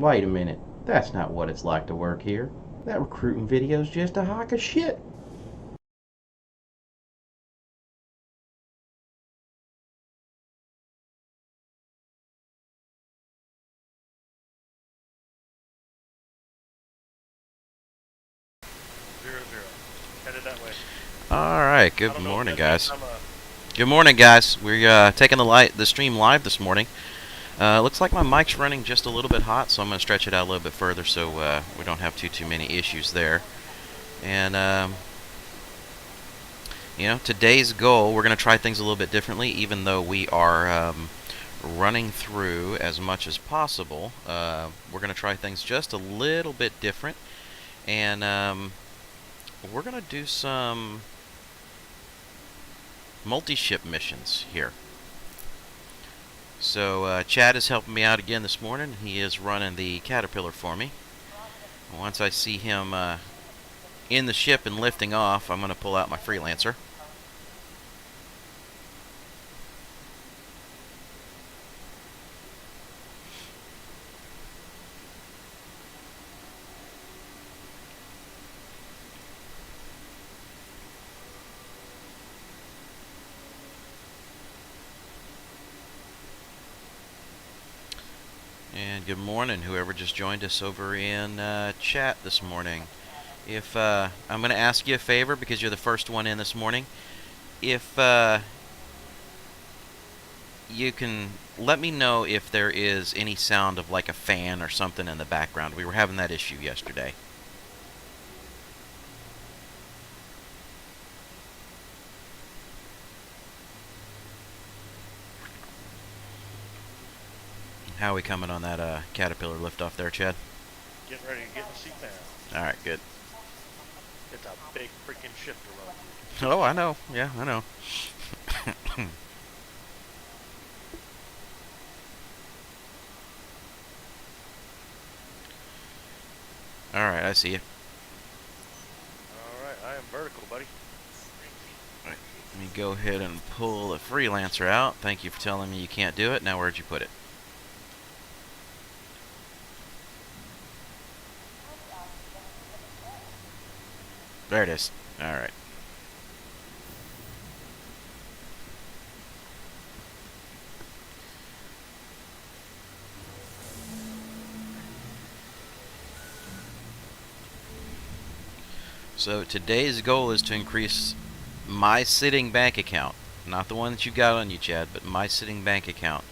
Wait a minute. That's not what it's like to work here. That recruiting video's just a hunk of shit. Zero, zero. Headed that way. Alright, I good don't know if morning, that means guys. I'm Good morning, guys. We're taking the stream live this morning. Looks like my mic's running just a little bit hot, so I'm going to stretch it out a little bit further so we don't have too many issues there. And, you know, today's goal, we're going to try things a little bit differently, even though we are running through as much as possible. We're going to try things just a little bit different, and we're going to do some multi-ship missions here. So Chad is helping me out again this morning. He is running the Caterpillar for me. Once I see him in the ship and lifting off, I'm going to pull out my Freelancer. And good morning, whoever just joined us over in chat this morning. If I'm going to ask you a favor because you're the first one in this morning. If you can let me know if there is any sound of like a fan or something in the background. We were having that issue yesterday. How are we coming on that Caterpillar liftoff there, Chad? getting ready to get in the seat now. Alright, good. It's a big freaking ship to run. Oh, I know. Yeah, I know. Alright, I see you. Alright, I am vertical, buddy. Let me go ahead and pull the Freelancer out. Thank you for telling me you can't do it. Now where'd you put it? There it is. Alright. So today's goal is to increase my sitting bank account, not the one that you got on you, Chad, but my sitting bank account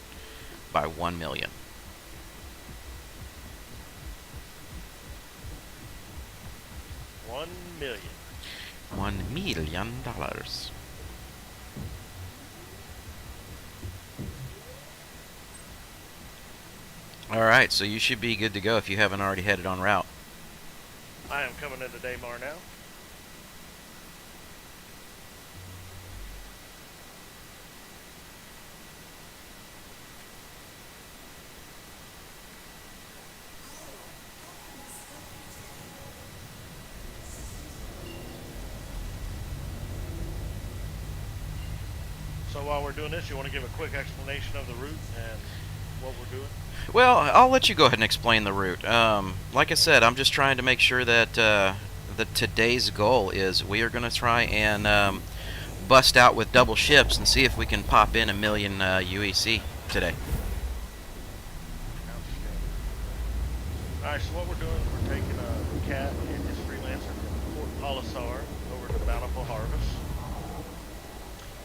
by 1 million. $1 million. $1 million. Alright, so you should be good to go if you haven't already headed on route. I am coming into Daymar now. So while we're doing this, you want to give a quick explanation of the route and what we're doing? Well, I'll let you go ahead and explain the route. Like I said, I'm just trying to make sure that that today's goal is we are going to try and bust out with double ships and see if we can pop in 1 million UEC today. Alright, so what we're doing is we're taking a cat and his Freelancer from Port Polisar over to Bountiful Harvest.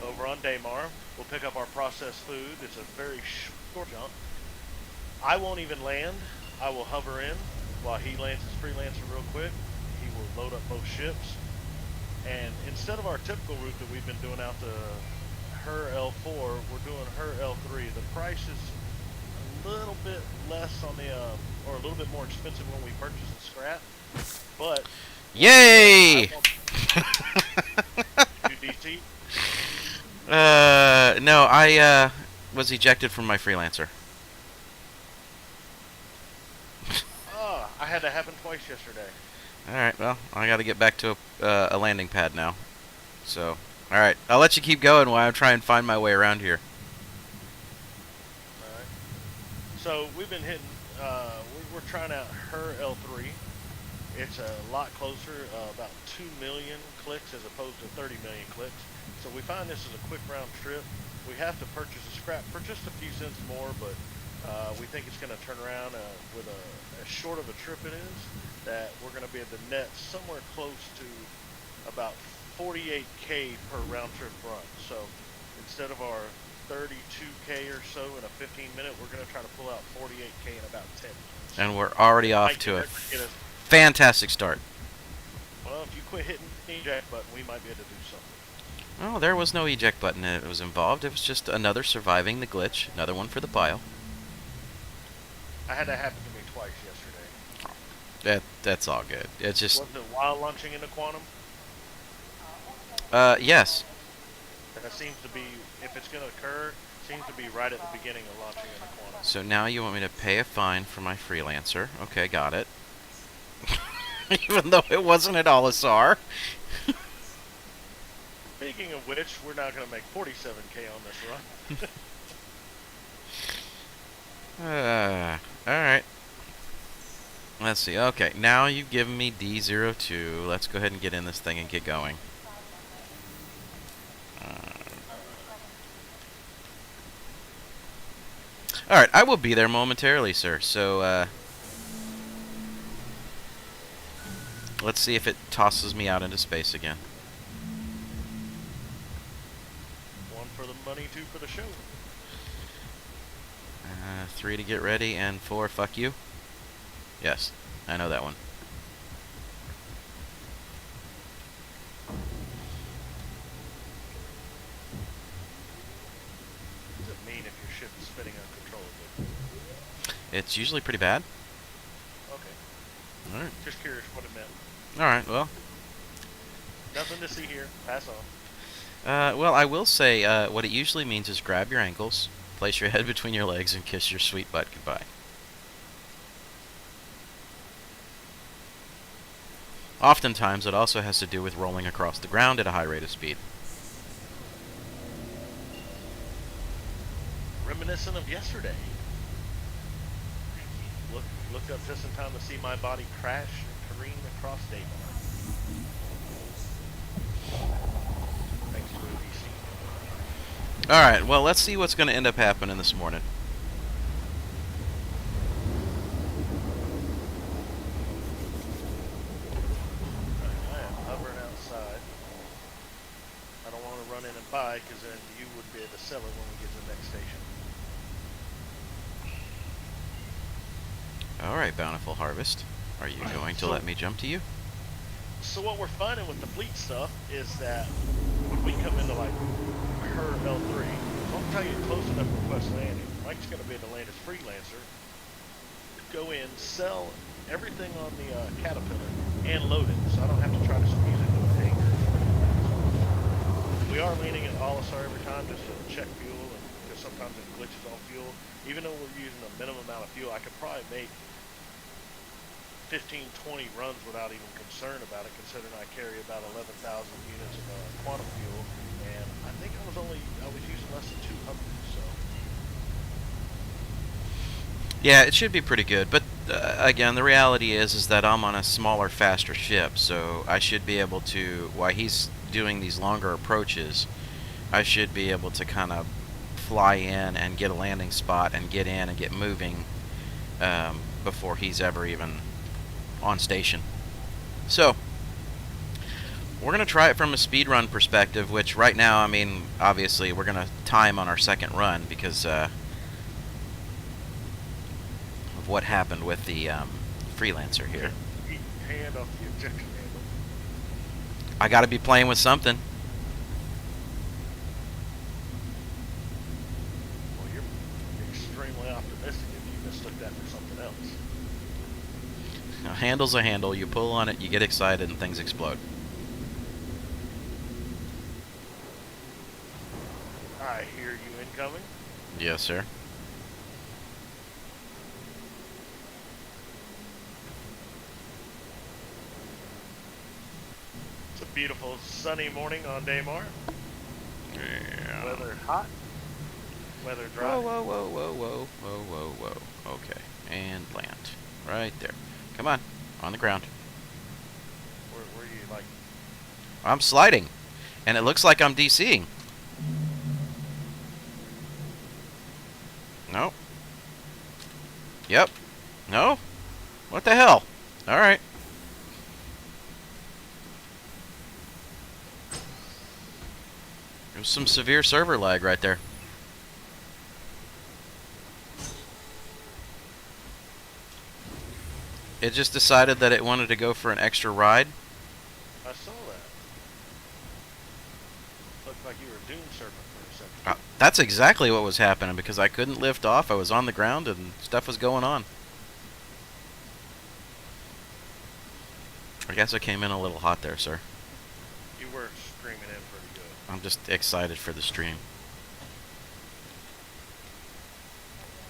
Over on Daymar, we'll pick up our processed food. It's a very short jump. I won't even land. I will hover in while he lands his Freelancer real quick. He will load up both ships. And instead of our typical route that we've been doing out to her L4, we're doing her L3. The price is a little bit less on the, or a little bit more expensive when we purchase the scrap. But Yay! UDT. No, I was ejected from my Freelancer. I had that happen twice yesterday. Alright, well, I gotta get back to a landing pad now. So, alright, I'll let you keep going while I try and find my way around here. Alright. So we've been hitting, we're trying out her L3. It's a lot closer, about 2 million clicks as opposed to 30 million clicks. So we find this is a quick round trip. We have to purchase a scrap for just a few cents more, but we think it's going to turn around with as short of a trip it is, that we're going to be able to net somewhere close to about 48K per round trip run. So instead of our 32K or so in a 15-minute, we're going to try to pull out 48K in about 10 minutes. And we're already off to a fantastic start. Well, if you quit hitting the eject button, we might be able to do something. Oh, there was no eject button that was involved. It was just another surviving the glitch, another one for the pile. I had that happen to me twice yesterday. That's all good. It's just... Was it while launching into quantum? Yes. That seems to be, if it's going to occur, seems to be right at the beginning of launching into quantum. So now you want me to pay a fine for my freelancer. Okay, got it. Even though it wasn't at Olisar. Speaking of which, we're now going to make 47K on this run. Alright. Let's see. Okay, now you've given me D02. Let's go ahead and get in this thing and get going. Alright, I will be there momentarily, sir. So, let's see if it tosses me out into space again. 1 for the money, 2 for the show. 3 to get ready, and 4, fuck you. Yes, I know that one. What does it mean if your ship is spinning uncontrollably? It's usually pretty bad. Okay. Alright. Just curious what it meant. Alright, well. Nothing to see here. Pass on. Well, I will say, what it usually means is grab your ankles, place your head between your legs, and kiss your sweet butt goodbye. Oftentimes, it also has to do with rolling across the ground at a high rate of speed. Reminiscent of yesterday. Looked up just in time to see my body crash and careen across Daymar. Thanks to ABC. Alright, well, let's see what's going to end up happening this morning. I am hovering outside. I don't want to run in and buy, because then you would be able to sell it when we get to the next station. Alright, Bountiful Harvest. Are you going to let me jump to you? So what we're finding with the fleet stuff is that when we come into like her L3, until you get close enough to request landing, Mike's going to be able to land his freelancer, go in, sell everything on the Caterpillar, and load it, so I don't have to try to squeeze into a hangar. We are leaning at Olisar every time just to check fuel, and because sometimes it glitches on fuel. Even though we're using a minimum amount of fuel, I could probably make 15, 20 runs without even concern about it, considering I carry about 11,000 units of quantum fuel, and I think I was using less than 200. So Yeah, it should be pretty good, but again, the reality is that I'm on a smaller, faster ship, so I should be able to, while he's doing these longer approaches, I should be able to kind of fly in and get a landing spot and get in and get moving before he's ever even on station. So, we're going to try it from a speed run perspective, which right now, I mean, obviously, we're going to time on our second run because of what happened with the freelancer here. hand off the injection handle. I got to be playing with something. Well, you're extremely optimistic if you mistook that for something else. A handle's a handle. You pull on it, you get excited, and things explode. I hear you incoming. Yes, sir. It's a beautiful sunny morning on Daymar. Yeah. Weather hot. Weather dry. Whoa, whoa, whoa, whoa, whoa, whoa, whoa, whoa. Okay, and land. Right there. Come on. On the ground. Where you like? I'm sliding. And it looks like I'm DCing. No. Yep. No? What the hell? Alright. There's some severe server lag right there. It just decided that it wanted to go for an extra ride. I saw that. Looked like you were doom surfing for a second. That's exactly what was happening because I couldn't lift off. I was on the ground and stuff was going on. I guess I came in a little hot there, sir. You were screaming in pretty good. I'm just excited for the stream.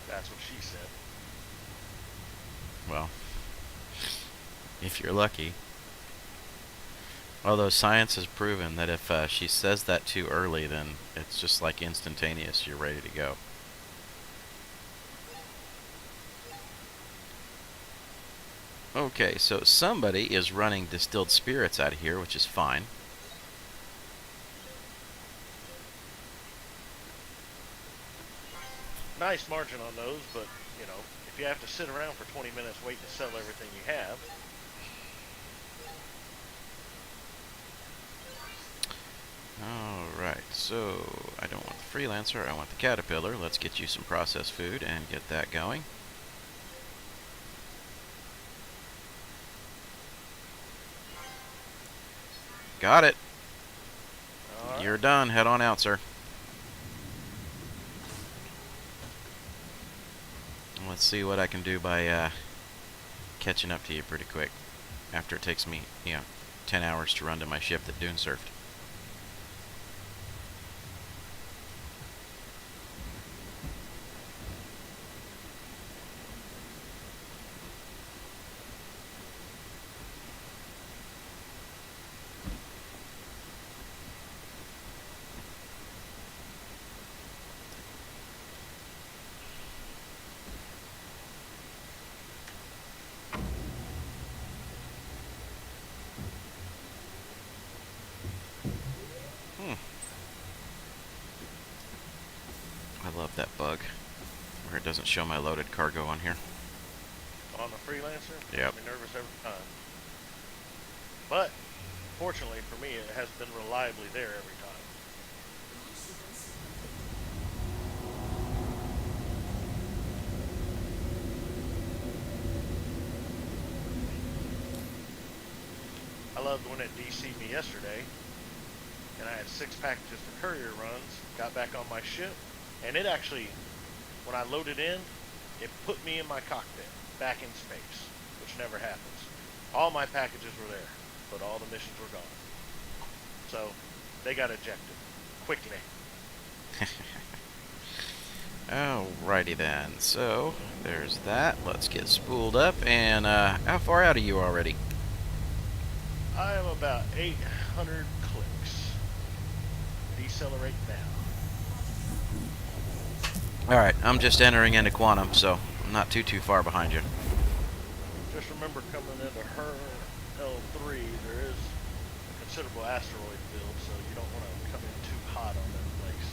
That's what she said. Well, if you're lucky. Although science has proven that if she says that too early, then it's just like instantaneous. You're ready to go. Okay, so somebody is running distilled spirits out of here, which is fine. Nice margin on those, but, you know, if you have to sit around for 20 minutes waiting to sell everything you have. Alright, so I don't want the freelancer, I want the caterpillar. Let's get you some processed food and get that going. Got it. All right. You're done. Head on out, sir. Let's see what I can do by catching up to you pretty quick. After it takes me, 10 hours to run to my ship that dune surfed. I love that bug, where it doesn't show my loaded cargo on here. On the freelancer, Yep. makes me nervous every time. But, fortunately for me, it has been reliably there every time. I loved when it DC'd me yesterday, and I had 6 packages for courier runs, got back on my ship, and it actually, when I loaded in, it put me in my cockpit, back in space, which never happens. All my packages were there, but all the missions were gone. So, they got ejected. Quickly. Alrighty then, so there's that. Let's get spooled up, and how far out are you already? I am about 800 clicks. Decelerate now. Alright, I'm just entering into quantum, so I'm not too far behind you. Just remember coming into her L3, there is a considerable asteroid field, so you don't want to come in too hot on that place.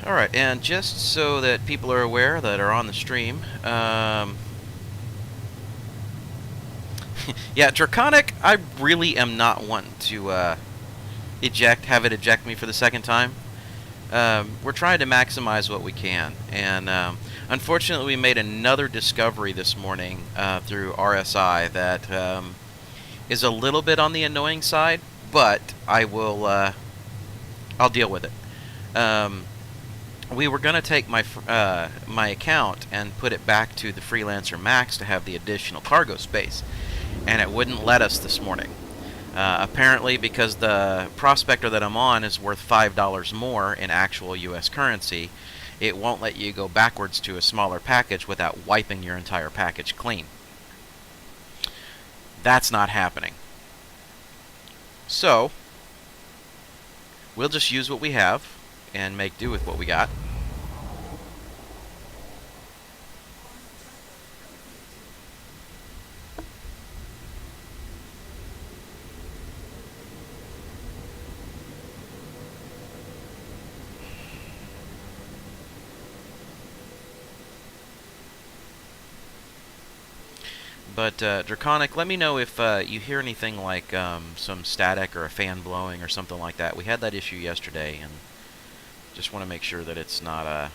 Alright, and just so that people are aware that are on the stream, yeah, Draconic, I really am not wanting to have it eject me for the second time. We're trying to maximize what we can, and unfortunately we made another discovery this morning through RSI that is a little bit on the annoying side, but I'll deal with it. We were going to take my my account and put it back to the Freelancer Max to have the additional cargo space, and it wouldn't let us this morning. Apparently, because the prospector that I'm on is worth $5 more in actual U.S. currency, it won't let you go backwards to a smaller package without wiping your entire package clean. That's not happening. So, we'll just use what we have and make do with what we got. But, Draconic, let me know if you hear anything like some static or a fan blowing or something like that. We had that issue yesterday, and just want to make sure that it's not a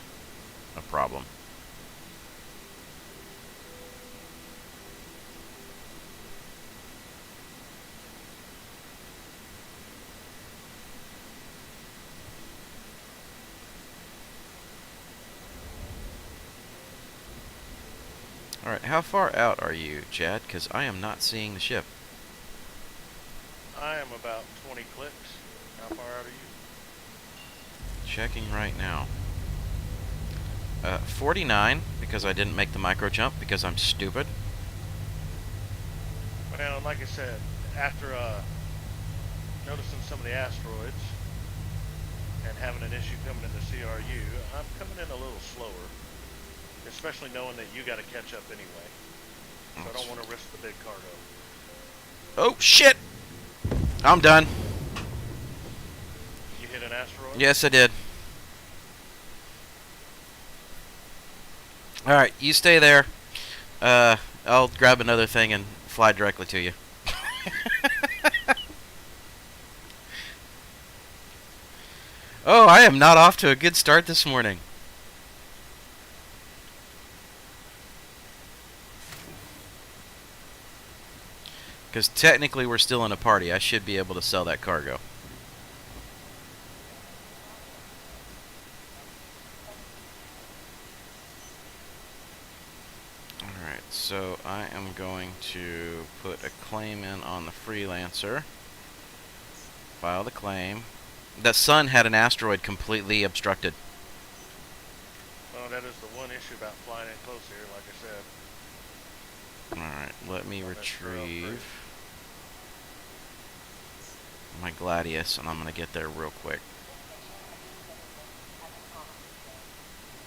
problem. Alright, how far out are you, Chad? Because I am not seeing the ship. I am about 20 clicks. How far out are you? Checking right now. 49, because I didn't make the micro jump, because I'm stupid. Well, like I said, after noticing some of the asteroids and having an issue coming into CRU, I'm coming in a little slower. Especially knowing that you got to catch up anyway. So I don't want to risk the big cargo. Oh, shit! I'm done. You hit an asteroid? Yes, I did. Alright, you stay there. I'll grab another thing and fly directly to you. Oh, I am not off to a good start this morning. Because technically we're still in a party. I should be able to sell that cargo. Alright, so I am going to put a claim in on the freelancer. File the claim. The sun had an asteroid completely obstructed. Well, that is the one issue about flying in close here, like I said. Alright, let me retrieve my Gladius, and I'm going to get there real quick.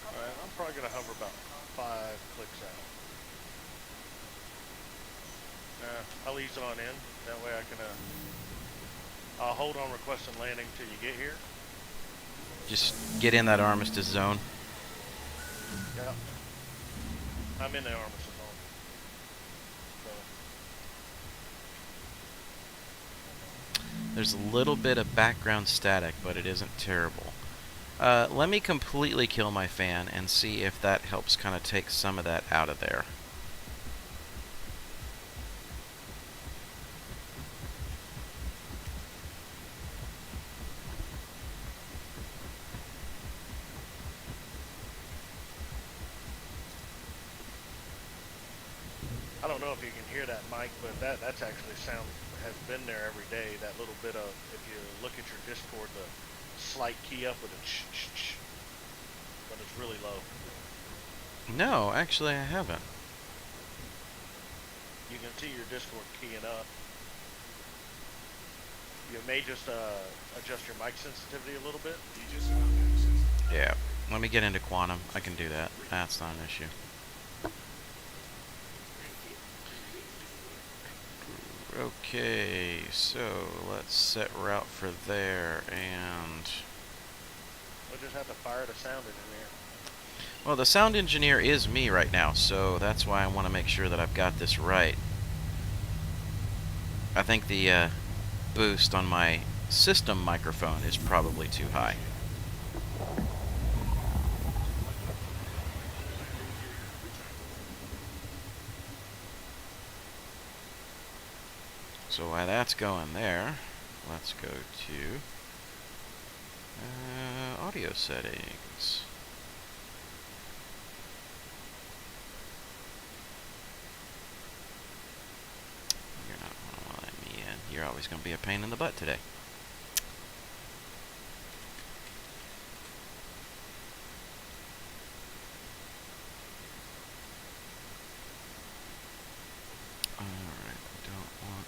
Alright, I'm probably going to hover about 5 clicks out. I'll ease on in. That way I can, I'll hold on requesting landing till you get here. Just get in that armistice zone. Yeah. I'm in the armistice zone. There's a little bit of background static, but it isn't terrible. Let me completely kill my fan and see if that helps kind of take some of that out of there. I don't know if you can hear that, Mike, but that's actually sound has been there every day. That little bit of, if you look at your Discord, the slight key up with a ch, but it's really low. No, actually I haven't. You can see your Discord keying up. You may just adjust your mic sensitivity a little bit. Yeah. Let me get into quantum. I can do that. That's not an issue. Okay, so let's set route for there, and We'll just have to fire the sound engineer. well, the sound engineer is me right now, so that's why I want to make sure that I've got this right. I think the boost on my system microphone is probably too high. So while that's going there, let's go to audio settings. You're not going to let me in. You're always going to be a pain in the butt today. Alright, I don't want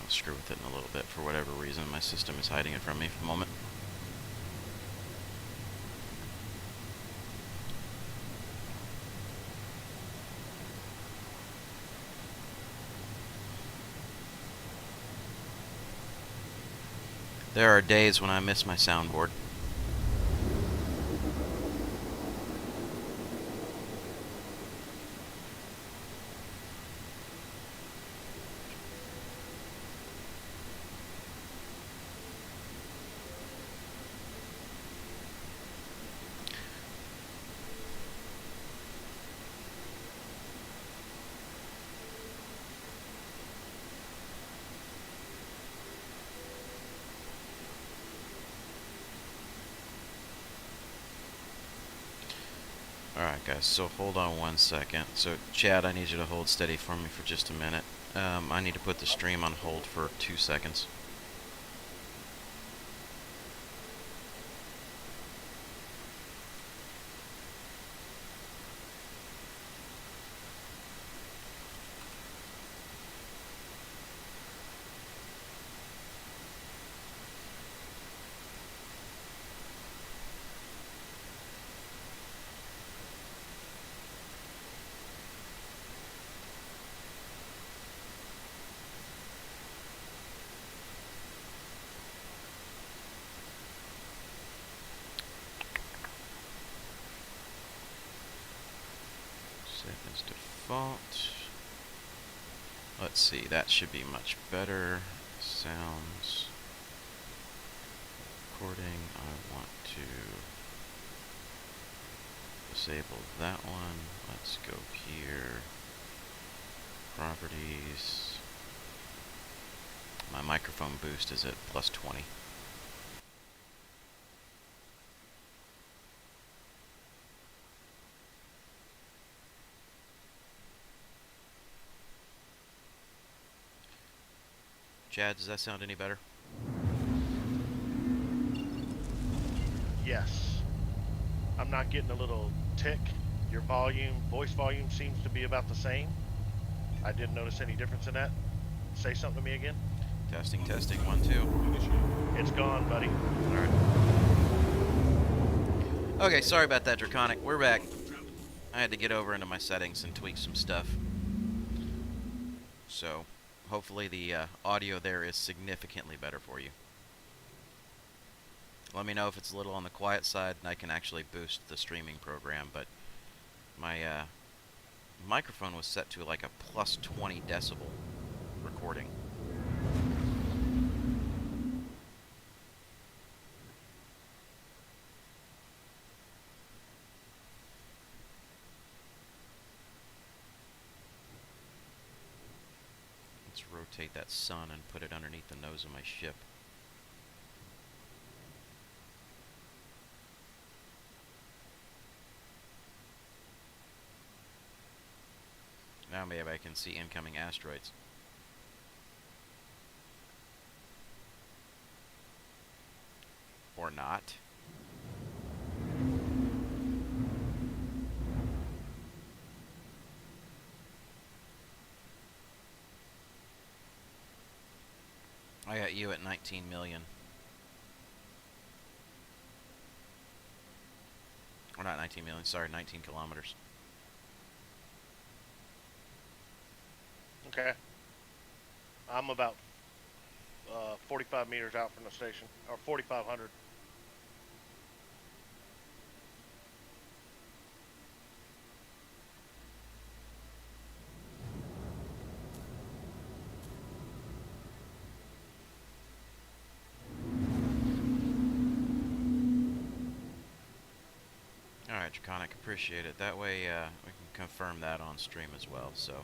I'll screw with it in a little bit for whatever reason. My system is hiding it from me for the moment. There are days when I miss my soundboard. Alright guys, so hold on 1 second. So Chad, I need you to hold steady for me for just a minute. I need to put the stream on hold for 2 seconds. Settings default. Let's see, that should be much better. Sounds. Recording, I want to disable that one. Let's go here. Properties. My microphone boost is at +20. Chad, does that sound any better? Yes. I'm not getting a little tick. Your volume, voice volume seems to be about the same. I didn't notice any difference in that. Say something to me again. Testing, testing, 1, 2. It's gone, buddy. Alright. Okay, sorry about that, Draconic. We're back. I had to get over into my settings and tweak some stuff. So, hopefully the audio there is significantly better for you. Let me know if it's a little on the quiet side and I can actually boost the streaming program, but my microphone was set to like a +20 decibel recording. Let's rotate that sun and put it underneath the nose of my ship. Now maybe I can see incoming asteroids. Or not. I got you at 19 million. Or not 19 million, sorry, 19 kilometers. Okay. I'm about 45 meters out from the station, or 4,500. Alright, Draconic, appreciate it. That way we can confirm that on stream as well, so.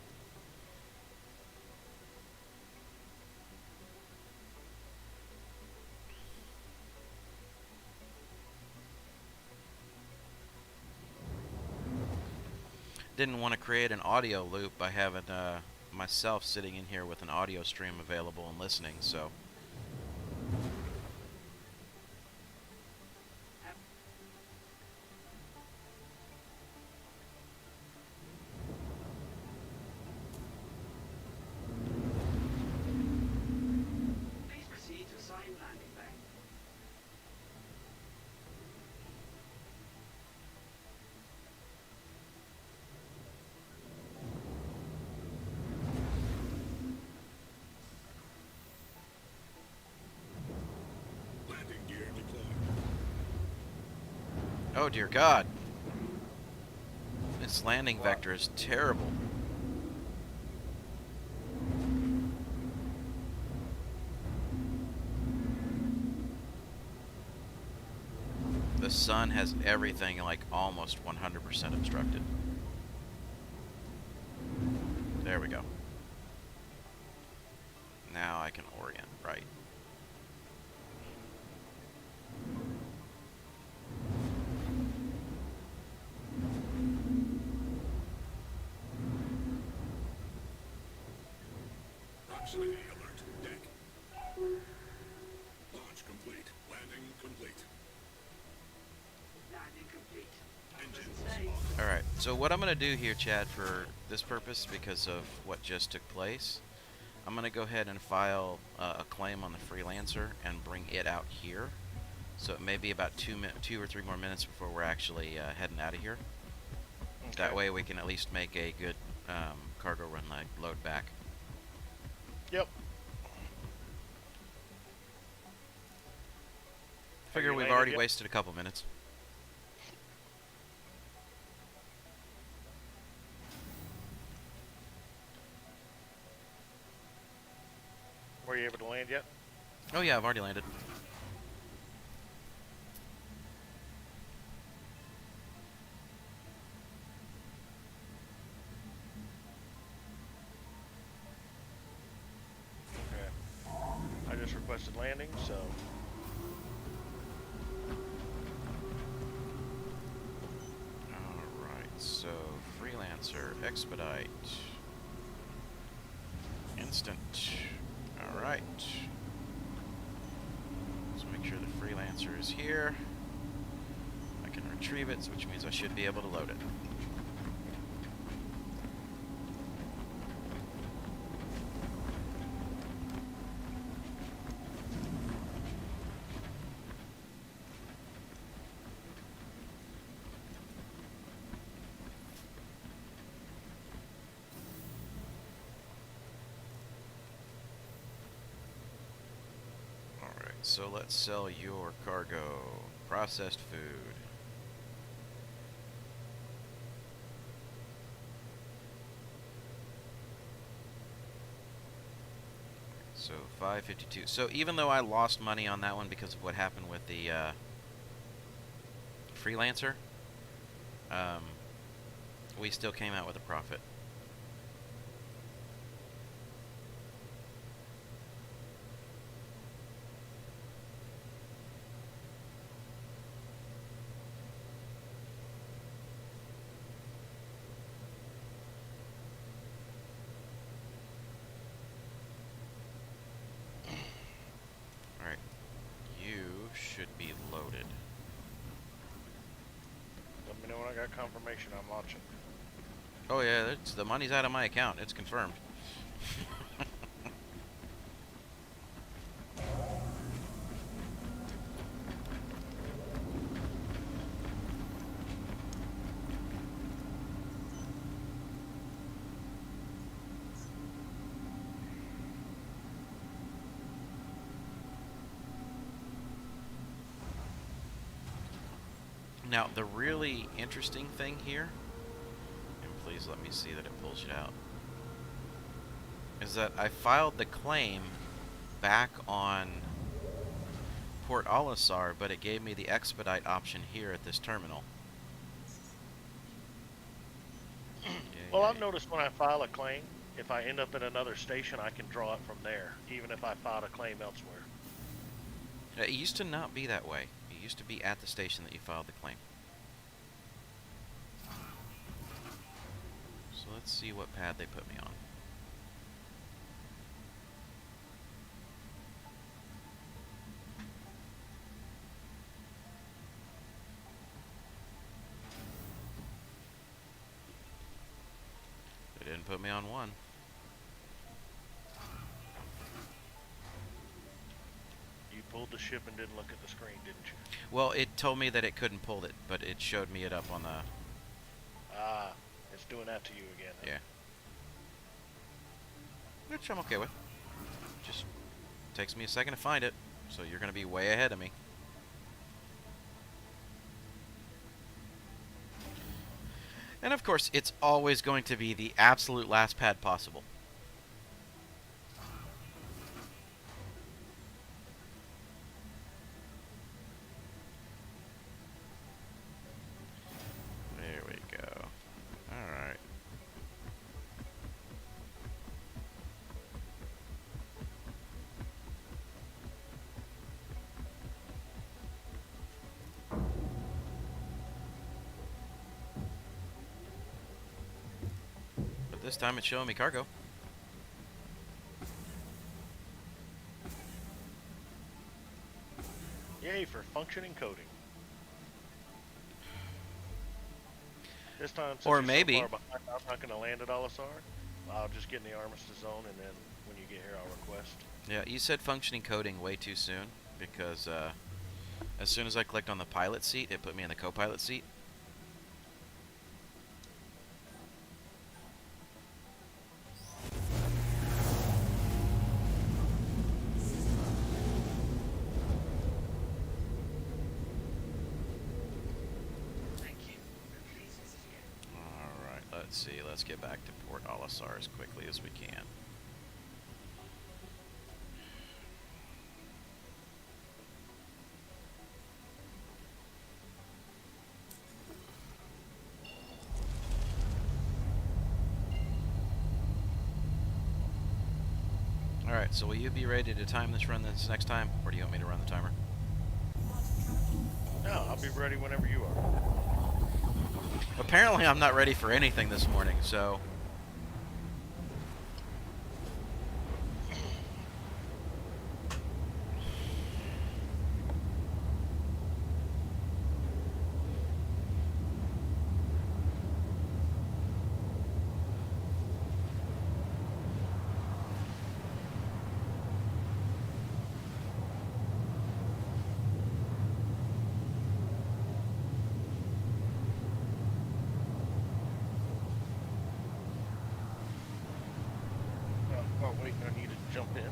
Didn't want to create an audio loop by having myself sitting in here with an audio stream available and listening, so. Oh dear God. This landing vector is terrible. The sun has everything like almost 100% obstructed. There we go. Now I can orient right. Proximity alert. Deck. Launch complete. Landing complete. Landing complete. Engines. Alright, so what I'm going to do here, Chad, for this purpose, because of what just took place, I'm going to go ahead and file a claim on the Freelancer and bring it out here. So it may be about 2 or 3 more minutes before we're actually heading out of here. Okay. That way we can at least make a good cargo run load back. Yep. Figure you we've landed already yet? wasted a couple minutes. Were you able to land yet? Oh yeah, I've already landed. Okay. I just requested landing, so. Alright, so Freelancer, expedite. Instant. Alright. Let's make sure the Freelancer is here. I can retrieve it, which means I should be able to load it. Alright, so let's sell your cargo. Processed food. So 552. So even though I lost money on that one because of what happened with the Freelancer, we still came out with a profit. Alright, you should be loaded. Let me know when I got confirmation I'm launching. Oh yeah, the money's out of my account. It's confirmed. Now, the really interesting thing here, and please let me see that it pulls it out, is that I filed the claim back on Port Olisar, but it gave me the expedite option here at this terminal. Well, I've noticed when I file a claim, if I end up at another station, I can draw it from there, even if I filed a claim elsewhere. It used to not be that way. It used to be at the station that you filed the claim. So let's see what pad they put me on. They didn't put me on one. You pulled the ship and didn't look at the screen, didn't you? Well, it told me that it couldn't pull it, but it showed me it up on the... Ah, it's doing that to you again. Huh? Yeah. Which I'm okay with. Just takes me a second to find it, so you're going to be way ahead of me. And of course, it's always going to be the absolute last pad possible. There we go. Alright. But this time it's showing me cargo. Yay for functioning coding. This time, since Or you're maybe- so far behind, I'm not going to land at Alasar. I'll just get in the armistice zone, and then when you get here, I'll request. Yeah, you said functioning coding way too soon, because as soon as I clicked on the pilot seat, it put me in the co-pilot seat. Alright, let's see. Let's get back to Port Alasar as quickly as we can. Alright, so will you be ready to time this run this next time, or do you want me to run the timer? No, I'll be ready whenever you are. Apparently I'm not ready for anything this morning, so... Oh, wait, I need to jump in.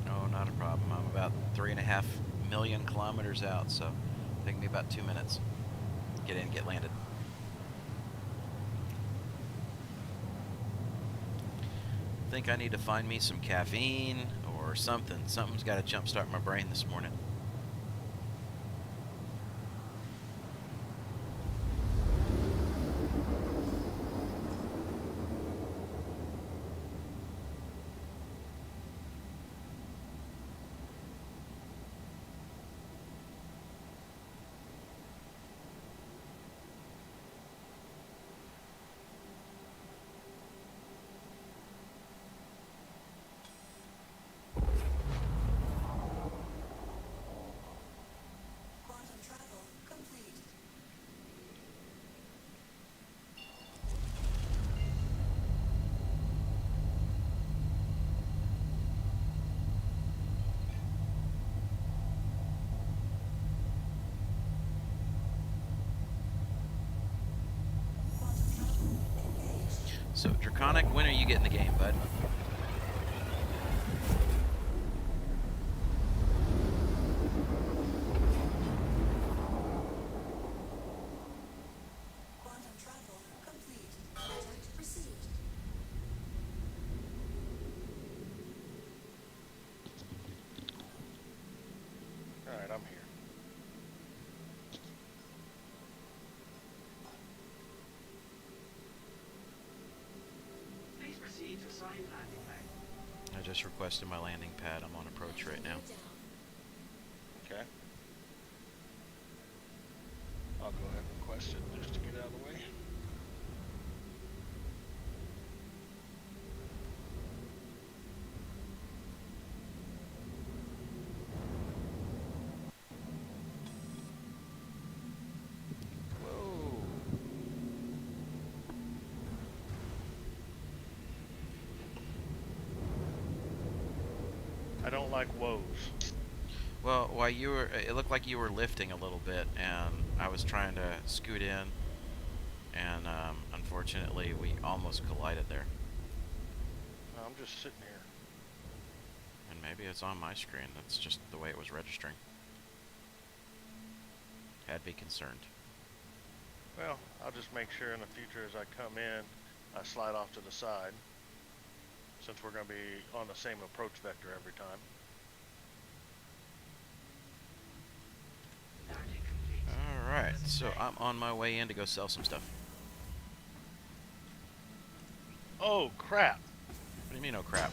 Oh, not a problem. I'm about 3.5 million kilometers out, so it'll take me about 2 minutes. Get in, get landed. Think I need to find me some caffeine or something. Something's got to jumpstart my brain this morning. Quantum travel complete. Quantum travel engaged. So, Draconic, when are you getting the game, bud? Quantum travel complete. Project received. Alright, I'm here. Please proceed to assigned landing pad. I just requested my landing pad. I'm on approach right now. Down. Okay. I'll go ahead and request it just to get out of the way. Whoa. I don't like woes. Well, while you were, it looked like you were lifting a little bit, and I was trying to scoot in, and unfortunately, we almost collided there. No, I'm just sitting here. And maybe it's on my screen. That's just the way it was registering. Had to be concerned. Well, I'll just make sure in the future as I come in, I slide off to the side, since we're going to be on the same approach vector every time. Landing complete. Alright, so I'm on my way in to go sell some stuff. Oh, crap. What do you mean, oh crap?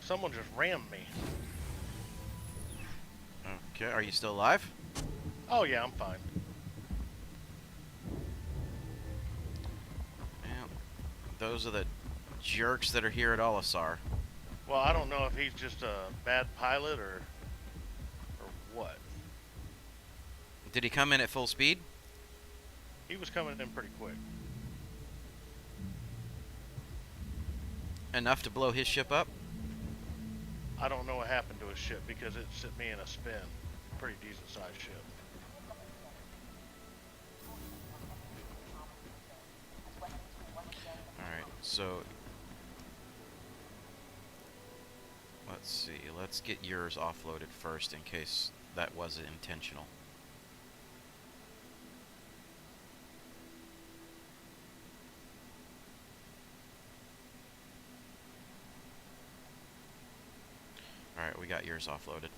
Someone just rammed me. Okay, are you still alive? Oh, yeah, I'm fine. Well, those are the jerks that are here at Olisar. Well, I don't know if he's just a bad pilot or what. Did he come in at full speed? He was coming in pretty quick. Enough to blow his ship up? I don't know what happened to his ship because it sent me in a spin. Pretty decent sized ship. Alright, so let's see. Let's get yours offloaded first in case that wasn't intentional. Alright, we got yours offloaded.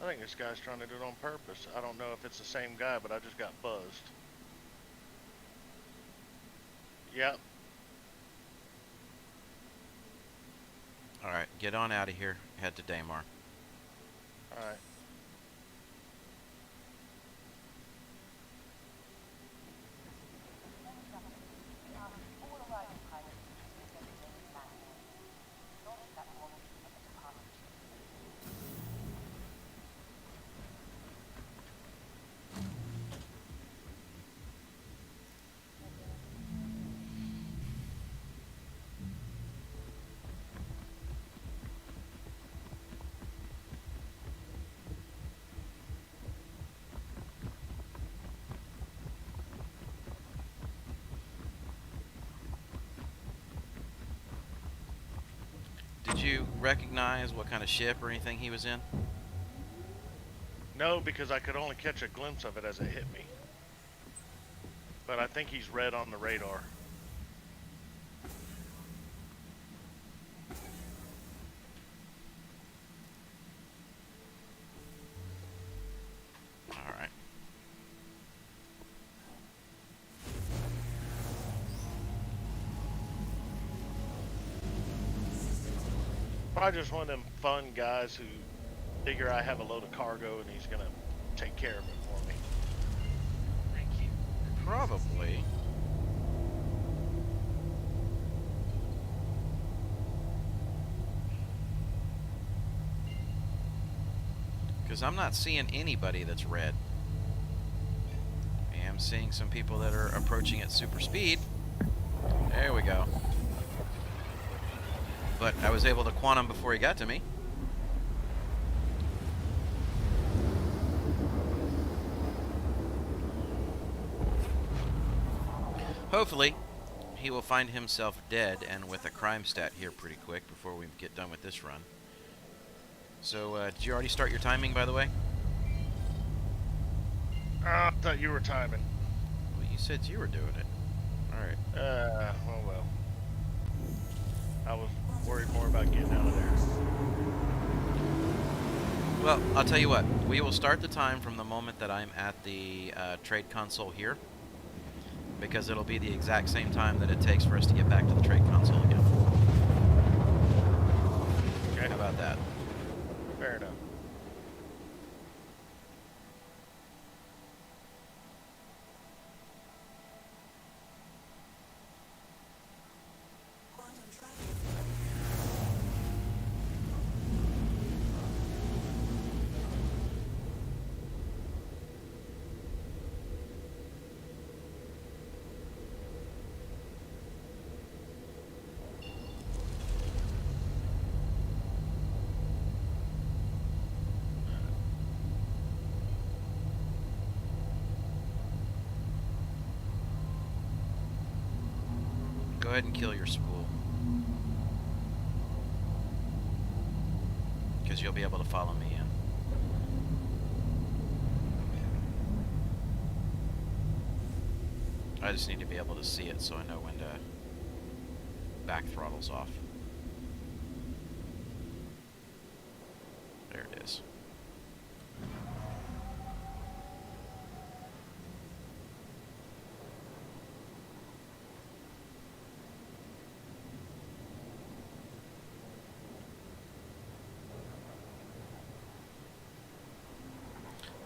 I think this guy's trying to do it on purpose. I don't know if it's the same guy, but I just got buzzed. Yep. Alright, get on out of here. Head to Daymar. Alright. Did you recognize what kind of ship or anything he was in? No, because I could only catch a glimpse of it as it hit me. But I think he's red on the radar. Alright. Probably just one of them fun guys who figure I have a load of cargo and he's gonna take care of it for me. Thank you. Probably. Because I'm not seeing anybody that's red. I am seeing some people that are approaching at super speed. There we go. But I was able to quantum before he got to me. Hopefully, he will find himself dead and with a crime stat here pretty quick before we get done with this run. So, did you already start your timing, by the way? I thought you were timing. Well, you said you were doing it. Alright. Oh well. I was worried more about getting out of there. Well, I'll tell you what. We will start the time from the moment that I'm at the trade console here. Because it'll be the exact same time that it takes for us to get back to the trade console again. Okay. How about that? Fair enough. Quantum traffic. Go ahead and kill your spool. Because you'll be able to follow me in. I just need to be able to see it so I know when to back throttles off. There it is.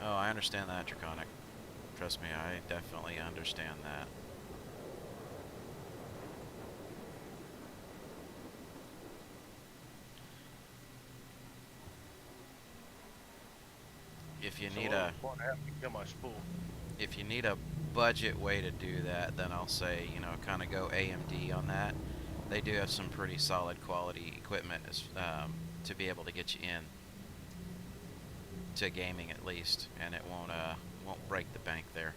Oh, I understand that, Draconic. Trust me, I definitely understand that. If you So need what happened to get my spool? if you need a budget way to do that, then I'll say, you know, kind of go AMD on that. They do have some pretty solid quality equipment to be able to get you in to gaming at least, and it won't break the bank there.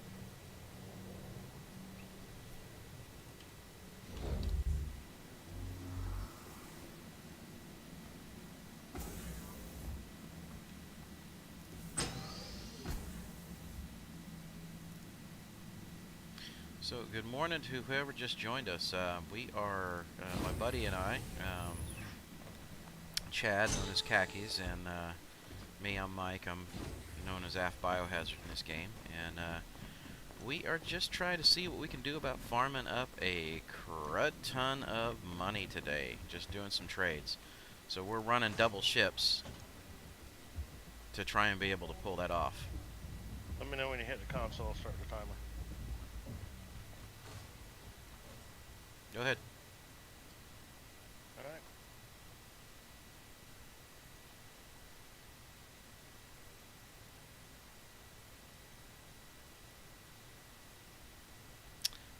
So, good morning to whoever just joined us. We are, my buddy and I, Chad, known as Khakis, and me, I'm Mike. I'm known as AftBiohazard in this game. And we are just trying to see what we can do about farming up a crud ton of money today. Just doing some trades. So we're running double ships to try and be able to pull that off. Let me know when you hit the console. I'll start the timer. Go ahead. All right.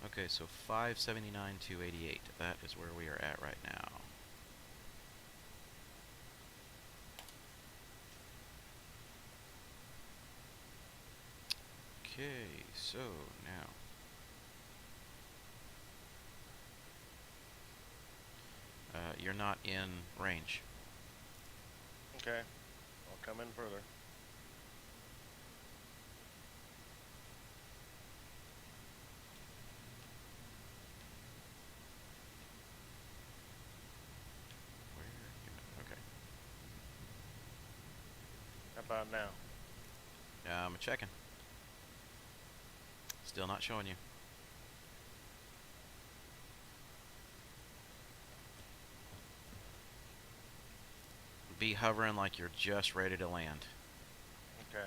Okay, so 579 288. That is where we are at right now. Okay, so now you're not in range. Okay. I'll come in further. Okay. How about now? I'm checking. Still not showing you. Be hovering like you're just ready to land. Okay.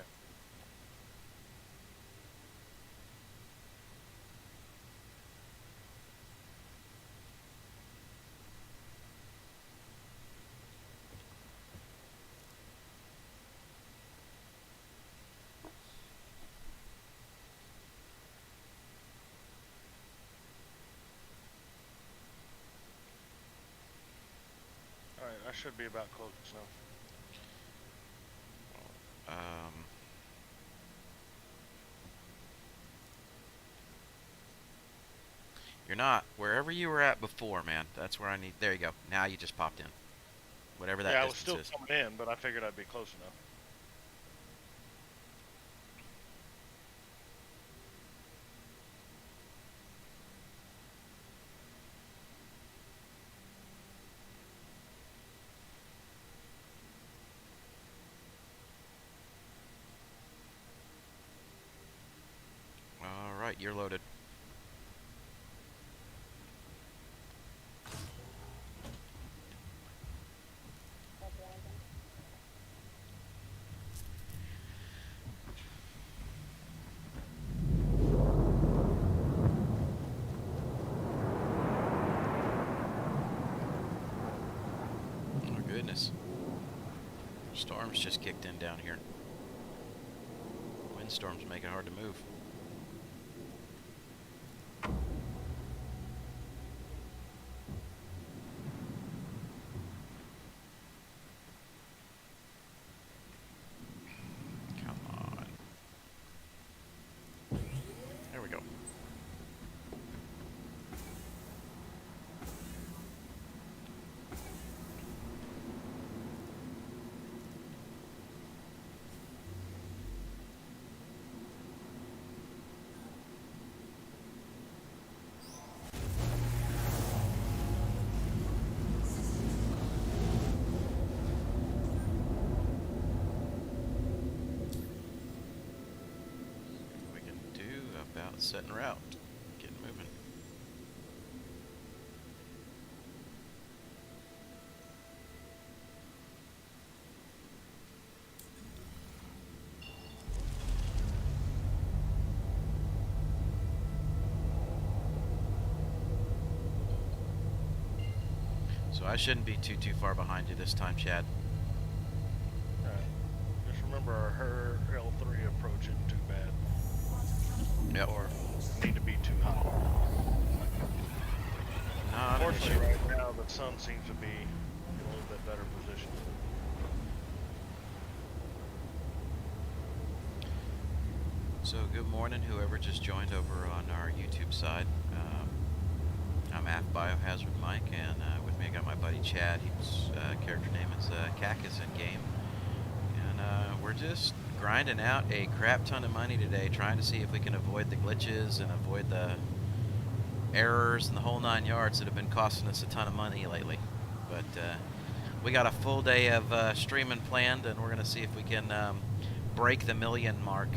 Alright, I should be about close now. You're not. Wherever you were at before, man. That's where I need. There you go. Now you just popped in. Whatever that Yeah, I was distance still is. coming in, but I figured I'd be close enough. Alright, you're loaded. Oh goodness. Storms just kicked in down here. Windstorms make it hard to move. Come on. There we go. let's set en route. Get moving. So I shouldn't be too far behind you this time, Chad. Just remember her L3 approach isn't too bad. Yep. Or need to be too hot. Not an issue. Fortunately, right now the sun seems to be in a little bit better position. So good morning, whoever just joined over on our YouTube side. I'm AftBiohazard Mike, and with me I got my buddy Chad. His character name is Khakis in game, and we're just grinding out a crap ton of money today, trying to see if we can avoid the glitches and avoid the errors and the whole 9 yards that have been costing us a ton of money lately. But we got a full day of streaming planned, and we're going to see if we can break the 1 million mark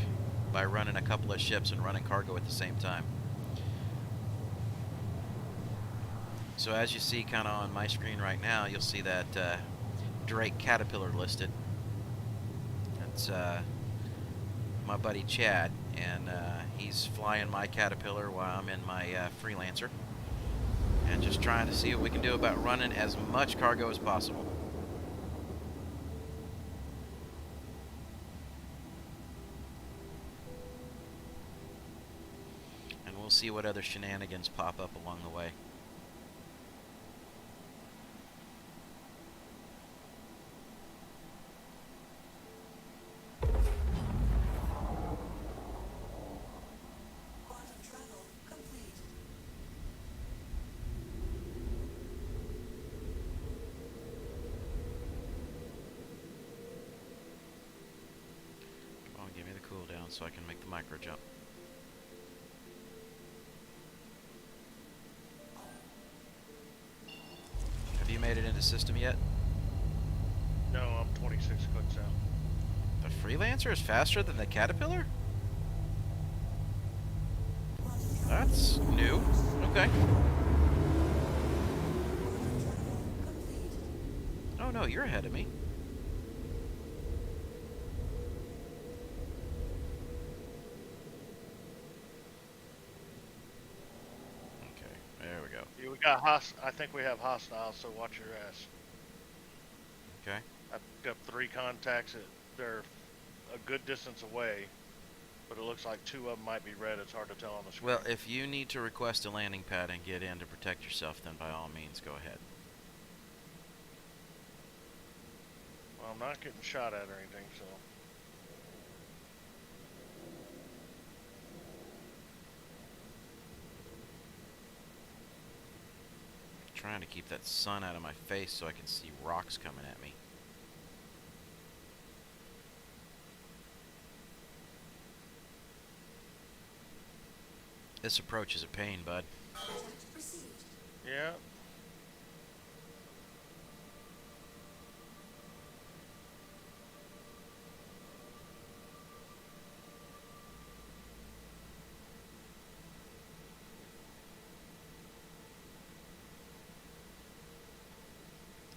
by running a couple of ships and running cargo at the same time. So as you see kind of on my screen right now, you'll see that Drake Caterpillar listed. That's my buddy Chad, and he's flying my Caterpillar while I'm in my Freelancer, and just trying to see what we can do about running as much cargo as possible. And we'll see what other shenanigans pop up along the way. Quantum travel complete. Come on, give me the cooldown so I can make the micro jump. Have you made it into system yet? No, I'm 26 clicks out. The Freelancer is faster than the Caterpillar? That's new. Okay. Oh no, you're ahead of me. Okay, there we go. Yeah, we got I think we have hostiles, so watch your ass. Okay. I picked up 3 contacts. They're a good distance away, but it looks like 2 of them might be red. It's hard to tell on the screen. Well, if you need to request a landing pad and get in to protect yourself, then by all means, go ahead. Well, I'm not getting shot at or anything, so. Trying to keep that sun out of my face so I can see rocks coming at me. This approach is a pain, bud. Contact received. Yeah.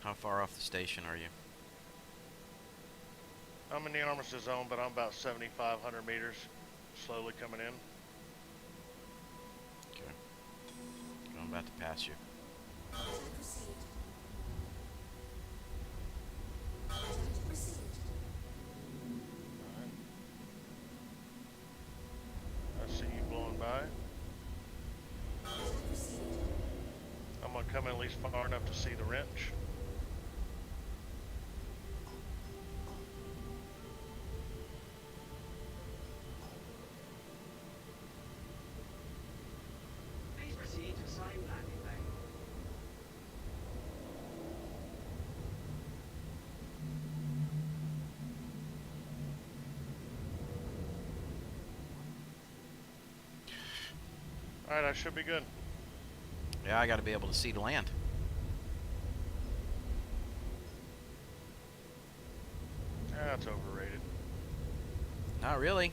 How far off the station are you? I'm in the armistice zone, but I'm about 7,500 meters. Slowly coming in. Okay. I'm about to pass you. Contact received. Contact received. Alright. I see you blowing by. Contact received. I'm gonna come in at least far enough to see the wrench. Please proceed to safe landing bay. Alright, I should be good. Yeah, I got to be able to see the land. That's overrated. Not really.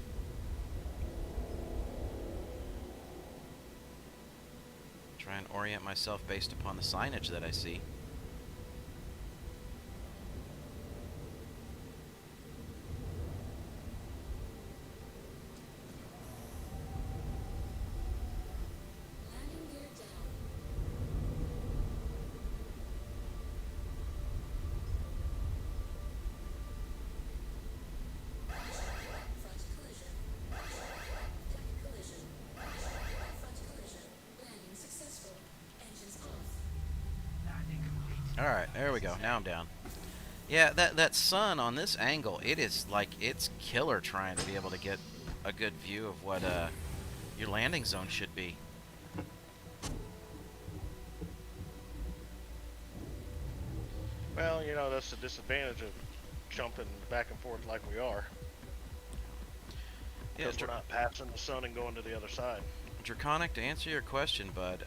Try and orient myself based upon the signage that I see. Landing gear down. Front collision. Deck collision. Front collision. Landing successful. Engines off. Landing complete. Alright, there we go. Now I'm down. Yeah, that sun on this angle, it is like, it's killer trying to be able to get a good view of what your landing zone should be. Well, you know, that's the disadvantage of jumping back and forth like we are. Yeah, Because we're not passing the sun and going to the other side. Draconic, to answer your question, bud,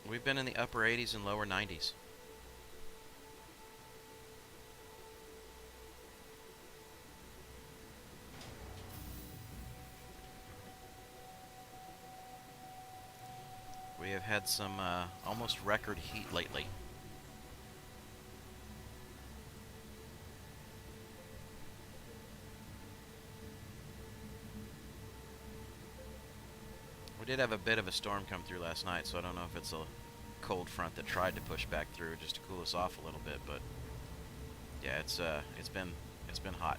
we've been in the upper 80s and lower 90s. We have had some almost record heat lately. We did have a bit of a storm come through last night, so I don't know if it's a cold front that tried to push back through just to cool us off a little bit, but yeah, it's been hot.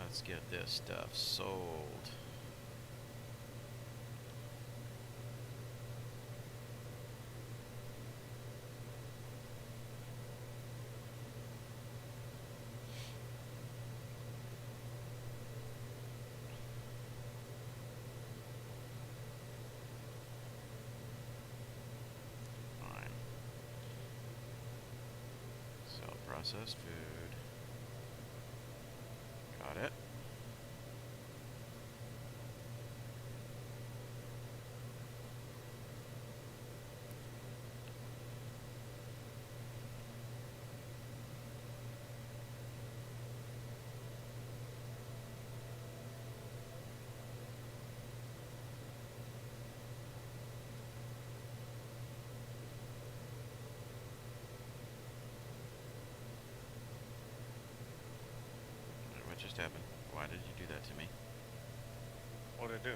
Let's get this stuff sold. Fine. Sell processed food. Got it. What just happened? Why did you do that to me? What did it do?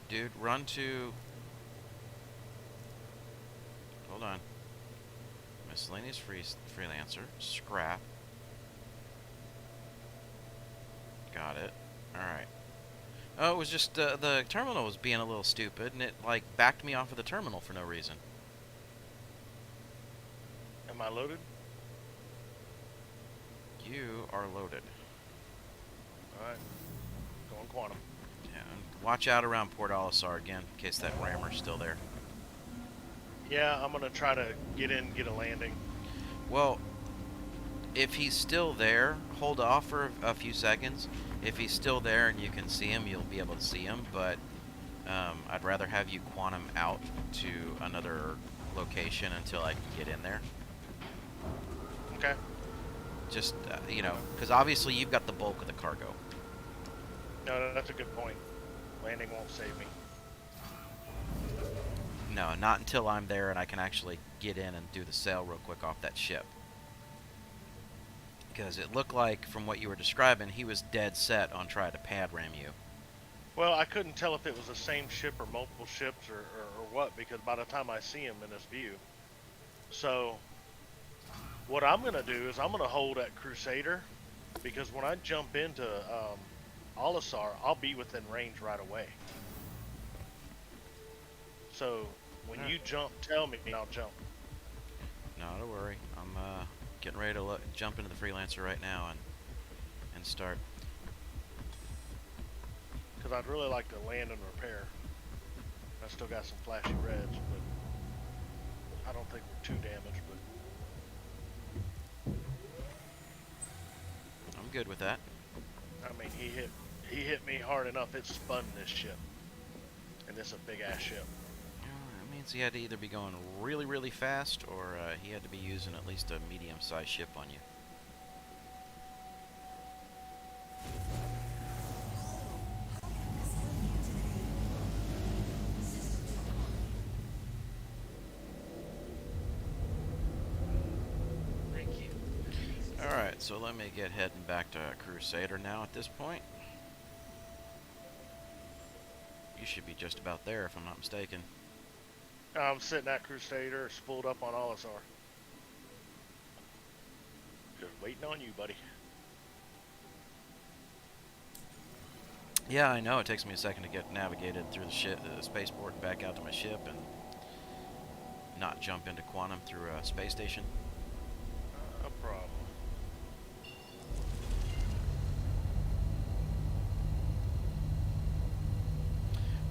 Dude, run to... Hold on. Miscellaneous freelancer. Scrap. Got it. Alright. Oh, it was just, the terminal was being a little stupid, and it, like, backed me off of the terminal for no reason. Am I loaded? You are loaded. Alright. Going quantum. Yeah, and watch out around Port Olisar again, in case that rammer's still there. Yeah, I'm gonna try to get in, get a landing. Well, if he's still there, hold off for a few seconds. If he's still there and you can see him, you'll be able to see him, but I'd rather have you quantum out to another location until I can get in there. Okay. Just, you know, because obviously you've got the bulk of the cargo. No, that's a good point. Landing won't save me. No, not until I'm there and I can actually get in and do the sale real quick off that ship. Because it looked like, from what you were describing, he was dead set on trying to pad ram you. Well, I couldn't tell if it was the same ship or multiple ships or what, because by the time I see him in this view. So, what I'm going to do is I'm going to hold at Crusader, because when I jump into Olisar, I'll be within range right away. So, when you jump, tell me and I'll jump. No, don't worry. I'm getting ready to jump into the freelancer right now and start. Because I'd really like to land and repair. I still got some flashy reds, but I don't think we're too damaged, but I'm good with that. I mean, he hit me hard enough. It spun this ship, and this is a big ass ship. That means he had to either be going really, really fast, or he had to be using at least a medium-sized ship on you. Thank you. Alright, so let me get heading back to Crusader now at this point. You should be just about there if I'm not mistaken. I'm sitting at Crusader, spooled up on Olisar. Just waiting on you, buddy. Yeah, I know. It takes me a second to get navigated through the spaceport and back out to my ship and not jump into quantum through a space station. No problem.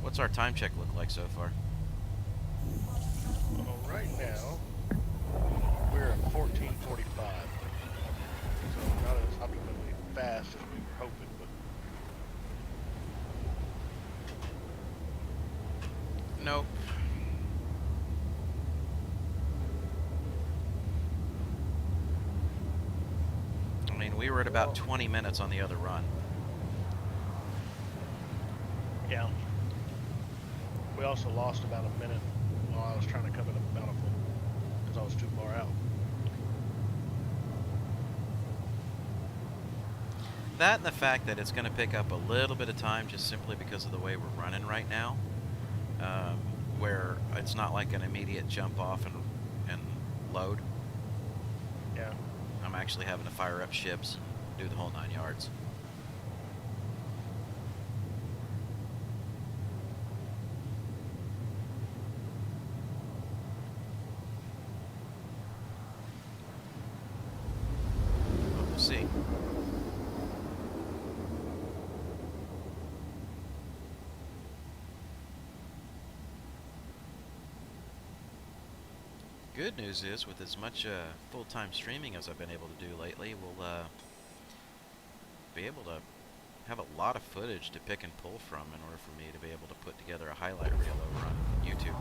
What's our time check look like so far? Well, right now, we're at 14:45. So not as optimally fast as we were hoping, but Nope. I mean, we were at about 20 minutes on the other run. yeah. We also lost about a minute while I was trying to come into Bountiful because I was too far out. That and the fact that it's going to pick up a little bit of time just simply because of the way we're running right now, where it's not like an immediate jump off and load. Yeah. I'm actually having to fire up ships, do the whole 9 yards. But we'll see. Good news is, with as much full-time streaming as I've been able to do lately, we'll be able to have a lot of footage to pick and pull from in order for me to be able to put together a highlight reel over on YouTube.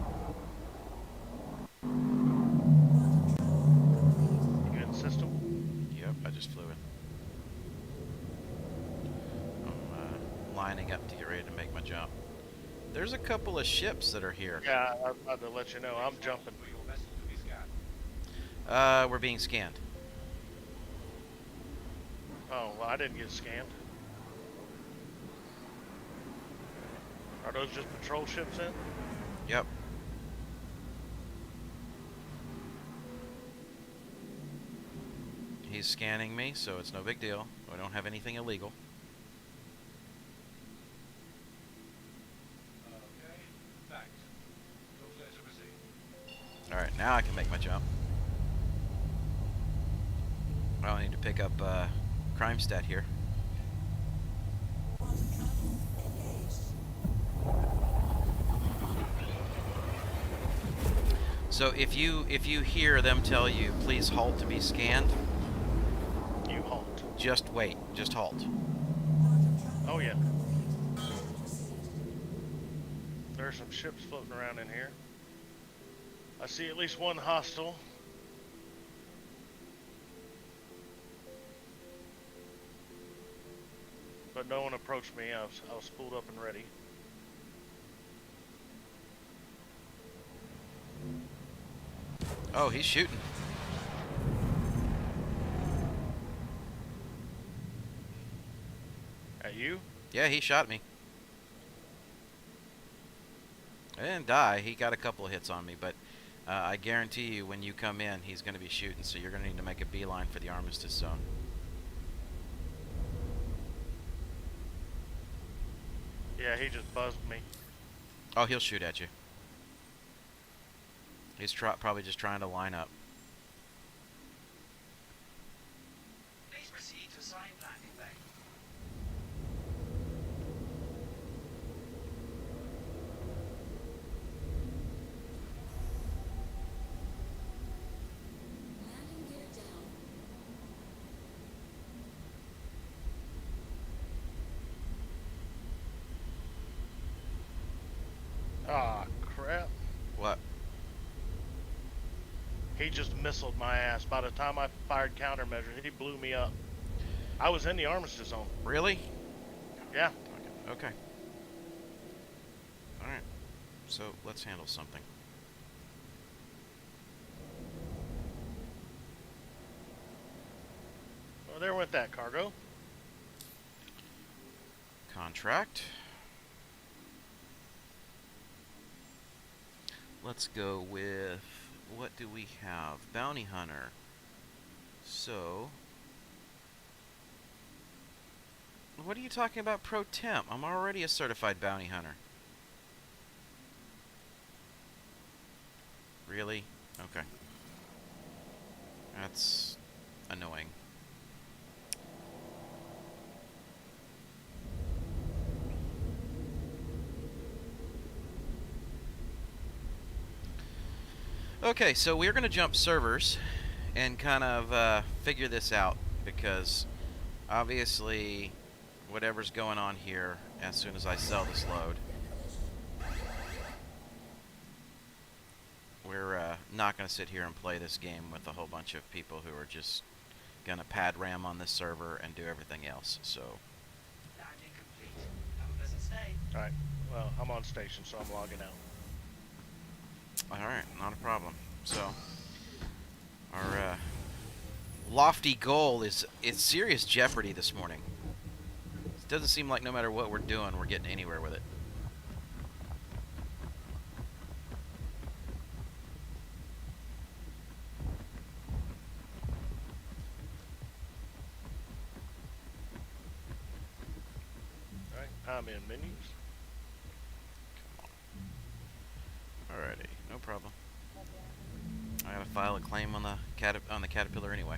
You good system? Yep, I just flew in. I'm lining up to get ready to make my jump. There's a couple of ships that are here. Yeah, I'm about to let you know. I'm jumping. For your vessel to be scanned. We're being scanned. Oh, well, I didn't get scanned. Are those just patrol ships in? Yep. He's scanning me, so it's no big deal. We don't have anything illegal. Okay. Thanks. Your clear to proceed. Alright, now I can make my jump. Well, I need to pick up crime stat here. So if you hear them tell you, please halt to be scanned, You halt. just wait, just halt. Oh, yeah. There are some ships floating around in here. I see at least one hostile. But no one approached me. I was spooled up and ready. Oh, he's shooting. At you? Yeah, he shot me. I didn't die. He got a couple of hits on me, but I guarantee you when you come in, he's going to be shooting, so you're going to need to make a beeline for the armistice zone. Yeah, he just buzzed me. Oh, he'll shoot at you. He's probably just trying to line up. Please proceed to assigned landing bay. Ah, crap. What? He just missiled my ass. By the time I fired countermeasures, he blew me up. I was in the armistice zone. Really? Yeah. Okay. Alright. So, let's handle something. Well, there went that cargo. Contract. Let's go with, what do we have? Bounty Hunter. So, what are you talking about pro temp? I'm already a certified bounty hunter. Really? Okay. That's annoying. Okay, so we're going to jump servers and kind of figure this out, because obviously whatever's going on here, as soon as I sell this load, we're not going to sit here and play this game with a whole bunch of people who are just going to pad RAM on this server and do everything else. So, Landing complete. Have a pleasant stay. Alright. Well, I'm on station, so I'm logging out. alright, not a problem. So, our lofty goal is in serious jeopardy this morning. It doesn't seem like no matter what we're doing, we're getting anywhere with it. Alright. I'm in menus. Alrighty, no problem. I gotta file a claim on the Caterpillar anyway.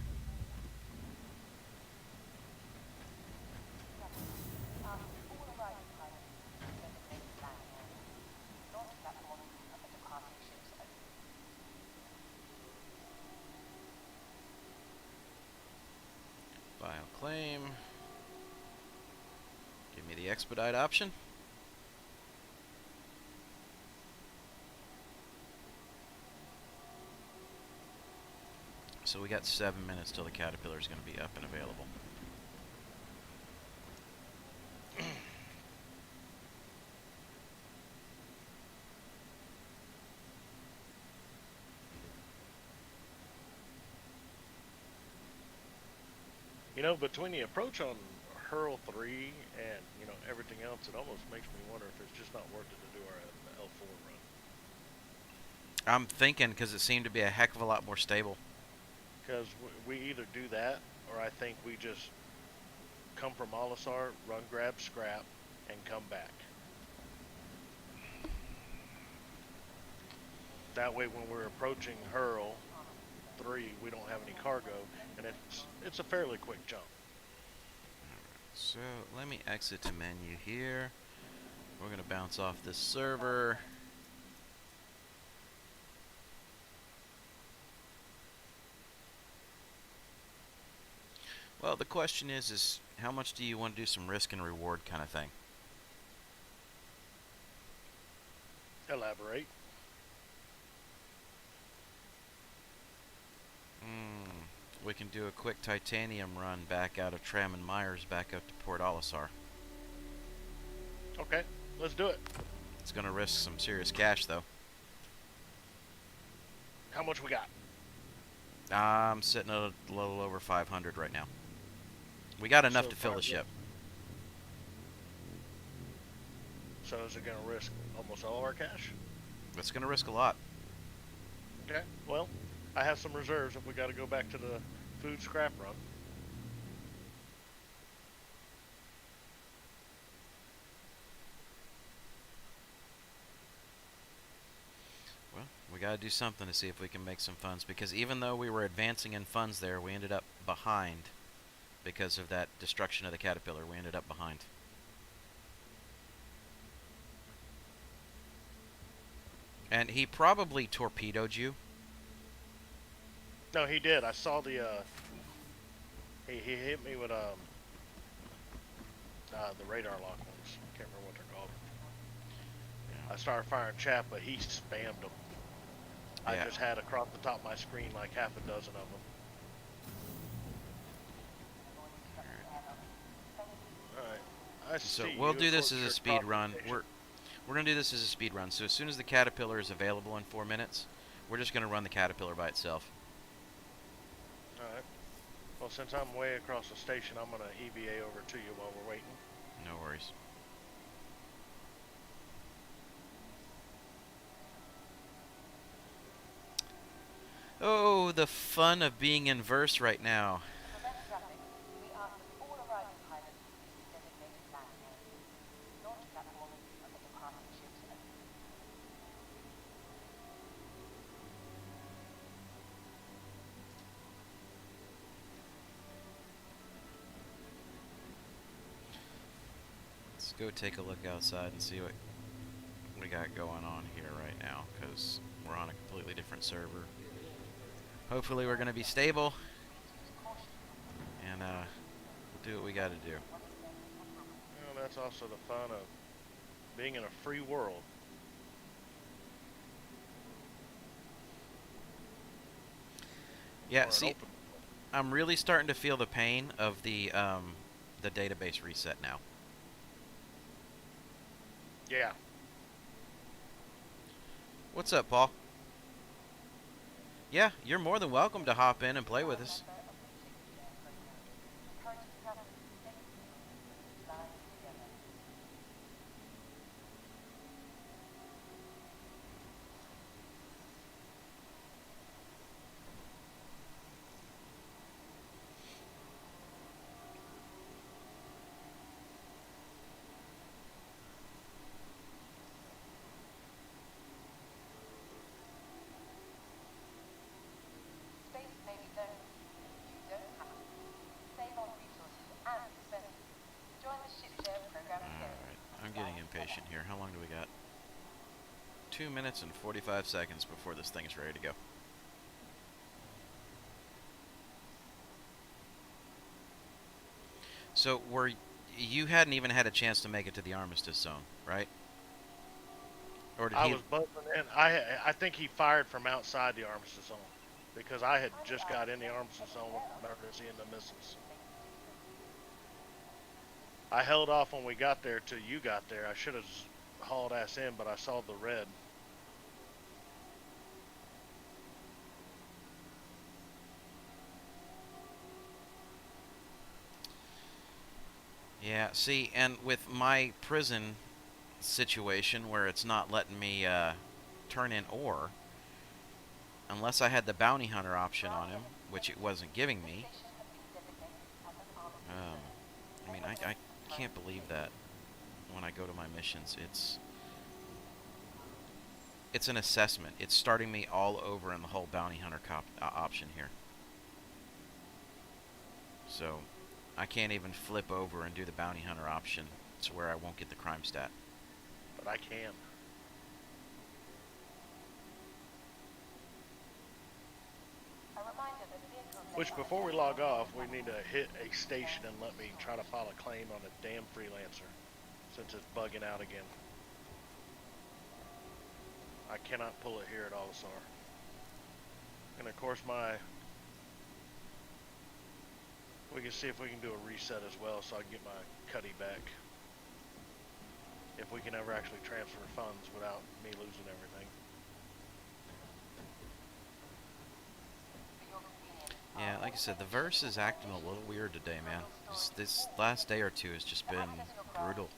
File claim. Give me the expedite option. So we got 7 minutes till the Caterpillar is going to be up and available. You know, between the approach on Hurl 3 and, you know, everything else, it almost makes me wonder if it's just not worth it to do our L4 run. I'm thinking, because it seemed to be a heck of a lot more stable. Because we either do that, or I think we just come from Olisar, run, grab, scrap, and come back. That way, when we're approaching Hurl 3, we don't have any cargo, and it's a fairly quick jump. So let me exit the menu here. We're going to bounce off this server. Well, the question is how much do you want to do some risk and reward kind of thing? Elaborate. We can do a quick titanium run back out of Tram and Myers back up to Port Olisar. Okay, let's do it. It's going to risk some serious cash, though. How much we got? I'm sitting at a little over 500 right now. We got enough So to fill far, the ship. So is it going to risk almost all of our cash? It's going to risk a lot. Okay, well, I have some reserves if we got to go back to the food scrap run. Well, we got to do something to see if we can make some funds, because even though we were advancing in funds there, we ended up behind because of that destruction of the Caterpillar. We ended up behind. And he probably torpedoed you. No, he did. I saw the, he hit me with, the radar lock ones. Can't remember what they're called. Yeah. I started firing chat, but he spammed them. I Yeah. just had across the top of my screen like half a dozen of them. All right. I So see we'll you. do Of this course, as a you're speed across the run. station. We're gonna do this as a speed run. So as soon as the caterpillar is available in 4 minutes, we're just gonna run the caterpillar by itself. All right. Well, since I'm way across the station, I'm gonna EVA over to you while we're waiting. No worries. Oh, the fun of being in verse right now. To prevent traffic, we ask that all arriving pilots use designated landing areas. Launch platforms of the departing ships only. Let's go take a look outside and see what we got going on here right now, because we're on a completely different server. Hopefully we're going to be stable, and we'll do what we got to do. Well, that's also the fun of being in a free world. Yeah, Or an see, open. I'm really starting to feel the pain of the database reset now. Yeah. What's up, Paul? Yeah, you're more than welcome to hop in and play with us. Encourages travelers to stay safe, fly together. Space may be lonely, but you don't have to. Save on resources and expenses. Join the ship share program today. Alright, I'm getting impatient here. How long do we got? 2 minutes and 45 seconds before this thing's ready to go. So, you hadn't even had a chance to make it to the armistice zone, right? Or did I he? was buzzing in. I think he fired from outside the armistice zone because I had just got in the armistice zone with the emergency and the missiles. I held off when we got there till you got there. I should have hauled ass in, but I saw the red. Yeah, see, and with my prison situation where it's not letting me turn in ore, unless I had the bounty hunter option on him, which it wasn't giving me. I mean, I can't believe that when I go to my missions, it's an assessment. It's starting me all over in the whole bounty hunter option here. So I can't even flip over and do the bounty hunter option to where I won't get the crime stat. But I can. Which, before we log off, we need to hit a station and let me try to file a claim on a damn freelancer, since it's bugging out again. I cannot pull it here at Olisar. And of course we can see if we can do a reset as well, so I can get my cutty back. If we can ever actually transfer funds without me losing everything. Yeah, like I said, the verse is acting a little weird today, man. This last day or two has just been brutal.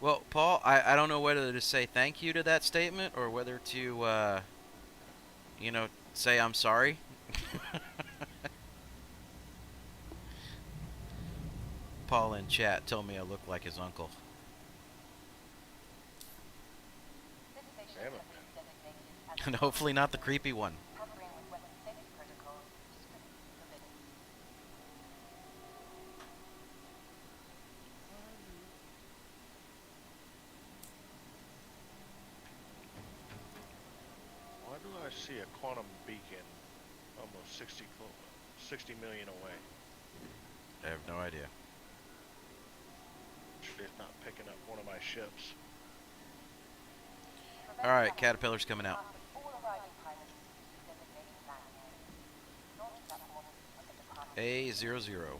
Well, Paul, I don't know whether to say thank you to that statement or whether to, you know, say I'm sorry. Paul in chat told me I look like his uncle. Damn it. And hopefully not the creepy one. Why do I see a quantum beacon almost 60 million away? I have no idea. It's not picking up one of my ships. Alright, Caterpillar's coming out. All arriving pilots to designated landing area. Launch platform at the departure. A00.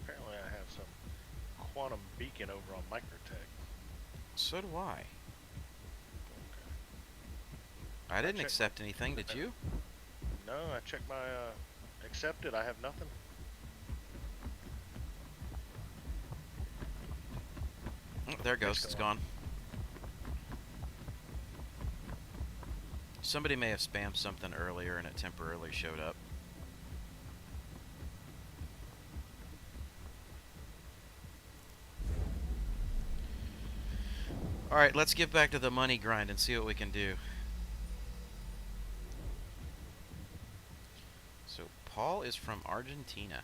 Apparently I have some quantum beacon over on Microtech. So do I. Okay. I didn't checked accept anything, did you? No, I checked my accepted. I have nothing. Oh, there it goes. It's gone. Somebody may have spammed something earlier and it temporarily showed up. Alright, let's get back to the money grind and see what we can do. So, Paul is from Argentina.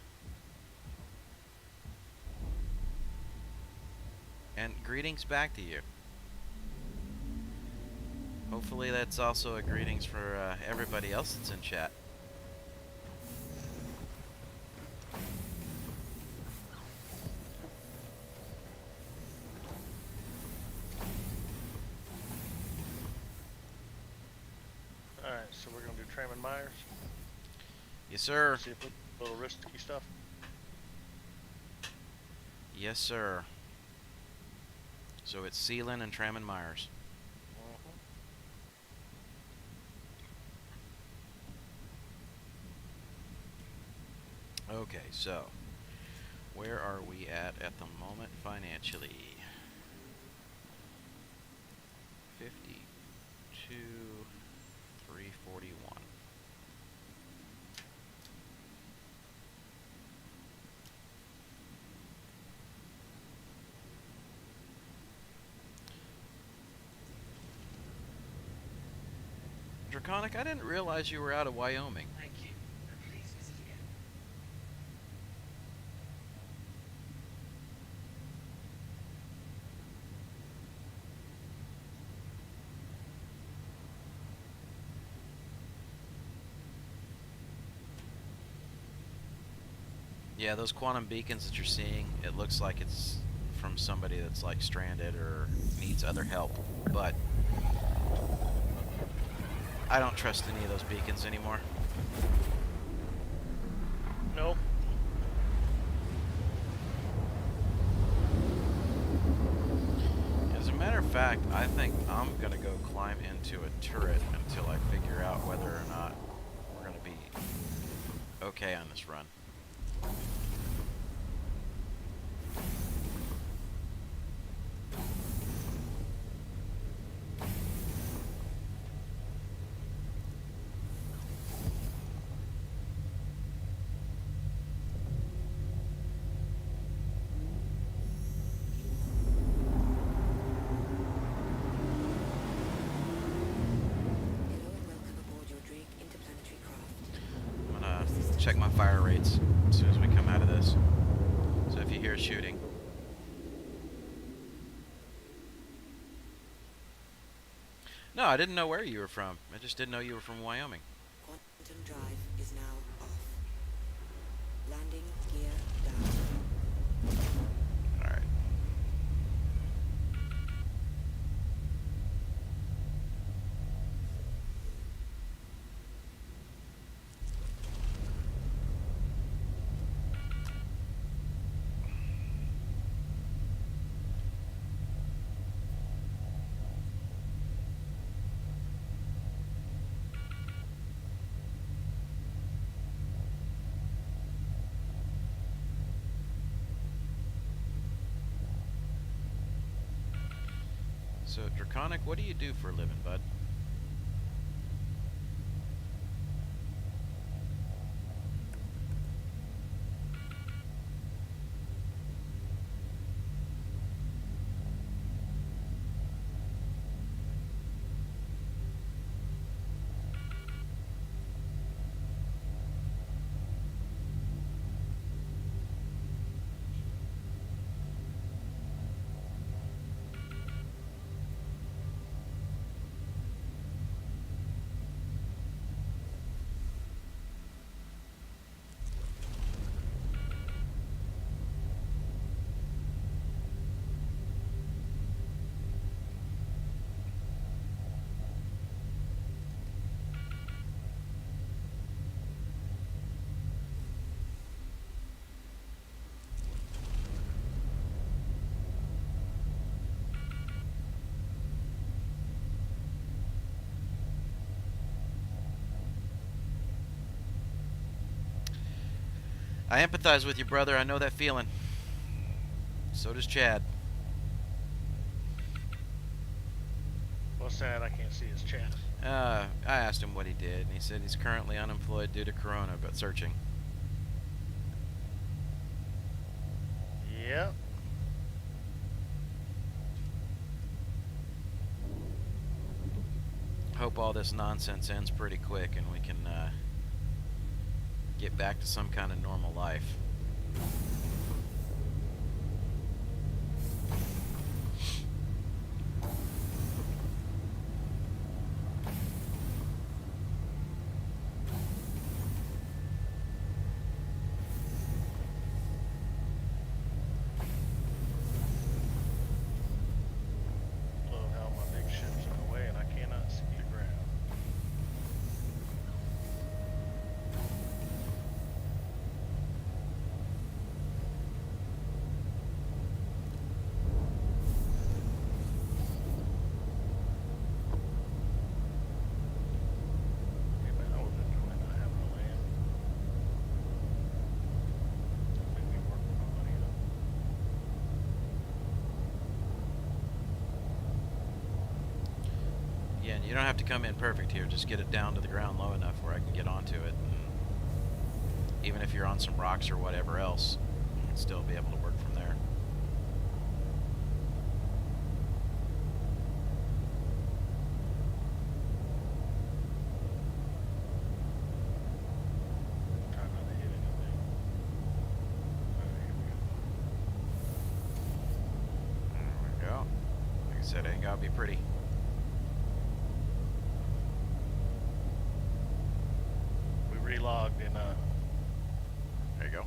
And greetings back to you. Hopefully that's also a greetings for everybody else that's in chat. Alright, so we're going to do Tram and Myers. Yes, sir. See if we a little risky stuff. Yes, sir. So it's Sealand and Tram and Myers. Okay, so where are we at the moment financially? 52, 341. Draconic, I didn't realize you were out of Wyoming. Thank you. And please visit again. Yeah, those quantum beacons that you're seeing, it looks like it's from somebody that's like stranded or needs other help, but I don't trust any of those beacons anymore. Nope. As a matter of fact, I think I'm gonna go climb into a turret until I figure out whether or not we're gonna be okay on this run. Check my fire rates as soon as we come out of this. So if you hear shooting. No, I didn't know where you were from. I just didn't know you were from Wyoming. Quantum drive is now off. Landing gear down. Alright. So, Draconic, what do you do for a living, bud? I empathize with you, brother. I know that feeling. So does Chad. What's that? I can't see his chat. I asked him what he did, and he said he's currently unemployed due to Corona, but searching. Yep. Hope all this nonsense ends pretty quick and we can get back to some kind of normal life. Oh, how my big ship's in the way and I cannot see the ground. Yeah, man, I was enjoying not having to land. Made me work for my money though. Yeah, and you don't have to come in perfect here. Just get it down to the ground low enough where I can get onto it. And even if you're on some rocks or whatever else, you can still be able to work from there. Try not to hit anything. Alright, here we go. There we go. Like I said, it ain't gotta be pretty. We relogged and There you go.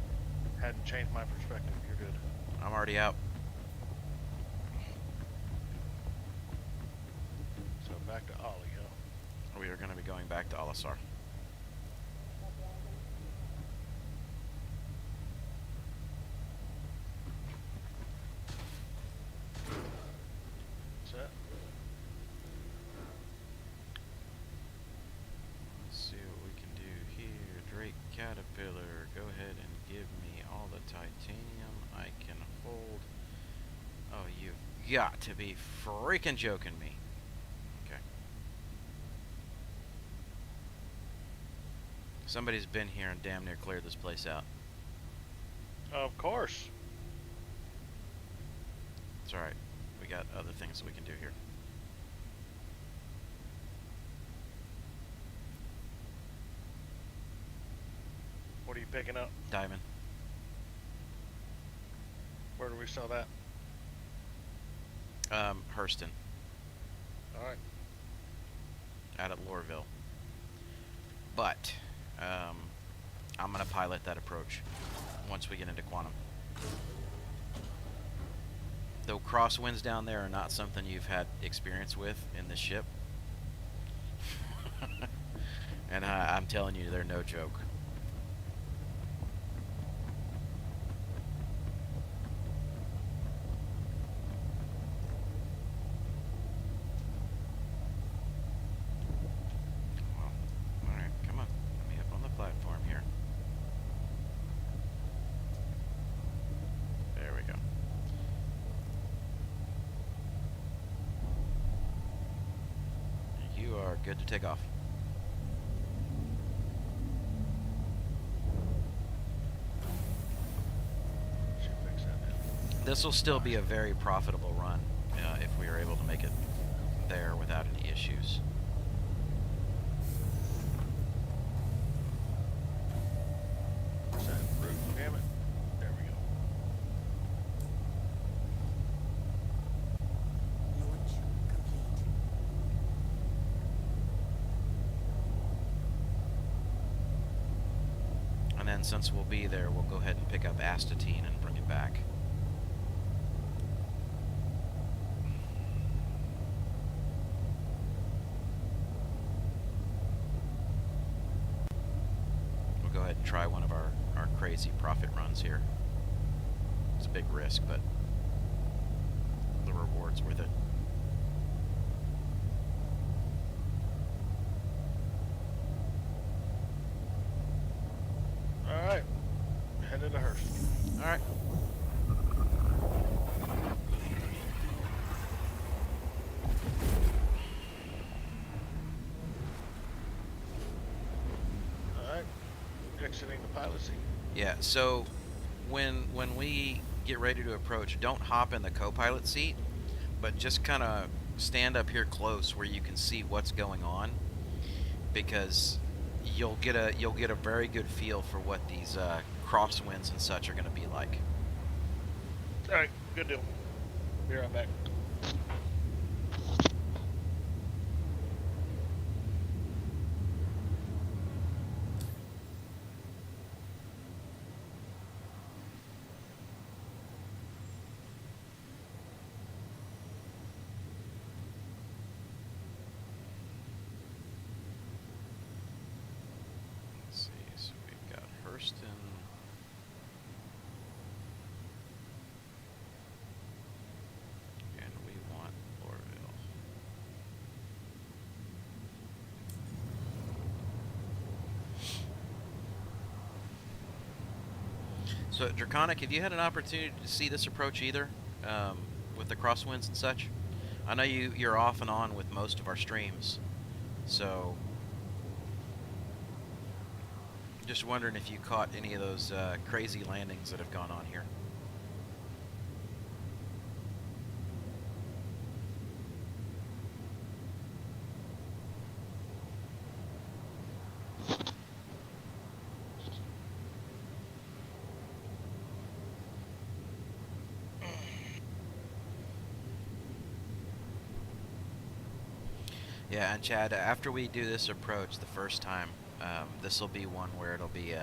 hadn't changed my perspective. You're good. I'm already out. So back to Ollie, huh? We are going to be going back to Alasar. Set. Let's see what we can do here. Drake Caterpillar, go ahead and give me all the titanium I can hold. Oh, you've got to be freaking joking me. Okay. Somebody's been here and damn near cleared this place out. Of course. It's alright. We got other things that we can do here. What are you picking up? Diamond. Where do we sell that? Hurston, Alright. out at Loreville. But, I'm gonna pilot that approach once we get into quantum. Though crosswinds down there are not something you've had experience with in this ship. And I'm telling you, they're no joke. Well, alright, come on. Let me up on the platform here. There we go. You are good to take off. Should fix that now. This will still be a very profitable run if we are able to make it there without any issues. Set route, damn it. There we go. Launch complete. And then since we'll be there, we'll go ahead and pick up astatine and bring it back. We'll go ahead and try one of our crazy profit runs here. It's a big risk, but the reward's worth it. Alright. Heading Alright. Alright. Exiting the pilot seat. Yeah, so when we get ready to approach, don't hop in the co-pilot seat, but just kind of stand up here close where you can see what's going on, because you'll get a very good feel for what these crosswinds and such are going to be like. Alright, good deal. Be right back. Let's see, so we've got Hurston. And we want Lorville. So, Draconic, have you had an opportunity to see this approach either, with the crosswinds and such? I know you're off and on with most of our streams, so just wondering if you caught any of those crazy landings that have gone on here. Yeah, and Chad, after we do this approach the first time, this will be one where it'll be,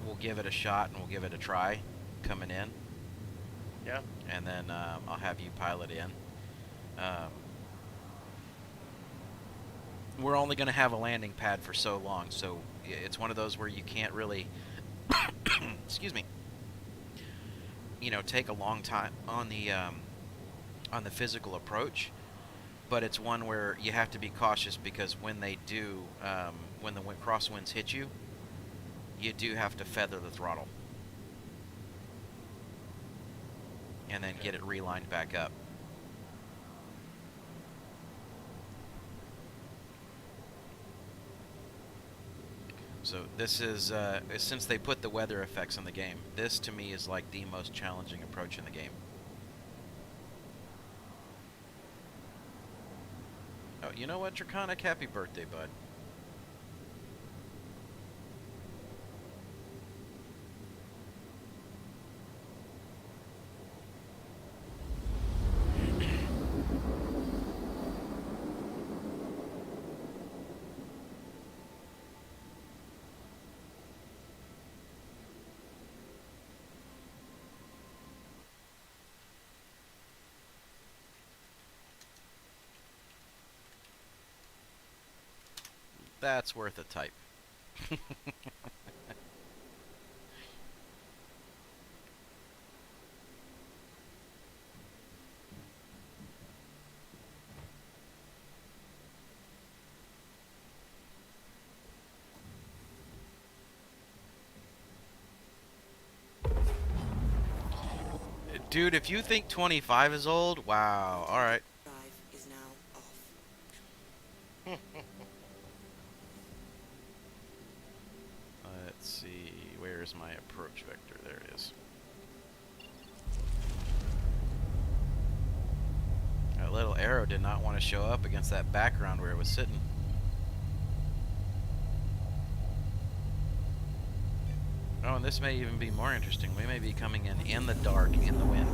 we'll give it a shot and we'll give it a try coming in. Yeah. And then I'll have you pilot in. We're only going to have a landing pad for so long, so it's one of those where you can't really, excuse me, you know, take a long time on the physical approach, but it's one where you have to be cautious, because when they do, when the crosswinds hit you, you do have to feather the throttle and then get it relined back up. So this is, since they put the weather effects in the game, this to me is like the most challenging approach in the game. Oh, you know what, Draconic? Happy birthday, bud. That's worth a type. Dude, if you think 25 is old, wow, alright. Drive is now off. Let's see, where's my approach vector? There it is. That little arrow did not want to show up against that background where it was sitting. Oh, and this may even be more interesting. We may be coming in the dark, in the wind.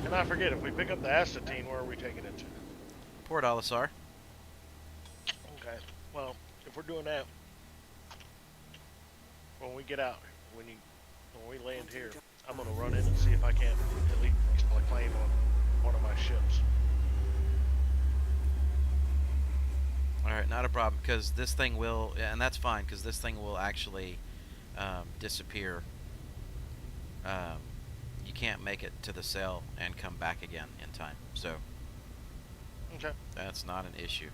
And I forget, if we pick up the astatine, where are we taking it to? Port Alisar. Okay. Well, if we're doing that, when we get out, when we land here, I'm gonna run in and see if I can't at least claim on one of my ships. Alright, not a problem, because this thing will, and that's fine, because this thing will actually disappear. You can't make it to the cell and come back again in time, so Okay. that's not an issue.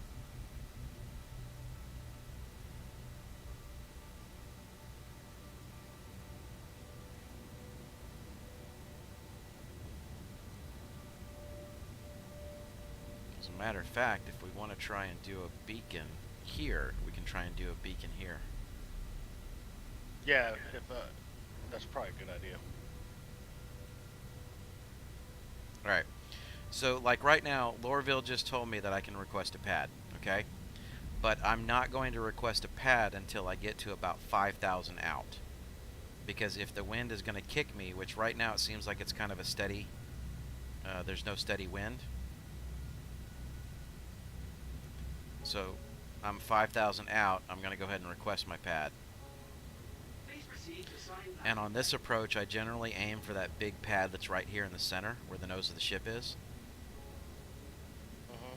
As a matter of fact, if we want to try and do a beacon here, we can try and do a beacon here. Yeah, if that's probably a good idea. Alright, so like right now, Lorville just told me that I can request a pad, okay? But I'm not going to request a pad until I get to about 5,000 out. Because if the wind is going to kick me, which right now it seems like it's kind of a steady, there's no steady wind. So I'm 5,000 out, I'm going to go ahead and request my pad. Please proceed to sign landing. And on this approach, I generally aim for that big pad that's right here in the center, where the nose of the ship is. Mm-hmm.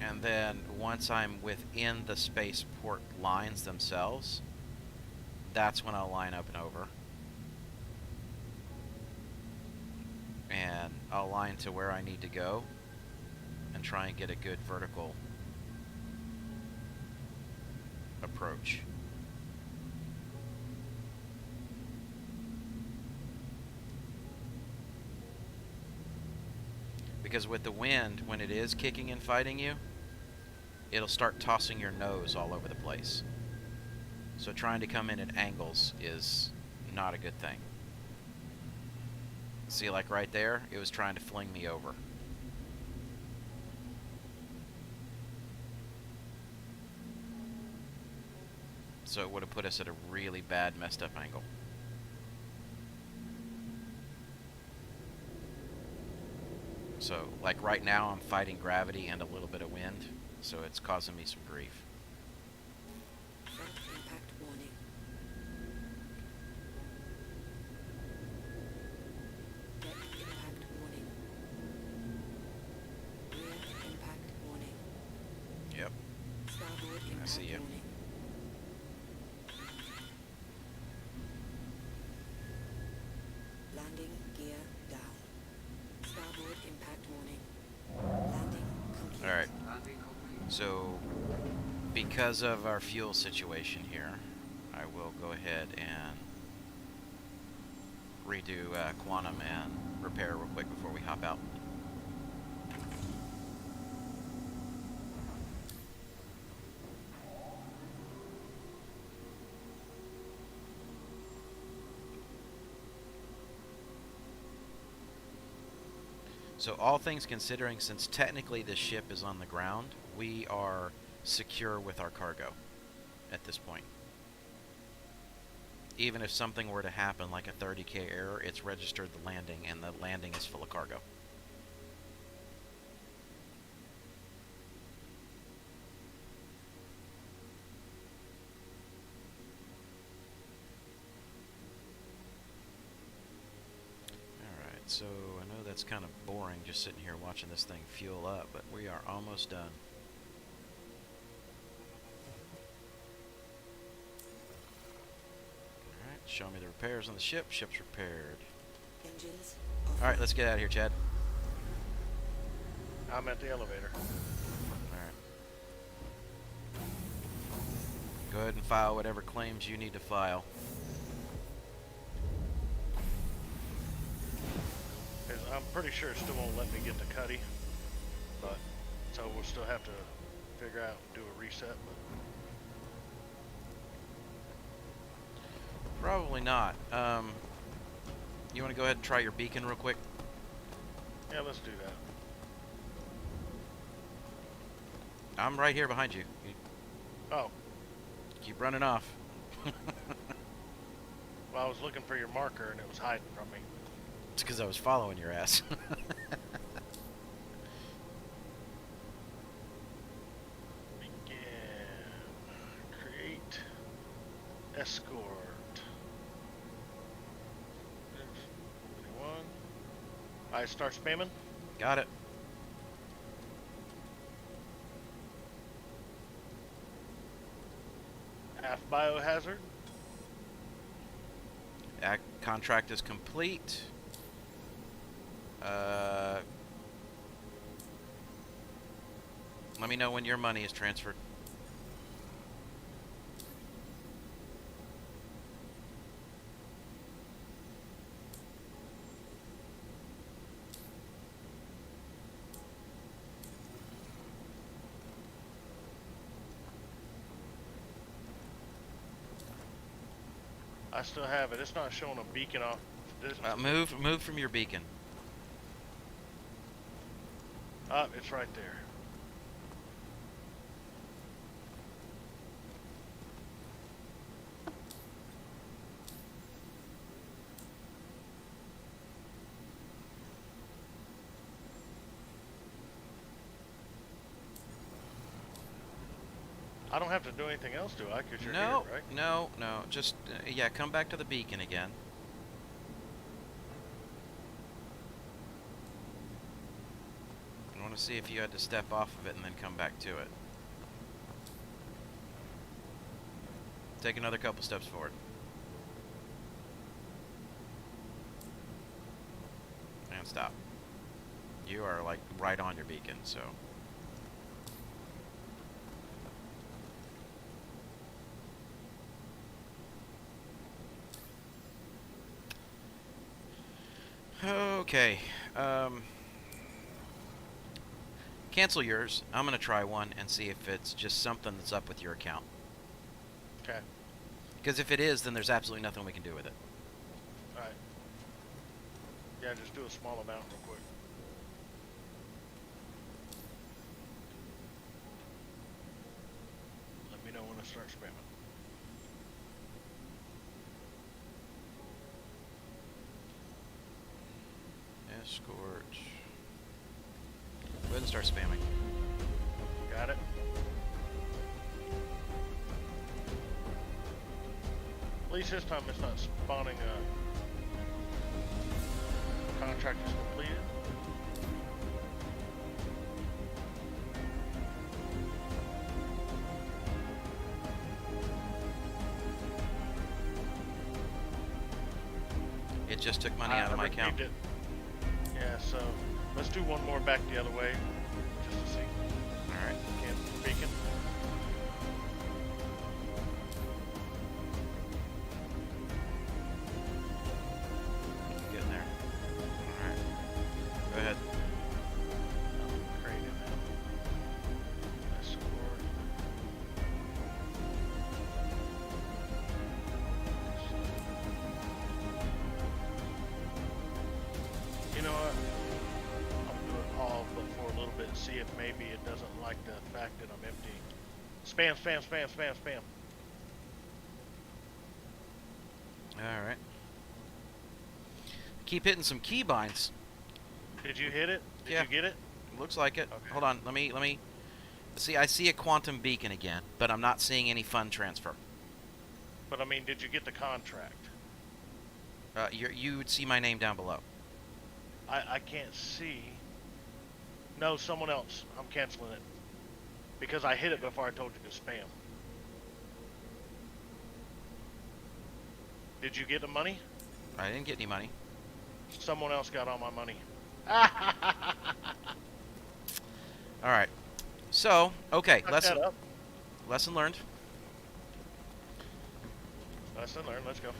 And then once I'm within the spaceport lines themselves, that's when I'll line up and over. And I'll line to where I need to go and try and get a good vertical approach. Because with the wind, when it is kicking and fighting you, it'll start tossing your nose all over the place. So trying to come in at angles is not a good thing. See, like right there, it was trying to fling me over. So it would have put us at a really bad, messed up angle. So, like right now, I'm fighting gravity and a little bit of wind, so it's causing me some grief. Front impact warning. Deck impact warning. Rear impact warning. Yep. Starboard impact see ya. warning. Landing gear down. Starboard impact warning. Landing complete. Alright, Landing complete. so because of our fuel situation here, I will go ahead and redo quantum and repair real quick before we hop out. So all things considering, since technically this ship is on the ground, we are secure with our cargo at this point. Even if something were to happen, like a 30K error, it's registered the landing, and the landing is full of cargo. Alright, so I know that's kind of boring just sitting here watching this thing fuel up, but we are almost done. Alright, show me the repairs on the ship. Ship's repaired. Engines. Alright, let's get out of here, Chad. I'm at the elevator. Alright. Go ahead and file whatever claims you need to file. 'Cause I'm pretty sure it still won't let me get the cuddy, but so we'll still have to figure out and do a reset. But Probably not. You want to go ahead and try your beacon real quick? yeah, let's do that. I'm right here behind you. You Oh, keep running off. well, I was looking for your marker and it was hiding from me. It's because I was following your ass. Begin. Create. Escort. 21. I start spamming. Got it. AftBiohazard. Contract is complete. Let me know when your money is transferred. I still have it. It's not showing a beacon off. This. Move from your beacon. Oh, it's right there. I don't have to do anything else, do I? Because you're No, here, right? no, no. Just yeah, come back to the beacon again. I want to see if you had to step off of it and then come back to it. Take another couple steps forward. And stop. You are like right on your beacon, so. Okay. Cancel yours. I'm going to try one and see if it's just something that's up with your account. Okay. Because if it is, then there's absolutely nothing we can do with it. Alright. Yeah, just do a small amount real quick. Let me know when I start spamming. Escort. Go ahead and start spamming. Got it. At least this time it's not spawning a contract is completed. It just took money out of my account. It. Yeah, so let's do one more back the other way, just to see. Alright. Beacon. Get in there. Alright. Go ahead. Creating now. Escort. You know what? I'll do it all but for a little bit and see if maybe it doesn't like the fact that I'm empty. Spam, spam, spam, spam, spam. Alright. Keep hitting some keybinds. Did you hit it? Did Yeah. you get it? Looks like it. Okay. Hold on. Let me see. I see a quantum beacon again, but I'm not seeing any fund transfer. But I mean, did you get the contract? You would see my name down below. I can't see. No, someone else. I'm canceling it. Because I hit it before I told you to spam. Did you get the money? I didn't get any money. Someone else got all my money. Alright. So, okay, Fuck lesson that up. learned. Lesson learned. Let's go.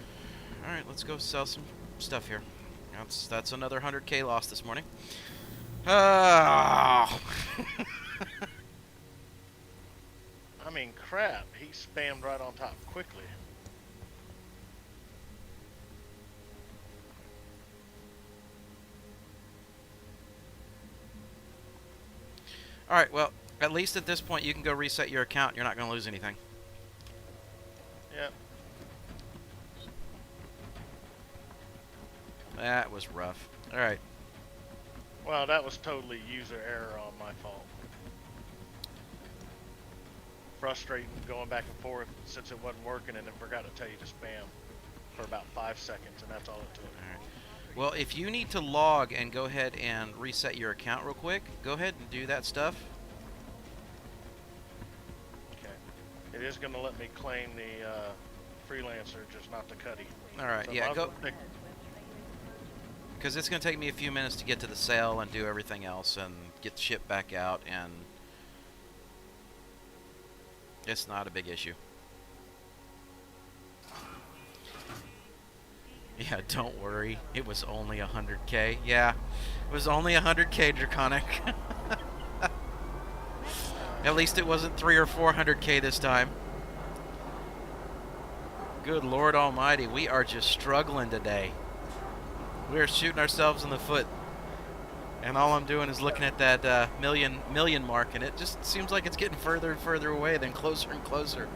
Alright, let's go sell some stuff here. That's another 100K loss this morning. Oh. I mean, crap. He spammed right on top quickly. Alright, well, at least at this point you can go reset your account. You're not going to lose anything. Yep. That was rough. Alright. Well, that was totally user error on my fault. Frustrating going back and forth since it wasn't working and then forgot to tell you to spam for about 5 seconds, and that's all it took. Alright. Well, if you need to log and go ahead and reset your account real quick, go ahead and do that stuff. Okay. It is going to let me claim the freelancer, just not the Cuddy. All right, So yeah, might as go. well pick- Because it's going to take me a few minutes to get to the sale and do everything else and get the ship back out, and it's not a big issue. Yeah, don't worry. It was only 100K. Yeah, it was only 100K, Draconic. At least it wasn't 300 or 400K this time. Good Lord Almighty, we are just struggling today. We are shooting ourselves in the foot, and all I'm doing is looking at that million mark, and it just seems like it's getting further and further away, then closer and closer.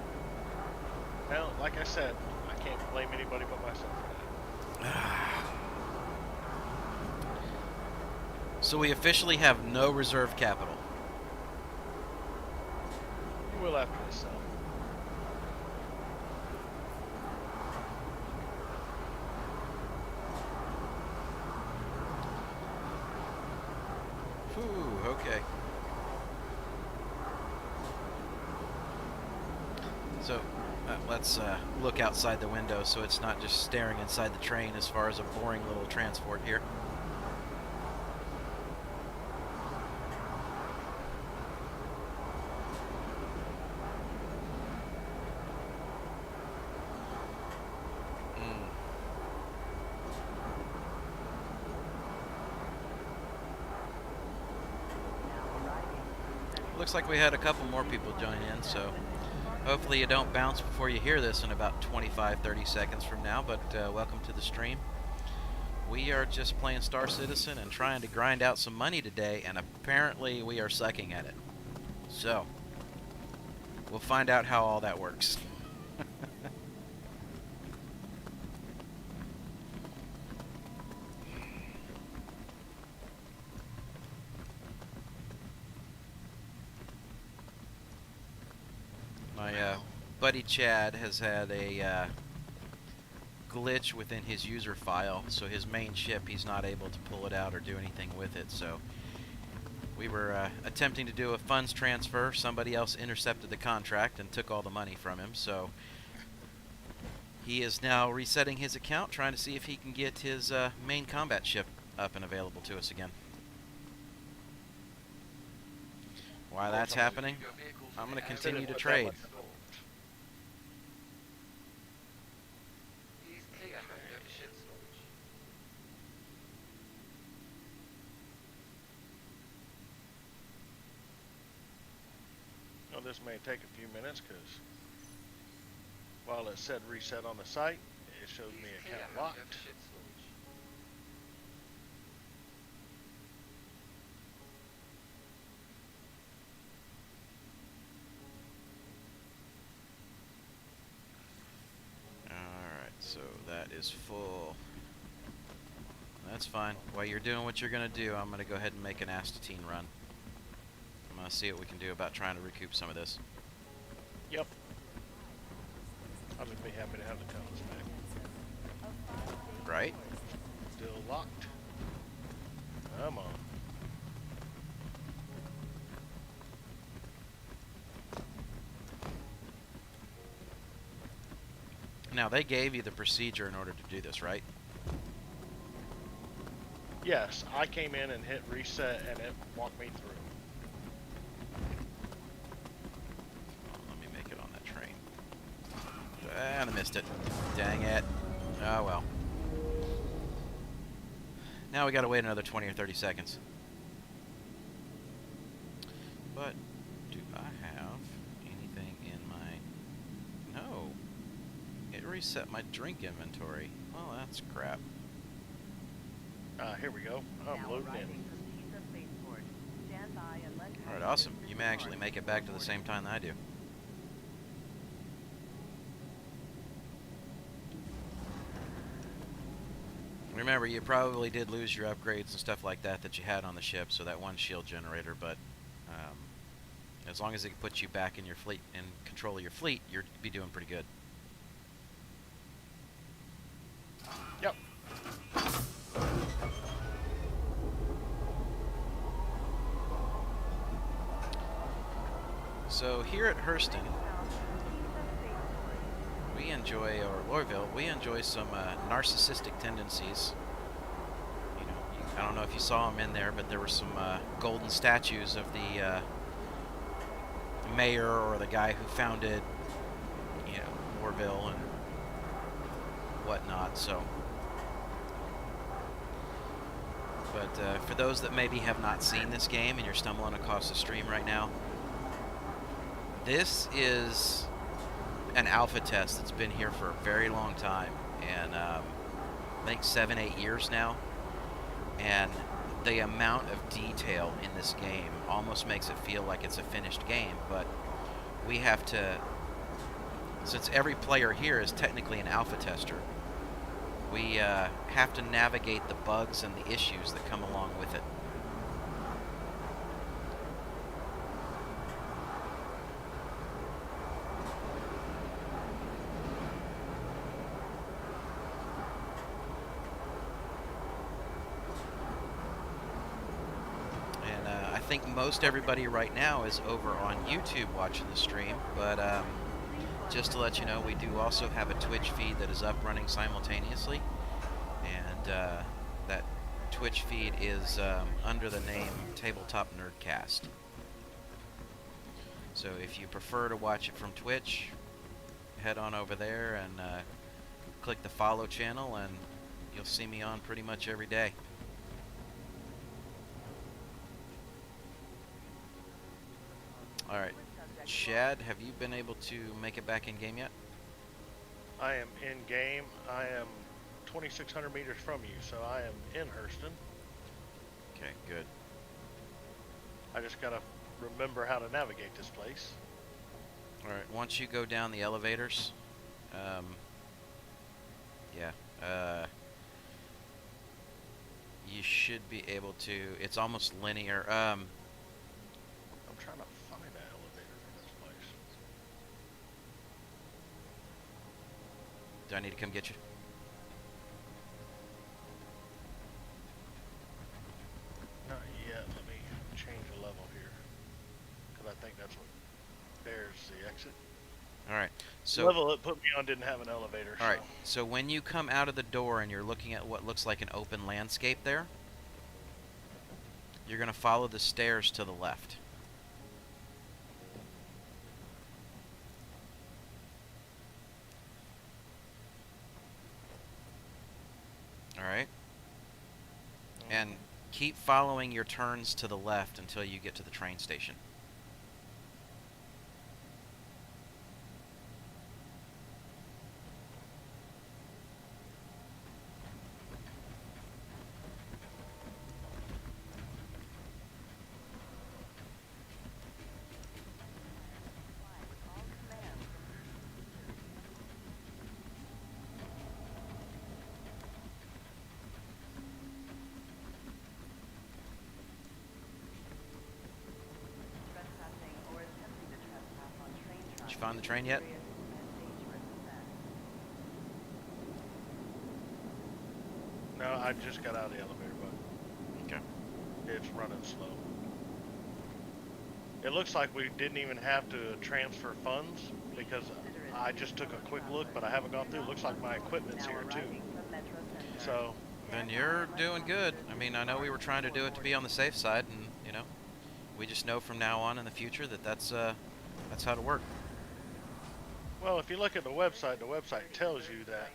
Well, like I said, I can't blame anybody but myself for that. So we officially have no reserve capital. You will after this sell. Whew, okay. So let's look outside the window so it's not just staring inside the train as far as a boring little transport here. Looks like we had a couple more people join in, so hopefully you don't bounce before you hear this in about 25-30 seconds from now, but welcome to the stream. We are just playing Star Citizen and trying to grind out some money today, and apparently we are sucking at it. So, we'll find out how all that works. My buddy Chad has had a glitch within his user file, so his main ship, he's not able to pull it out or do anything with it. So we were attempting to do a funds transfer. Somebody else intercepted the contract and took all the money from him, so he is now resetting his account, trying to see if he can get his main combat ship up and available to us again. While that's happening, I'm going to continue to trade. Well, this may take a few minutes because while it said reset on the site, it shows me account locked. Alright, so that is full. That's fine. While you're doing what you're going to do, I'm going to go ahead and make an astatine run. I'm going to see what we can do about trying to recoup some of this. Yep. I'll just be happy to have the compass back. Right? Still locked. Come on. Now, they gave you the procedure in order to do this, right? Yes, I came in and hit reset and it walked me through. Let me make it on that train. And I missed it. Dang it. Oh well. Now we gotta wait another 20 or 30 seconds. But, do I have anything in my... No. It reset my drink inventory. Well, that's crap. Here we go. I'm loading in. Alright, awesome. You may actually make it back to the same time that I do. Remember, you probably did lose your upgrades and stuff like that that you had on the ship, so that one shield generator, but as long as it puts you back in your fleet, in control of your fleet, you'll be doing pretty good. Yep. So here at Hurston, we enjoy, or Lorville, we enjoy some narcissistic tendencies. You know, I don't know if you saw them in there, but there were some golden statues of the mayor or the guy who founded, you know, Lorville and whatnot. So, but for those that maybe have not seen this game and you're stumbling across the stream right now, this is an alpha test that's been here for a very long time, and I think 7-8 years now, and the amount of detail in this game almost makes it feel like it's a finished game. But we have to, since every player here is technically an alpha tester, we have to navigate the bugs and the issues that come along with it. I think most everybody right now is over on YouTube watching the stream, but just to let you know, we do also have a Twitch feed that is up running simultaneously, and that Twitch feed is under the name Tabletop Nerdcast. So if you prefer to watch it from Twitch, head on over there and click the follow channel, and you'll see me on pretty much every day. Alright, Chad, have you been able to make it back in game yet? I am in game. I am 2,600 meters from you, so I am in Hurston. Okay, good. I just gotta remember how to navigate this place. Alright, once you go down the elevators, you should be able to, it's almost linear. I'm trying to find an elevator in this place. Do I need to come get you? Not yet. Let me change the level here, because I think that's what. There's the exit. Alright, The so... level it put me on didn't have an elevator. Alright, so when you come out of the door and you're looking at what looks like an open landscape there, you're going to follow the stairs to the left. Alright? And keep following your turns to the left until you get to the train station. Did you find the train yet? No, I just got out of the elevator, but Okay. it's running slow. It looks like we didn't even have to transfer funds, because I just took a quick look, but I haven't gone through. It looks like my equipment's here too. So, Then you're doing good. I mean, I know we were trying to do it to be on the safe side, and, you know, we just know from now on in the future that that's how to work. well, if you look at the website tells you that.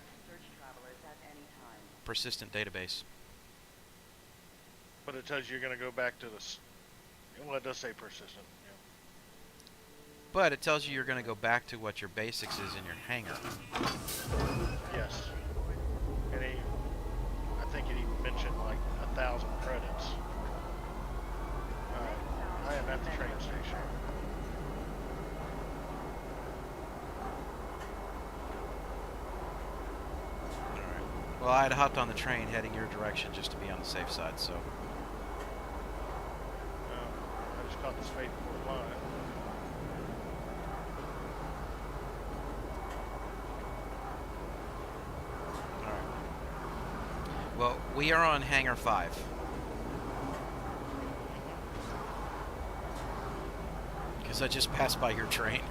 Persistent database. But it tells you you're going to go back to the. Well, it does say persistent. But it tells you you're going to go back to what your basics is in your hangar. Yeah. Yes. And I think it even mentioned like 1,000 credits. Alright, I am at the train station. Alright. Well, I had hopped on the train heading your direction just to be on the safe side, so... I just caught this fate before line. Alright. Well, we are on Hangar 5. Because I just passed by your train.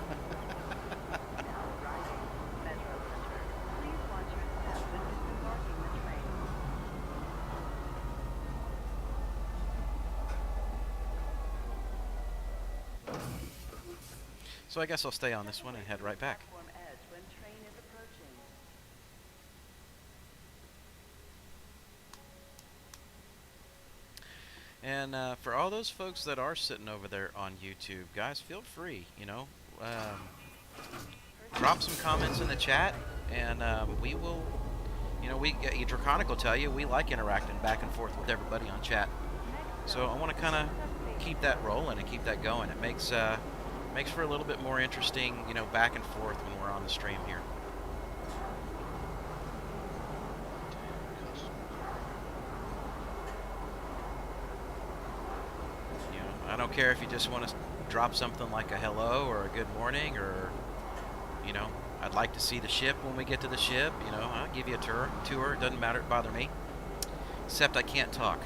So I guess I'll stay on this one and head right back. And for all those folks that are sitting over there on YouTube, guys, feel free, you know, drop some comments in the chat, and we will, you know, Draconic will tell you we like interacting back and forth with everybody on chat. So I want to kind of keep that rolling and keep that going. It makes for a little bit more interesting, you know, back and forth when we're on the stream here. You know, I don't care if you just want to drop something like a hello or a good morning, or, you know, I'd like to see the ship when we get to the ship. You know, I'll give you a tour. It doesn't matter, bother me. Except I can't talk.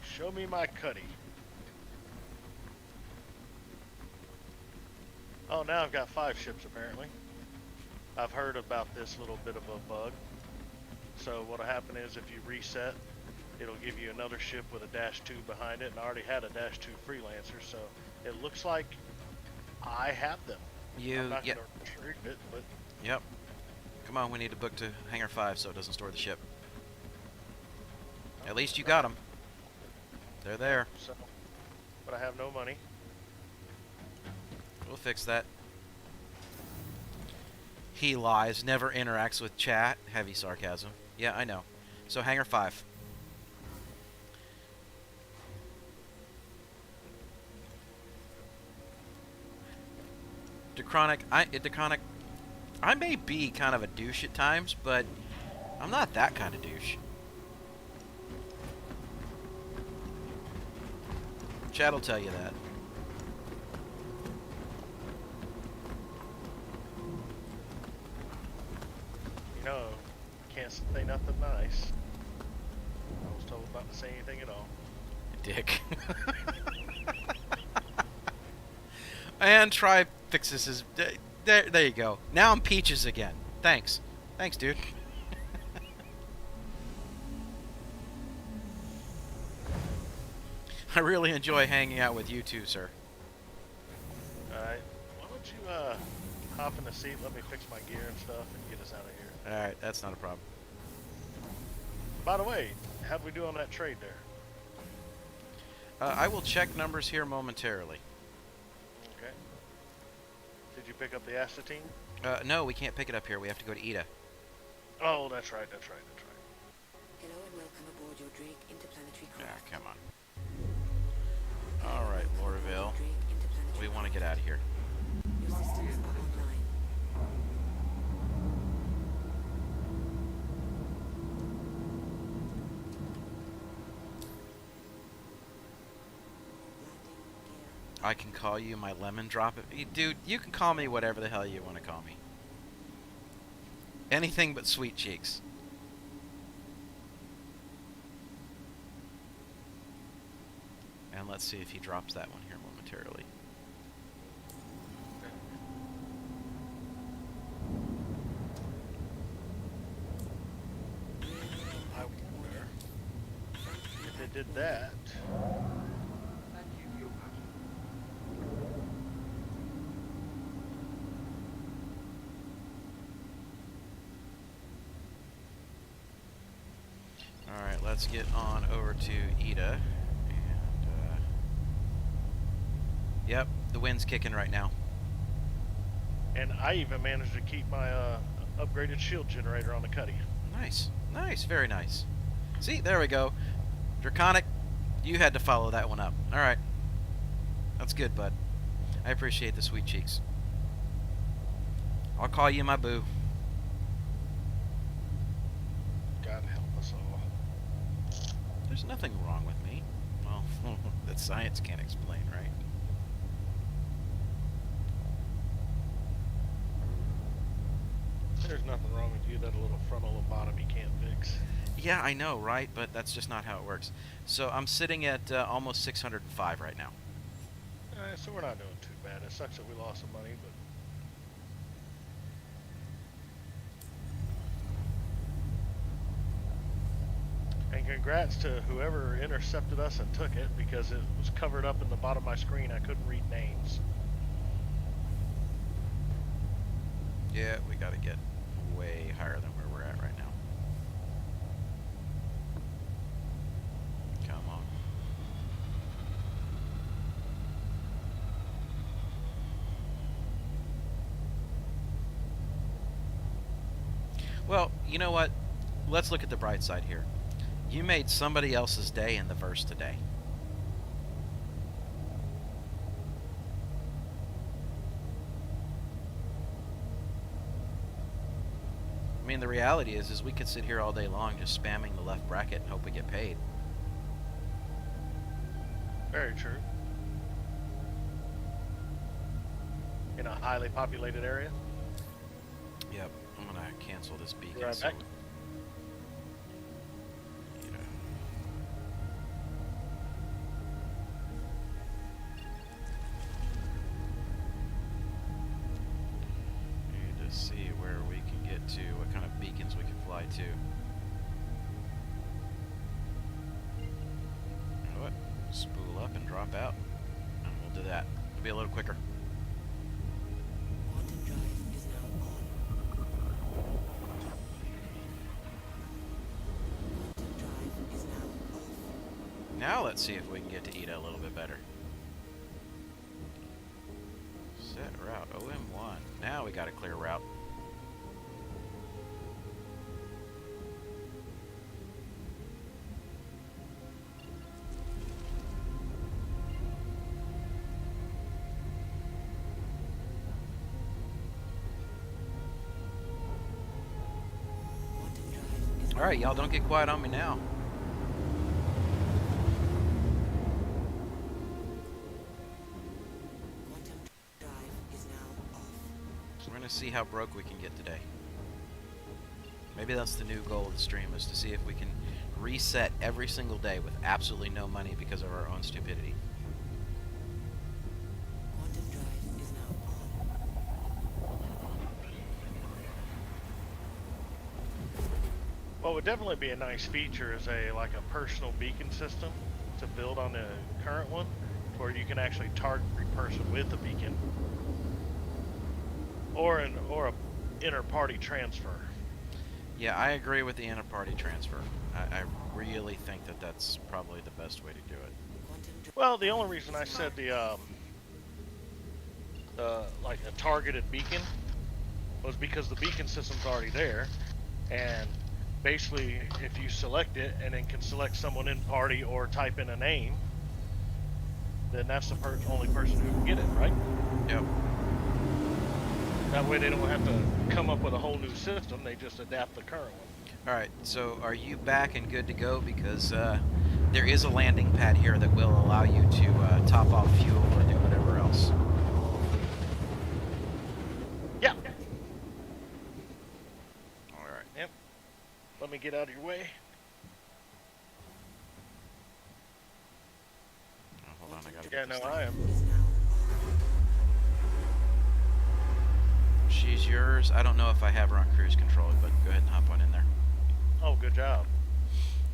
Show me my cuddy. Oh, now I've got 5 ships apparently. I've heard about this little bit of a bug. So what'll happen is if you reset, it'll give you another ship with a -2 behind it, and I already had a -2 freelancer, so it looks like I have them. I'm not gonna retrieve it, but yep. Come on, we need to book to Hangar 5 so it doesn't store the ship. At least you got them. They're there. So, but I have no money. We'll fix that. He lies, never interacts with chat. Heavy sarcasm. Yeah, I know. So Hangar 5. Dechronic, I may be kind of a douche at times, but I'm not that kind of douche. Chat will tell you that. You know, can't say nothing nice. I was told not to say anything at all. Dick. And try fixes his. There you go. Now I'm Peaches again. Thanks. Thanks, dude. I really enjoy hanging out with you too, sir. Alright. Why don't you hop in the seat, let me fix my gear and stuff, and get us out of here. Alright, that's not a problem. By the way, how'd we do on that trade there? I will check numbers here momentarily. Okay. Did you pick up the astatine? No, we can't pick it up here. We have to go to Ida. Oh, that's right. Hello and welcome aboard your Drake interplanetary Ah, craft. come on. Alright, Lorville. Drake interplanetary We want to get out of here. Your systems are online. Landing gear. I can call you my lemon drop. Dude, you can call me whatever the hell you want to call me. Anything but sweet cheeks. And let's see if he drops that one here momentarily. I wonder if it did that. Alright, let's get on over to Ida. And, yep, the wind's kicking right now. And I even managed to keep my upgraded shield generator on the cuddy. Nice. Nice, very nice. See, there we go. Draconic, you had to follow that one up. Alright. That's good, bud. I appreciate the sweet cheeks. I'll call you my boo. God help us all. There's nothing wrong with me. Well, that science can't explain, right? There's nothing wrong with you that a little frontal lobotomy can't fix. Yeah, I know, right? But that's just not how it works. So I'm sitting at almost 605 right now. So we're not doing too bad. It sucks that we lost some money, but and congrats to whoever intercepted us and took it, because it was covered up in the bottom of my screen. I couldn't read names. Yeah, we got to get way higher than where we're at right now. Come on. Well, you know what? Let's look at the bright side here. You made somebody else's day in the verse today. I mean, the reality is we could sit here all day long just spamming the left bracket and hope we get paid. Very true. In a highly populated area. Yep, I'm gonna cancel this beacon. Right back. You know. Need to see where we can get to, what kind of beacons we can fly to. You know what? Spool up and drop out, and we'll do that. It'll be a little quicker. Quantum drive is now on. Quantum drive is now off. Now let's see if we can get to Ida a little bit better. Set route OM1. Now we got a clear route. Quantum drive is All right, y'all, don't get quiet on me now. Quantum drive is now off. We're gonna see how broke we can get today. Maybe that's the new goal of the stream, is to see if we can reset every single day with absolutely no money because of our own stupidity. Quantum drive is now on. What would definitely be a nice feature is like a personal beacon system to build on the current one, where you can actually target every person with a beacon, or a inter-party transfer. Yeah, I agree with the inter-party transfer. I really think that that's probably the best way to do it. Quantum drive. Well, the only reason I said the like a targeted beacon was because the beacon system's already there, and basically if you select it and then can select someone in party or type in a name, then that's the only person who can get it, right? Yep. That way they don't have to come up with a whole new system, they just adapt the current one. Alright, so are you back and good to go? Because there is a landing pad here that will allow you to top off fuel or do whatever else. Yeah. Alright. Yep. Let me get out of your way. Oh, hold on, I gotta Yeah, get this no, thing. I am. Is now She's yours. I don't know if I have her on cruise control, but go ahead and hop on in there. Oh, good job.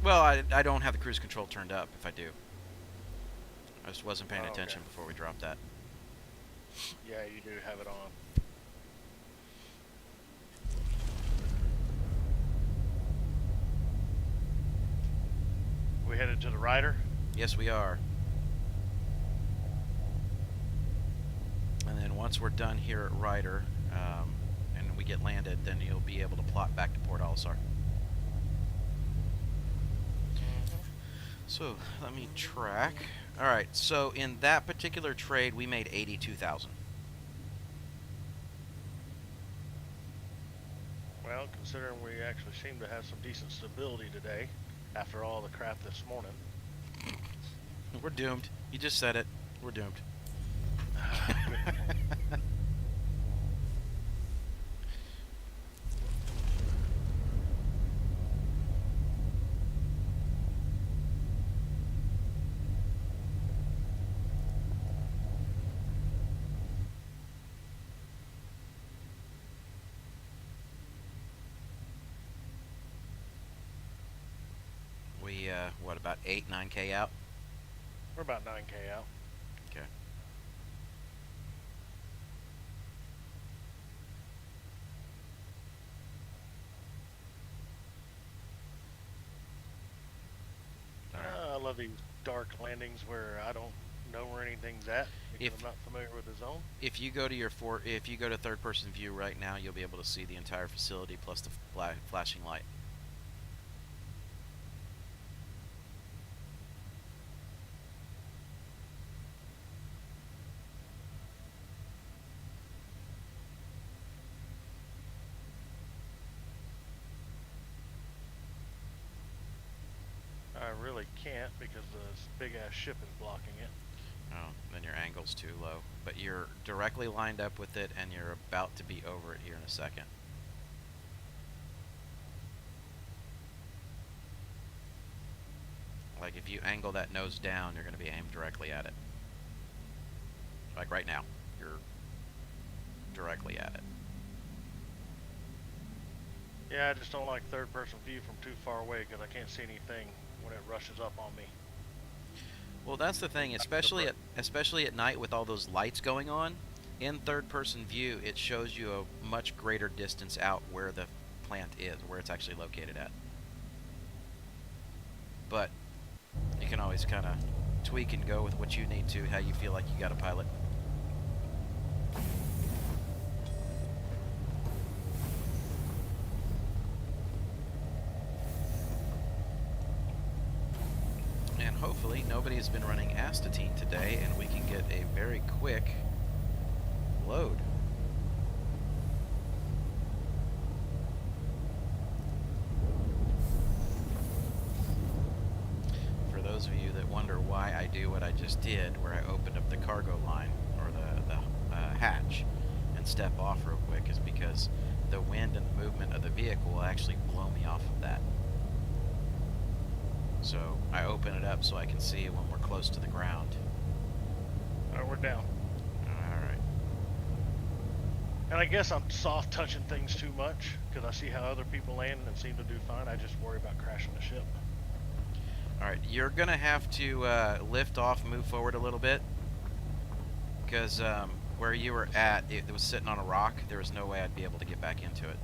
Well, I don't have the cruise control turned up, if I do. I just wasn't paying Oh, okay. attention before we dropped that. Yeah, you do have it on. We headed to the rider. Yes, we are. And then once we're done here at Ryder, and we get landed, then you'll be able to plot back to Port Olisar. So, let me track. Alright, so in that particular trade, we made 82,000. Well, considering we actually seem to have some decent stability today, after all the crap this morning. We're doomed. You just said it. We're doomed. We, what, about 8, 9K out? We're about 9K out. Okay. I love these dark landings where I don't know where anything's at because I'm not familiar with the zone. If you go to if you go to third-person view right now, you'll be able to see the entire facility plus the flashing light. I really can't because this big ass ship is blocking it. Oh, then your angle's too low. But you're directly lined up with it, and you're about to be over it here in a second. Like, if you angle that nose down, you're going to be aimed directly at it. Like right now, you're directly at it. Yeah, I just don't like third-person view from too far away because I can't see anything when it rushes up on me. Well, that's the thing, especially at night with all those lights going on. In third-person view, it shows you a much greater distance out where the plant is, where it's actually located at. But you can always kind of tweak and go with what you need to, how you feel like you got a pilot. And hopefully nobody's been running astatine today, and we can get a very quick load. For those of you that wonder why I do what I just did, where I opened up the cargo line, or the hatch, and step off real quick, is because the wind and the movement of the vehicle will actually blow me off of that. So I open it up so I can see when we're close to the ground. Alright, we're down. Alright. And I guess I'm soft touching things too much because I see how other people land and seem to do fine. I just worry about crashing the ship. Alright, you're going to have to lift off, move forward a little bit. Because where you were at, it was sitting on a rock. There was no way I'd be able to get back into it.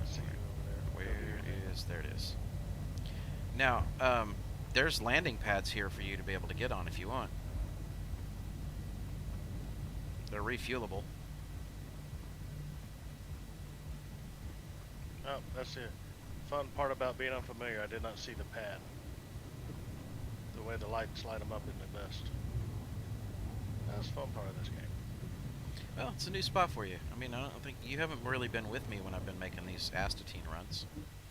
I see you over there. Where is... There it is. Now, there's landing pads here for you to be able to get on if you want. They're refuelable. Oh, that's it. Fun part about being unfamiliar, I did not see the pad. The way the lights light them up isn't the best. That's the fun part of this game. Well, it's a new spot for you. I mean, I don't think... You haven't really been with me when I've been making these astatine runs.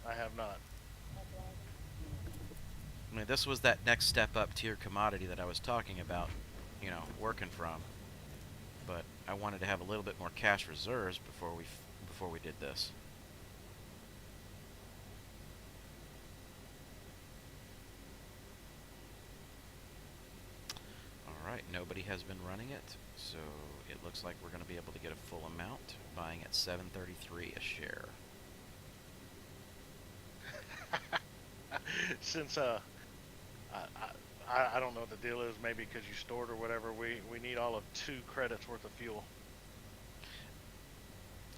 I have not. I mean, this was that next step up tier commodity that I was talking about, you know, working from. But I wanted to have a little bit more cash reserves before we did this. Alright, nobody has been running it, so it looks like we're going to be able to get a full amount, buying at $7.33 a share. Since I don't know what the deal is, maybe because you stored or whatever, we need all of 2 credits worth of fuel.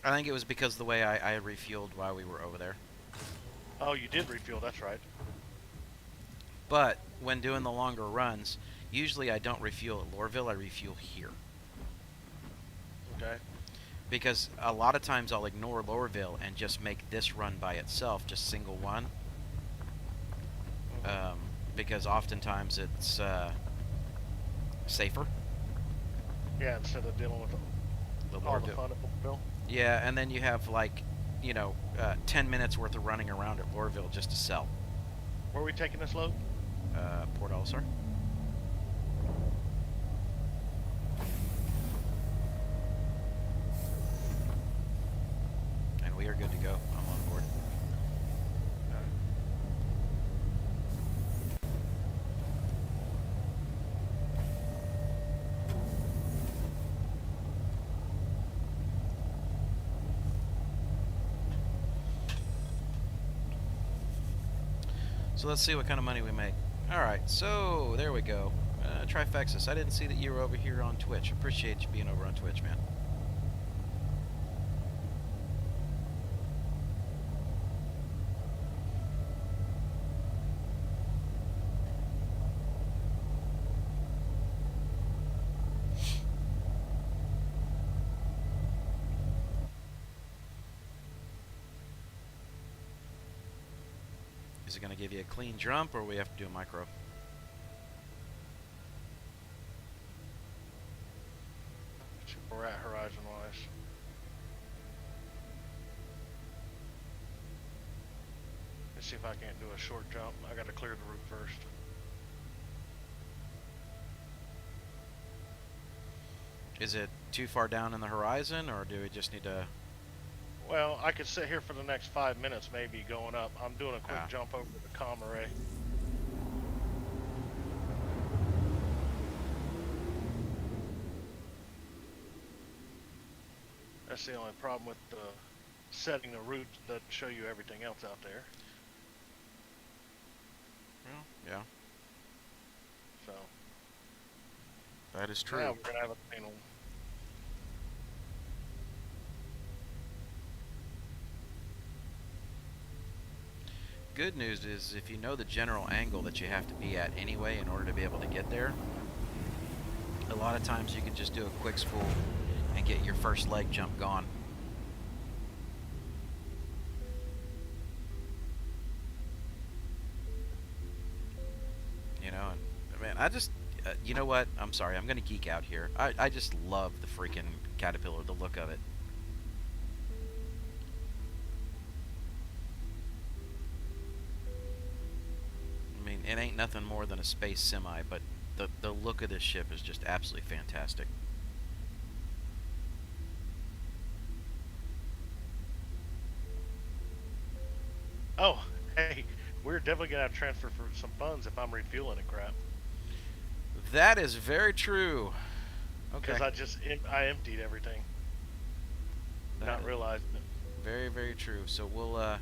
I think it was because of the way I refueled while we were over there. Oh, you did refuel, that's right. But when doing the longer runs, usually I don't refuel at Lorville, I refuel here. Okay. Because a lot of times I'll ignore Lorville and just make this run by itself, just single one. Because oftentimes it's safer. Yeah, instead of dealing with The all the Lorville. fun at Lorville. Yeah, and then you have like you know, 10 minutes worth of running around at Lorville just to sell. Where are we taking this load? Port Olisar. And we are good to go. I'm on board. So let's see what kind of money we make. Alright, so there we go. Trifexis, I didn't see that you were over here on Twitch. Appreciate you being over on Twitch, man. Is it going to give you a clean jump, or we have to do a micro? See where we're at horizon-wise. Let's see if I can't do a short jump. I got to clear the route first. Is it too far down in the horizon, or do we just need to... Well, I could sit here for the next 5 minutes, maybe going up. I'm doing a quick Ah. jump over the comm array. That's the only problem with setting the route that show you everything else out there. Well, yeah, So that is true. yeah, we're gonna have a panel. Good news is if you know the general angle that you have to be at anyway in order to be able to get there, a lot of times you can just do a quick spool and get your first leg jump gone. You know, and man, I just, you know what? I'm sorry, I'm going to geek out here. I just love the freaking Caterpillar, the look of it. I mean, it ain't nothing more than a space semi, but the look of this ship is just absolutely fantastic. Oh, hey, we're definitely gonna have to transfer for some funds if I'm refueling and crap. That is very true. Okay. Because I emptied everything, That not is realizing it. very, very true. So we'll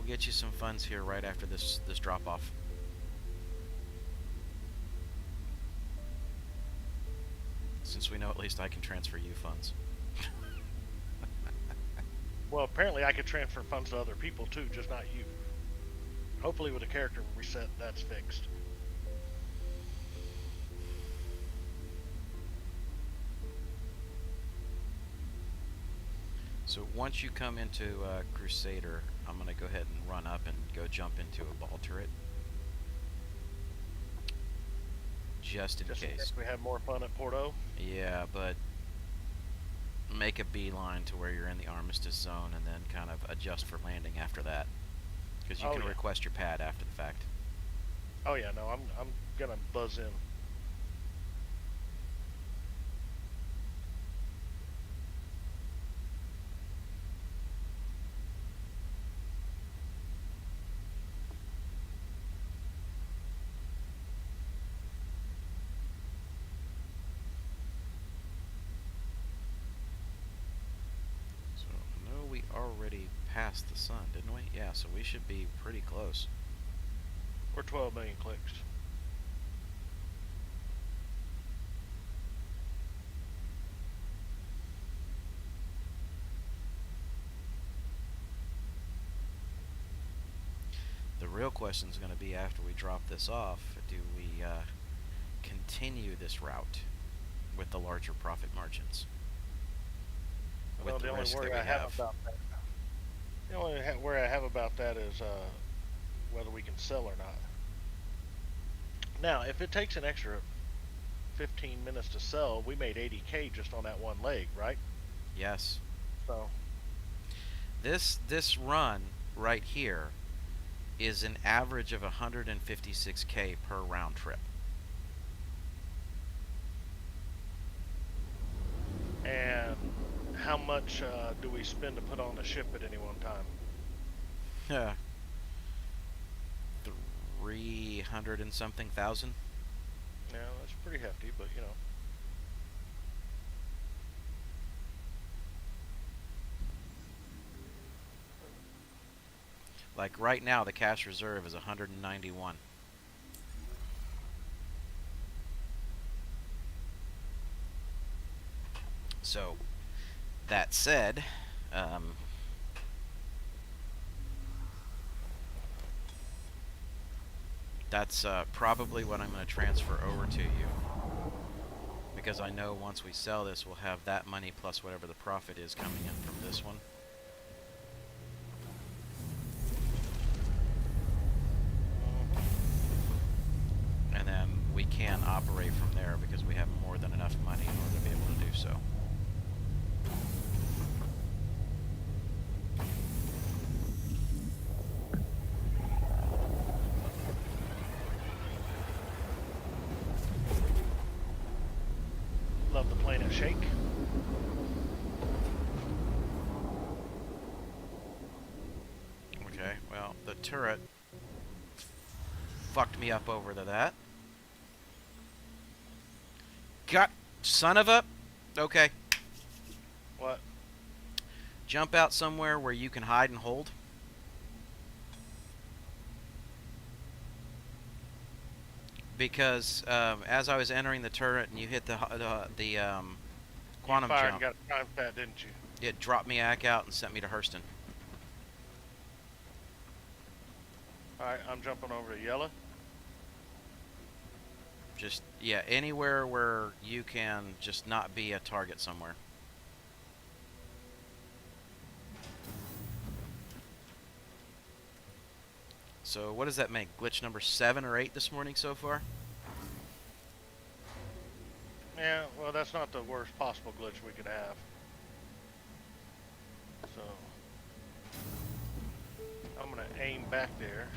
get you some funds here right after this drop off. Since we know at least I can transfer you funds. Well, apparently I could transfer funds to other people too, just not you. Hopefully with a character reset, that's fixed. So once you come into Crusader, I'm going to go ahead and run up and go jump into a ball turret. Just in Just in case. case we have more fun at Porto. Yeah, but make a beeline to where you're in the armistice zone and then kind of adjust for landing after that. Because you Oh, can yeah. request your pad after the fact. Oh yeah, no, I'm gonna buzz in. So, I know we already passed the sun, didn't we? Yeah, so we should be pretty close. We're 12 million clicks. The real question is going to be after we drop this off, do we continue this route with the larger profit margins? Well, With the the only risk that worry we I have have. about that. The only worry I have about that is whether we can sell or not. Now, if it takes an extra 15 minutes to sell, we made 80K just on that one leg, right? Yes. So This run right here is an average of 156K per round trip. And how much do we spend to put on a ship at any one time? 300 and something thousand. Yeah, that's pretty hefty, but you know. Like right now, the cash reserve is 191. So, that said, that's probably what I'm going to transfer over to you. Because I know once we sell this, we'll have that money plus whatever the profit is coming in from this one. And then we can operate from there because we have more than enough money in order to be able to do so. Love the Planet Shake. Okay, well, the turret fucked me up over to that. God, son of a... Okay. What? Jump out somewhere where you can hide and hold. Because as I was entering the turret and you hit the quantum You fired jump, and got a time pad, didn't you? it dropped me back out and sent me to Hurston. Alright, I'm jumping over to Yella. Just, yeah, anywhere where you can just not be a target somewhere. So what does that make? Glitch number 7 or 8 this morning so far? Yeah, well, that's not the worst possible glitch we could have. So, I'm going to aim back there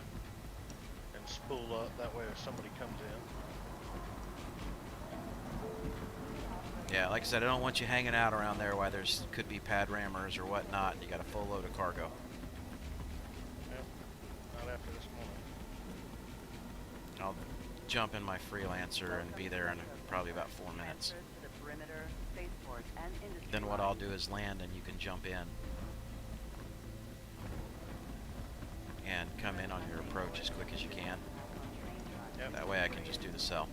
and spool up. That way if somebody comes in. Yeah, like I said, I don't want you hanging out around there while there's could be pad rammers or whatnot, and you got a full load of cargo. Yep, not after this morning. I'll jump in my freelancer and be there in probably about 4 minutes. Then what I'll do is land and you can jump in and come in on your approach as quick as you can. Yep. That way I can just do the sell.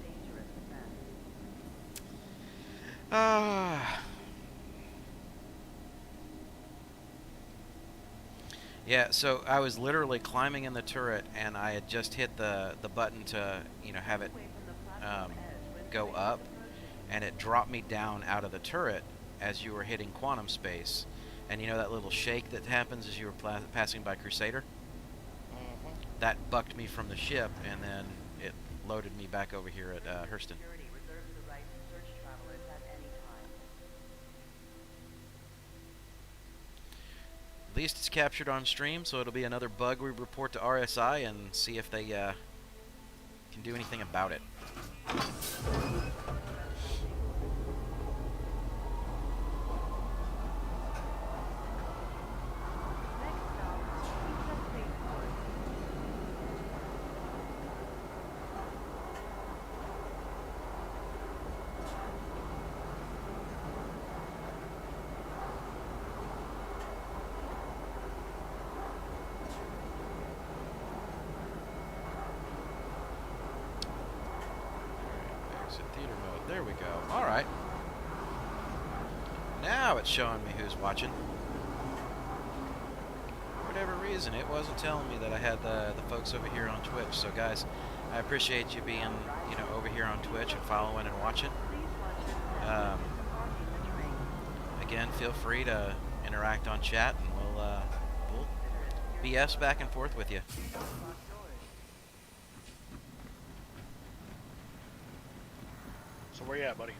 Yeah, so I was literally climbing in the turret and I had just hit the button to, you know, have it go up, and it dropped me down out of the turret as you were hitting quantum space. And you know that little shake that happens as you were passing by Crusader? Mm-hmm. That bucked me from the ship, and then it loaded me back over here at Hurston. At least it's captured on stream, so it'll be another bug we report to RSI and see if they can do anything about it. Theater mode. There we go. All right. Now it's showing me who's watching. For whatever reason, it wasn't telling me that I had the folks over here on Twitch. So, guys, I appreciate you being, you know, over here on Twitch and following and watching. Again, feel free to interact on chat, and we'll BS back and forth with you. So where you at, buddy?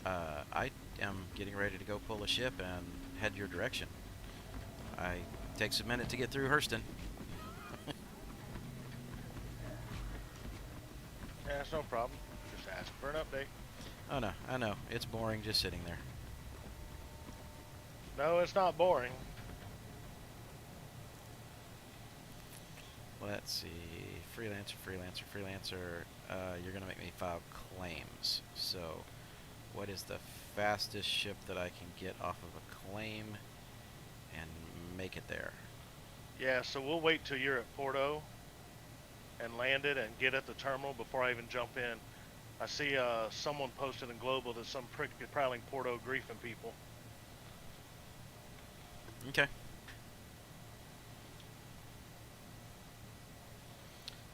I am getting ready to go pull a ship and head your direction. It takes a minute to get through Hurston. Yeah, that's no problem. Just ask for an update. Oh no, I know. It's boring just sitting there. No, it's not boring. Let's see. Freelancer, freelancer, freelancer. You're going to make me file claims. So, what is the fastest ship that I can get off of a claim and make it there? Yeah, so we'll wait till you're at Porto and land it and get at the terminal before I even jump in. I see someone posted in Global that some prick is prowling Porto griefing people. Okay.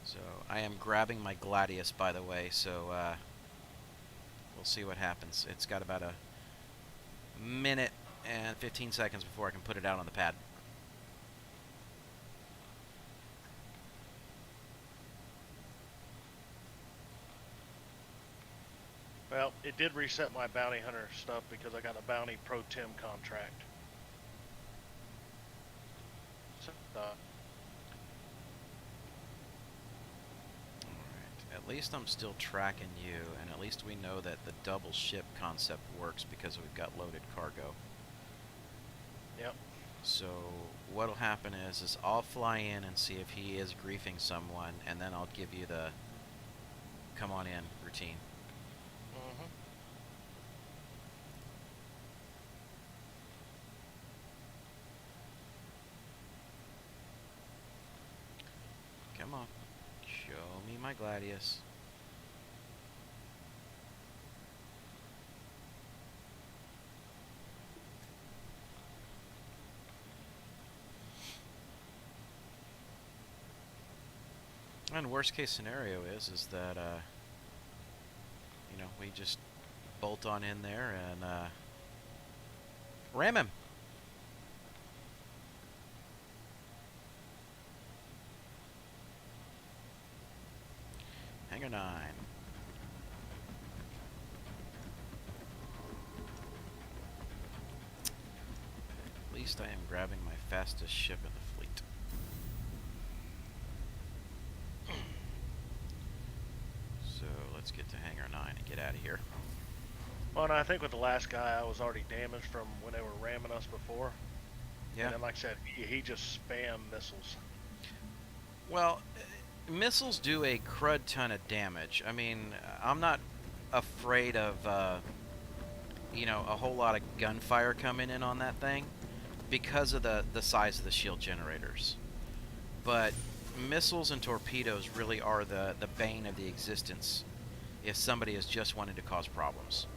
So, I am grabbing my Gladius, by the way, so we'll see what happens. It's got about a minute and 15 seconds before I can put it out on the pad. Well, it did reset my bounty hunter stuff because I got a bounty pro Tim contract. So, Alright, at least I'm still tracking you, and at least we know that the double ship concept works because we've got loaded cargo. yep. So what'll happen is I'll fly in and see if he is griefing someone, and then I'll give you the come on in routine. Mm-hmm. Come on. Show me my Gladius. And worst case scenario is that you know, we just bolt on in there and ram him. Hangar 9. At least I am grabbing my fastest ship in the fleet. So let's get to Hangar 9 and get out of here. Well, and I think with the last guy, I was already damaged from when they were ramming us before. Yeah. And then, like I said, he just spammed missiles. Well, missiles do a crud ton of damage. I mean, I'm not afraid of, you know, a whole lot of gunfire coming in on that thing because of the size of the shield generators. But missiles and torpedoes really are the bane of the existence if somebody is just wanting to cause problems.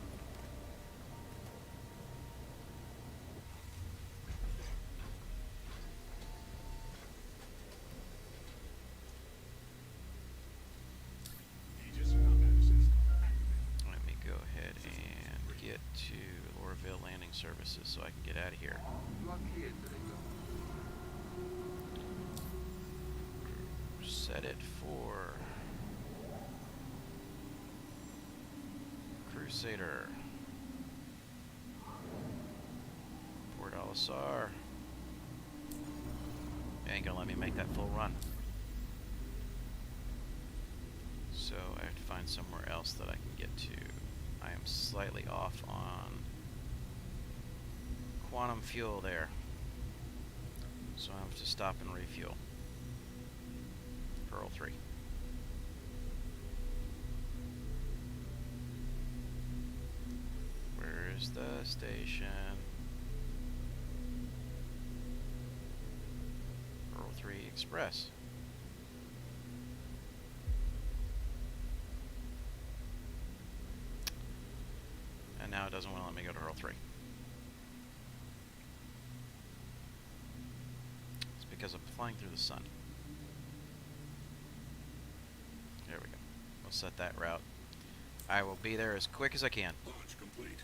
Aegis combat assist. Let me go ahead and get to Lorville Landing Services so I can get out of here. Set it for Crusader. Port Alisar. Ain't gonna let me make that full run. So I have to find somewhere else that I can get to. I am slightly off on quantum fuel there. So I have to stop and refuel. Pearl 3. Where's the station? Pearl 3 Express. And now it doesn't want to let me go to Pearl 3. It's because I'm flying through the sun. There we go. We'll set that route. I will be there as quick as I can. Launch complete.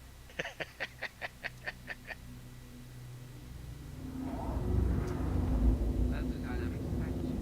That's the dynamic package.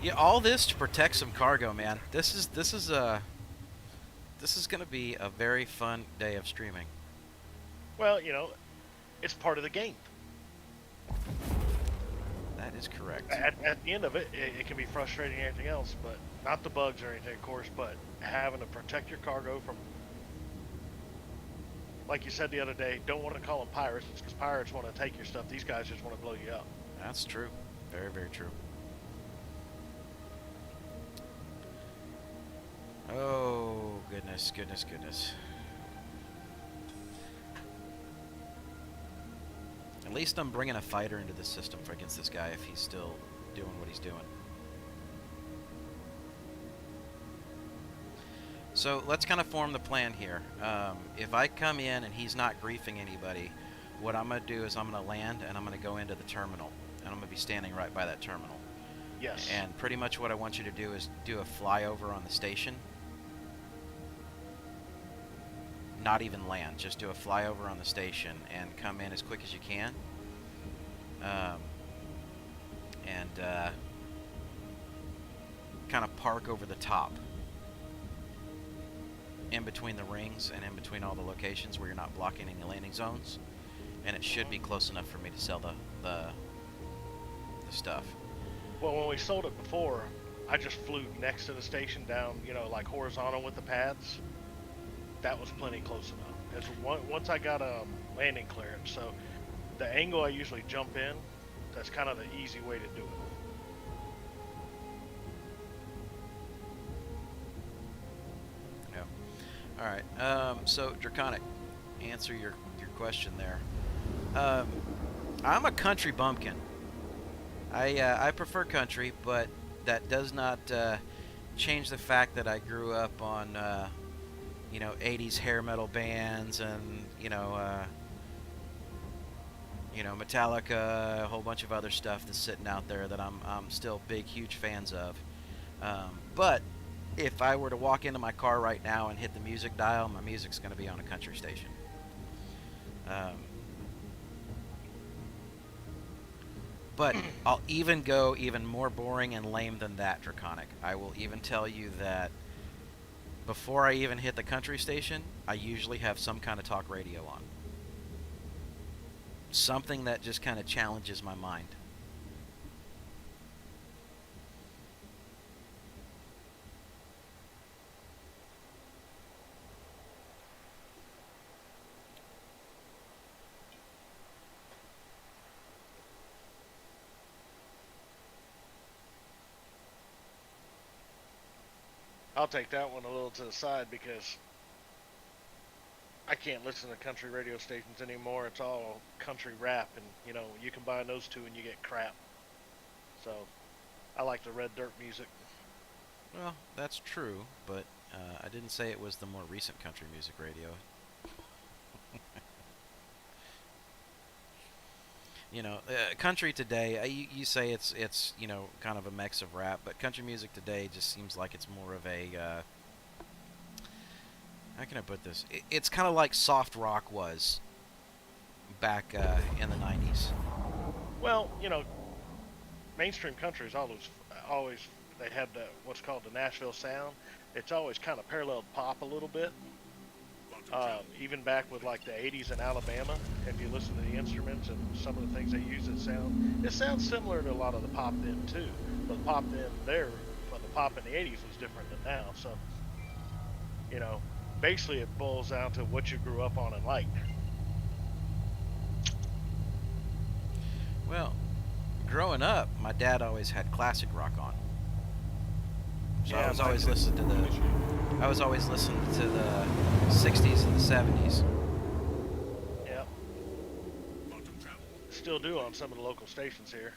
Yeah, all this to protect some cargo, man. This is going to be a very fun day of streaming. Well, you know, it's part of the game. That is correct. At the end of it, it can be frustrating and everything else, but not the bugs or anything, of course, but having to protect your cargo from, like you said the other day, don't want to call them pirates because pirates want to take your stuff. These guys just want to blow you up. That's true. Very, very true. Oh, goodness, goodness, goodness. At least I'm bringing a fighter into the system for against this guy if he's still doing what he's doing. So let's kind of form the plan here. If I come in and he's not griefing anybody, what I'm going to do is I'm going to land and I'm going to go into the terminal. And I'm going to be standing right by that terminal. Yes. And pretty much what I want you to do is do a flyover on the station. Not even land, just do a flyover on the station and come in as quick as you can. Kind of park over the top. In between the rings and in between all the locations where you're not blocking any landing zones. And it should be close enough for me to sell the stuff. Well, when we sold it before, I just flew next to the station down, you know, like horizontal with the pads. That was plenty close enough. Because once I got a landing clearance, so the angle I usually jump in, that's kind of the easy way to do it. Yeah. All right. So Draconic, answer your question there. I'm a country bumpkin. I prefer country, but that does not change the fact that I grew up on you know, 80s hair metal bands and you know, Metallica, a whole bunch of other stuff that's sitting out there that I'm still big, huge fans of. But if I were to walk into my car right now and hit the music dial, my music's going to be on a country station. But I'll even go even more boring and lame than that, Draconic. I will even tell you that before I even hit the country station, I usually have some kind of talk radio on. Something that just kind of challenges my mind. I'll take that one a little to the side because I can't listen to country radio stations anymore. It's all country rap, and you know, you combine those two and you get crap. So I like the red dirt music. Well, that's true, but I didn't say it was the more recent country music radio. You know, country today, you say it's you know, kind of a mix of rap, but country music today just seems like it's more of a how can I put this? It's kind of like soft rock was back in the 90s. Well, you know, mainstream country is always they had what's called the Nashville sound. It's always kind of paralleled pop a little bit. Even back with like the 80s in Alabama, if you listen to the instruments and some of the things they use, it sounds similar to a lot of the pop then too. But the pop then there, but the pop in the 80s was different than now. So, you know, basically it boils down to what you grew up on and liked. Well, growing up, my dad always had classic rock on. So Yeah, I was always listening to the 60s and the 70s. Yep. Still do on some of the local stations here.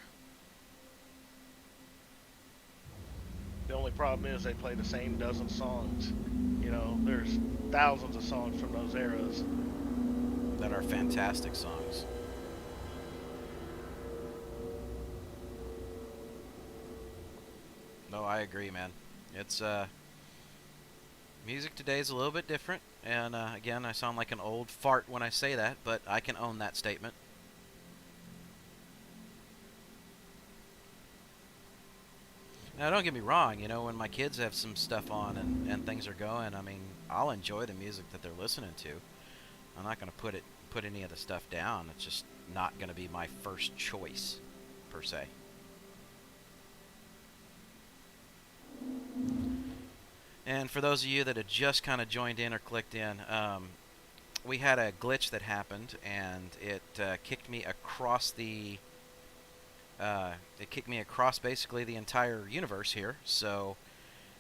The only problem is they play the same dozen songs. You know, there's thousands of songs from those eras That are fantastic songs. No, I agree, man. It's music today is a little bit different, and again, I sound like an old fart when I say that, but I can own that statement. Now, don't get me wrong, you know, when my kids have some stuff on and things are going, I mean, I'll enjoy the music that they're listening to. I'm not going to put any of the stuff down. It's just not going to be my first choice, per se. And for those of you that had just kind of joined in or clicked in, we had a glitch that happened, and it kicked me across the... it kicked me across basically the entire universe here, so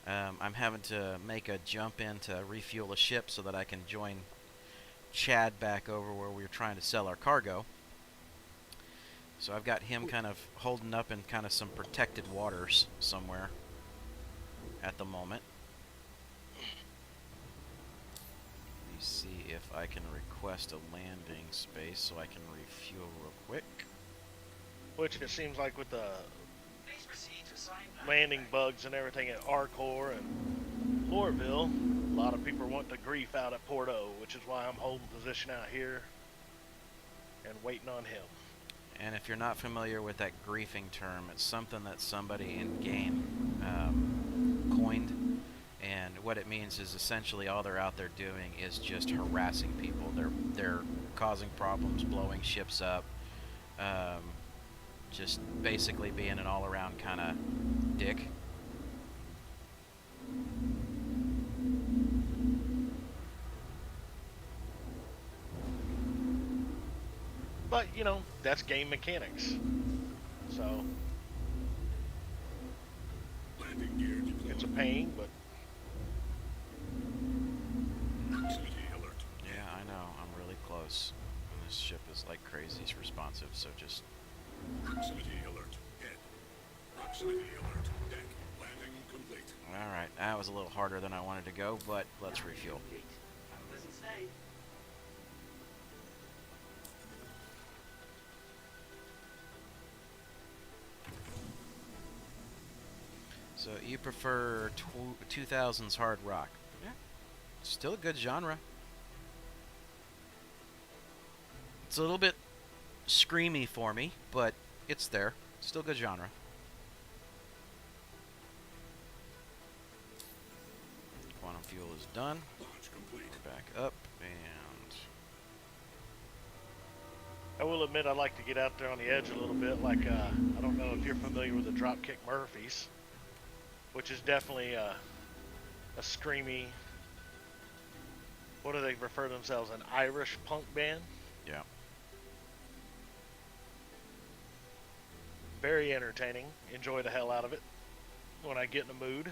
I'm having to make a jump in to refuel a ship so that I can join Chad back over where we were trying to sell our cargo. So I've got him kind of holding up in kind of some protected waters somewhere at the moment. Let me see if I can request a landing space so I can refuel real quick. Which it seems like with the Please proceed to assign landing bugs and everything at Arcor and Lorville, a lot of people want to grief out at Porto, which is why I'm holding position out here and waiting on him. And if you're not familiar with that griefing term, it's something that somebody in game coined, and what it means is essentially all they're out there doing is just harassing people. They're causing problems, blowing ships up, just basically being an all-around kind of dick. But, you know, that's game mechanics. So, Landing gear deployed. it's a pain, but Proximity alert. Yeah, I know. I'm really close. And this ship is like crazy. It's responsive, so just... Proximity alert. Head. Proximity alert. Deck. Landing complete. Alright, that was a little harder than I wanted to go, but let's refuel. Have a pleasant stay. So you prefer 2000s hard rock? Yeah, still a good genre. It's a little bit screamy for me, but it's there. Still good genre. Quantum fuel is done. Launch complete. We're back up, and I will admit I like to get out there on the edge a little bit. Like, I don't know if you're familiar with the Dropkick Murphys, which is definitely a screamy, what do they refer to themselves, an Irish punk band? yeah. Very entertaining. Enjoy the hell out of it when I get in the mood.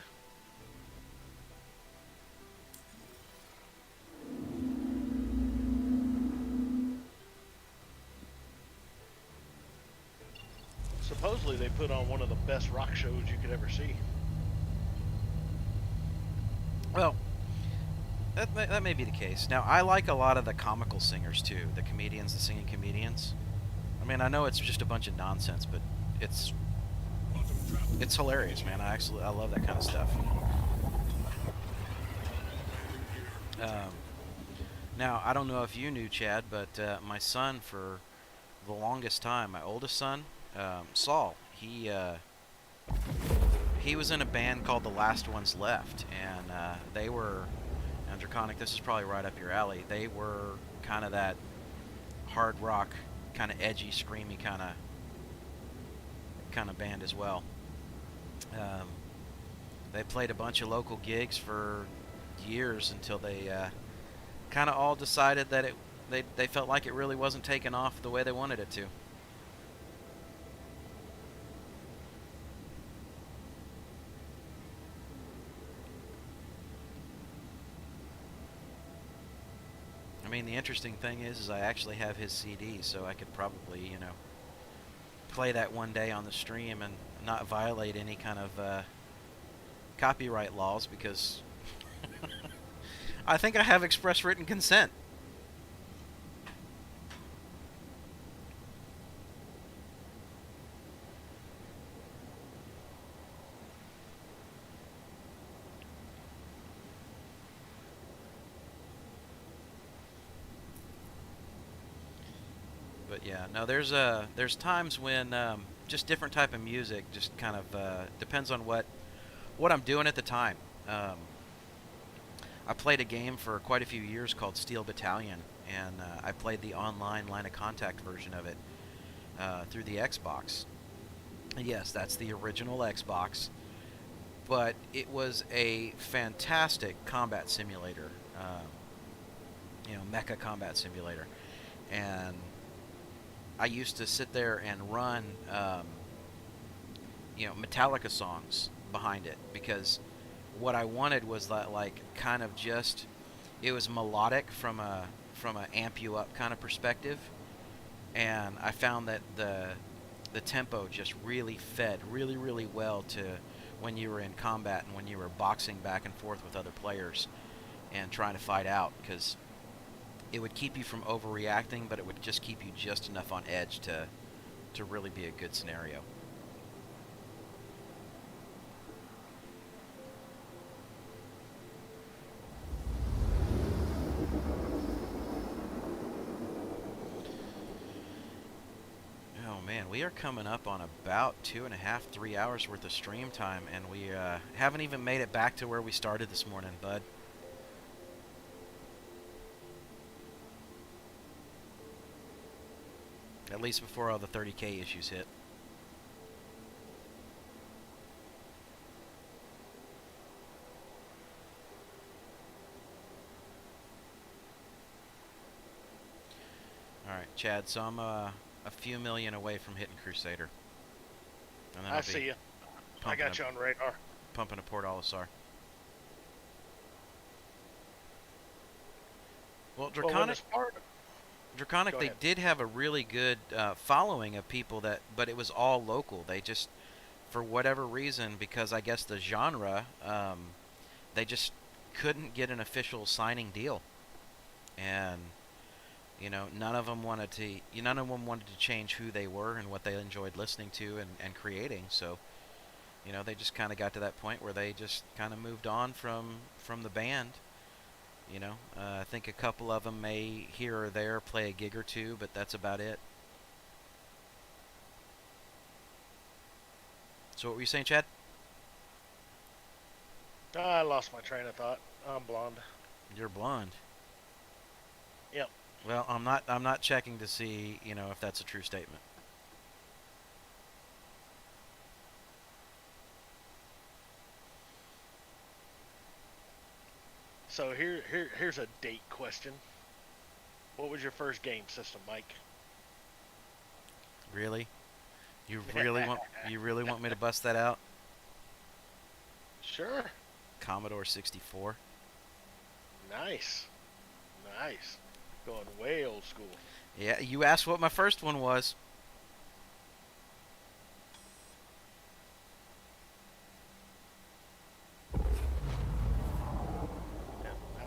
Supposedly they put on one of the best rock shows you could ever see. Well, that may be the case. Now, I like a lot of the comical singers too, the comedians, the singing comedians. I mean, I know it's just a bunch of nonsense, but it's hilarious, man. I love that kind of stuff. Now, I don't know if you knew, Chad, but my son, for the longest time, my oldest son, Saul, he was in a band called The Last Ones Left, and they were, and Draconic, this is probably right up your alley, they were kind of that hard rock, kind of edgy, screamy kind of band as well. They played a bunch of local gigs for years until they kind of all decided that they felt like it really wasn't taking off the way they wanted it to. I mean, the interesting thing is I actually have his CD, so I could probably, you know, play that one day on the stream and not violate any kind of copyright laws, because I think I have express written consent. But yeah, no, there's times when just different type of music just kind of depends on what what I'm doing at the time. I played a game for quite a few years called Steel Battalion, and I played the online line of contact version of it through the Xbox. And yes, that's the original Xbox, but it was a fantastic combat simulator, mecha combat simulator, and I used to sit there and run, Metallica songs behind it, because what I wanted was that, like, kind of just, it was melodic from a amp you up kind of perspective, and I found that the tempo just really fed really well to when you were in combat and when you were boxing back and forth with other players and trying to fight out, because it would keep you from overreacting, but it would just keep you just enough on edge to really be a good scenario. Oh man, we are coming up on about 2.5, 3 hours worth of stream time, and we haven't even made it back to where we started this morning, bud. At least before all the 30K issues hit. Alright, Chad, so I'm a few million away from hitting Crusader. And then I see you. I got you on radar. Pumping a Port Olisar. Well, Draconic, they did have a really good following of people but it was all local. They just, for whatever reason, because I guess the genre, they just couldn't get an official signing deal, and none of them wanted to change who they were and what they enjoyed listening to and creating. So, they just kind of got to that point where they just kind of moved on from the band. I think a couple of them may here or there play a gig or two, but that's about it. So what were you saying, Chad? I lost my train of thought. I'm blonde. You're blonde. Yep. Well, I'm not checking to see, if that's a true statement. So here's a date question. What was your first game system, Mike? Really? You really want me to bust that out? Sure. Commodore 64. Nice. Going way old school. Yeah, you asked what my first one was.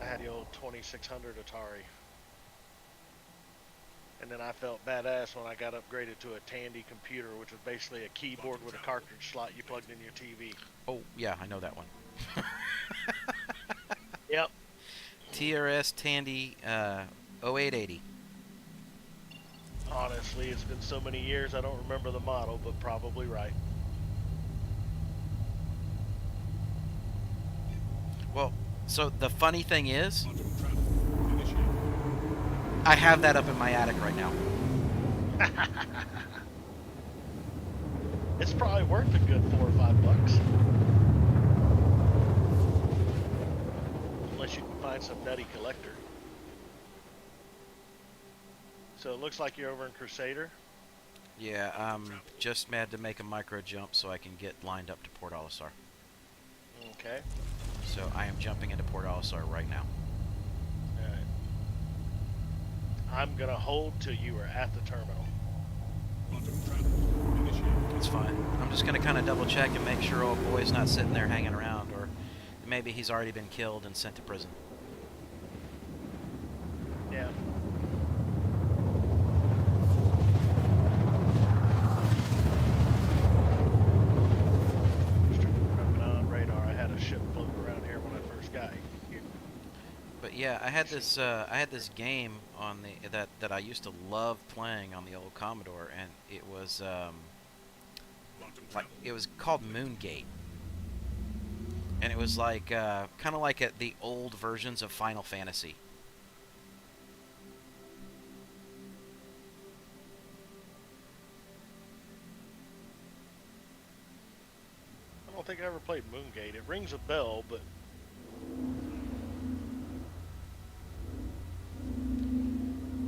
I had the old 2600 Atari. And then I felt badass when I got upgraded to a Tandy computer, which was basically a keyboard with a cartridge slot you plugged in your TV. Oh, yeah, I know that one. Yep. TRS Tandy 0880. Honestly, it's been so many years I don't remember the model, but probably right. Well, so the funny thing is, I have that up in my attic right now. It's probably worth a good $4 or $5. Unless you can find some nutty collector. So it looks like you're over in Crusader. Yeah, I'm just mad to make a micro jump so I can get lined up to Port Olisar. Okay. So I am jumping into Port Olisar right now. Alright. I'm gonna hold till you are at the terminal. It's fine. I'm just gonna kind of double check and make sure old boy's not sitting there hanging around, or maybe he's already been killed and sent to prison. Yeah. On radar, I had a ship floating around here when I first got here. But yeah, I had this game on that I used to love playing on the old Commodore, and it was it was called Moongate. And it was like, kind of like at the old versions of Final Fantasy. I don't think I ever played Moongate. It rings a bell, but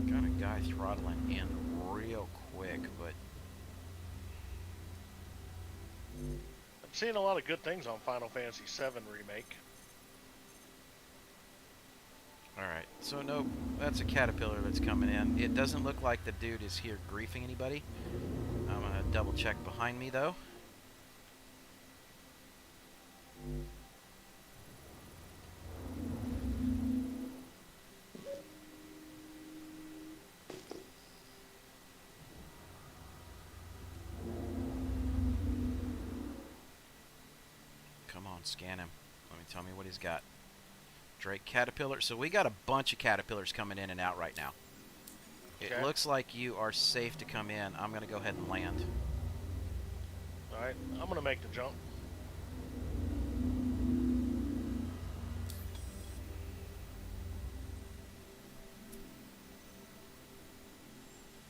Got a guy throttling in real quick, but I'm seeing a lot of good things on Final Fantasy VII Remake. alright. So no, that's a caterpillar that's coming in. It doesn't look like the dude is here griefing anybody. I'm gonna double check behind me though. Come on, scan him. Let me tell me what he's got. Drake caterpillar. So we got a bunch of caterpillars coming in and out right now. It Okay. looks like you are safe to come in. I'm gonna go ahead and land. Alright, I'm gonna make the jump.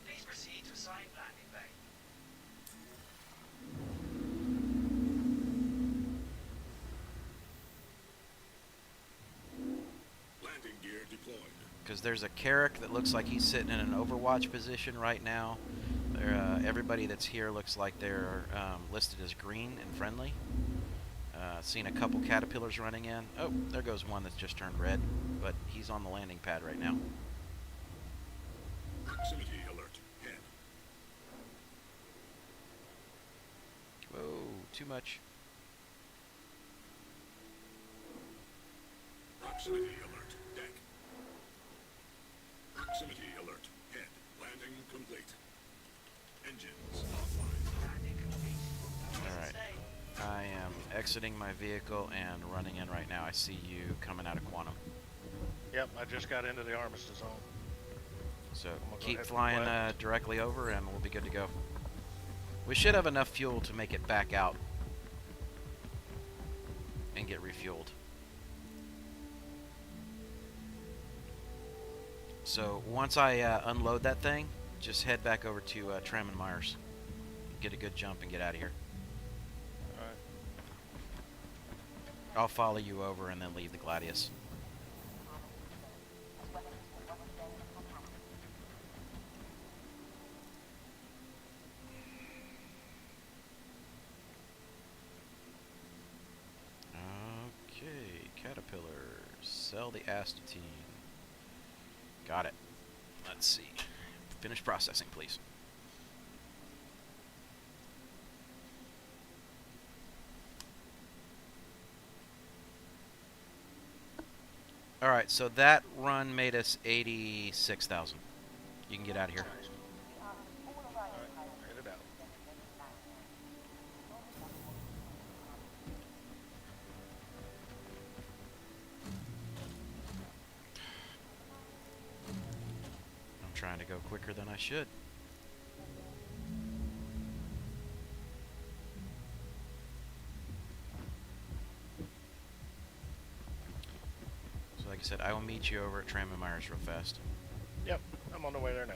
Please proceed to assigned landing bay. Landing gear deployed. Because there's a Carrick that looks like he's sitting in an Overwatch position right now. Everybody that's here looks like they're listed as green and friendly. Seen a couple caterpillars running in. Oh, there goes one that's just turned red, but he's on the landing pad right now. Proximity alert. Head. Whoa, too much. Proximity alert. Deck. Proximity alert. Head. Landing complete. Engines offline. Landing complete. Please Alright. stay. I am exiting my vehicle and running in right now. I see you coming out of Quantum. Yep, I just got into the Armistice zone. So gonna go keep ahead and flying left. directly over and we'll be good to go. We should have enough fuel to make it back out and get refueled. So once I unload that thing, just head back over to Tram and Myers. Get a good jump and get out of here. Alright. I'll follow you over and then leave the Gladius. Okay, Caterpillar, sell the astatine. Got it. Let's see. Finish processing, please. Alright, so that run made us 86,000. You can get out of here. Alright, headed out. I'm trying to go quicker than I should. So like I said, I will meet you over at Tram and Myers real fast. Yep, I'm on the way there now.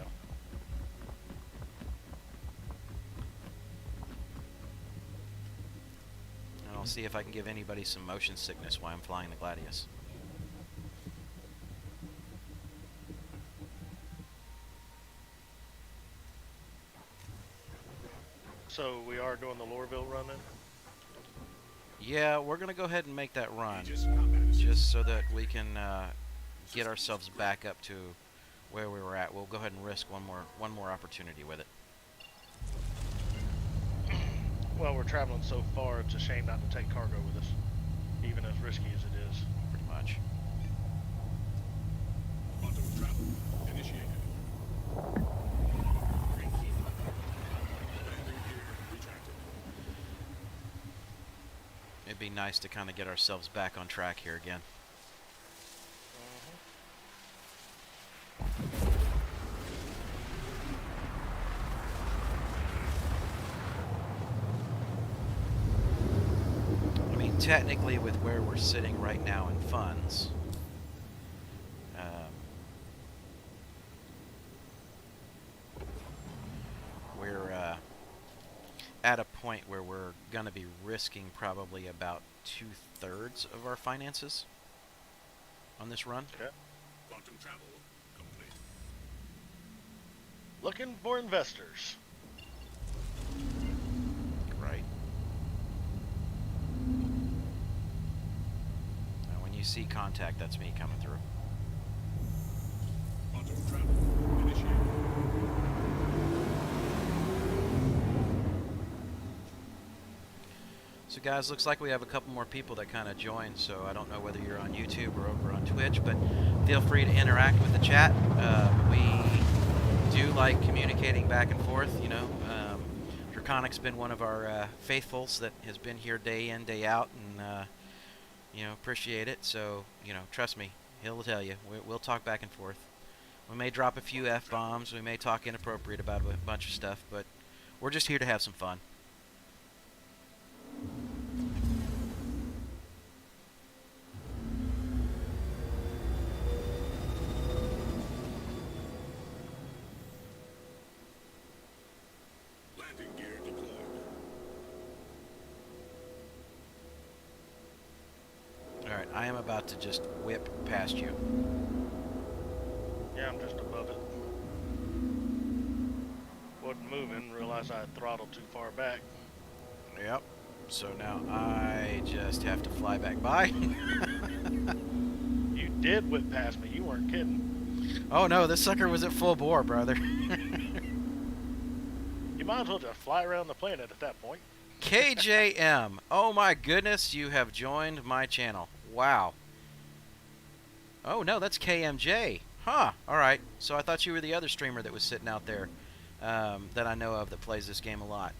And I'll see if I can give anybody some motion sickness while I'm flying the Gladius. So we are doing the Loreville run then? Yeah, we're gonna go ahead and make that run, Aegis combat assist. just so that we can get ourselves back up to where we were at. We'll go ahead and risk one more opportunity with it. Well, we're traveling so far, it's a shame not to take cargo with us, even as risky as it is. Pretty much. Quantum travel initiated. Landing gear retracted. It'd be nice to kind of get ourselves back on track here again. I mean, technically, with where we're sitting right now in funds, we're at a point where we're going to be risking probably about 2/3 of our finances on this run. Okay. Quantum travel complete. Looking for investors. Right. Now, when you see contact, that's me coming through. Quantum travel initiated. So guys, looks like we have a couple more people that kind of joined, so I don't know whether you're on YouTube or over on Twitch, but feel free to interact with the chat. We do like communicating back and forth, you know. Draconic's been one of our faithfuls that has been here day in, day out, and, you know, appreciate it. So, you know, trust me, he'll tell you. We'll talk back and forth. We may drop a few F-bombs, we may talk inappropriate about a bunch of stuff, but we're just here to have some fun. Landing gear deployed. Alright, I am about to just whip past you. Yeah, I'm just above it. Wasn't moving, realized I had throttled too far back. Yep. So now I just have to fly back by. You did whip past me, you weren't kidding. Oh no, this sucker was at full bore, brother. You might as well just fly around the planet at that point. KJM. Oh my goodness, you have joined my channel. Wow. Oh no, that's KMJ. Huh. Alright. So I thought you were the other streamer that was sitting out there that I know of that plays this game a lot.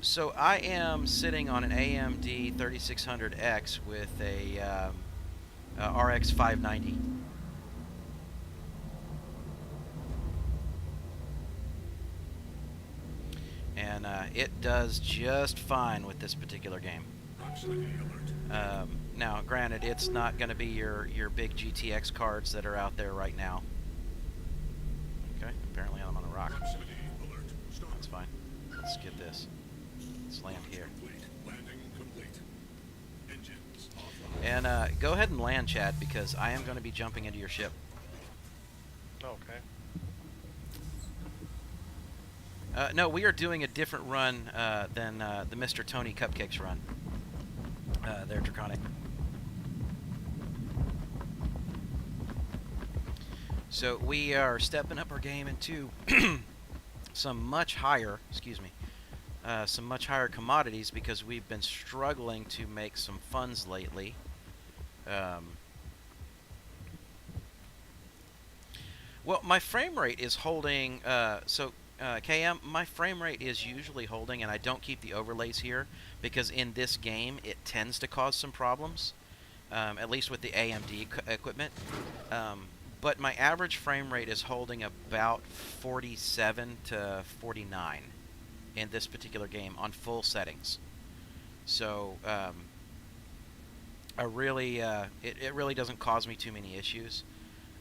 So I am sitting on an AMD 3600X with a RX 590. And it does just fine with this particular game. Proximity alert. Now, granted, it's not going to be your big GTX cards that are out there right now. Okay, apparently I'm on a rock. Proximity alert. Start. That's fine. Let's get this. Let's land here. Complete. Landing complete. Engines offline. And go ahead and land, Chad, because I am going to be jumping into your ship. Okay. No, we are doing a different run than the Mr. Tony Cupcakes run. There, Draconic. So we are stepping up our game into some much higher, some much higher commodities because we've been struggling to make some funds lately. Well, my frame rate is holding, KM, my frame rate is usually holding, and I don't keep the overlays here because in this game it tends to cause some problems, at least with the AMD equipment. But my average frame rate is holding about 47 to 49 in this particular game on full settings. So I really, it really doesn't cause me too many issues.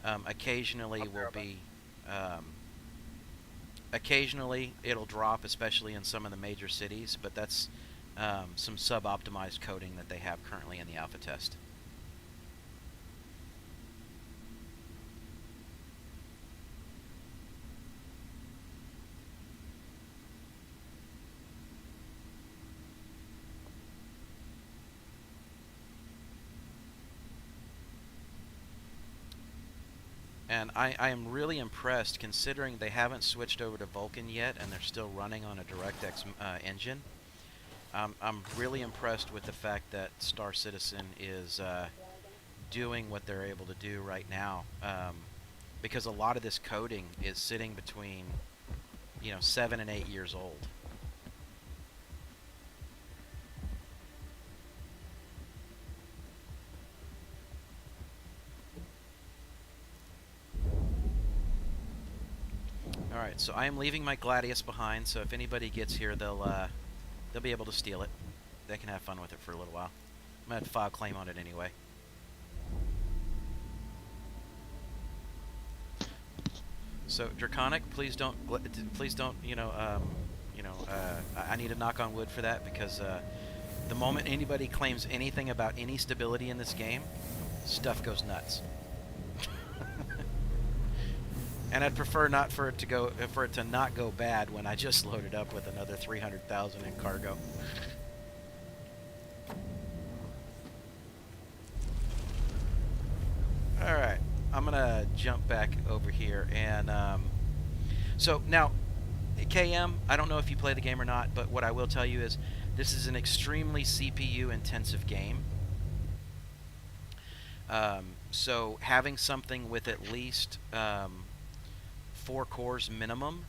Occasionally will be. Occasionally it'll drop, especially in some of the major cities, but that's some sub-optimized coding that they have currently in the alpha test. And I am really impressed, considering they haven't switched over to Vulkan yet, and they're still running on a DirectX engine. I'm really impressed with the fact that Star Citizen is doing what they're able to do right now, because a lot of this coding is sitting between, 7 and 8 years old. Alright, so I am leaving my Gladius behind, so if anybody gets here, they'll be able to steal it. They can have fun with it for a little while. gonna have to file a claim on it anyway. So Draconic, please don't, I need to knock on wood for that, because the moment anybody claims anything about any stability in this game, stuff goes nuts. And I'd prefer not for it to not go bad when I just loaded up with another 300,000 in cargo. All right, I'm gonna jump back over here, and so now, KM, I don't know if you play the game or not, but what I will tell you is this is an extremely CPU intensive game. So having something with at least 4 cores minimum,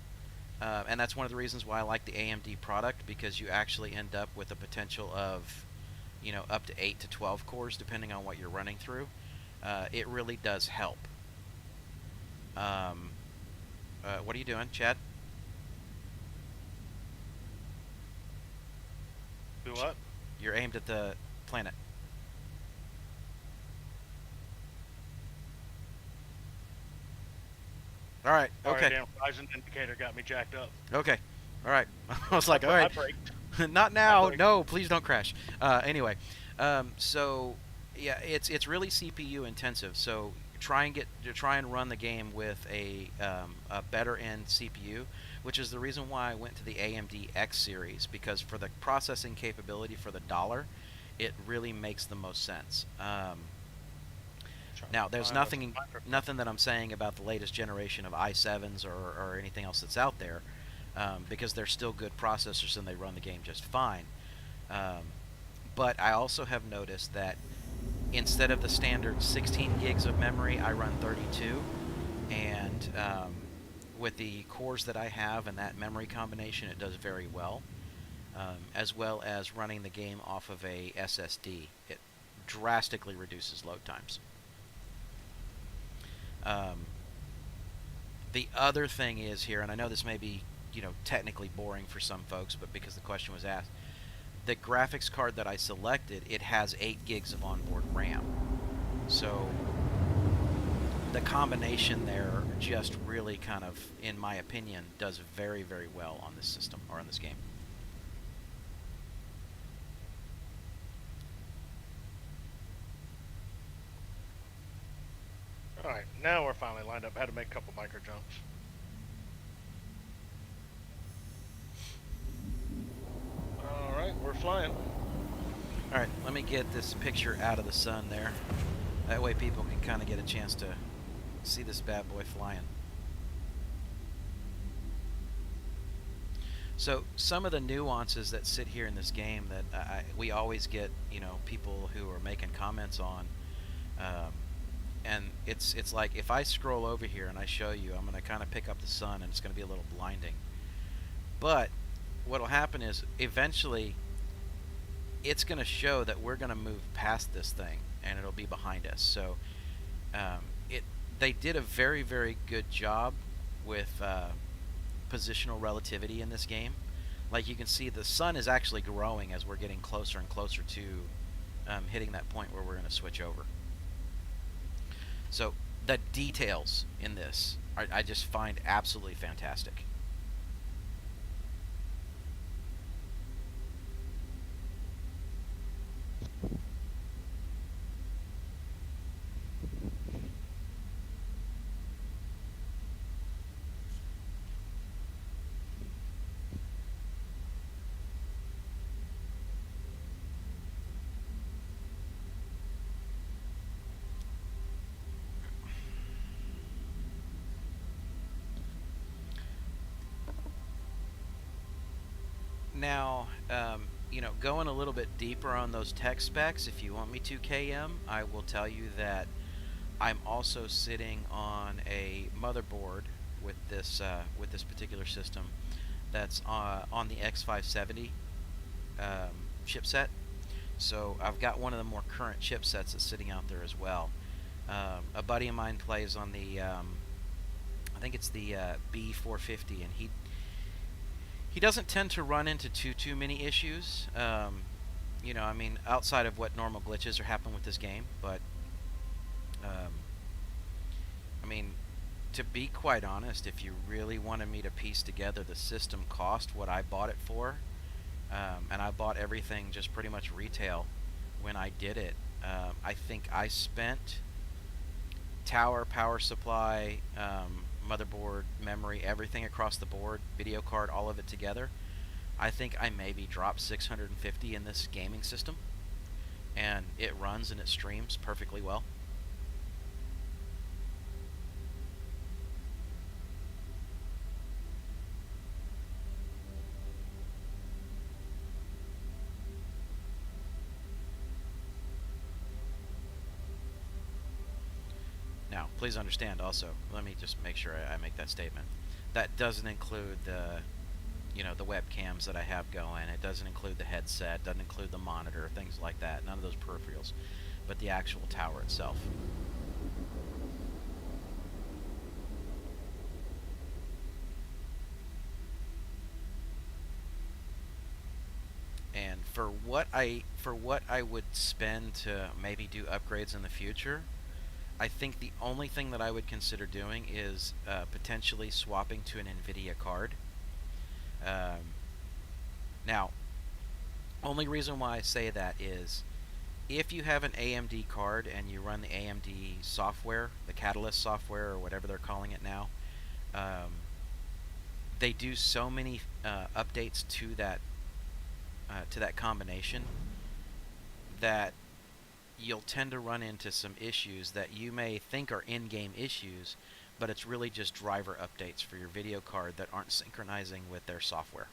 and that's one of the reasons why I like the AMD product, because you actually end up with a potential of, up to 8 to 12 cores depending on what you're running through. It really does help. What are you doing, Chad? Do what? You're aimed at the planet. All right. Sorry, Okay. damn horizon indicator got me jacked up. Okay. All right. I was like, all right. I braked. Not now. braked. No, please don't crash. Anyway, so yeah, it's really CPU intensive. So try and run the game with a better end CPU, which is the reason why I went to the AMD X series, because for the processing capability for the dollar, it really makes the most sense. Now, there's nothing that I'm saying about the latest generation of i7s or anything else that's out there, because they're still good processors and they run the game just fine. But I also have noticed that instead of the standard 16 gigs of memory, I run 32, and with the cores that I have and that memory combination, it does very well, as well as running the game off of a SSD. It drastically reduces load times. The other thing is here, and I know this may be, technically boring for some folks, but because the question was asked, the graphics card that I selected, it has 8 gigs of onboard RAM. So the combination there just really kind of, in my opinion, does very, very well on this system, or on this game. Alright, now we're finally lined up. Had to make a couple micro jumps. Alright, we're flying. Alright, let me get this picture out of the sun there. That way people can kind of get a chance to see this bad boy flying. So some of the nuances that sit here in this game that we always get, people who are making comments on, and it's like if I scroll over here and I show you, I'm going to kind of pick up the sun and it's going to be a little blinding. But what will happen is eventually it's going to show that we're going to move past this thing and it'll be behind us. So they did a very, very good job with positional relativity in this game. Like you can see, the sun is actually growing as we're getting closer and closer to hitting that point where we're going to switch over. So the details in this I just find absolutely fantastic. Now, going a little bit deeper on those tech specs, if you want me to, KM, I will tell you that I'm also sitting on a motherboard with this particular system that's on the X570 chipset. So I've got one of the more current chipsets that's sitting out there as well. A buddy of mine plays on the, I think it's the B450, and he doesn't tend to run into too many issues. you know, I mean, outside of what normal glitches are happening with this game, but I mean, to be quite honest, if you really wanted me to piece together the system cost, what I bought it for, and I bought everything just pretty much retail when I did it, I think I spent tower, power supply, motherboard, memory, everything across the board, video card, all of it together. I think I maybe dropped 650 in this gaming system, and it runs and it streams perfectly well. Now, please understand also, let me just make sure I make that statement. That doesn't include the, you know, the webcams that I have going. It doesn't include the headset, doesn't include the monitor, things like that. None of those peripherals, but the actual tower itself. And for what I would spend to maybe do upgrades in the future, I think the only thing that I would consider doing is potentially swapping to an NVIDIA card. Now, only reason why I say that is if you have an AMD card and you run the AMD software, the Catalyst software or whatever they're calling it now, they do so many updates to that combination that you'll tend to run into some issues that you may think are in-game issues, but it's really just driver updates for your video card that aren't synchronizing with their software.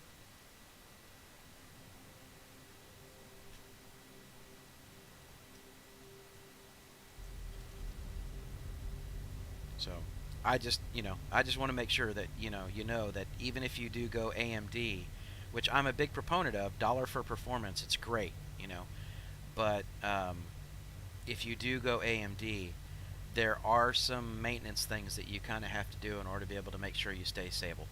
So I just want to make sure that you know that even if you do go AMD, which I'm a big proponent of, dollar for performance, it's great, but if you do go AMD, there are some maintenance things that you kind of have to do in order to be able to make sure you stay stable.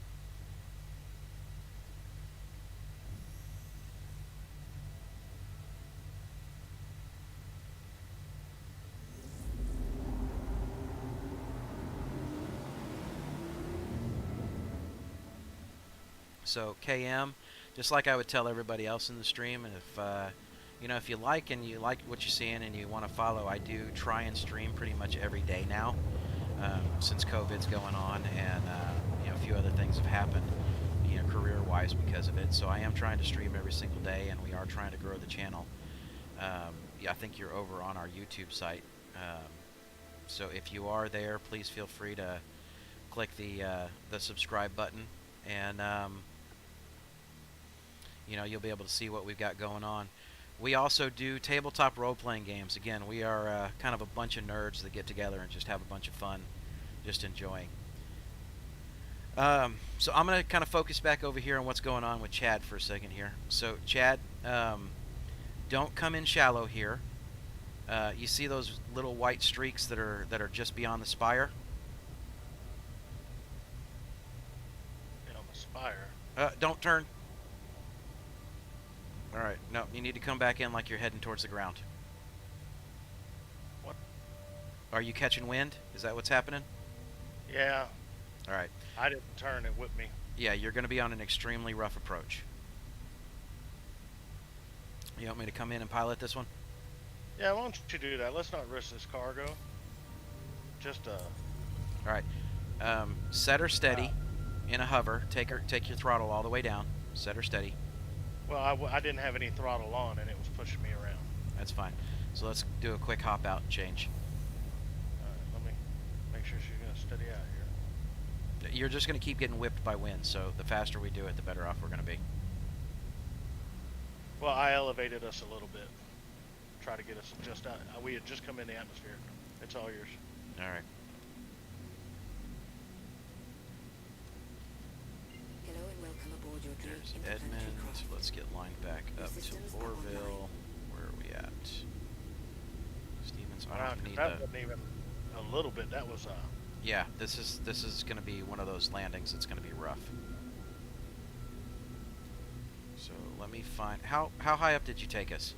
So KM, just like I would tell everybody else in the stream, and if you like what you're seeing and you want to follow, I do try and stream pretty much every day now, since COVID's going on, and a few other things have happened, career-wise because of it. So I am trying to stream every single day, and we are trying to grow the channel. I think you're over on our YouTube site, so if you are there, please feel free to click the subscribe button, and you'll be able to see what we've got going on. We also do tabletop role-playing games. Again, we are kind of a bunch of nerds that get together and just have a bunch of fun, just enjoying. So I'm going to kind of focus back over here on what's going on with Chad for a second here. So Chad, don't come in shallow here. You see those little white streaks that are just beyond the spire? On the spire. Don't turn. Alright, no, you need to come back in like you're heading towards the ground. What? Are you catching wind? Is that what's happening? Yeah. Alright. I didn't turn, it whipped me. Yeah, you're going to be on an extremely rough approach. You want me to come in and pilot this one? Yeah, why don't you do that? Let's not risk this cargo. Just Alright. Set her steady in a hover. Take your throttle all the way down. Set her steady. Well, I didn't have any throttle on, and it was pushing me around. That's fine. So let's do a quick hop out and change. Alright, let me make sure she's going to steady out here. You're just going to keep getting whipped by wind, so the faster we do it, the better off we're going to be. Well, I elevated us a little bit. Try to get us just out. We had just come in the atmosphere. It's all yours. Alright. Hello and welcome aboard your drink There's in the Edmund. country cross. Let's get lined back up to Lorville. Where are we at? Stevens. I don't need that the... wasn't even a little bit. That was Yeah, this is going to be one of those landings that's going to be rough. So let me find... How high up did you take us?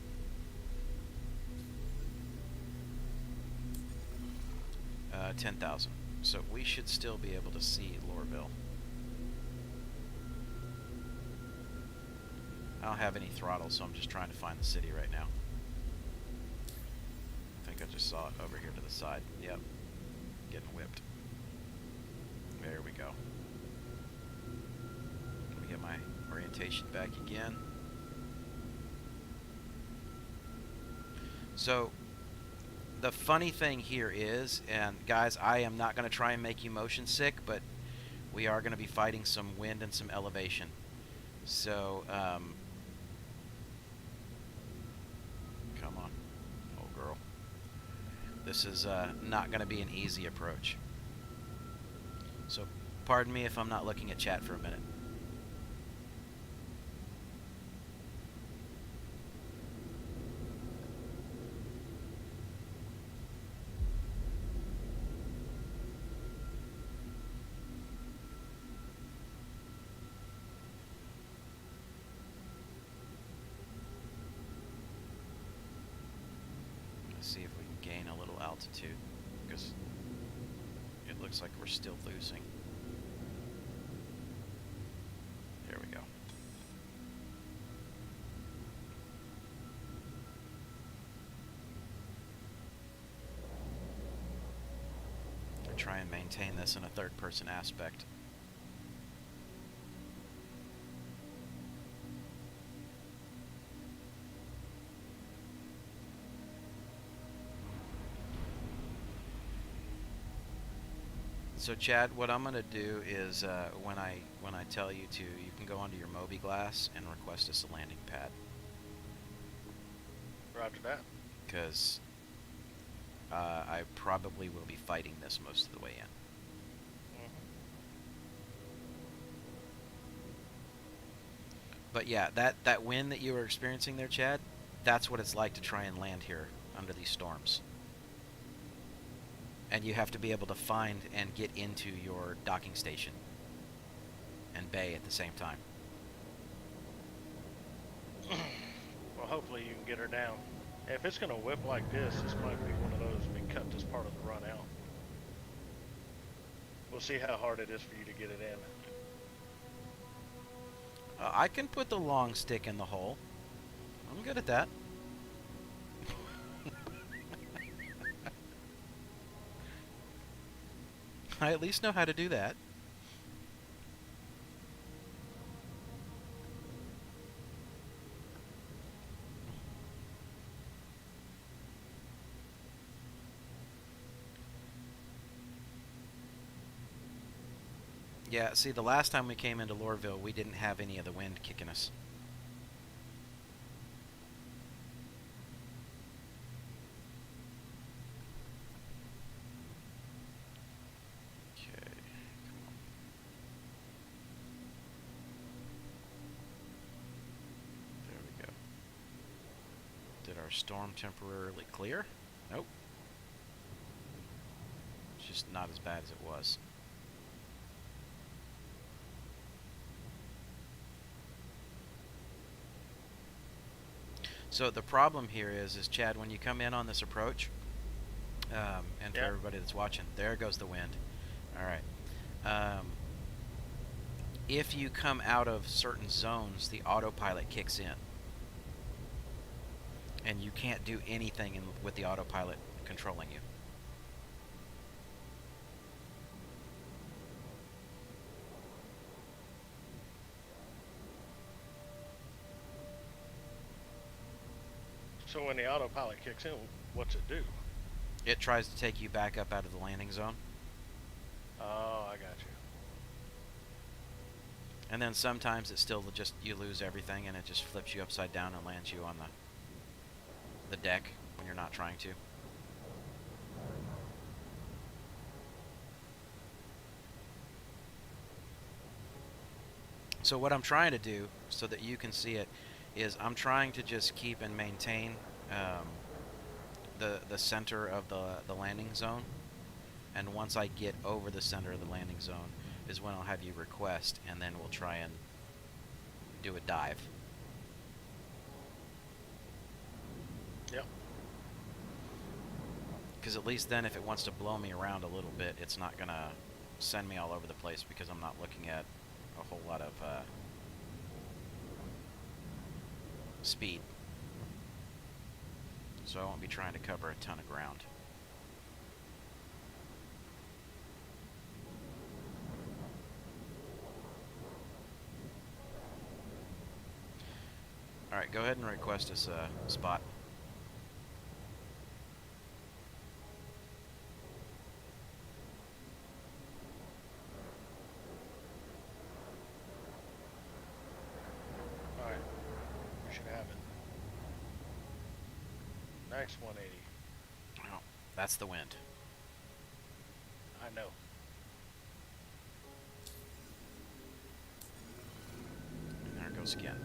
10,000. So we should still be able to see Lorville. I don't have any throttle, so I'm just trying to find the city right now. I think I just saw it over here to the side. Yep. Getting whipped. There we go. Let me get my orientation back again. So, the funny thing here is, and guys, I am not going to try and make you motion sick, but we are going to be fighting some wind and some elevation. So, come on, old girl. This is not going to be an easy approach. So, pardon me if I'm not looking at chat for a minute. See if we can gain a little altitude, because it looks like we're still losing. There we go. I try and maintain this in a third-person aspect. So Chad, what I'm gonna do is when I tell you to, you can go onto your Moby Glass and request us a landing pad. Roger that. Because I probably will be fighting this most of the way in. But yeah, that wind that you were experiencing there, Chad, that's what it's like to try and land here under these storms. And you have to be able to find and get into your docking station and bay at the same time. Well, hopefully you can get her down. If it's going to whip like this, this might be one of those we cut this part of the run out. We'll see how hard it is for you to get it in. I can put the long stick in the hole. I'm good at that. I at least know how to do that. Yeah, see, the last time we came into Lorville, we didn't have any of the wind kicking us. Did our storm temporarily clear? Nope. It's just not as bad as it was. So the problem here is Chad, when you come in on this approach, and for everybody that's watching, there goes the wind. All right. If you come out of certain zones, the autopilot kicks in. And you can't do anything with the autopilot controlling you. So when the autopilot kicks in, what's it do? It tries to take you back up out of the landing zone. Oh, I got you. And then sometimes it still just, you lose everything and it just flips you upside down and lands you on the deck when you're not trying to. So what I'm trying to do, so that you can see it, is I'm trying to just keep and maintain the center of the landing zone. And once I get over the center of the landing zone is when I'll have you request, and then we'll try and do a dive. Yep. Because at least then if it wants to blow me around a little bit, it's not going to send me all over the place because I'm not looking at a whole lot of speed. So I won't be trying to cover a ton of ground. Alright, go ahead and request us a spot. Alright. We should have it. Nice 180. Oh, that's the wind. I know. And there it goes again.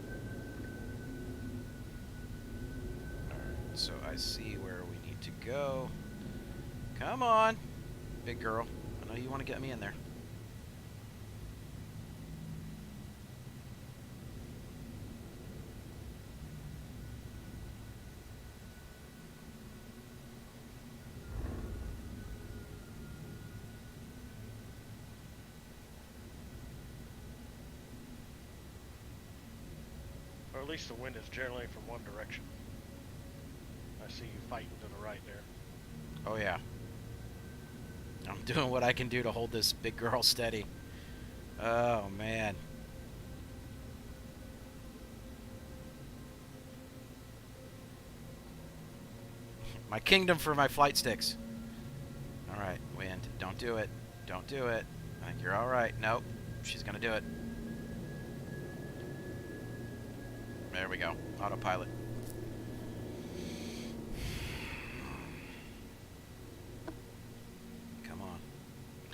Alright, so I see where we need to go. Come on, big girl. I know you want to get me in there. Or at least the wind is generally from one direction. I see you fighting to the right there. Oh yeah. I'm doing what I can do to hold this big girl steady. Oh man. My kingdom for my flight sticks. Alright, wind. Don't do it. Don't do it. I think you're alright. Nope. She's gonna do it. There we go. Autopilot. Come on.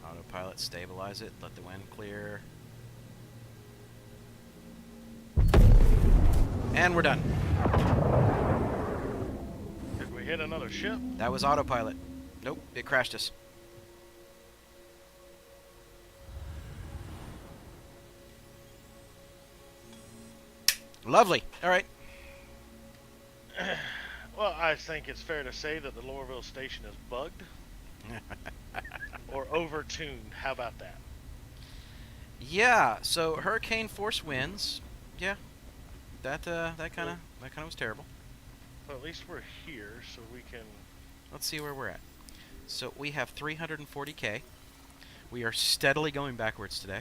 Autopilot, stabilize it. Let the wind clear. And we're done. Did we hit another ship? That was autopilot. Nope, it crashed us. Lovely. All right. Well, I think it's fair to say that the Lorville station is bugged. Or overtuned. How about that? Yeah. So hurricane force winds. Yeah. That kind of was terrible. Well, at least we're here, so we can. Let's see where we're at. So we have 340K. We are steadily going backwards today.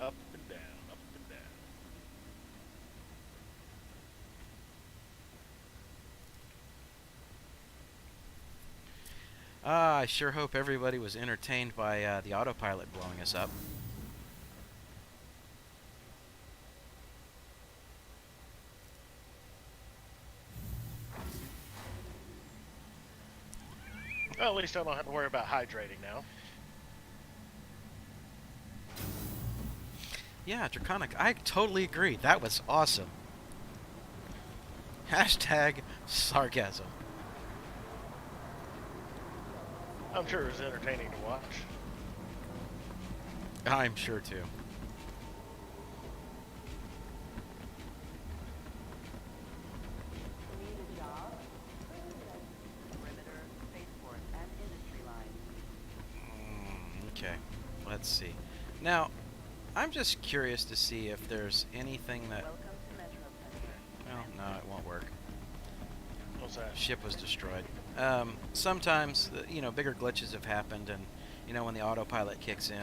Up and down, up and down. I sure hope everybody was entertained by the autopilot blowing us up. Well, at least I don't have to worry about hydrating now. Yeah, Draconic. I totally agree. That was awesome. Hashtag sarcasm. I'm sure it was entertaining to watch. I'm sure too. Okay, let's see. Now, I'm just curious to see if there's anything that... Well, no, it won't work. What's that? Ship was destroyed. Sometimes, you know, bigger glitches have happened, and, you know, when the autopilot kicks in.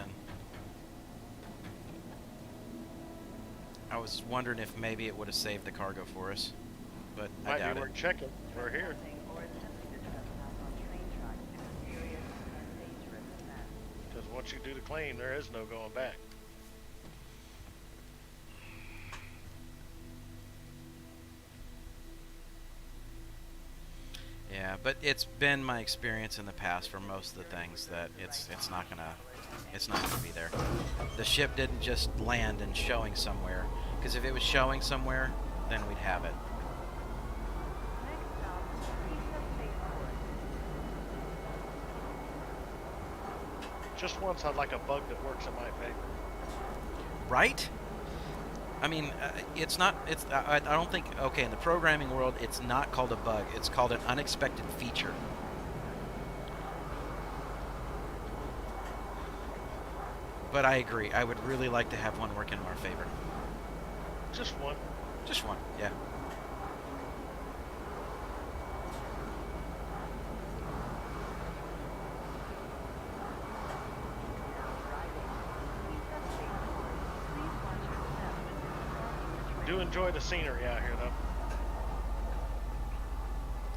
I was wondering if maybe it would have saved the cargo for us, but I Might doubt be it. worth checking. We're here. Because once you do the claim, there is no going back. Yeah, but it's been my experience in the past for most of the things that it's not gonna be there. The ship didn't just land and showing somewhere, because if it was showing somewhere, then we'd have it. Just once, I'd like a bug that works in my favor. Right? 'Cause, you know, if it was showing somewhere, then we'd have it. Just once, I'd like a bug that works in my favor. 'Cause once you do the claim, there is no going back. 'Cause once you do the claim, there is no going back. I mean, it's not. It's. I don't think. Okay, in the programming world, it's not called a bug. It's called an unexpected feature. But I agree. I would really like to have one work in our favor. Just one. Just one. Yeah. Do enjoy the scenery out here, though.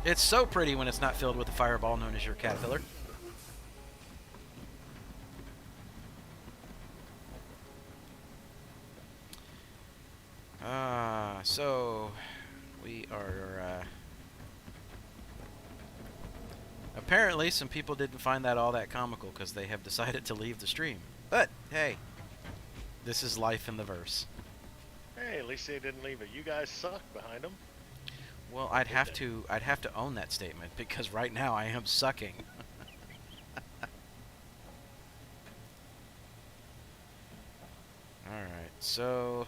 It's so pretty when it's not filled with a fireball known as your caterpillar. So we are apparently some people didn't find that all that comical because they have decided to leave the stream. But hey, this is life in the verse. Hey, at least they didn't leave it. You guys suck behind them. Well, I'd have to own that statement because right now I am sucking. All right, so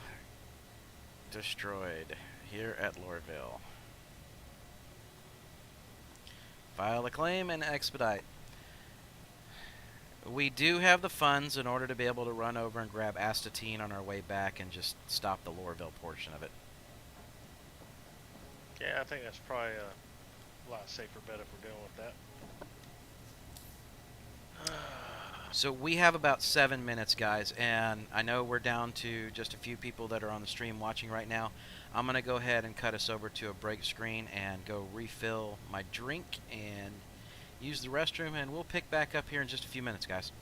destroyed here at Lorville. File a claim and expedite. We do have the funds in order to be able to run over and grab astatine on our way back and just stop the Lorville portion of it. Yeah, I think that's probably a lot safer bet if we're dealing with that. So we have about 7 minutes, guys, and I know we're down to just a few people that are on the stream watching right now. I'm going to go ahead and cut us over to a break screen and go refill my drink and use the restroom, and we'll pick back up here in just a few minutes, guys.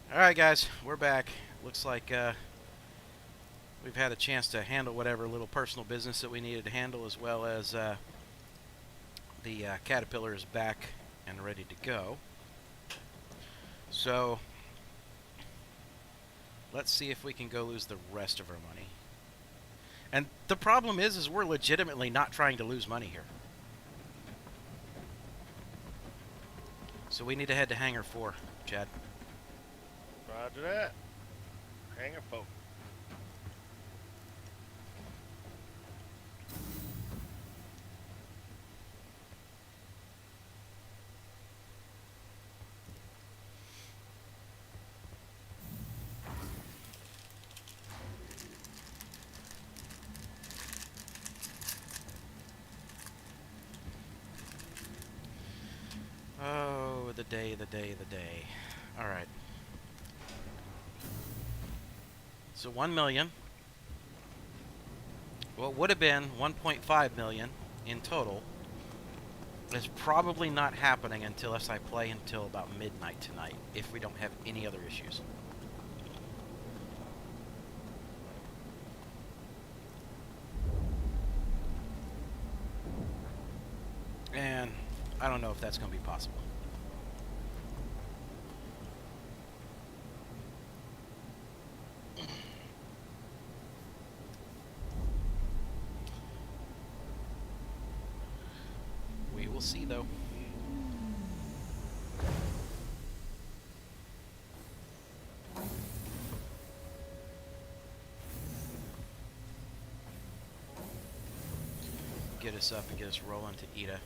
Alright guys, we're back. Looks like we've had a chance to handle whatever little personal business that we needed to handle, as well as the caterpillar is back and ready to go. So let's see if we can go lose the rest of our money. And the problem is we're legitimately not trying to lose money here. So we need to head to Hangar 4, Chad. Roger that. Hangar 4. Oh, the day, the day, the day. Alright. So 1 million. Well, it would have been 1.5 million in total. It's probably not happening unless I play until about midnight tonight, if we don't have any other issues. And I don't know if that's going to be possible. We will see, though. Get us up and get us rolling to Ida.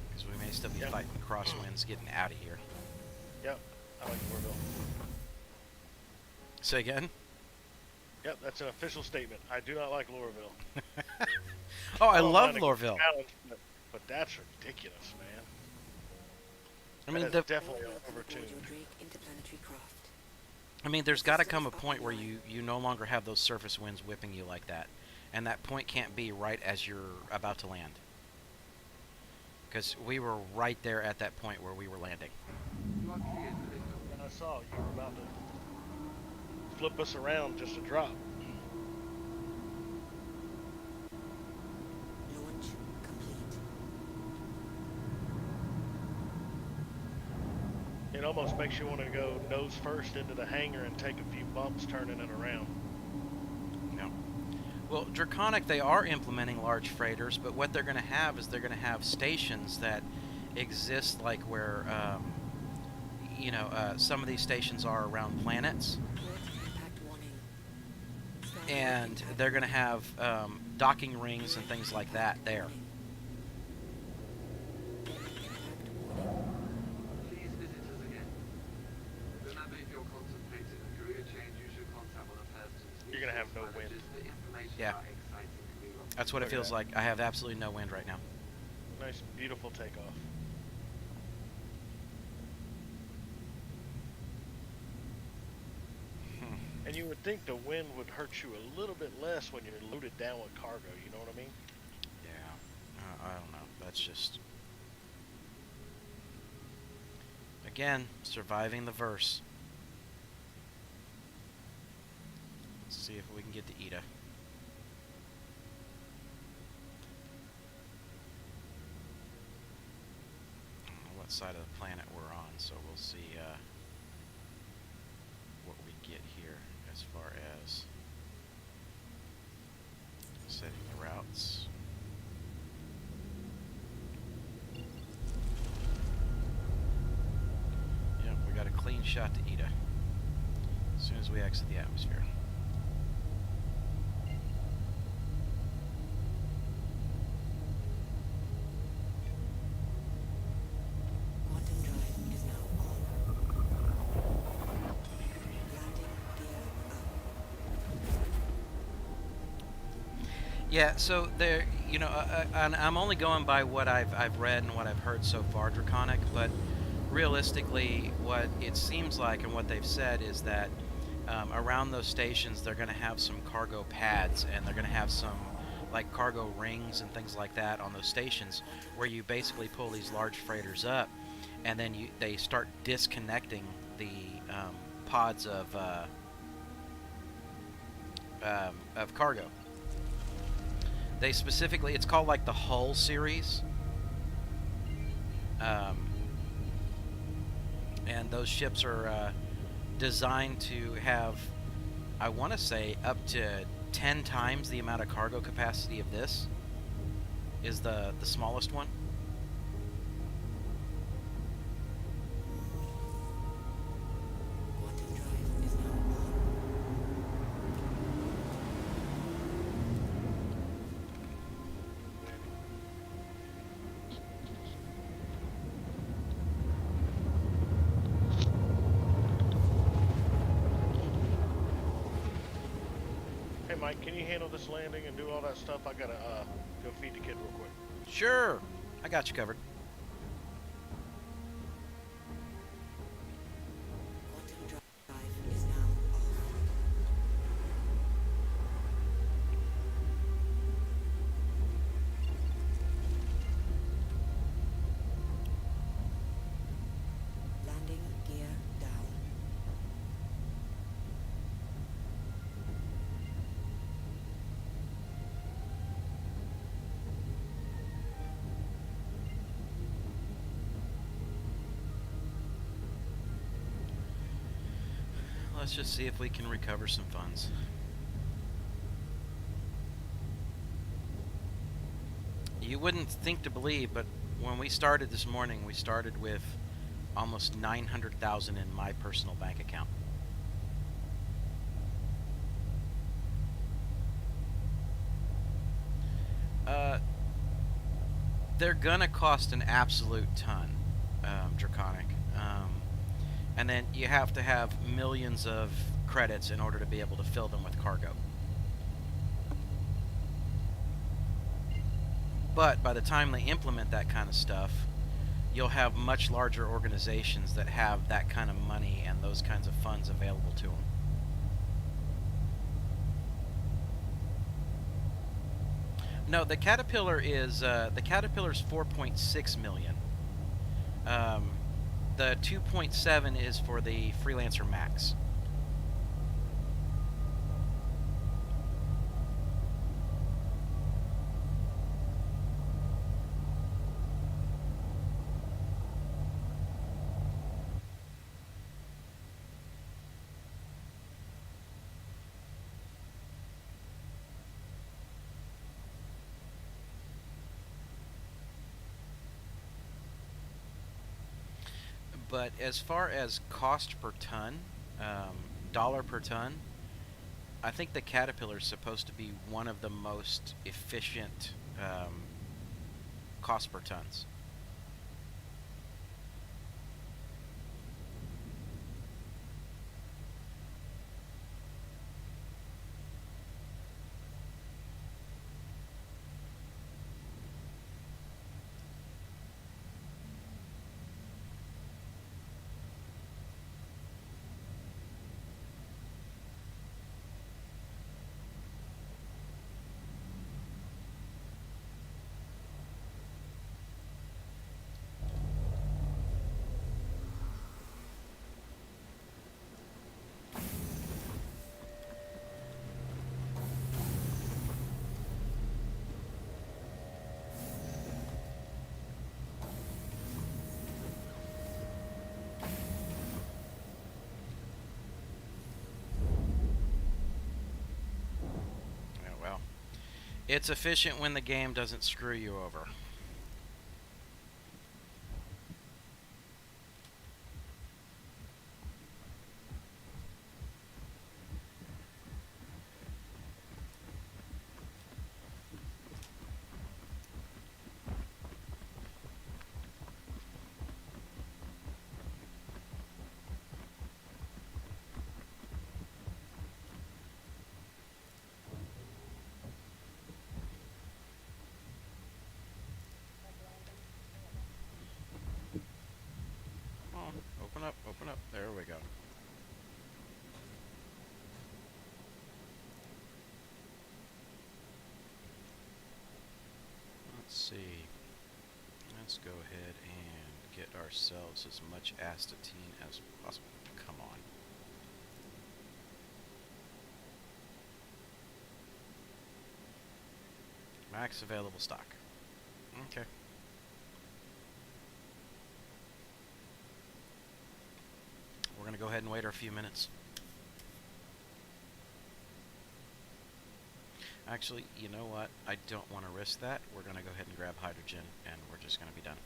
Because we may still be fighting crosswinds getting out of here. Yep, I like Lorville. Say again? Yep, that's an official statement. I do not like Lorville. Oh, I don't love mind a Lorville. challenge, but that's ridiculous, man. I mean, That is definitely overtuned. Your Drake interplanetary craft. I mean, there's got to come a point where you no longer have those surface winds whipping you like that. And that point can't be right as you're about to land. Because we were right there at that point where we were landing. And I saw you were about to flip us around just a drop. Launch complete. It almost makes you want to go nose first into the hangar and take a few bumps turning it around. No. Well, Draconic, they are implementing large freighters, but what they're going to have is they're going to have stations that exist like where, some of these stations are around planets. Impact warning. And they're going to have docking rings and things like that there. Please visit us again. Remember, if you're contemplating a career change, you should contact one of Hurston's You're gonna have no wind. managers for information Yeah. about exciting career That's what it Look at feels that. like. I have absolutely no wind right now. Nice, beautiful takeoff. And you would think the wind would hurt you a little bit less when you're loaded down with cargo, you know what I mean? Yeah. I don't know. That's just... Again, surviving the verse. Let's see if we can get to Ida. I don't know what side of the planet we're on, so we'll see what we get here as far as setting the routes. Yep, we got a clean shot to Ida as soon as we exit the atmosphere. Quantum drive is now on. Landing gear up. Yeah, so there, and I'm only going by what I've read and what I've heard so far, Draconic, but realistically, what it seems like and what they've said is that around those stations they're going to have some cargo pads and they're going to have some like cargo rings and things like that on those stations where you basically pull these large freighters up and then they start disconnecting the pods of cargo. They specifically, it's called like the Hull series, and those ships are designed to have, I want to say, up to 10 times the amount of cargo capacity of this. Is the smallest one. Quantum drive is now on. Hey Mike, can you handle this landing and do all that stuff? I gotta go feed the kid real quick. Sure, I got you covered. Quantum drive is now off. Landing gear down. Let's just see if we can recover some funds. You wouldn't think to believe, but when we started this morning, we started with almost 900,000 in my personal bank account. They're gonna cost an absolute ton, Draconic. And then you have to have millions of credits in order to be able to fill them with cargo. But by the time they implement that kind of stuff, you'll have much larger organizations that have that kind of money and those kinds of funds available to them. No, the Caterpillar is the Caterpillar's 4.6 million. The 2.7 is for the Freelancer Max. But as far as cost per ton, dollar per ton, I think the Caterpillar is supposed to be one of the most efficient cost per tons. It's efficient when the game doesn't screw you over. Open up. There we go. Let's see. Let's go ahead and get ourselves as much astatine as possible. Max available stock. Okay. We're going to go ahead and wait our few minutes. Actually, you know what? I don't want to risk that. We're going to go ahead and grab hydrogen, and we're just going to be done.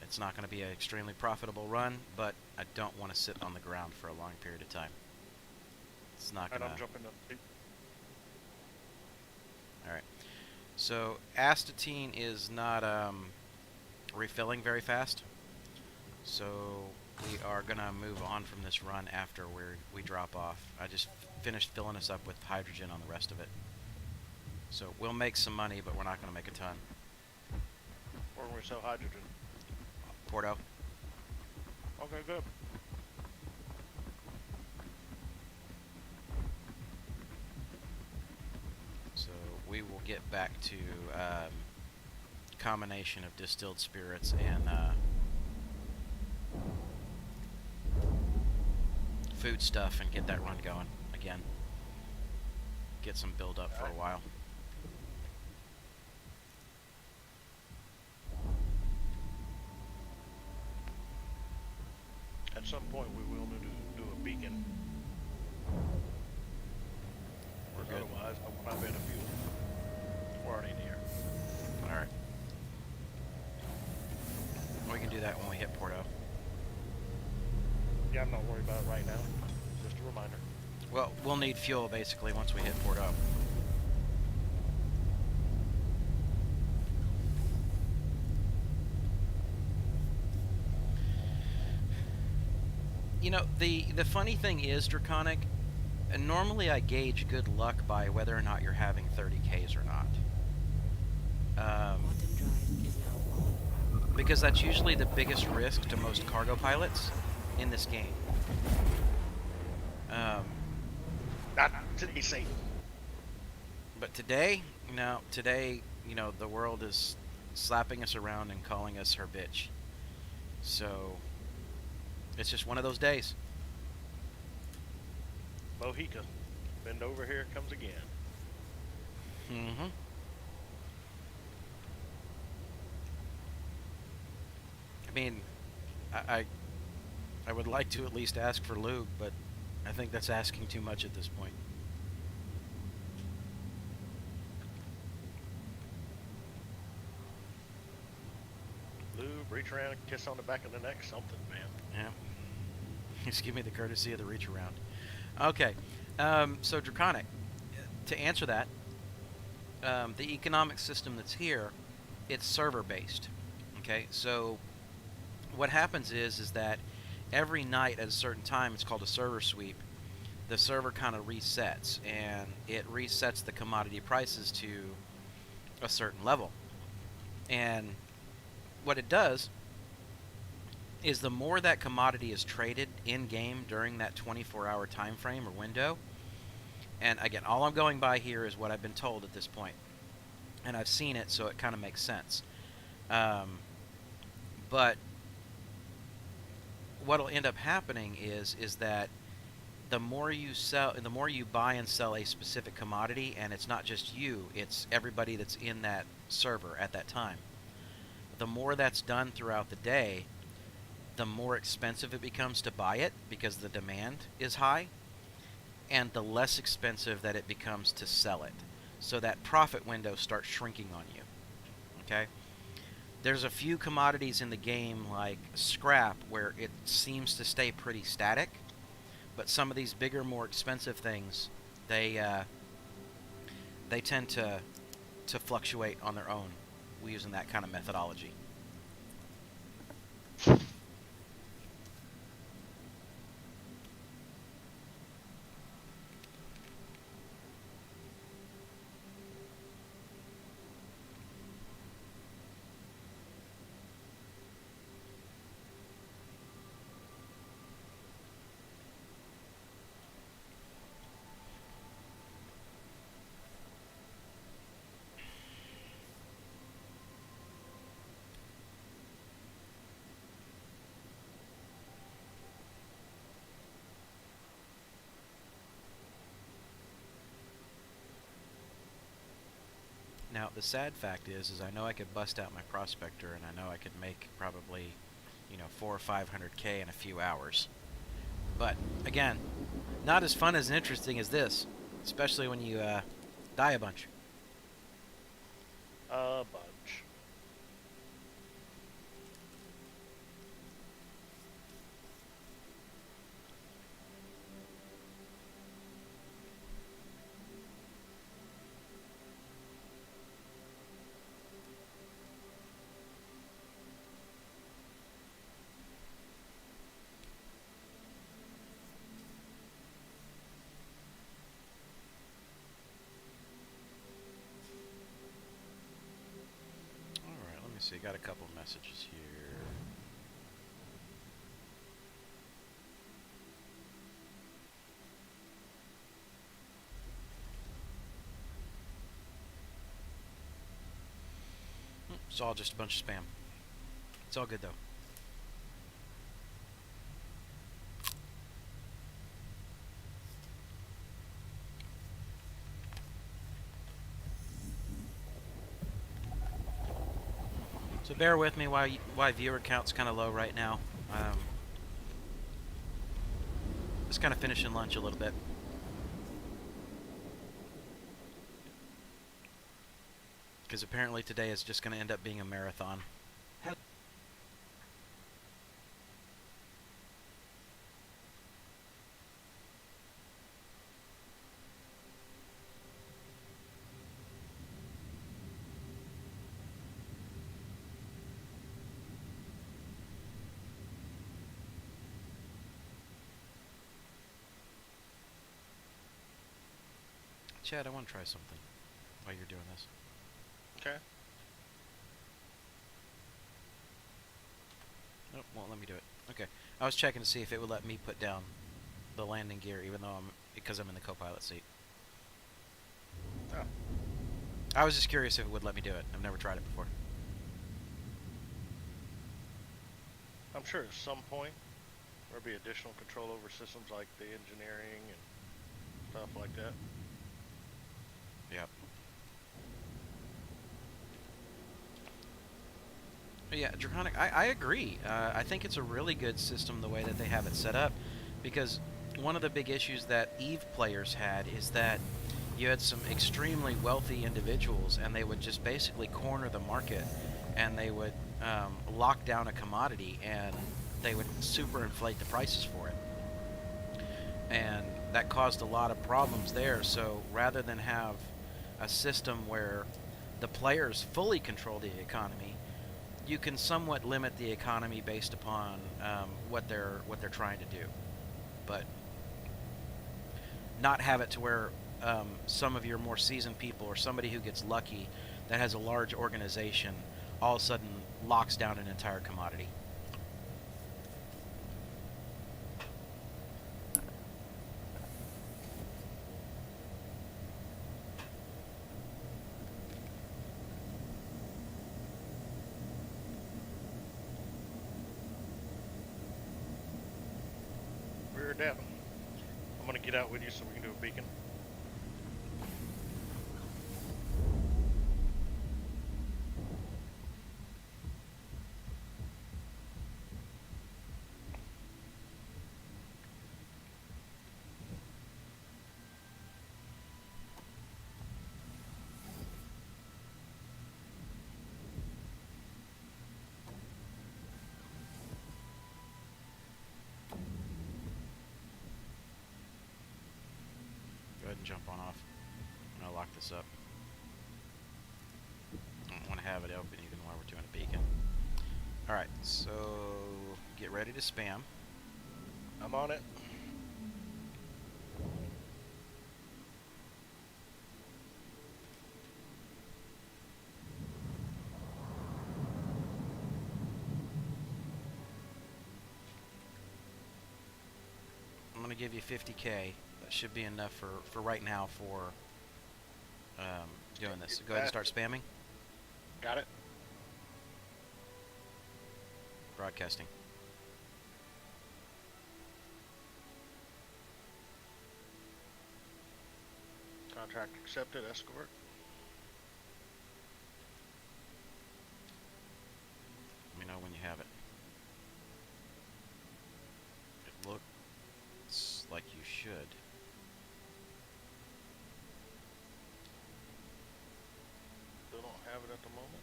It's not going to be an extremely profitable run, but I don't want to sit on the ground for a long period of time. It's not going to... I'm jumping up. Alright. So, astatine is not refilling very fast. So, we are going to move on from this run after we drop off. I just finished filling us up with hydrogen on the rest of it. So, we'll make some money, but we're not going to make a ton. Or we sell hydrogen. Porto. Okay, good. So we will get back to combination of distilled spirits and food stuff and get that run going again. Get some build up for a while. At some point, we will do a beacon. We're good. Otherwise, I will not be in a fuel. We're already near. Alright. We can do that when we hit Porto. Yeah, I'm not worried about it right now. Just a reminder. Well, we'll need fuel basically once we hit Porto. You know, the funny thing is, Draconic, normally I gauge good luck by whether or not you're having 30Ks or not. Quantum drive is now on. Because that's usually the biggest risk to most cargo pilots in this game. Not today, Satan. But today, you know, the world is slapping us around and calling us her bitch. So, it's just one of those days. Mohica. Bend over, here it comes again. Mm-hmm. I mean, I would like to at least ask for lube, but I think that's asking too much at this point. Lube, reach around and kiss on the back of the neck, something, man. Yeah. Just give me the courtesy of the reach around. Okay. So, Draconic, to answer that, the economic system that's here, it's server-based. Okay? So, what happens is that every night at a certain time, it's called a server sweep, the server kind of resets, and it resets the commodity prices to a certain level. And what it does is the more that commodity is traded in-game during that 24-hour time frame or window, and again, all I'm going by here is what I've been told at this point, and I've seen it, so it kind of makes sense. But what'll end up happening is that the more you sell, the more you buy and sell a specific commodity, and it's not just you, it's everybody that's in that server at that time. The more that's done throughout the day, the more expensive it becomes to buy it because the demand is high, and the less expensive that it becomes to sell it. So that profit window starts shrinking on you. Okay? There's a few commodities in the game like scrap where it seems to stay pretty static, but some of these bigger, more expensive things, they tend to fluctuate on their own using that kind of methodology. the sad fact is I know I could bust out my prospector, and I know I could make probably, 400 or 500K in a few hours. But again, not as fun as and interesting as this, especially when you die a bunch. A bunch. Alright, let me see. Got a couple messages here. It's all just a bunch of spam. It's all good though. So bear with me why viewer count's kind of low right now. Just kind of finishing lunch a little bit. Because apparently today is just going to end up being a marathon. Chad, I want to try something while you're doing this. Okay. Nope, won't let me do it. Okay. I was checking to see if it would let me put down the landing gear even though because I'm in the co-pilot seat. Oh. I was just curious if it would let me do it. I've never tried it before. I'm sure at some point there'll be additional control over systems like the engineering and stuff like that. Yep. But yeah, Draconic, I agree. I think it's a really good system the way that they have it set up, because one of the big issues that EVE players had is that you had some extremely wealthy individuals and they would just basically corner the market and they would lock down a commodity and they would super inflate the prices for it. And that caused a lot of problems there. So rather than have a system where the players fully control the economy, you can somewhat limit the economy based upon what they're trying to do, but not have it to where some of your more seasoned people or somebody who gets lucky that has a large organization all of a sudden locks down an entire commodity. Rear down. I'm gonna get out with you so we can do a beacon. Go ahead and jump on off. I'm gonna lock this up. I don't want to have it open even while we're doing a beacon. Alright, so get ready to spam. I'm on it. I'm gonna give you 50K. That should be enough for right now for doing this. So go ahead and start spamming. Got it. Broadcasting. Contract accepted. Escort. Just a moment.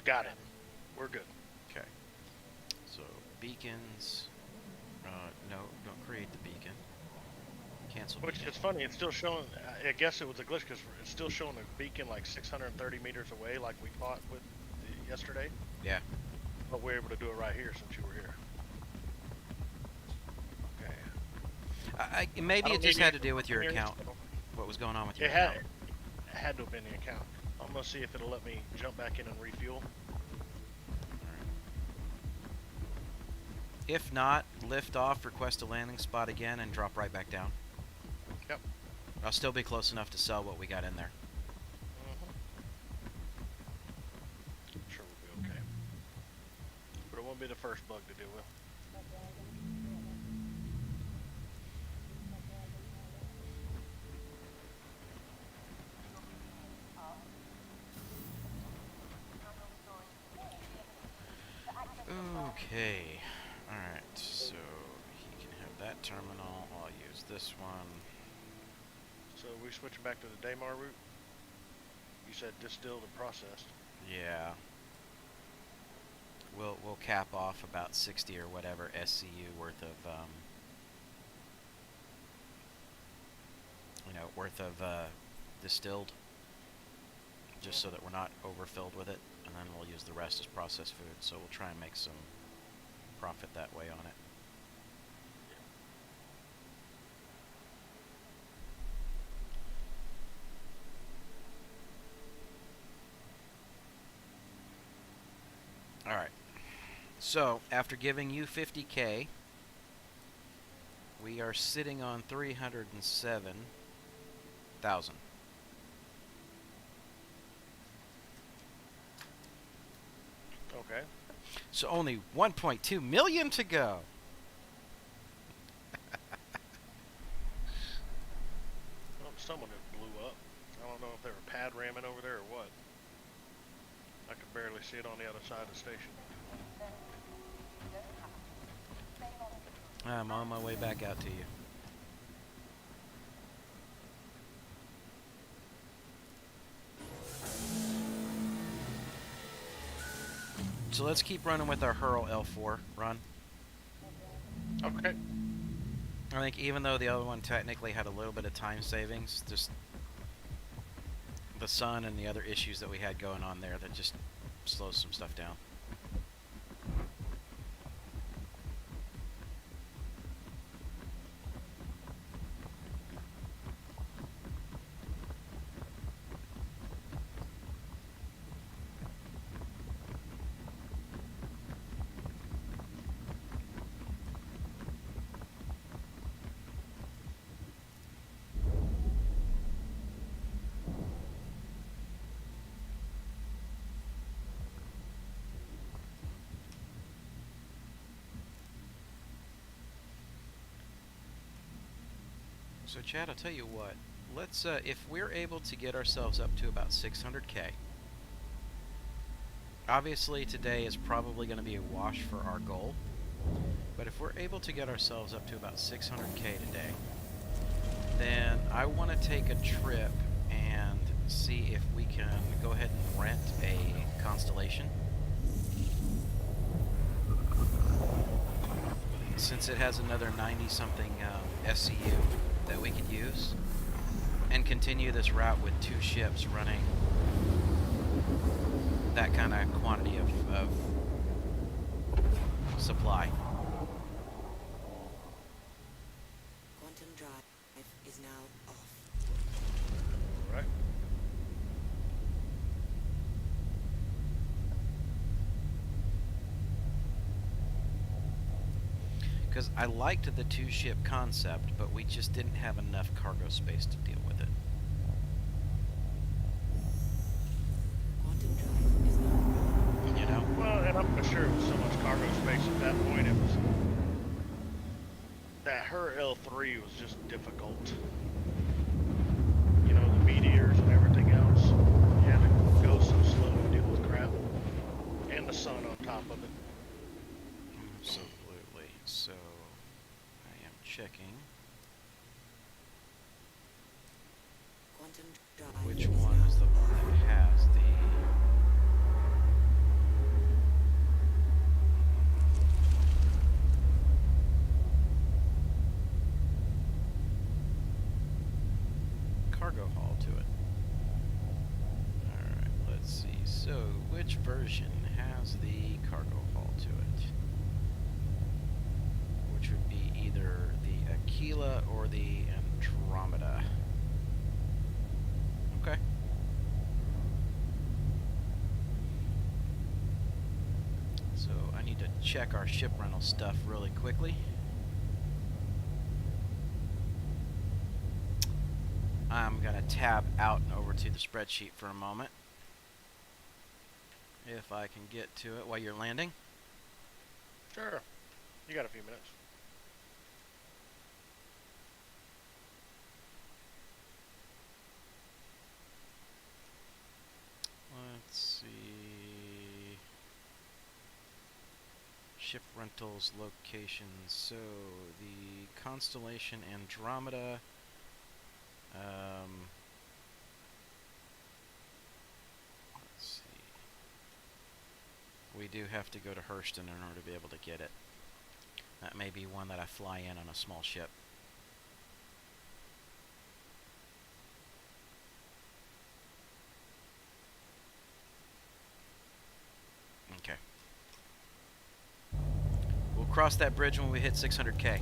Got it. We're good. Okay. So beacons. No, don't create the beacon. Cancel Which beacon. is funny. It's still showing. I guess it was a glitch because it's still showing a beacon like 630 meters away, like we fought with yesterday. Yeah. But we're able to do it right here since you were here. Okay. Maybe I it don't just need had to it do with your here, account. so- What was going on with your It account? had to have been the account. I'm gonna see if it'll let me jump back in and refuel. If not, lift off, request a landing spot again, and drop right back down. Yep. I'll still be close enough to sell what we got in there. I'm sure we'll be okay. But it won't be the first bug to deal with. Okay. Alright, so he can have that terminal. I'll use this one. So we switching back to the Daymar route? You said distilled and processed. Yeah. We'll cap off about 60 or whatever SCU worth of distilled, just so that we're not overfilled with it, and then we'll use the rest as processed food. So we'll try and make some profit that way on it. Alright, so after giving you 50K, we are sitting on 307,000. Okay. So only 1.2 million to go. Well, someone had blew up. I don't know if they were pad ramming over there or what. I could barely see it on the other side of the station. I'm on my way back out to you. So let's keep running with our Hurl L4 run. Okay. I think even though the other one technically had a little bit of time savings, just the sun and the other issues that we had going on there that just slows some stuff down. So Chad, I'll tell you what, let's, if we're able to get ourselves up to about 600K, obviously today is probably going to be a wash for our goal, but if we're able to get ourselves up to about 600K today, then I want to take a trip and see if we can go ahead and rent a Constellation. Since it has another 90-something SCU that we could use, and continue this route with 2 ships running that kind of quantity of supply. Quantum drive is now off. All right. Because I liked the 2-ship concept, but we just didn't have enough cargo space to deal with it. Quantum drive is now on. You know? Well, and I'm not sure it was so much cargo space at that point. It was that her L3 was just difficult. You know, the meteors and everything else. You had to go so slow to deal with crap, and the sun on top of it. Absolutely. So, I am checking Quantum drive which is one now is the one that has the cargo haul to it. Alright, let's see. So, which version has the cargo haul to it? Which would be either the Aquila or the Andromeda. Okay. So, I need to check our ship rental stuff really quickly. I'm going to tab out and over to the spreadsheet for a moment. If I can get to it while you're landing. Sure. You got a few minutes. Let's see. Ship rentals locations. So the Constellation Andromeda. Let's see. We do have to go to Hurston in order to be able to get it. That may be one that I fly in on a small ship. Okay. We'll cross that bridge when we hit 600K.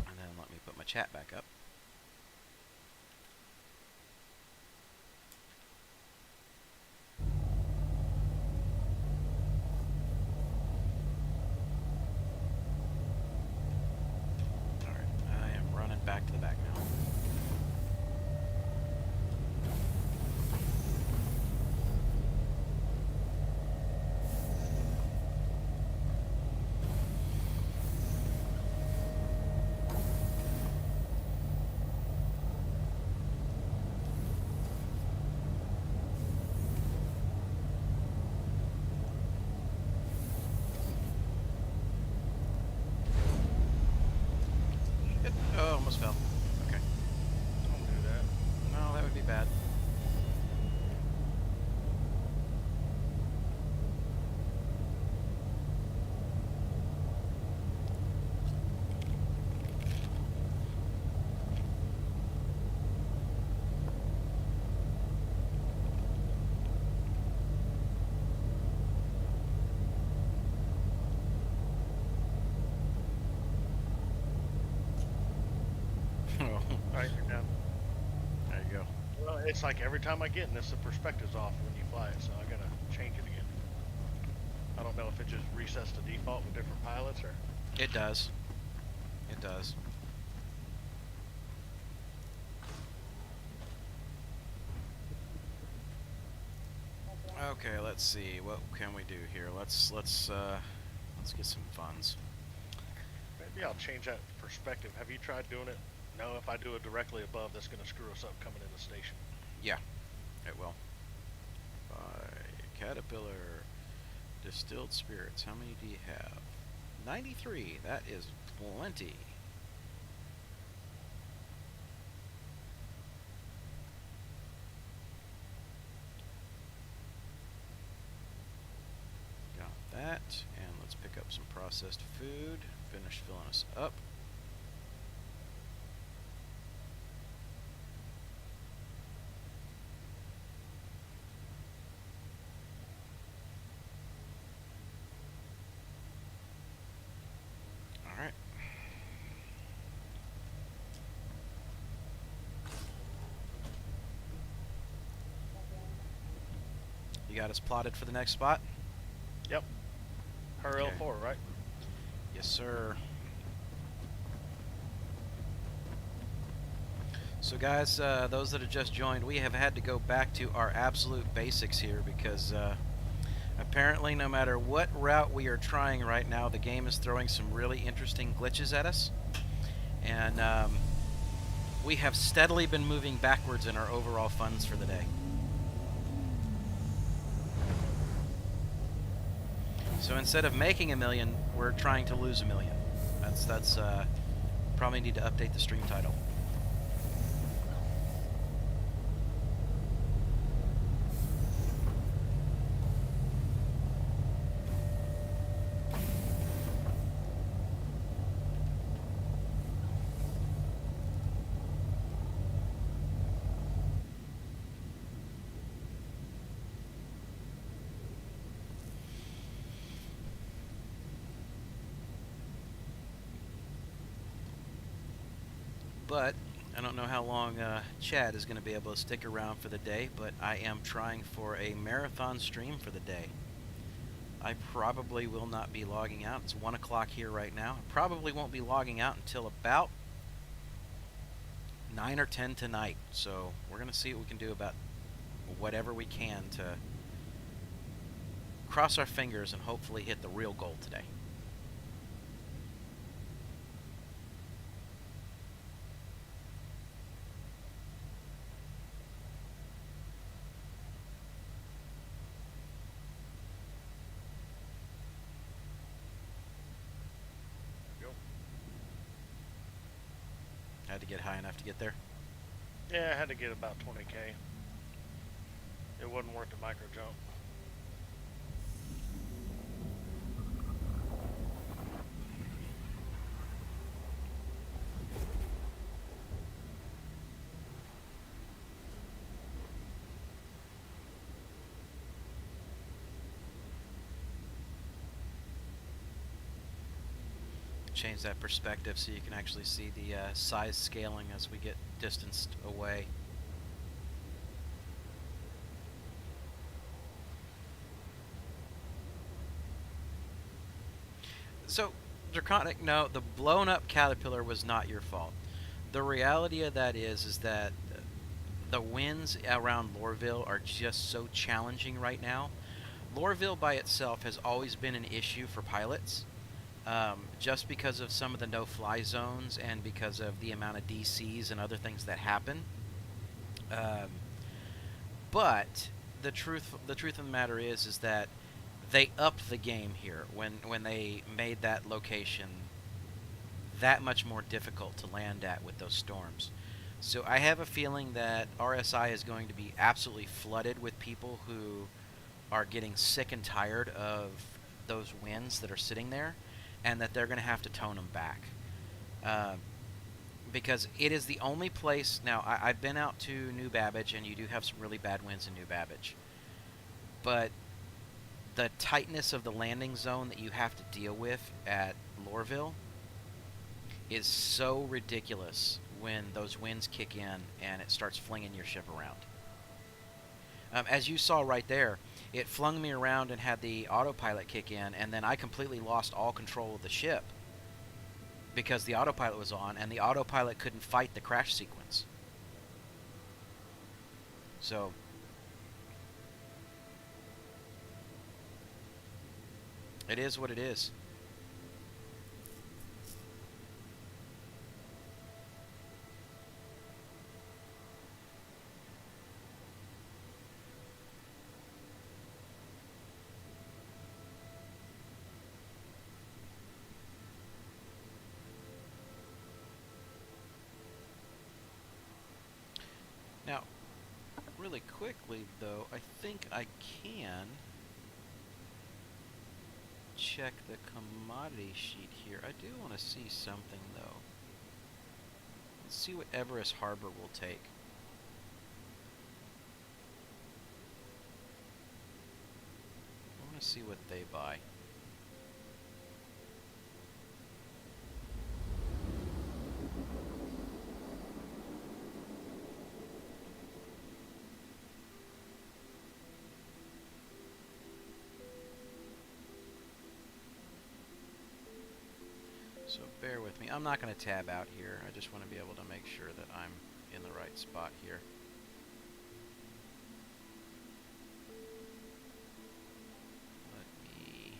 And then let me put my chat back up. Back to the back now. Oh, almost fell. Okay. Don't do that. No, that would be bad. Alright, you're down. There you go. Well, it's like every time I get in this, the perspective's off when you fly it, so I gotta change it again. I don't know if it just resets to default with different pilots or... It does. It does. Okay, let's see. What can we do here? Let's get some funds. Maybe I'll change that perspective. Have you tried doing it? No, if I do it directly above, that's going to screw us up coming in the station. Yeah, it will. Caterpillar distilled spirits. How many do you have? 93. That is plenty. Got that, and let's pick up some processed food. Finish filling us up. Alright. You got us plotted for the next spot? Yep. Her Okay. L4, right? Yes, sir. So guys, those that have just joined, we have had to go back to our absolute basics here because apparently no matter what route we are trying right now, the game is throwing some really interesting glitches at us. And we have steadily been moving backwards in our overall funds for the day. So instead of making $1 million, we're trying to lose $1 million. That's probably need to update the stream title. But I don't know how long Chad is going to be able to stick around for the day, but I am trying for a marathon stream for the day. I probably will not be logging out. It's 1 o'clock here right now. I probably won't be logging out until about 9 or 10 tonight. So we're going to see what we can do about whatever we can to cross our fingers and hopefully hit the real goal today. Go. Had to get high enough to get there. Yeah, I had to get about 20K. It wasn't worth the micro jump. Change that perspective so you can actually see the size scaling as we get distanced away. So, Draconic, no, the blown up caterpillar was not your fault. The reality of that is that the winds around Lorville are just so challenging right now. Lorville by itself has always been an issue for pilots. Just because of some of the no-fly zones and because of the amount of DCs and other things that happen. But the truth of the matter is that they upped the game here when they made that location that much more difficult to land at with those storms. So I have a feeling that RSI is going to be absolutely flooded with people who are getting sick and tired of those winds that are sitting there, and that they're going to have to tone them back. Because it is the only place... Now, I've been out to New Babbage, and you do have some really bad winds in New Babbage. But the tightness of the landing zone that you have to deal with at Lorville is so ridiculous when those winds kick in and it starts flinging your ship around. As you saw right there, it flung me around and had the autopilot kick in, and then I completely lost all control of the ship because the autopilot was on, and the autopilot couldn't fight the crash sequence. So, it is what it is. Now, really quickly though, I think I can check the commodity sheet here. I do want to see something though. Let's see what Everest Harbor will take. I want to see what they buy. So bear with me. I'm not going to tab out here. I just want to be able to make sure that I'm in the right spot here. Let me...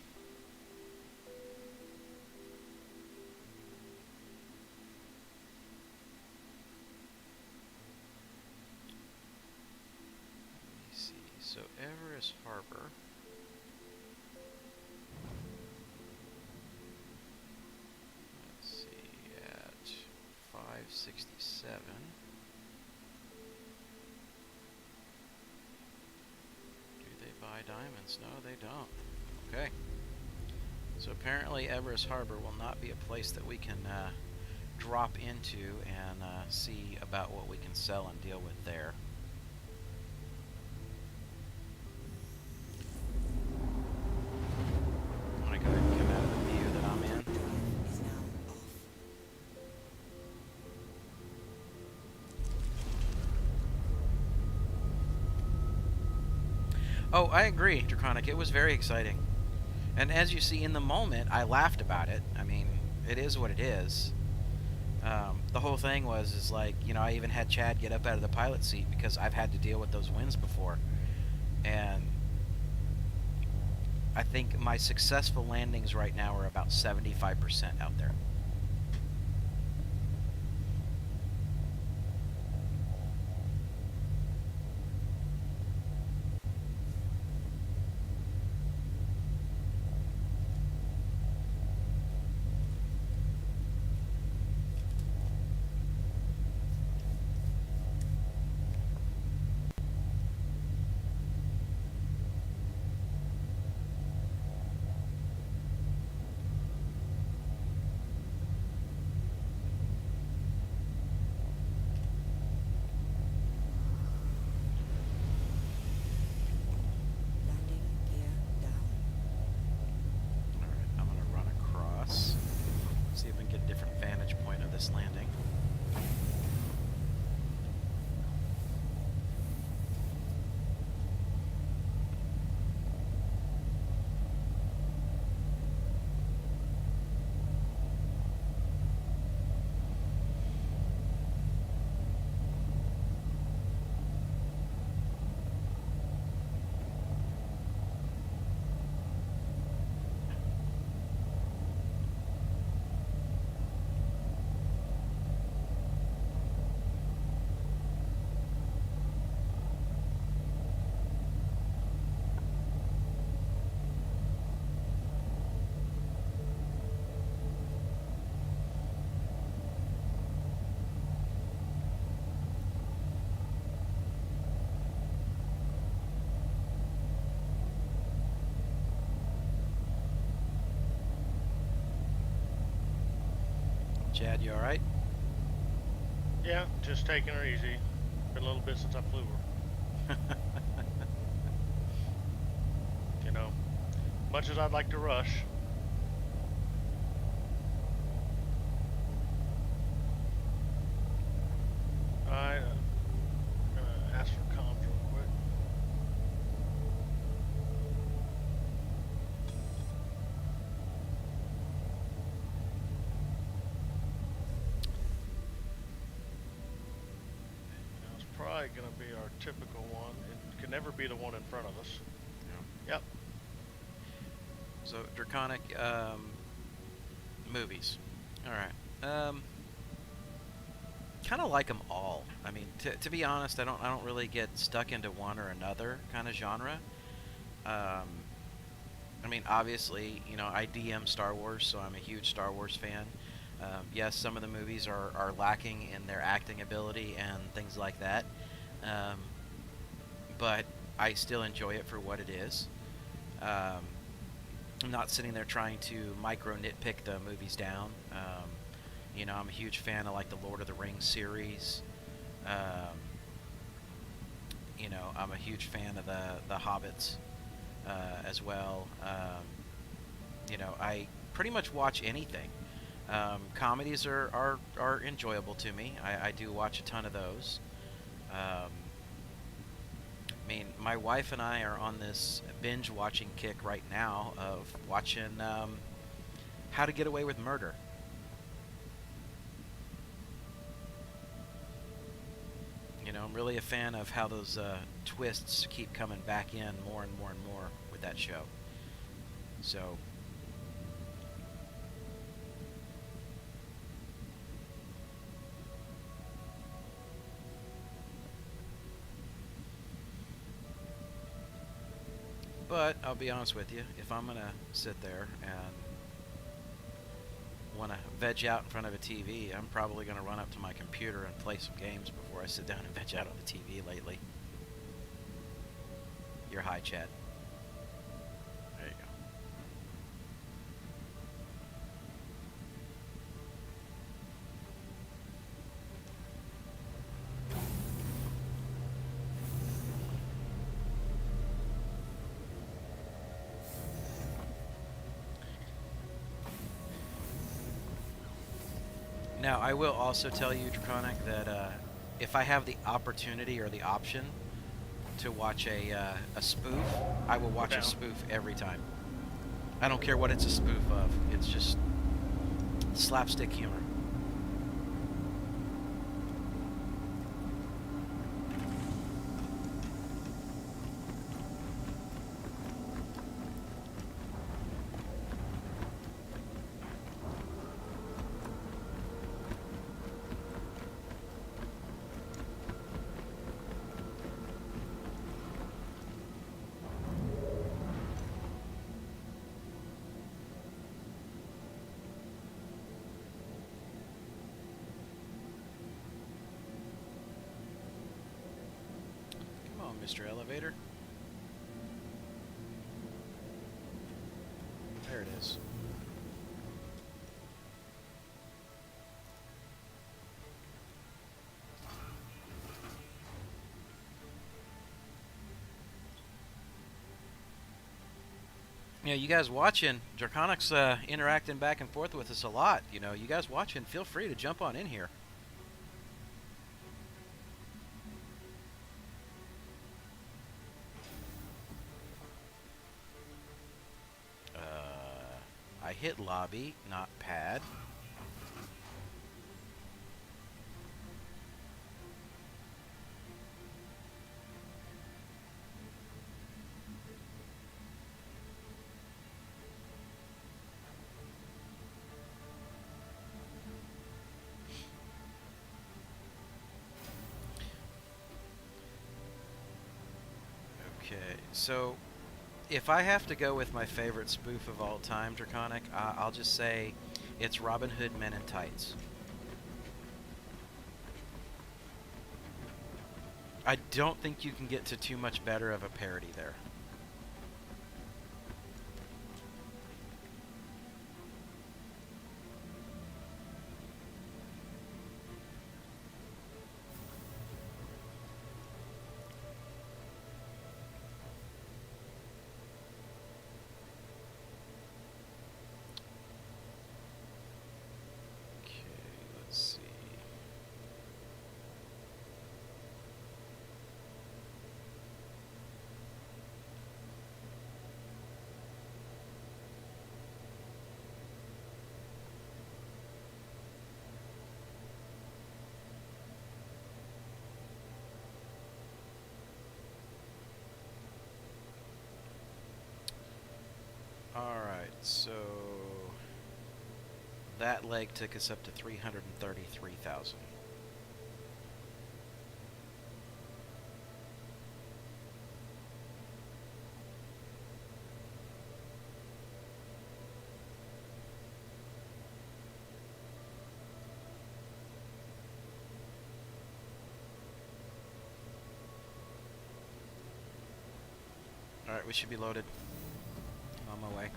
see. So Everest Harbor... Let's see, at 567. Do they buy diamonds? No, they don't. Okay. So apparently Everest Harbor will not be a place that we can drop into and see about what we can sell and deal with there. I'm going to go ahead and come out of the view that I'm in. Drive is now off. Oh, I agree, Draconic. It was very exciting. And as you see in the moment, I laughed about it. I mean, it is what it is. The whole thing is like, you know, I even had Chad get up out of the pilot seat because I've had to deal with those winds before. And I think my successful landings right now are about 75% out there. Landing gear down. Alright, I'm going to run across. See if we can get a different vantage point of this landing. Chad, you alright? Yeah, just taking her easy. Been a little bit since I flew her. You know, much as I'd like to rush. Alright, I'm gonna ask for comms real quick. It's probably gonna be our typical one. It can never be the one in front of us. Yep. So, Draconic, movies. Alright. Kind of like them all. I mean, to be honest, I don't really get stuck into one or another kind of genre. I mean, obviously, you know, I DM Star Wars, so I'm a huge Star Wars fan. Yes, some of the movies are lacking in their acting ability and things like that. But I still enjoy it for what it is. I'm not sitting there trying to micro nitpick the movies down. You know, I'm a huge fan of like the Lord of the Rings series. You know, I'm a huge fan of the Hobbits as well. You know, I pretty much watch anything. Comedies are enjoyable to me. I do watch a ton of those. I mean, my wife and I are on this binge watching kick right now of watching How to Get Away with Murder. You know, I'm really a fan of how those twists keep coming back in more and more and more with that show. So, but I'll be honest with you, if I'm gonna sit there and want to veg out in front of a TV, I'm probably going to run up to my computer and play some games before I sit down and veg out on the TV lately. You're high, Chad. There you go. Now, I will also tell you, Draconic, that if I have the opportunity or the option, to watch a spoof, I will watch a Down. spoof every time. I don't care what it's a spoof of. It's just slapstick humor. Mr. Elevator. There it is. You know, you guys watching, Draconic's interacting back and forth with us a lot. You know, you guys watching, feel free to jump on in here. I hit lobby, not pad. Okay, so if I have to go with my favorite spoof of all time, Draconic, I'll just say it's Robin Hood Men in Tights. I don't think you can get to too much better of a parody there. Alright, so that leg took us up to 333,000. Alright, we should be loaded. On my way.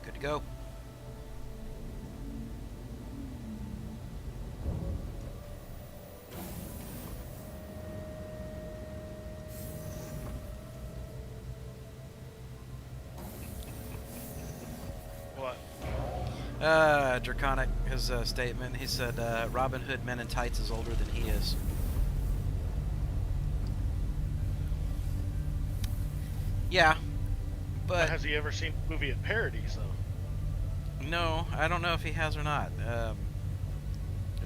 Good to go. What? Draconic, his statement. He said Robin Hood Men in Tights is older than he is. Yeah, but Has he ever seen a movie of parodies, though? no, I don't know if he has or not.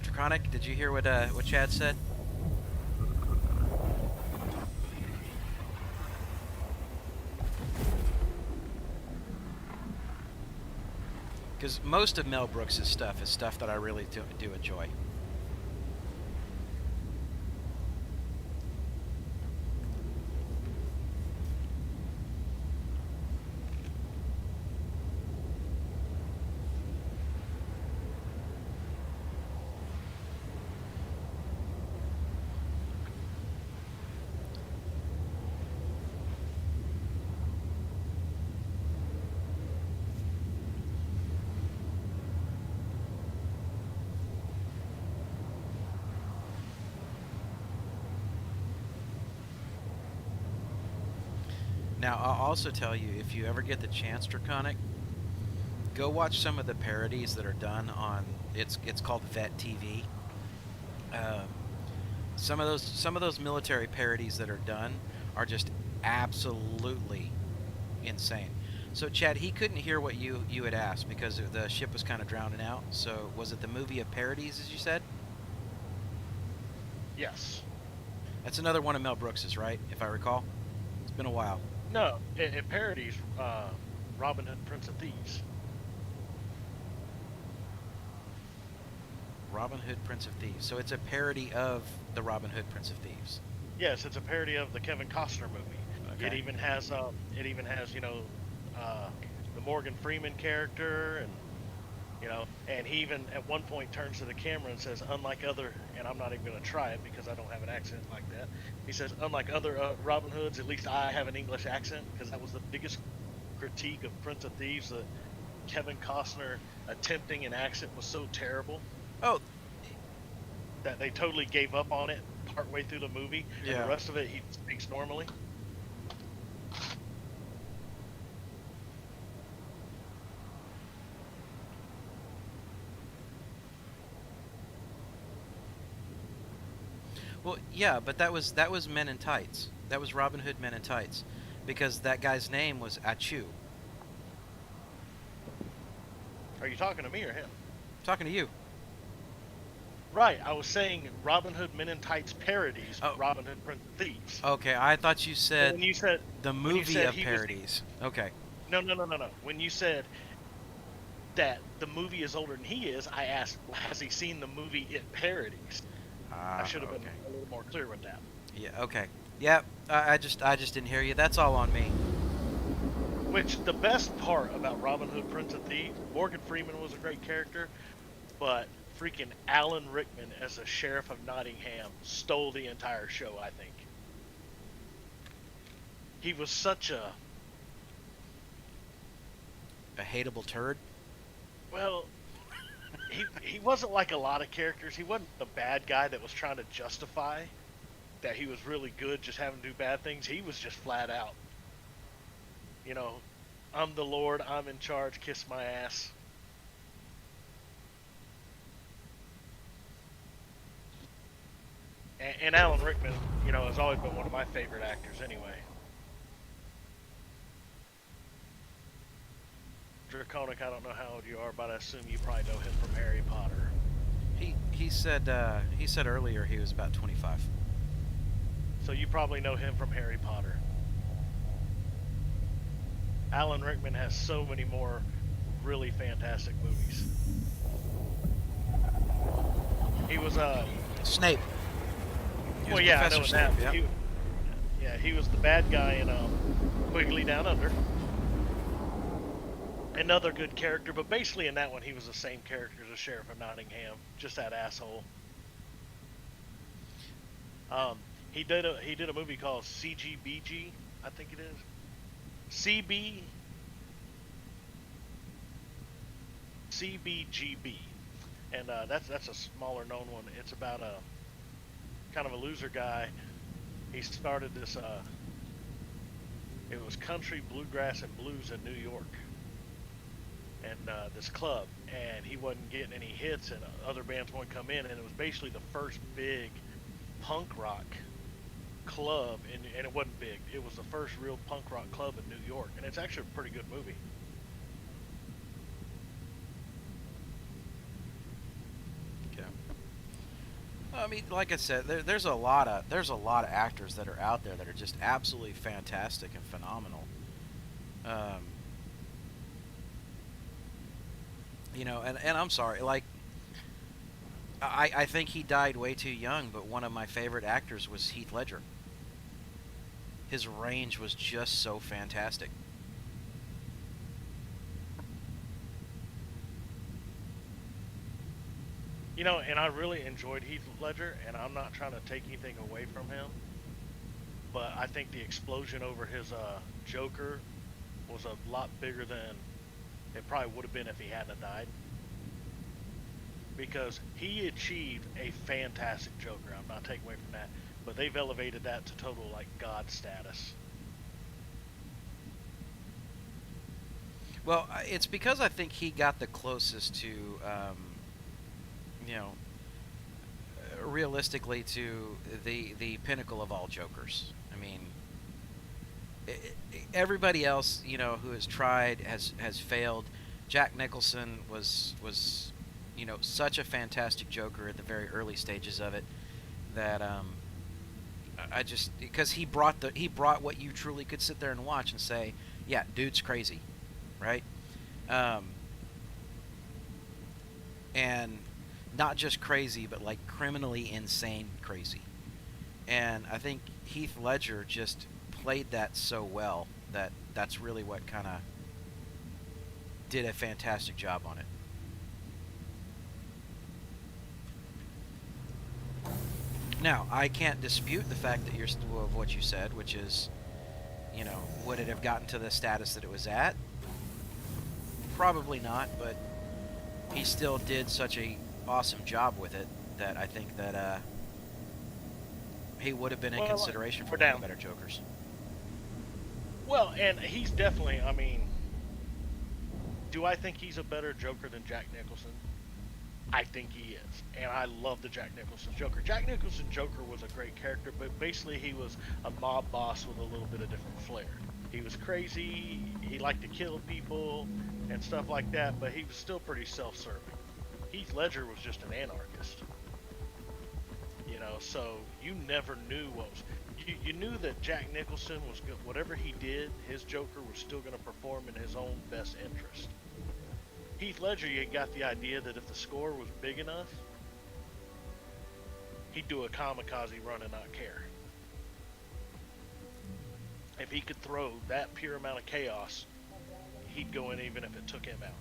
Draconic, did you hear what Chad said? Because most of Mel Brooks' stuff is stuff that I really do enjoy. Now, I'll also tell you, if you ever get the chance, Draconic, go watch some of the parodies that are done on. It's called Vet TV. Some of those military parodies that are done are just absolutely insane. So, Chad, he couldn't hear what you had asked because the ship was kind of drowning out. So, was it the movie of parodies, as you said? Yes. That's another one of Mel Brooks's, right? If I recall, it's been a while. No, it parodies Robin Hood, Prince of Thieves. Robin Hood, Prince of Thieves. So it's a parody of the Robin Hood, Prince of Thieves. Yes, it's a parody of the Kevin Costner movie. Okay. It even has the Morgan Freeman character, and and he even at one point turns to the camera and says, unlike other, and I'm not even going to try it because I don't have an accent like that. He says, unlike other Robin Hoods, at least I have an English accent, because that was the biggest critique of Prince of Thieves, that Kevin Costner attempting an accent was so terrible. Oh, that they totally gave up on it partway through the movie, and yeah. the rest of it he speaks normally. Well, yeah, but that was Men in Tights. That was Robin Hood Men in Tights, because that guy's name was Achu. Are you talking to me or him? I'm talking to you. Right, I was saying Robin Hood Men in Tights parodies Oh. Robin Hood Prince of Thieves. Okay, I thought you said When you said the when you movie said of he was- parodies. Okay. No. When you said that the movie is older than he is, I asked, has he seen the movie it parodies? I should have been a little more clear with that. Yeah. Okay. Yeah. I just didn't hear you. That's all on me. Which, the best part about Robin Hood Prince of Thieves, Morgan Freeman was a great character, but freaking Alan Rickman as the Sheriff of Nottingham stole the entire show, I think. He was such a hateable turd. Well, he wasn't like a lot of characters. He wasn't the bad guy that was trying to justify that he was really good just having to do bad things. He was just flat out, I'm the Lord, I'm in charge, kiss my ass. And Alan Rickman, has always been one of my favorite actors anyway. Draconic, I don't know how old you are, but I assume you probably know him from Harry Potter. He said earlier he was about 25. So you probably know him from Harry Potter. Alan Rickman has so many more really fantastic movies. He was Snape. He was well, yeah, I know Professor that. Snape, yeah. He was the bad guy in Quigley Down Under. Another good character, but basically in that one he was the same character as the Sheriff of Nottingham, just that asshole. He did a movie called CGBG, I think it is. CBGB, and that's a smaller known one. It's about a kind of a loser guy. He started this. It was country, bluegrass, and blues in New York, and this club. and he wasn't getting any hits, and other bands wouldn't come in, and it was basically the first big punk rock club, and it wasn't big. It was the first real punk rock club in New York, and it's actually a pretty good movie. Okay. I mean, like I said, there's a lot of actors that are out there that are just absolutely fantastic and phenomenal. You know, and I'm sorry, like, I think he died way too young, but one of my favorite actors was Heath Ledger. His range was just so fantastic. You know, and I really enjoyed Heath Ledger, and I'm not trying to take anything away from him, but I think the explosion over his Joker was a lot bigger than it probably would have been if he hadn't have died. Because he achieved a fantastic Joker. I'm not taking away from that, but they've elevated that to total like God status. Well, it's because I think he got the closest to, you know, realistically to the pinnacle of all Jokers. I mean, everybody else, you know, who has tried has failed. Jack Nicholson was you know, such a fantastic Joker at the very early stages of it that I just, because he brought what you truly could sit there and watch and say, yeah, dude's crazy, right? And not just crazy, but like criminally insane crazy. And I think Heath Ledger just played that so well that that's really what kind of did a fantastic job on it. Now, I can't dispute the fact that of what you said, which is, you know, would it have gotten to the status that it was at? Probably not, but he still did such a awesome job with it that I think that he would have been in consideration for one of the better Jokers. Well, and he's definitely, I mean, do I think he's a better Joker than Jack Nicholson? I think he is, and I love the Jack Nicholson Joker. Jack Nicholson Joker was a great character, but basically he was a mob boss with a little bit of different flair. He was crazy, he liked to kill people and stuff like that, but he was still pretty self-serving. Heath Ledger was just an anarchist. You know, so you never knew what was... You knew that Jack Nicholson was good. Whatever he did, his Joker was still going to perform in his own best interest. Heath Ledger, you got the idea that if the score was big enough, he'd do a kamikaze run and not care. If he could throw that pure amount of chaos, he'd go in even if it took him out.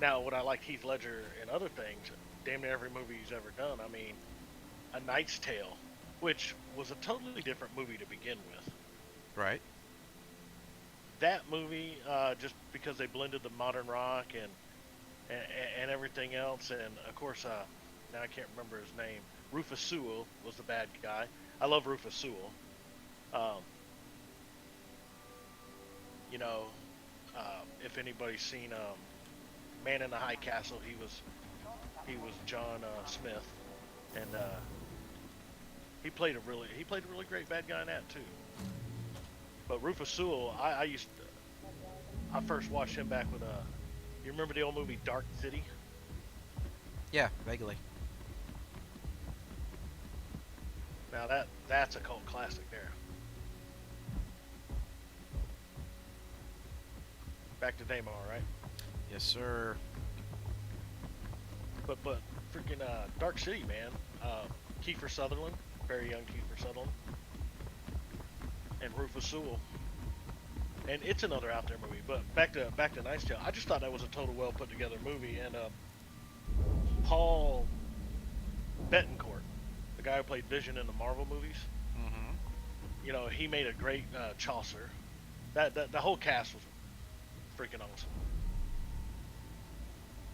Now, what I liked Heath Ledger in other things, damn near every movie he's ever done, I mean, A Knight's Tale, which was a totally different movie to begin with. Right. That movie, just because they blended the modern rock and everything else, and of course, now I can't remember his name. Rufus Sewell was the bad guy. I love Rufus Sewell. You know, if anybody's seen Man in the High Castle, he was John Smith, and he played a really great bad guy in that too. But Rufus Sewell, I first watched him back with you remember the old movie Dark City? Yeah, vaguely. Now that's a cult classic there. Back to Daymar, right? Yes, sir. But freaking Dark City, man. Kiefer Sutherland, very young Kiefer Sutherland, and Rufus Sewell. And it's another out there movie. But back to Knight's Tale. I just thought that was a total well put together movie. And Paul Betancourt, the guy who played Vision in the Marvel movies, you know, he made a great Chaucer. The whole cast was freaking awesome.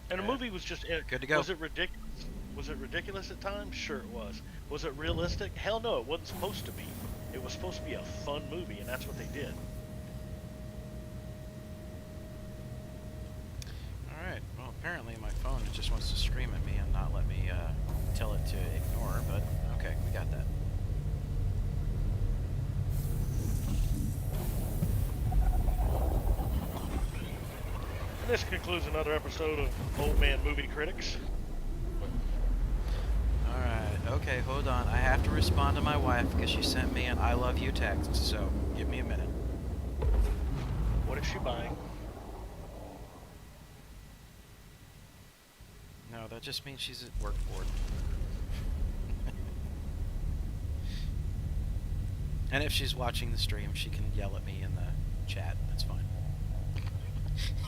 And the movie was just good to go. Was it ridiculous? Was it ridiculous at times? Sure it was. Was it realistic? Hell no, it wasn't supposed to be. It was supposed to be a fun movie, and that's what they did. Alright, well, apparently my phone just wants to scream at me and not let me tell it to ignore, but okay, we got that. And this concludes another episode of Old Man Movie Critics. Alright, okay, hold on. I have to respond to my wife because she sent me an I love you text, so give me a minute. What is she buying? No, that just means she's at work board. And if she's watching the stream, she can yell at me in the chat. That's fine.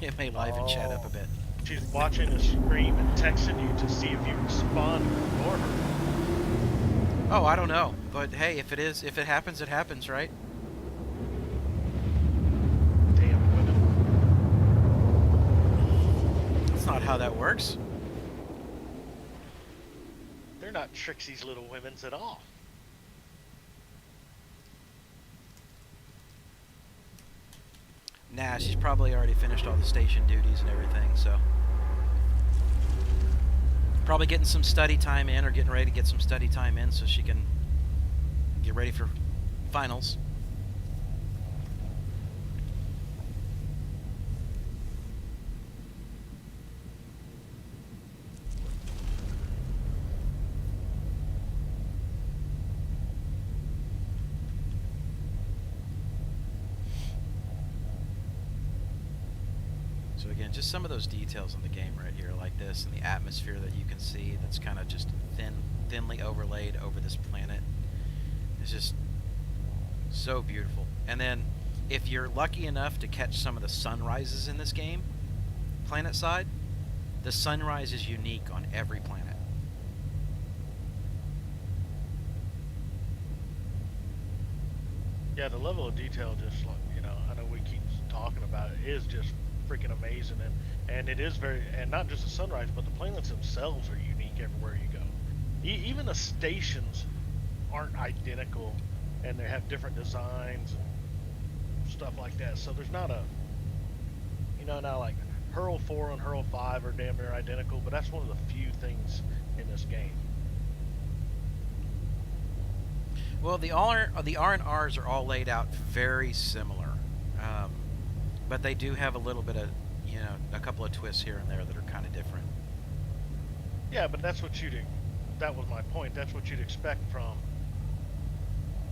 It may liven chat up a bit. She's watching the stream and texting you to see if you respond or ignore her. Oh, I don't know. But hey, if it happens, it happens, right? Damn women. That's not how that works. They're not Trixie's little women's at all. Nah, she's probably already finished all the station duties and everything, so. Probably getting some study time in, or getting ready to get some study time in so she can get ready for finals. So again, just some of those details in the game right here, like this, and the atmosphere that you can see that's kind of just thinly overlaid over this planet. It's just so beautiful. And then, if you're lucky enough to catch some of the sunrises in this game, planet side, the sunrise is unique on every planet. Yeah, the level of detail, just like, you know, I know we keep talking about it, is just freaking amazing, and it is very, and not just the sunrise, but the planets themselves are unique everywhere you go. Even the stations aren't identical, and they have different designs and stuff like that. So there's not a, you know, now like Hurl 4 and Hurl 5 are damn near identical, but that's one of the few things in this game. Well, the R&Rs are all laid out very similar, but they do have a little bit of, you know, a couple of twists here and there that are kind of different. Yeah, but that's what that was my point. That's what you'd expect from,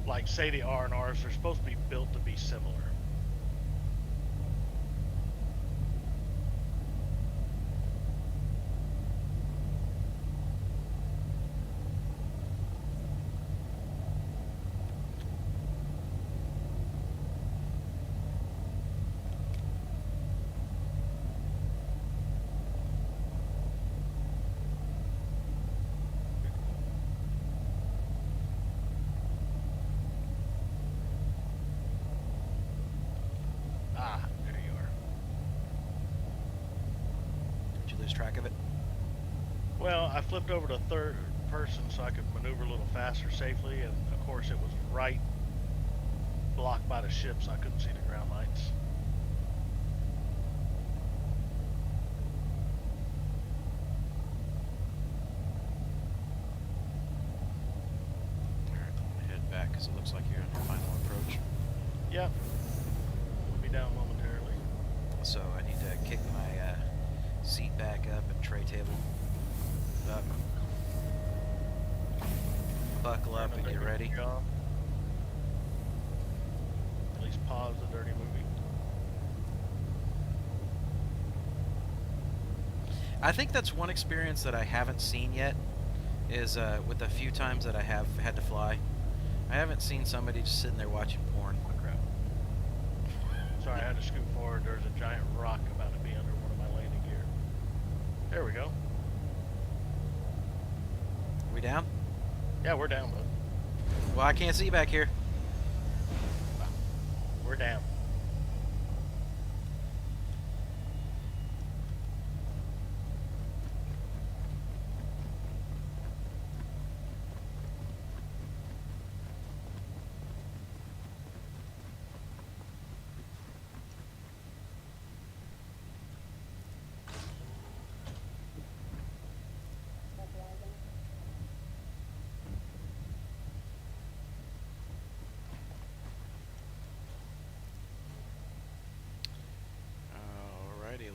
like, say the R&Rs. They're supposed to be built to be similar. Ah, there you are. Did you lose track of it? Well, I flipped over to third person so I could maneuver a little faster safely, and of course it was right blocked by the ship, so I couldn't see the ground lights. Alright, I'm gonna head back because it looks like you're on your final approach. Yep. We'll be down momentarily. So I need to kick my seat back up and tray table up. Buckle up and get ready. Job. At least pause the dirty movie. I think that's one experience that I haven't seen yet, is with the few times that I have had to fly. I haven't seen somebody just sitting there watching porn. Oh, crap. Sorry, I had to scoot forward. There's a giant rock about to be under one of my landing gear. There we go. We down? Yeah, we're down, bud. Well, I can't see back here. We're down.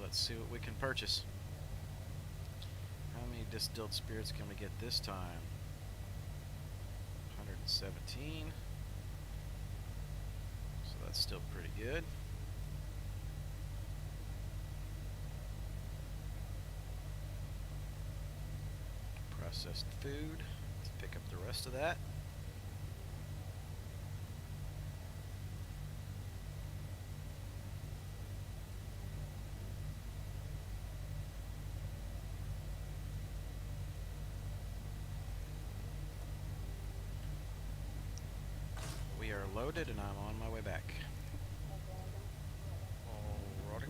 let's see what we can purchase. How many distilled spirits can we get this time? 117. So that's still pretty good. Processed food. Let's pick up the rest of that. We are loaded and I'm on my way back. Alrighty.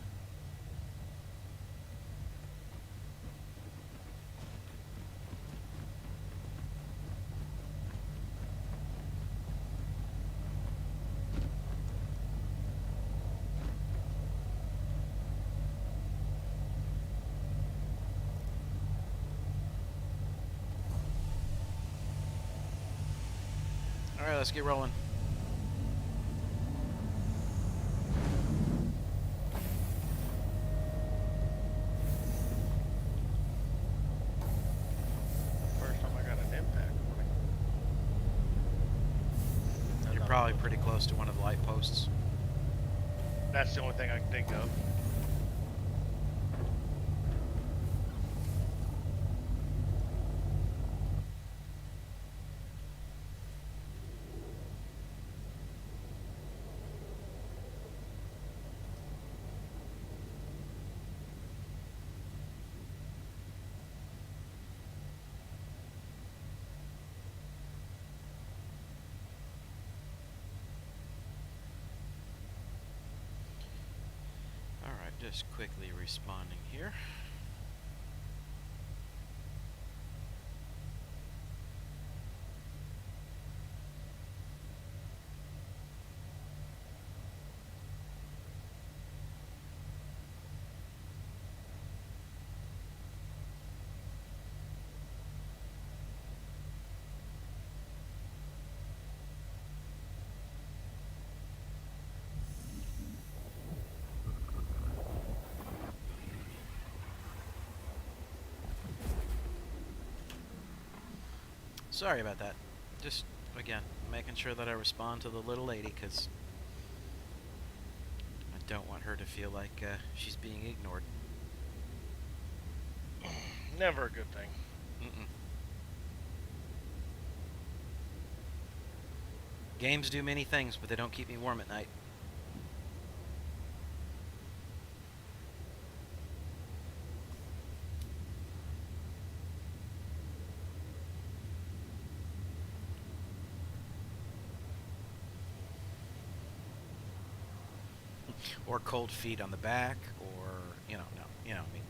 Alright, let's get rolling. First time I got an impact warning. You're probably pretty close to one of the light posts. That's the only thing I can think of. Alright, just quickly responding here. Sorry about that. Just, again, making sure that I respond to the little lady, because I don't want her to feel like she's being ignored. Never a good thing. Mm-mm. Games do many things, but they don't keep me warm at night. Or cold feet on the back, or, you know, no, you know what I mean.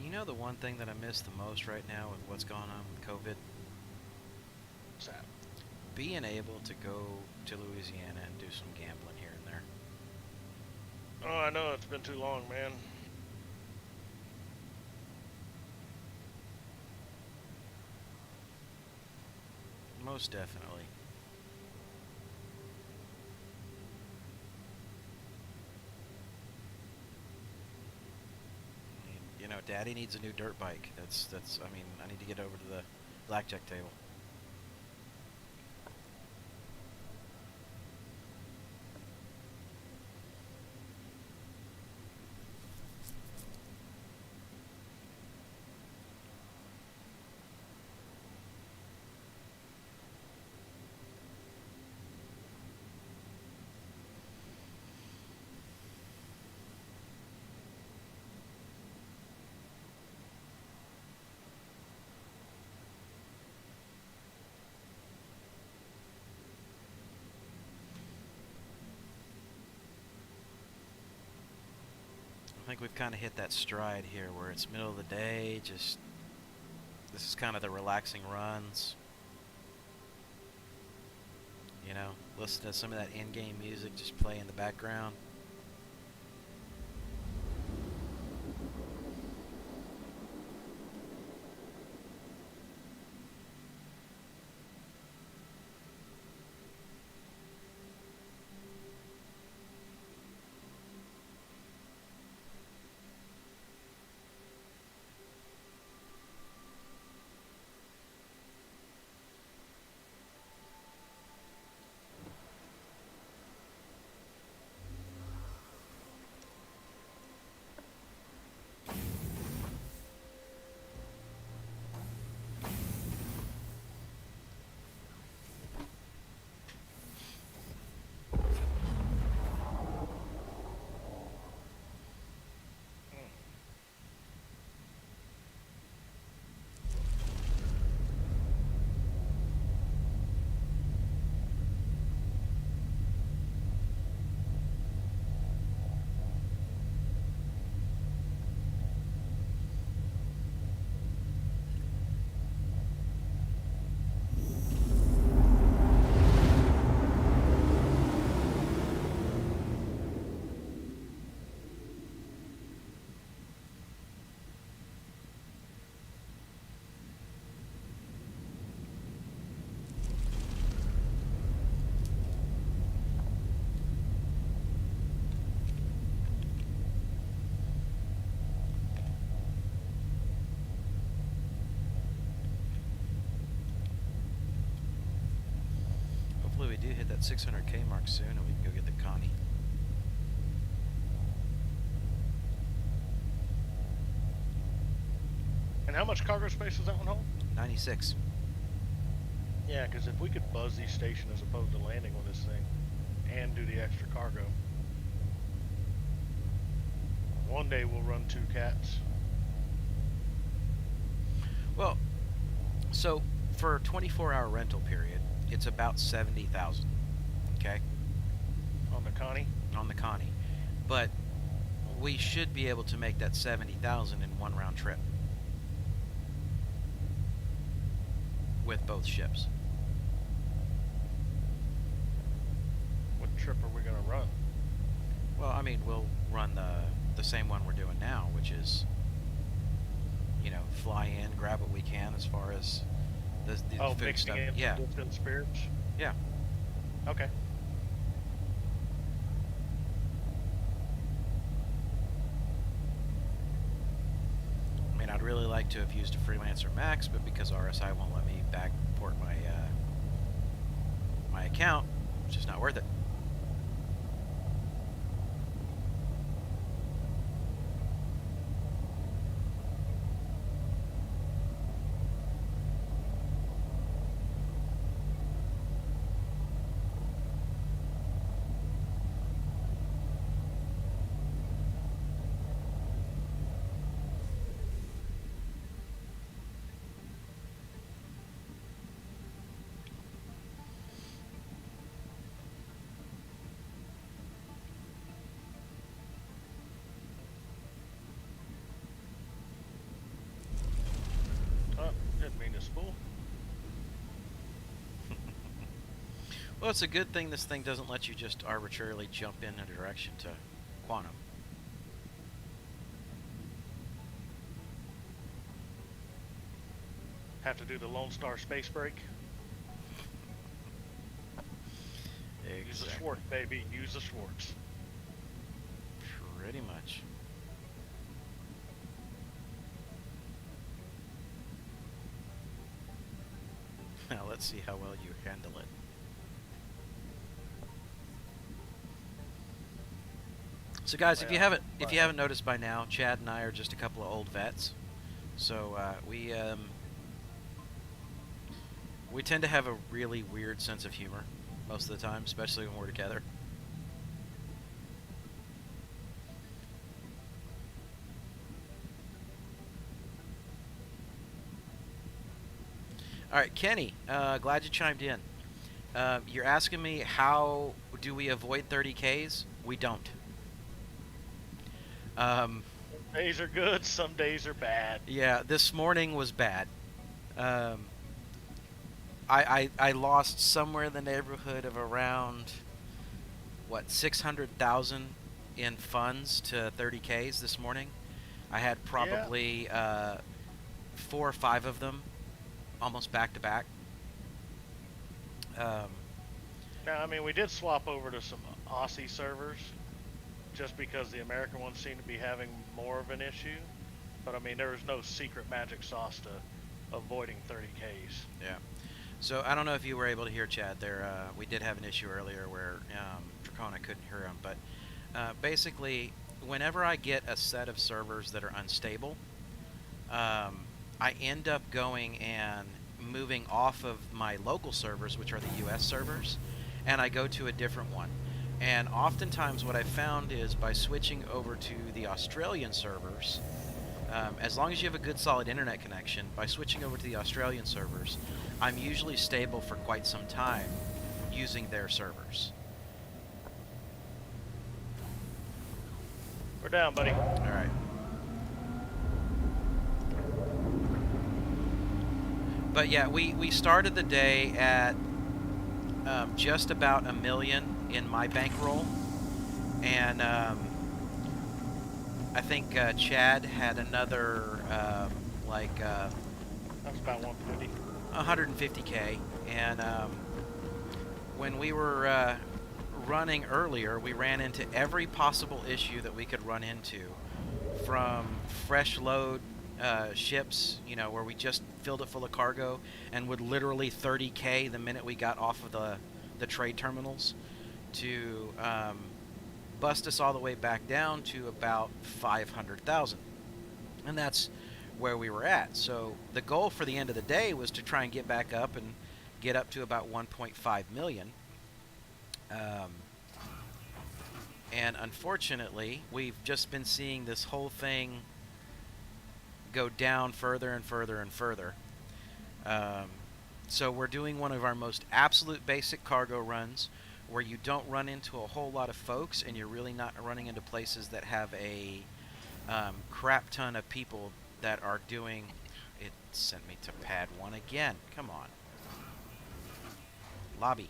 You know the one thing that I miss the most right now with what's going on with COVID? What's that? Being able to go to Louisiana and do some gambling here and there. Oh, I know, it's been too long, man. Most definitely. You know, Daddy needs a new dirt bike. That's. I mean, I need to get over to the blackjack table. think we've kind of hit that stride here where it's middle of the day, just this is kind of the relaxing runs. You know, listen to some of that in-game music just play in the background. Hopefully we do hit that 600K mark soon and we can go get the Connie. And how much cargo space does that one hold? 96. Yeah, because if we could buzz these stations as opposed to landing on this thing and do the extra cargo, one day we'll run 2 cats. Well, so for a 24-hour rental period, it's about 70,000. Okay? On the Connie? On the Connie. But we should be able to make that 70,000 in one round trip. With both ships. What trip are we going to run? Well, I mean, we'll run the same one we're doing now, which is, you know, fly in, grab what we can as far as the food mixing stuff. in Yeah. different spirits? Yeah. Okay. I mean, I'd really like to have used a Freelancer Max, but because RSI won't let me backport my my account, it's just not worth it. Oh, didn't mean to spool. Well, it's a good thing this thing doesn't let you just arbitrarily jump in a direction to quantum. Have to do the Lone Star space break. Use the Schwartz, baby. Use the Schwartz. Pretty much. Now let's see how well you handle it. So guys, if you haven't noticed by now, Chad and I are just a couple of old vets. So we tend to have a really weird sense of humor most of the time, especially when we're together. All right, Kenny, glad you chimed in. You're asking me how do we avoid 30Ks? We don't. Um, Some days are good, some days are bad. yeah, this morning was bad. Um, I lost somewhere in the neighborhood of around, what, 600,000 in funds to 30Ks this morning. I had Yeah. probably 4 or 5 of them almost back to back. Now, I mean, we did swap over to some Aussie servers just because the American ones seem to be having more of an issue. But I mean, there was no secret magic sauce to avoiding 30Ks. Yeah. So I don't know if you were able to hear Chad there. We did have an issue earlier where Dracona couldn't hear him, but basically, whenever I get a set of servers that are unstable, I end up going and moving off of my local servers, which are the US servers, and I go to a different one. And oftentimes what I've found is by switching over to the Australian servers, as long as you have a good solid internet connection, by switching over to the Australian servers, I'm usually stable for quite some time using their servers. We're down, buddy. Alright. But yeah, we started the day at just about 1 million in my bankroll, and I think Chad had another That's about 150. 150K, and when we were running earlier, we ran into every possible issue that we could run into, from fresh load ships, you know, where we just filled it full of cargo and would literally 30K the minute we got off of the trade terminals, to bust us all the way back down to about 500,000. And that's where we were at. So the goal for the end of the day was to try and get back up and get up to about 1.5 million. And unfortunately, we've just been seeing this whole thing go down further and further and further. So we're doing one of our most absolute basic cargo runs, where you don't run into a whole lot of folks, and you're really not running into places that have a crap ton of people that are doing... It sent me to pad 1 again. Come on. Lobby.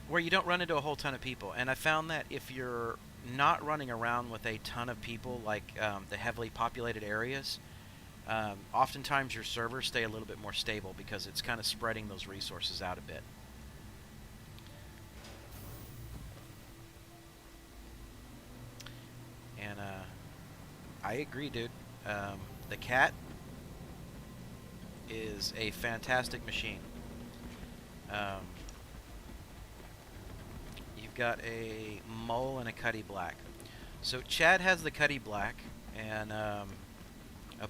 Where you don't run into a whole ton of people. And I found that if you're not running around with a ton of people, like the heavily populated areas, oftentimes your servers stay a little bit more stable because it's kind of spreading those resources out a bit. And I agree, dude. The cat is a fantastic machine. You've got a mole and a Cuddy Black. So Chad has the Cuddy Black, and a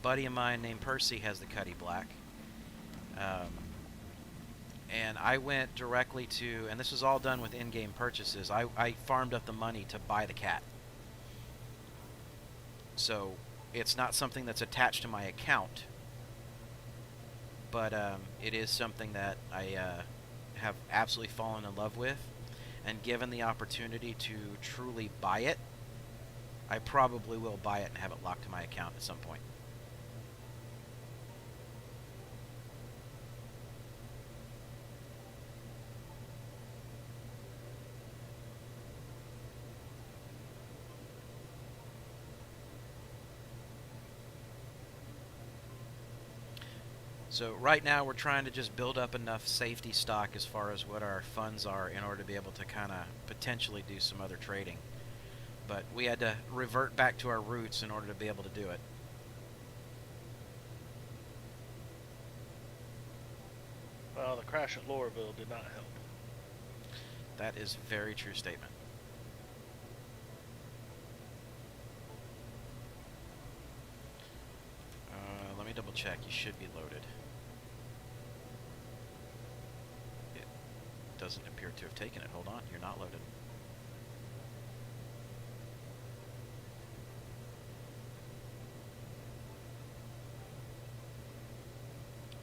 buddy of mine named Percy has the Cuddy Black. And I went directly to, and this was all done with in-game purchases, I farmed up the money to buy the cat. So it's not something that's attached to my account, but it is something that I have absolutely fallen in love with, and given the opportunity to truly buy it, I probably will buy it and have it locked to my account at some point. So right now we're trying to just build up enough safety stock as far as what our funds are in order to be able to kind of potentially do some other trading. But we had to revert back to our roots in order to be able to do it. Well, the crash at Lorville did not help. That is a very true statement. Let me double check. You should be loaded. It doesn't appear to have taken it. Hold on. You're not loaded.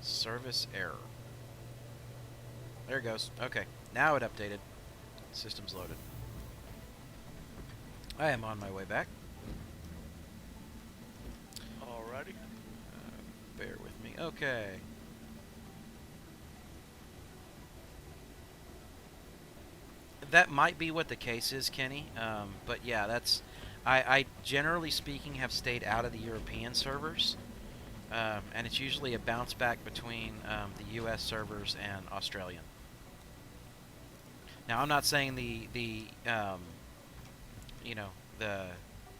Service error. There it goes. Okay. Now it updated. System's loaded. I am on my way back. Alrighty. Bear with me. Okay. That might be what the case is, Kenny. But yeah, that's... I generally speaking have stayed out of the European servers. And it's usually a bounce back between the US servers and Australian. Now, I'm not saying the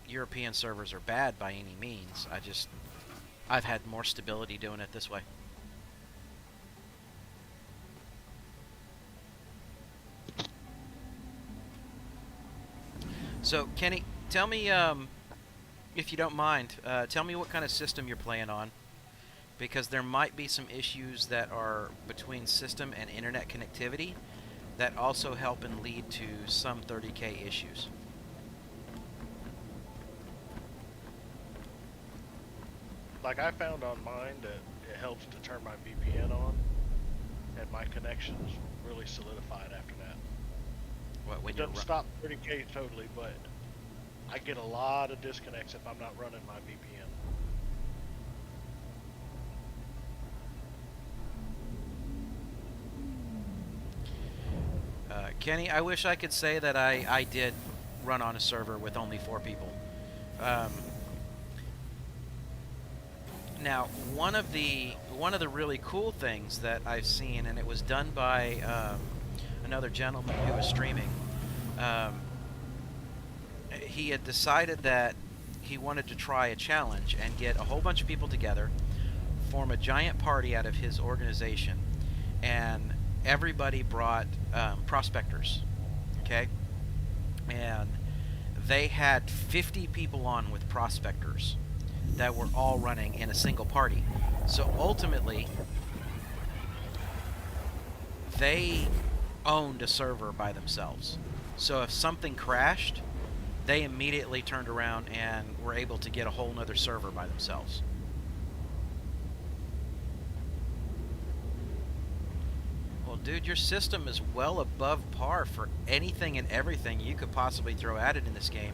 European servers are bad by any means. I've had more stability doing it this way. So, Kenny, tell me, if you don't mind, tell me what kind of system you're playing on, because there might be some issues that are between system and internet connectivity that also help and lead to some 30K issues. Like I found on mine that it helps to turn my VPN on, and my connection's really solidified after that. What, when It you're doesn't stop 30K totally, but I get a lot of disconnects if I'm not running my VPN. Kenny, I wish I could say that I did run on a server with only 4 people. Now, one of the really cool things that I've seen, and it was done by another gentleman who was streaming. He had decided that he wanted to try a challenge and get a whole bunch of people together, form a giant party out of his organization, and everybody brought prospectors, okay? And they had 50 people on with prospectors that were all running in a single party. So ultimately, they owned a server by themselves. So if something crashed, they immediately turned around and were able to get a whole nother server by themselves. Well, dude, your system is well above par for anything and everything you could possibly throw at it in this game.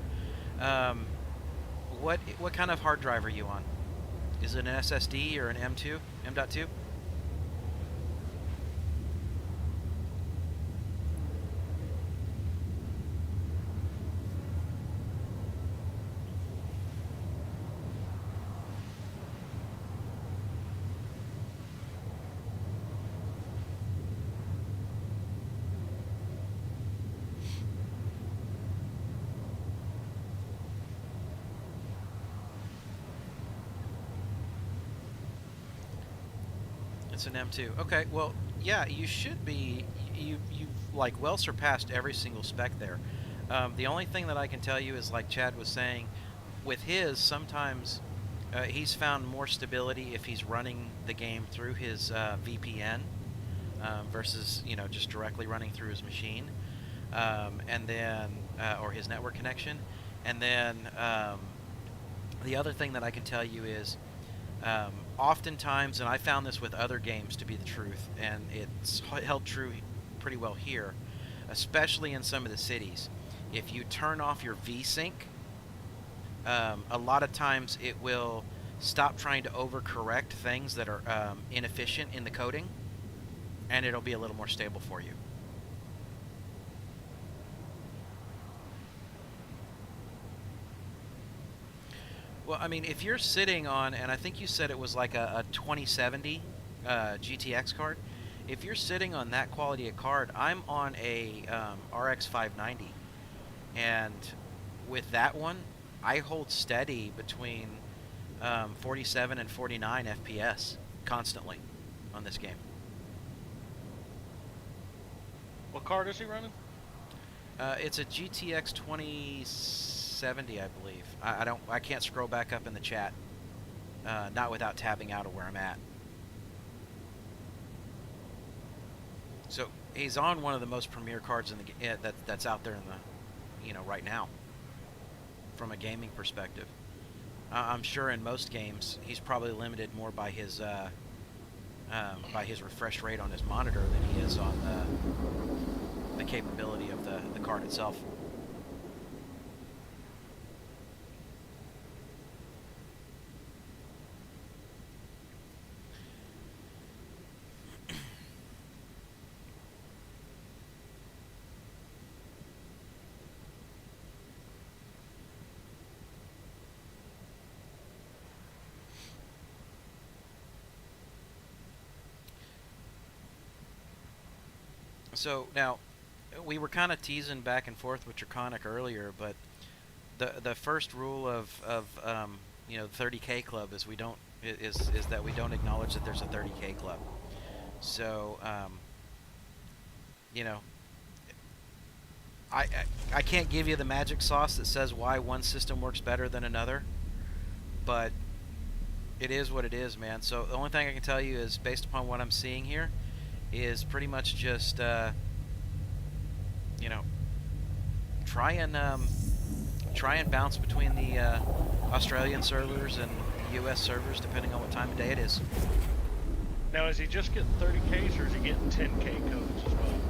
What kind of hard drive are you on? Is it an SSD or an M2? M.2? It's an M2. Okay, well, yeah, you should be. You've like well surpassed every single spec there. The only thing that I can tell you is, like Chad was saying, with his, sometimes he's found more stability if he's running the game through his VPN versus, you know, just directly running through his machine, and then or his network connection. And then the other thing that I can tell you is, oftentimes, and I found this with other games to be the truth, and it's held true pretty well here, especially in some of the cities, if you turn off your VSync, a lot of times it will stop trying to overcorrect things that are inefficient in the coding, and it'll be a little more stable for you. Well, I mean, if you're sitting on, and I think you said it was like a 2070 GTX card, if you're sitting on that quality of card, I'm on a RX 590, and with that one, I hold steady between 47 and 49 FPS constantly on this game. What card is he running? It's a GTX 2070, I believe. I can't scroll back up in the chat, not without tabbing out of where I'm at. So he's on one of the most premier cards in the that's out there in the, you know, right now, from a gaming perspective. I'm sure in most games he's probably limited more by his refresh rate on his monitor than he is on the capability of the card itself. So now, we were kind of teasing back and forth with Draconic earlier, but the first rule of you know, 30K club is is that we don't acknowledge that there's a 30K club. So you know, I can't give you the magic sauce that says why one system works better than another, but it is what it is, man. So the only thing I can tell you is, based upon what I'm seeing here, is pretty much just you know, try and bounce between the Australian servers and the U.S. servers, depending on what time of day it is. Now, is he just getting 30Ks or is he getting 10K codes as well?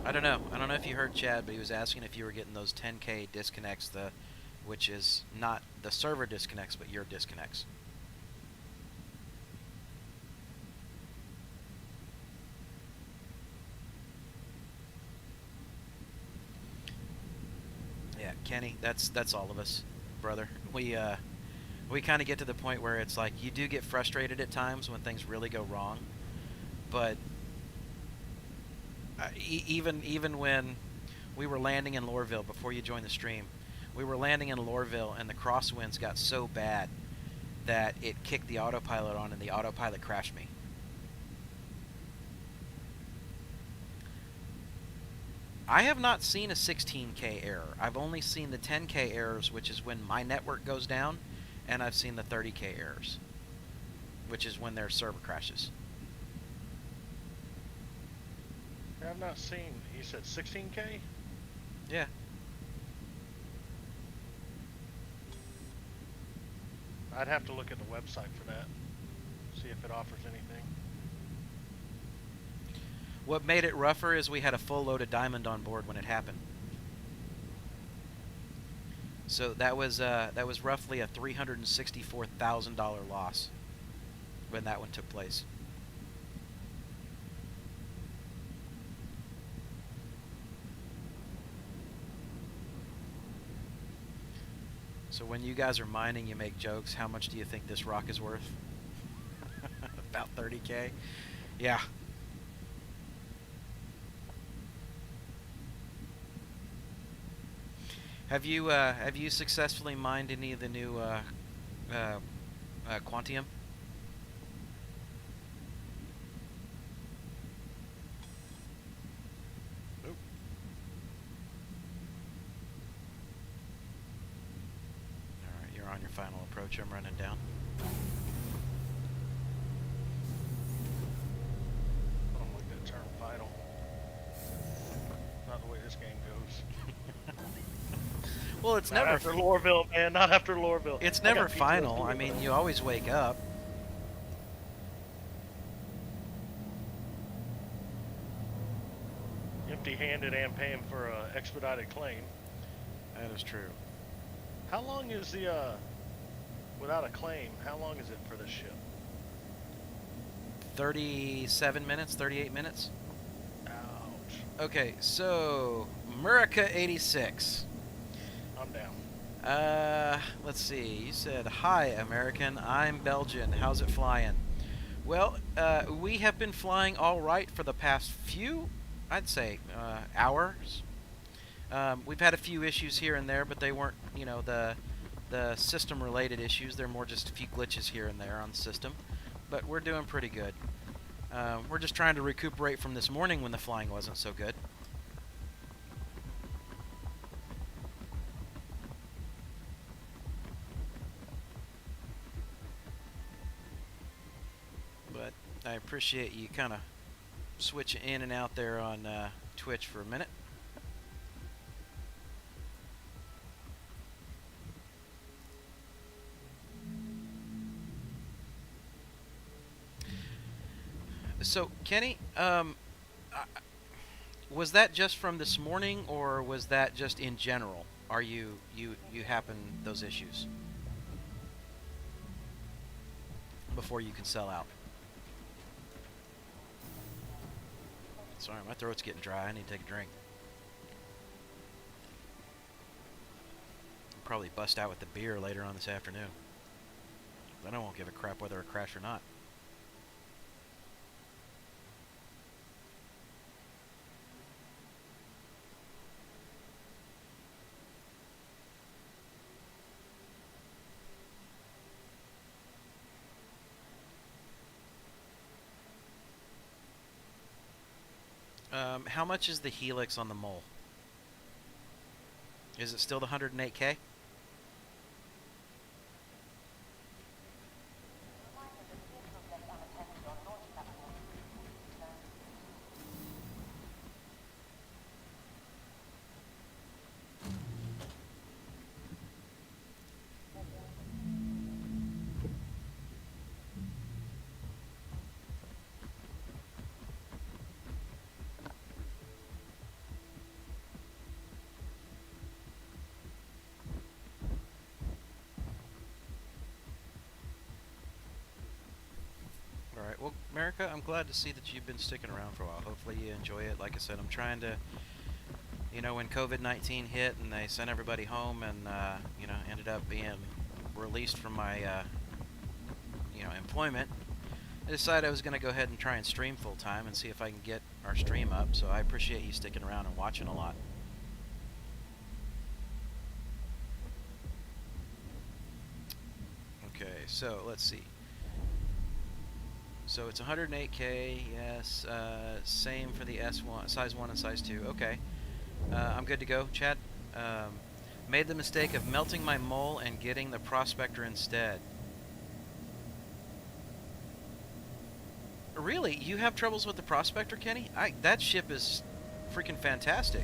I don't know. I don't know if you heard Chad, but he was asking if you were getting those 10K disconnects, which is not the server disconnects, but your disconnects. Yeah, Kenny, that's all of us, brother. We kind of get to the point where it's like, you do get frustrated at times when things really go wrong, but even when we were landing in Loreville before you joined the stream, we were landing in Loreville and the crosswinds got so bad that it kicked the autopilot on and the autopilot crashed me. I have not seen a 16K error. I've only seen the 10K errors, which is when my network goes down, and I've seen the 30K errors, which is when their server crashes. I've not seen. You said 16K? Yeah. I'd have to look at the website for that. See if it offers anything. What made it rougher is we had a full load of diamond on board when it happened. So that was roughly a $364,000 loss when that one took place. So when you guys are mining, you make jokes. How much do you think this rock is worth? About 30K? Yeah. Have you successfully mined any of the new Quantium? Nope. Alright, you're on your final approach. I'm running down. I don't like that term, final. Not the way this game goes. Well, it's Not never after Loreville, man. Not after Loreville. It's I never got PTSD final. I with mean, it. you always wake up. Empty-handed and paying for a expedited claim. That is true. How long is the without a claim? How long is it for this ship? 37 minutes, 38 minutes. Ouch. Okay, so Murica 86. I'm down. Let's see. You said, "Hi, American. I'm Belgian. How's it flying?" Well, we have been flying all right for the past few, I'd say, hours. We've had a few issues here and there, but they weren't, you know, the system-related issues. They're more just a few glitches here and there on the system. But we're doing pretty good. We're just trying to recuperate from this morning when the flying wasn't so good. But I appreciate you kind of switching in and out there on Twitch for a minute. So, Kenny, was that just from this morning, or was that just in general? Are you happen those issues before you can sell out? Sorry, my throat's getting dry. I need to take a drink. I'll probably bust out with the beer later on this afternoon. Then I won't give a crap whether I crash or not. How much is the helix on the mole? Is it still the 108K? Alright, well, America, I'm glad to see that you've been sticking around for a while. Hopefully you enjoy it. Like I said, I'm trying to, you know, when COVID-19 hit and they sent everybody home and, you know, ended up being released from my, you know, employment, I decided I was going to go ahead and try and stream full-time and see if I can get our stream up. So I appreciate you sticking around and watching a lot. Okay, so let's see. So it's 108K, yes. Same for the S1, size 1 and size 2. Okay. I'm good to go, Chad. Made the mistake of melting my mole and getting the prospector instead. Really? You have troubles with the prospector, Kenny? That ship is freaking fantastic.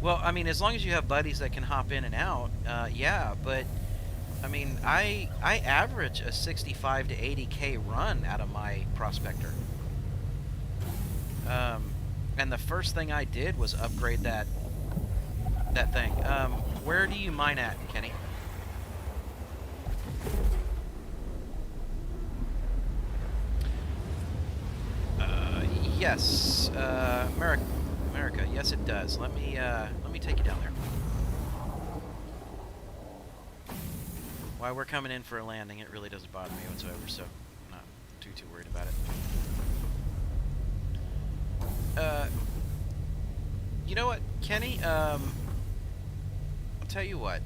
Well, I mean, as long as you have buddies that can hop in and out, yeah, but I mean, I average a 65 to 80K run out of my prospector. And the first thing I did was upgrade that thing. Where do you mine at, Kenny? Yes, America, yes it does. Let me take you down there. While we're coming in for a landing, it really doesn't bother me whatsoever, so I'm not too worried about it. You know what, Kenny? I'll tell you what.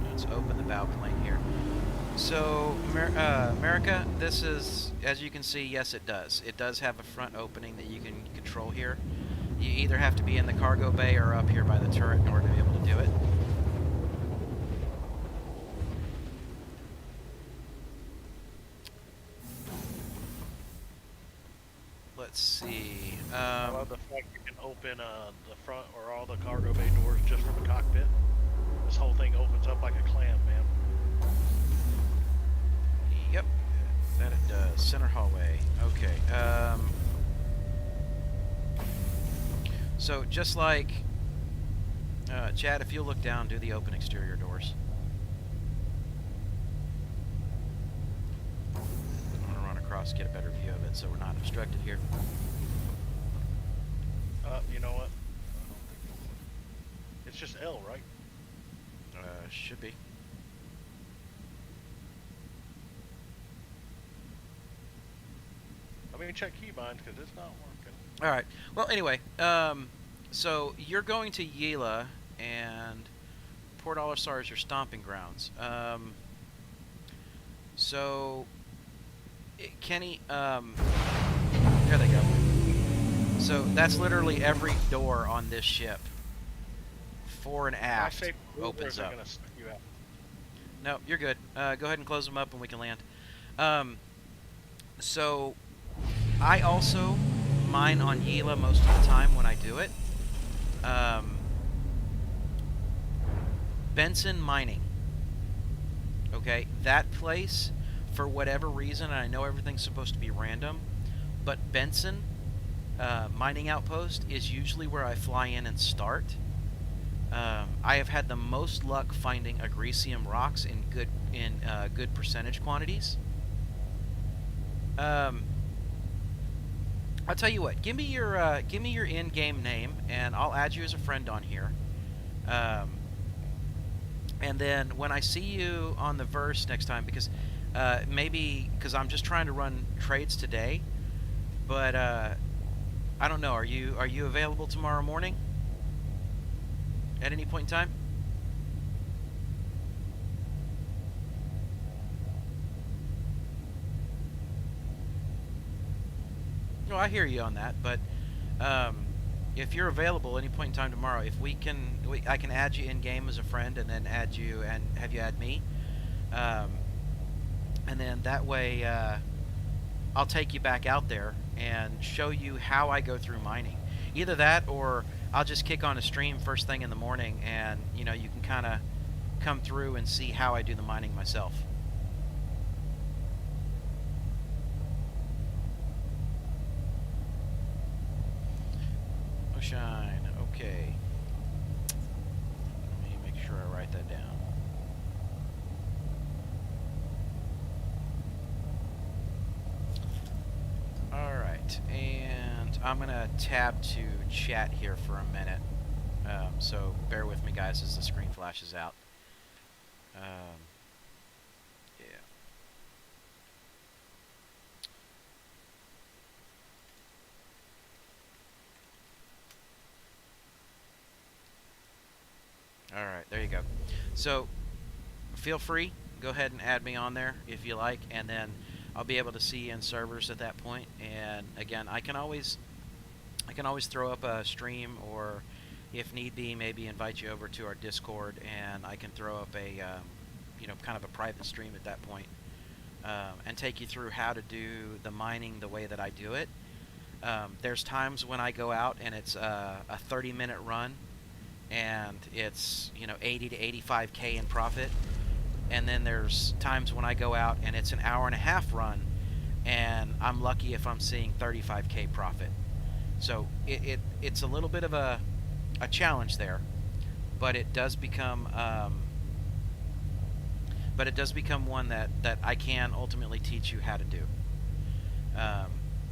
Let's open the bow plane here. So, America, this is, as you can see, yes it does. It does have a front opening that you can control here. You either have to be in the cargo bay or up here by the turret in order to be able to do it. Let's see. I love the fact you can open the front or all the cargo bay doors just from the cockpit. This whole thing opens up like a clam, man. Yep, that it does. Center hallway. Okay. So just like Chad, if you'll look down, do the open exterior doors. I'm gonna run across, get a better view of it, so we're not obstructed here. You know what? It's just L, right? Should be. I mean, check keybinds because it's not working. All right. Well, anyway, so you're going to Yela, and Port Olisar is your stomping grounds. So, Kenny, there they go. So that's literally every door on this ship, fore and aft, opens up. No, you're good. Go ahead and close them up, and we can land. So, I also mine on Yela most of the time when I do it. Benson Mining. Okay, that place, for whatever reason, and I know everything's supposed to be random, but Benson Mining Outpost is usually where I fly in and start. I have had the most luck finding agresium rocks in good percentage quantities. I'll tell you what. Give me your in-game name, and I'll add you as a friend on here. And then when I see you on the verse next time, because maybe because I'm just trying to run trades today, but I don't know. Are you available tomorrow morning? At any point in time? Well, I hear you on that, but if you're available any point in time tomorrow, if I can add you in game as a friend, and then add you and have you add me, and then that way I'll take you back out there and show you how I go through mining. Either that, or I'll just kick on a stream first thing in the morning, and you can kind of come through and see how I do the mining myself. Shine. Okay. Let me make sure I write that down. Alright, and I'm going to tab to chat here for a minute. So bear with me, guys, as the screen flashes out. Yeah. Alright, there you go. So, feel free, go ahead and add me on there if you like, and then I'll be able to see you in servers at that point. And again, I can always throw up a stream, or if need be, maybe invite you over to our Discord, and I can throw up a kind of a private stream at that point, and take you through how to do the mining the way that I do it. There's times when I go out and it's a 30-minute run, and it's 80 to 85K in profit, and then there's times when I go out and it's an hour and a half run, and I'm lucky if I'm seeing 35K profit. So it's a little bit of a challenge there, but it does become one that I can ultimately teach you how to do.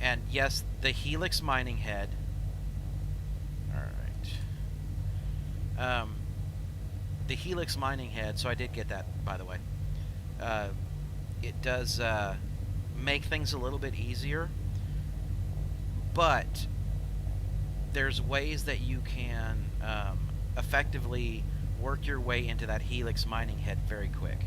And yes, the Helix mining head. The Helix mining head, so I did get that, by the way. It does make things a little bit easier, but there's ways that you can effectively work your way into that Helix mining head very quick.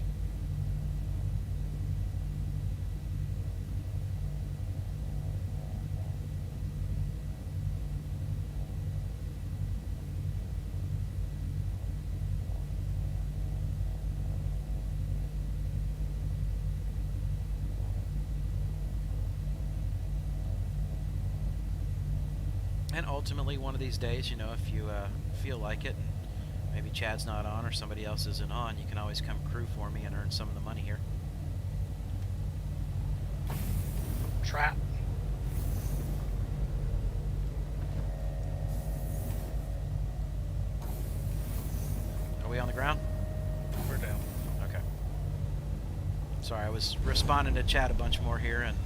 And ultimately, one of these days, if you feel like it, and maybe Chad's not on or somebody else isn't on, you can always come crew for me and earn some of the money here. Trap. Are we on the ground? We're down. Okay. Sorry, I was responding to Chad a bunch more here, and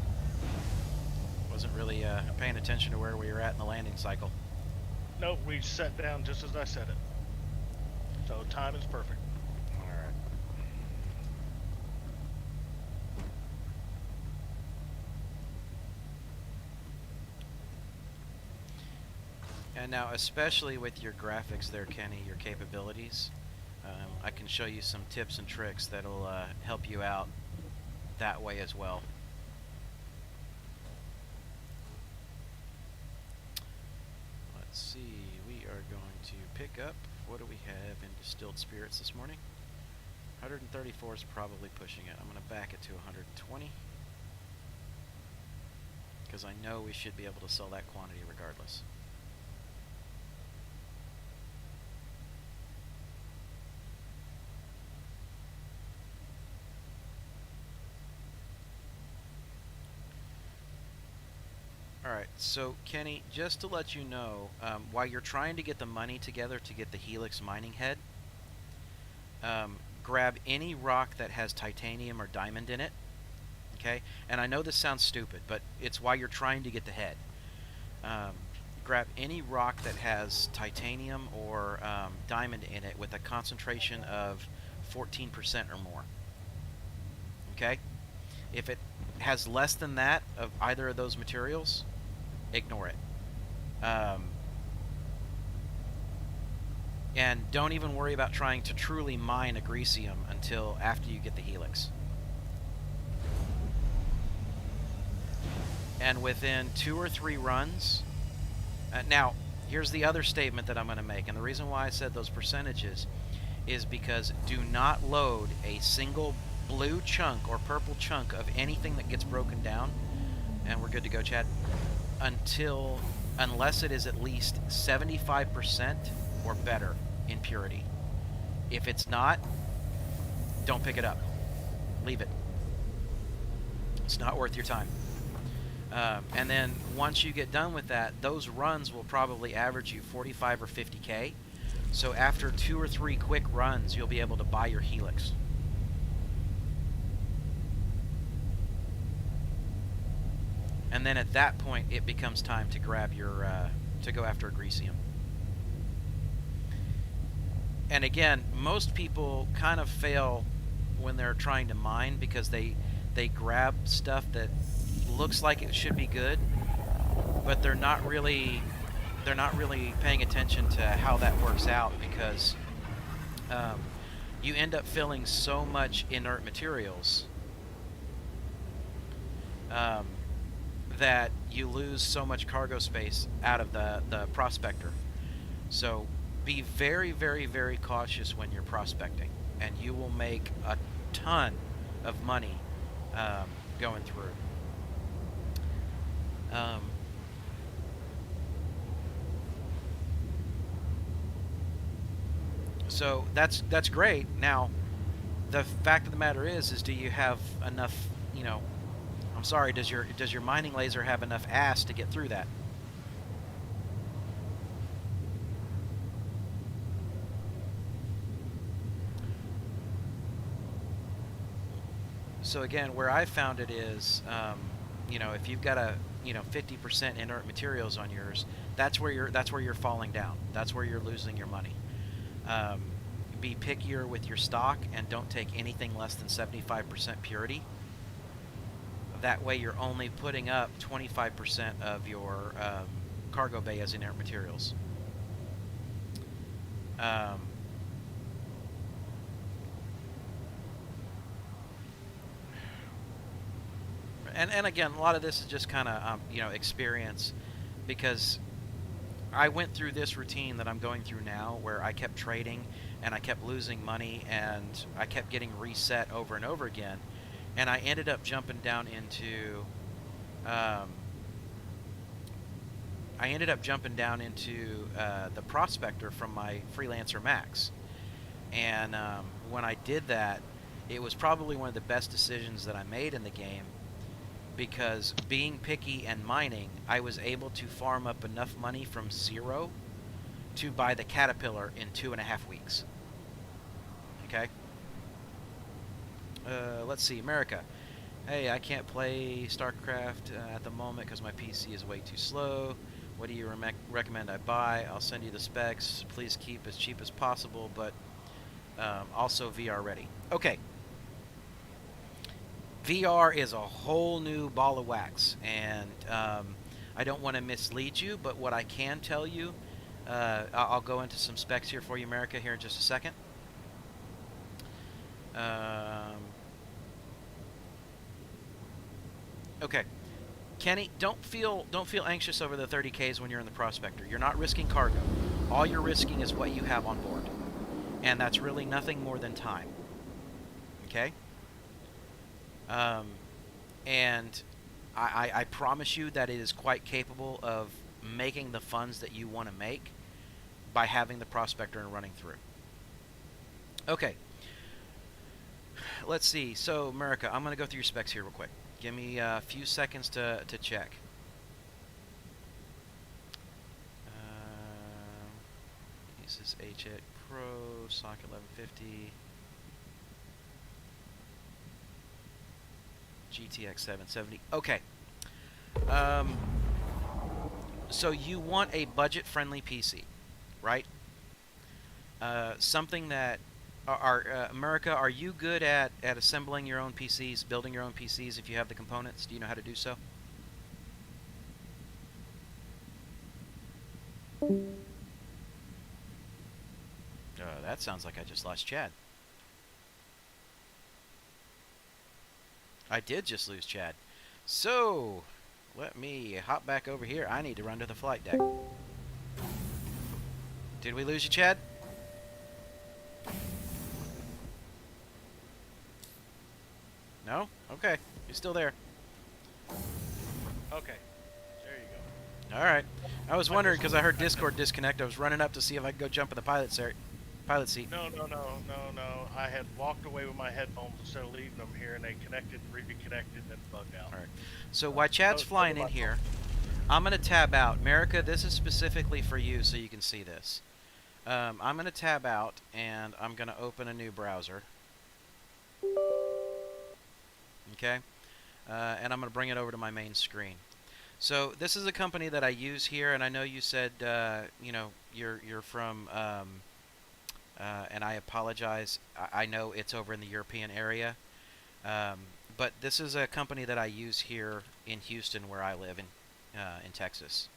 wasn't really paying attention to where we were at in the landing cycle. Nope, we sat down just as I said it. So time is perfect. Alright. And now, especially with your graphics there, Kenny, your capabilities, I can show you some tips and tricks that'll help you out that way as well. Let's see, we are going to pick up, what do we have in distilled spirits this morning? 134 is probably pushing it. I'm going to back it to 120, because I know we should be able to sell that quantity regardless. Alright, so Kenny, just to let you know, while you're trying to get the money together to get the Helix mining head, grab any rock that has titanium or diamond in it, okay? And I know this sounds stupid, but it's why you're trying to get the head. Grab any rock that has titanium or diamond in it with a concentration of 14% or more, okay? If it has less than that of either of those materials, ignore it. And don't even worry about trying to truly mine agresium until after you get the Helix. and within 2 or 3 runs... now, here's the other statement that I'm going to make, and the reason why I said those percentages is because do not load a single blue chunk or purple chunk of anything that gets broken down, and we're good to go, Chad, unless it is at least 75% or better in purity. If it's not, don't pick it up. Leave it. It's not worth your time. And then once you get done with that, those runs will probably average you 45 or 50k. So after 2 or 3 quick runs, you'll be able to buy your Helix. And then at that point, it becomes time to grab your, to go after a Greasium. And again, most people kind of fail when they're trying to mine because they grab stuff that looks like it should be good, but they're not really paying attention to how that works out, because you end up filling so much inert materials that you lose so much cargo space out of the prospector. So be very, very, very cautious when you're prospecting, and you will make a ton of money going through. So that's great. Now, the fact of the matter is do you have enough, you know, I'm sorry, does your mining laser have enough ass to get through that? So again, where I found it is, you know, if you've got a 50% inert materials on yours, that's where you're falling down. That's where you're losing your money. Be pickier with your stock and don't take anything less than 75% purity. That way you're only putting up 25% of your cargo bay as inert materials. And again, a lot of this is just kind of experience, because I went through this routine that I'm going through now, where I kept trading and I kept losing money and I kept getting reset over and over again, and I ended up jumping down into the prospector from my Freelancer Max, and when I did that, it was probably one of the best decisions that I made in the game. Because being picky and mining, I was able to farm up enough money from 0 to buy the Caterpillar in 2.5 weeks. Okay? Let's see, America. Hey, I can't play StarCraft at the moment because my PC is way too slow. What do you recommend I buy? I'll send you the specs. Please keep as cheap as possible, but also VR ready. Okay. VR is a whole new ball of wax, and I don't want to mislead you, but what I can tell you, I'll go into some specs here for you, America, here in just a second. Okay, Kenny, don't feel anxious over the 30Ks when you're in the prospector. You're not risking cargo. All you're risking is what you have on board, and that's really nothing more than time. Okay. And I promise you that it is quite capable of making the funds that you want to make by having the prospector and running through. Okay. Let's see. So, America, I'm going to go through your specs here real quick. Give me a few seconds to check. This is HEC Pro, socket 1150. GTX 770. Okay. So you want a budget-friendly PC, right? Something that America, are you good at assembling your own PCs, building your own PCs if you have the components? Do you know how to do so? That sounds like I just lost Chad. I did just lose Chad. So, Let me hop back over here. I need to run to the flight deck. Did we lose you, Chad? No? Okay. You're still there. Okay. There you go. Alright. I was wondering because I heard Discord disconnect. I was running up to see if I could go jump in the pilot seat. No. I had walked away with my headphones instead of leaving them here, and they connected, reconnected, and then bugged out. Alright. So while Chad's flying in here, I'm going to tab out. America, this is specifically for you so you can see this. I'm going to tab out, and I'm going to open a new browser. Okay? And I'm going to bring it over to my main screen. So this is a company that I use here, and I know you said, you know, you're from, and I apologize. I know it's over in the European area, but this is a company that I use here in Houston, where I live in Texas.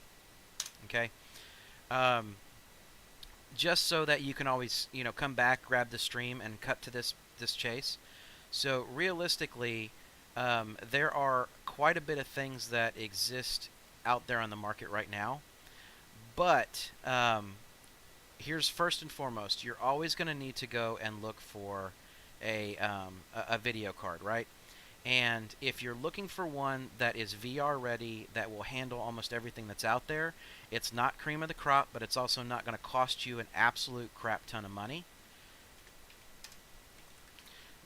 Okay. Just so that you can always, you know, come back, grab the stream, and cut to this chase. So realistically, there are quite a bit of things that exist out there on the market right now. But here's first and foremost, you're always going to need to go and look for a video card, right? And if you're looking for one that is VR ready, that will handle almost everything that's out there, it's not cream of the crop, but it's also not going to cost you an absolute crap ton of money.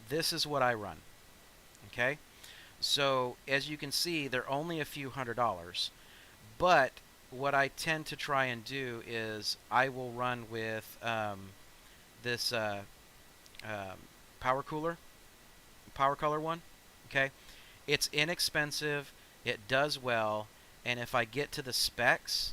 This is what I run. Okay? So, as you can see, they're only a few $100s. But what I tend to try and do is I will run with this power color one. Okay, it's inexpensive, it does well, and if I get to the specs,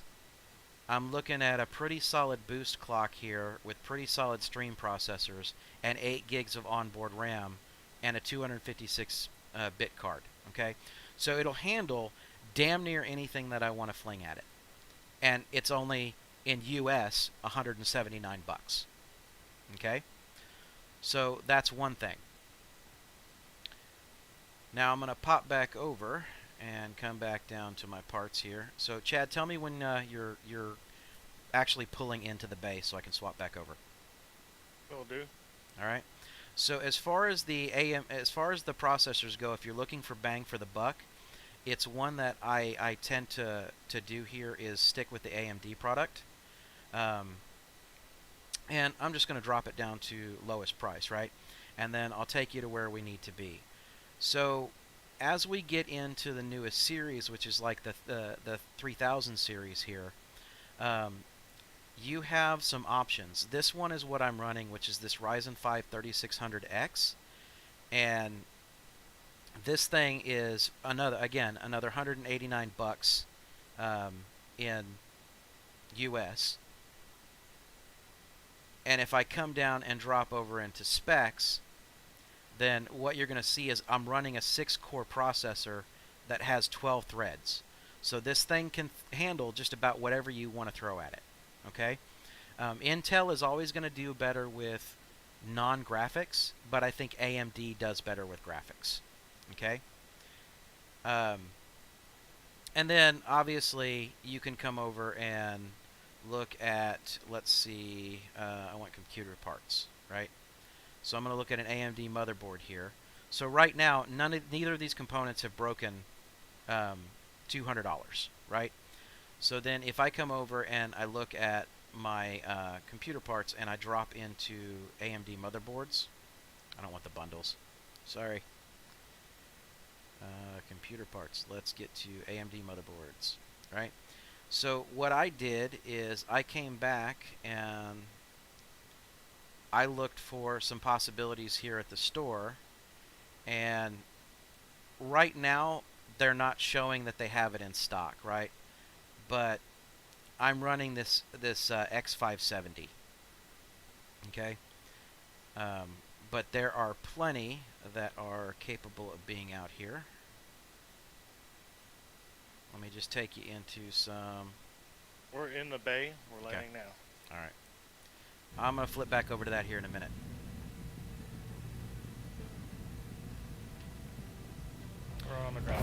I'm looking at a pretty solid boost clock here with pretty solid stream processors and 8 gigs of onboard RAM and a 256 bit card. Okay, so it'll handle damn near anything that I want to fling at it, and it's only in US $179. Okay, so that's one thing. Now I'm going to pop back over and come back down to my parts here. So Chad, tell me when you're actually pulling into the bay so I can swap back over. Will do. All right. So as far as the processors go, if you're looking for bang for the buck, it's one that I tend to do here is stick with the AMD product. And I'm just going to drop it down to lowest price, right? And then I'll take you to where we need to be. So, as we get into the newest series, which is like the 3000 series here, you have some options. This one is what I'm running, which is this Ryzen 5 3600X, and this thing is another $189 in US. And if I come down and drop over into specs, then what you're going to see is I'm running a 6-core processor that has 12 threads. So this thing can handle just about whatever you want to throw at it. Okay? Intel is always going to do better with non-graphics, but I think AMD does better with graphics. Okay? And then, obviously, you can come over and look at, let's see, I want computer parts, right? So I'm going to look at an AMD motherboard here. So right now, neither of these components have broken $200, right? So then if I come over and I look at my computer parts and I drop into AMD motherboards, I don't want the bundles. Sorry. Computer parts. Let's get to AMD motherboards, right? So what I did is I came back and I looked for some possibilities here at the store, and right now they're not showing that they have it in stock, right? But I'm running this X570. Okay, but there are plenty that are capable of being out here. Let me just take you into some. We're in the bay. We're landing now. All right. I'm going to flip back over to that here in a minute. We're on the ground.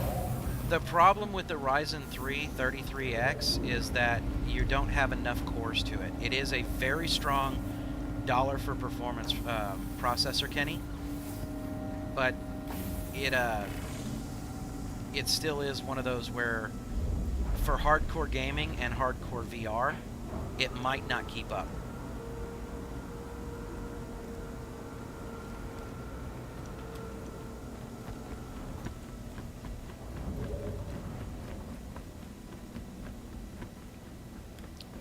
The problem with the Ryzen 3 33X is that you don't have enough cores to it. It is a very strong dollar for performance processor, Kenny, but it still is one of those where for hardcore gaming and hardcore VR, it might not keep up.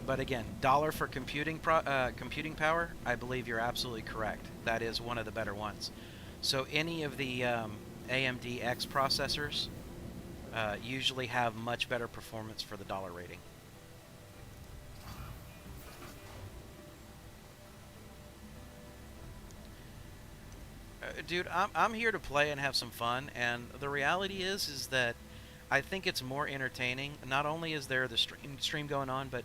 But again, dollar for computing power, I believe you're absolutely correct. That is one of the better ones. So any of the AMD X processors usually have much better performance for the dollar rating. Dude, I'm here to play and have some fun, and the reality is that I think it's more entertaining. Not only is there the stream going on, but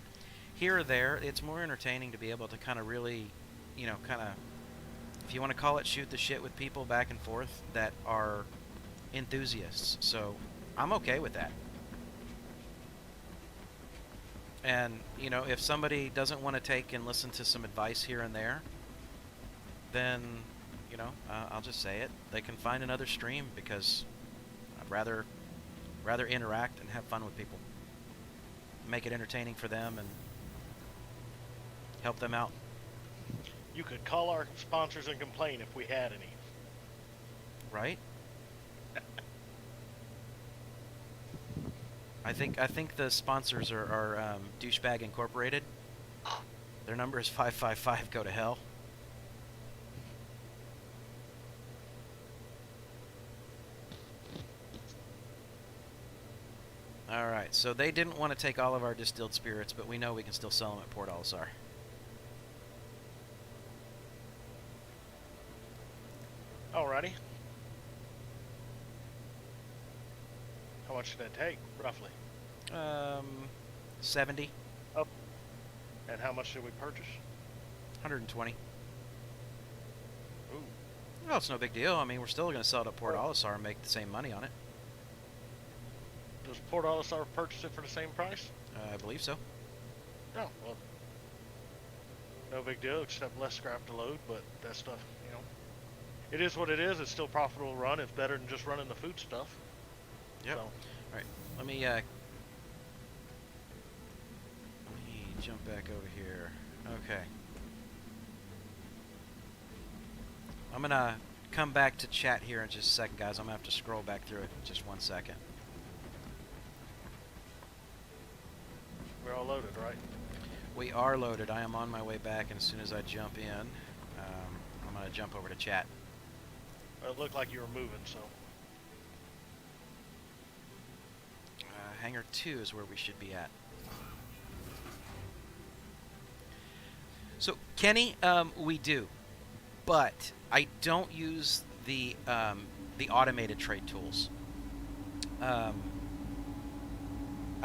here or there, it's more entertaining to be able to kind of really, you know, kind of, if you want to call it, shoot the shit with people back and forth that are enthusiasts. So I'm okay with that. And, you know, if somebody doesn't want to take and listen to some advice here and there, then, you know, I'll just say it. They can find another stream, because I'd rather interact and have fun with people. Make it entertaining for them and help them out. You could call our sponsors and complain if we had any. Right? I think the sponsors are Douchebag Incorporated. Their number is 555. Go to hell. All right, so they didn't want to take all of our distilled spirits, but we know we can still sell them at Port Olisar. Alrighty. How much did that take, roughly? 70. Oh. And how much did we purchase? 120. Ooh. Well, it's no big deal. I mean, we're still going to sell it at Port Olisar and make the same money on it. Does Port Olisar purchase it for the same price? I believe so. Oh, well. No big deal, except less scrap to load, but that stuff, you know. It is what it is. It's still profitable to run. It's better than just running the food stuff. Yep. So. All right. Let me jump back over here. Okay. I'm going to come back to chat here in just a second, guys. I'm going to have to scroll back through it in just 1 second. We're all loaded, right? We are loaded. I am on my way back, and as soon as I jump in, I'm going to jump over to chat. Well, it looked like you were moving, so. Hangar 2 is where we should be at. So, Kenny, we do, but I don't use the automated trade tools. I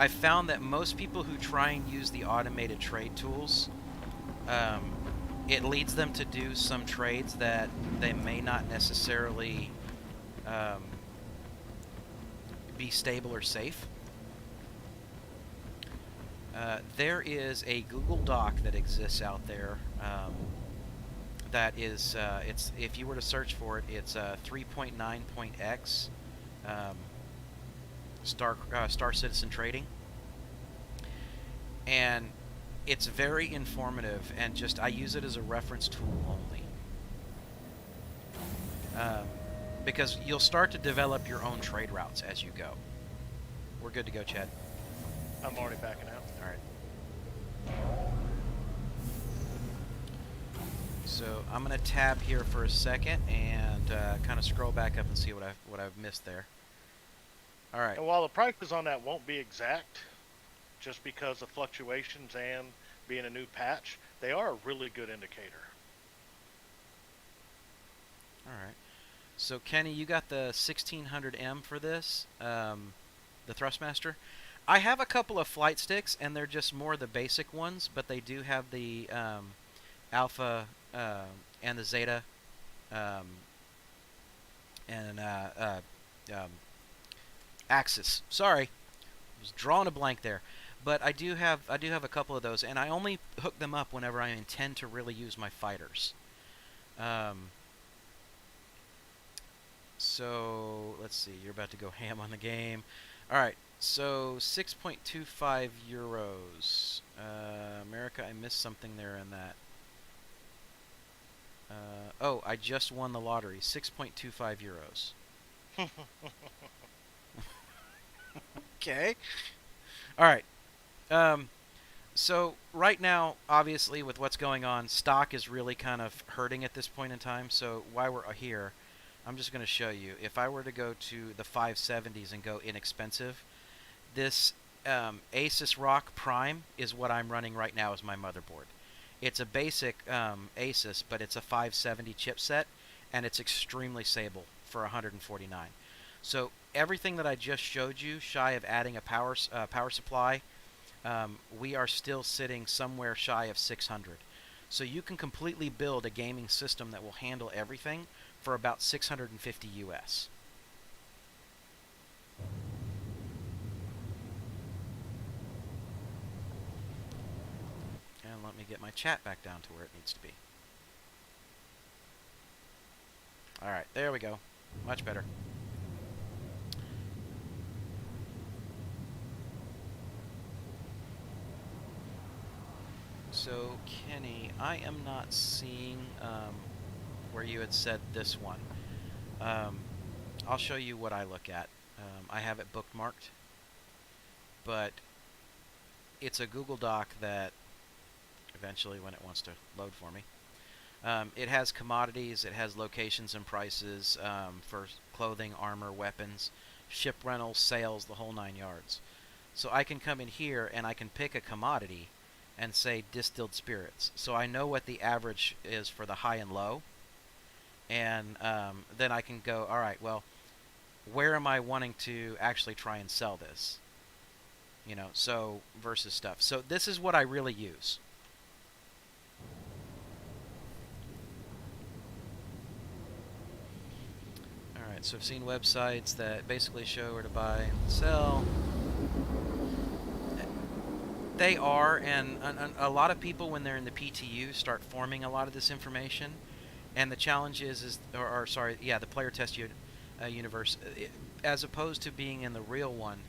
found that most people who try and use the automated trade tools, it leads them to do some trades that they may not necessarily be stable or safe. There is a Google Doc that exists out there that is, it's, if you were to search for it, it's 3.9.x Star Citizen Trading, and it's very informative, and just I use it as a reference tool only, because you'll start to develop your own trade routes as you go. We're good to go, Chad. I'm already backing out. All right. So I'm gonna tab here for a second and kind of scroll back up and see what I've missed there. All right. And while the prices on that won't be exact, just because of fluctuations and being a new patch, they are a really good indicator. All right. So Kenny, you got the 1600M for this, the Thrustmaster. I have a couple of flight sticks, and they're just more the basic ones, but they do have the Alpha and the Zeta Axis. Sorry, I was drawing a blank there. But I do have a couple of those, and I only hook them up whenever I intend to really use my fighters. So let's see. You're about to go ham on the game. All right. So 6.25 euros. America, I missed something there in that. Oh, I just won the lottery. 6.25 euros. Okay. All right. So right now, obviously, with what's going on, stock is really kind of hurting at this point in time. So while we're here, I'm just going to show you. If I were to go to the 570s and go inexpensive, this Asus ROG Prime is what I'm running right now as my motherboard. It's a basic Asus, but it's a 570 chipset, and it's extremely stable for 149. So everything that I just showed you, shy of adding a power supply, we are still sitting somewhere shy of 600. So you can completely build a gaming system that will handle everything for about 650 US. And let me get my chat back down to where it needs to be. Alright, there we go. Much better. So, Kenny, I am not seeing where you had said this one. I'll show you what I look at. I have it bookmarked, but it's a Google Doc that eventually, when it wants to load for me, it has commodities, it has locations and prices for clothing, armor, weapons, ship rentals, sales, the whole 9 yards. So I can come in here and I can pick a commodity and say distilled spirits. So I know what the average is for the high and low. And then I can go, all right, well, where am I wanting to actually try and sell this? You know, so versus stuff. So this is what I really use. All right, so I've seen websites that basically show where to buy and sell. They are, and a lot of people, when they're in the PTU, start forming a lot of this information. And the challenge is the player test universe, as opposed to being in the real one,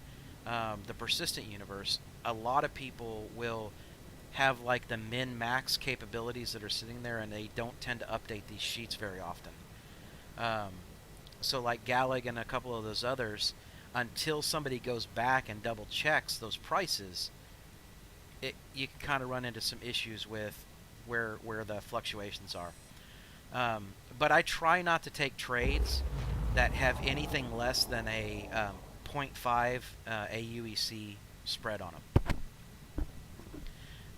the persistent universe, a lot of people will have like the min-max capabilities that are sitting there, and they don't tend to update these sheets very often. So like Galig and a couple of those others, until somebody goes back and double checks those prices, you can kind of run into some issues with where the fluctuations are. But I try not to take trades that have anything less than a 0.5 aUEC spread on them.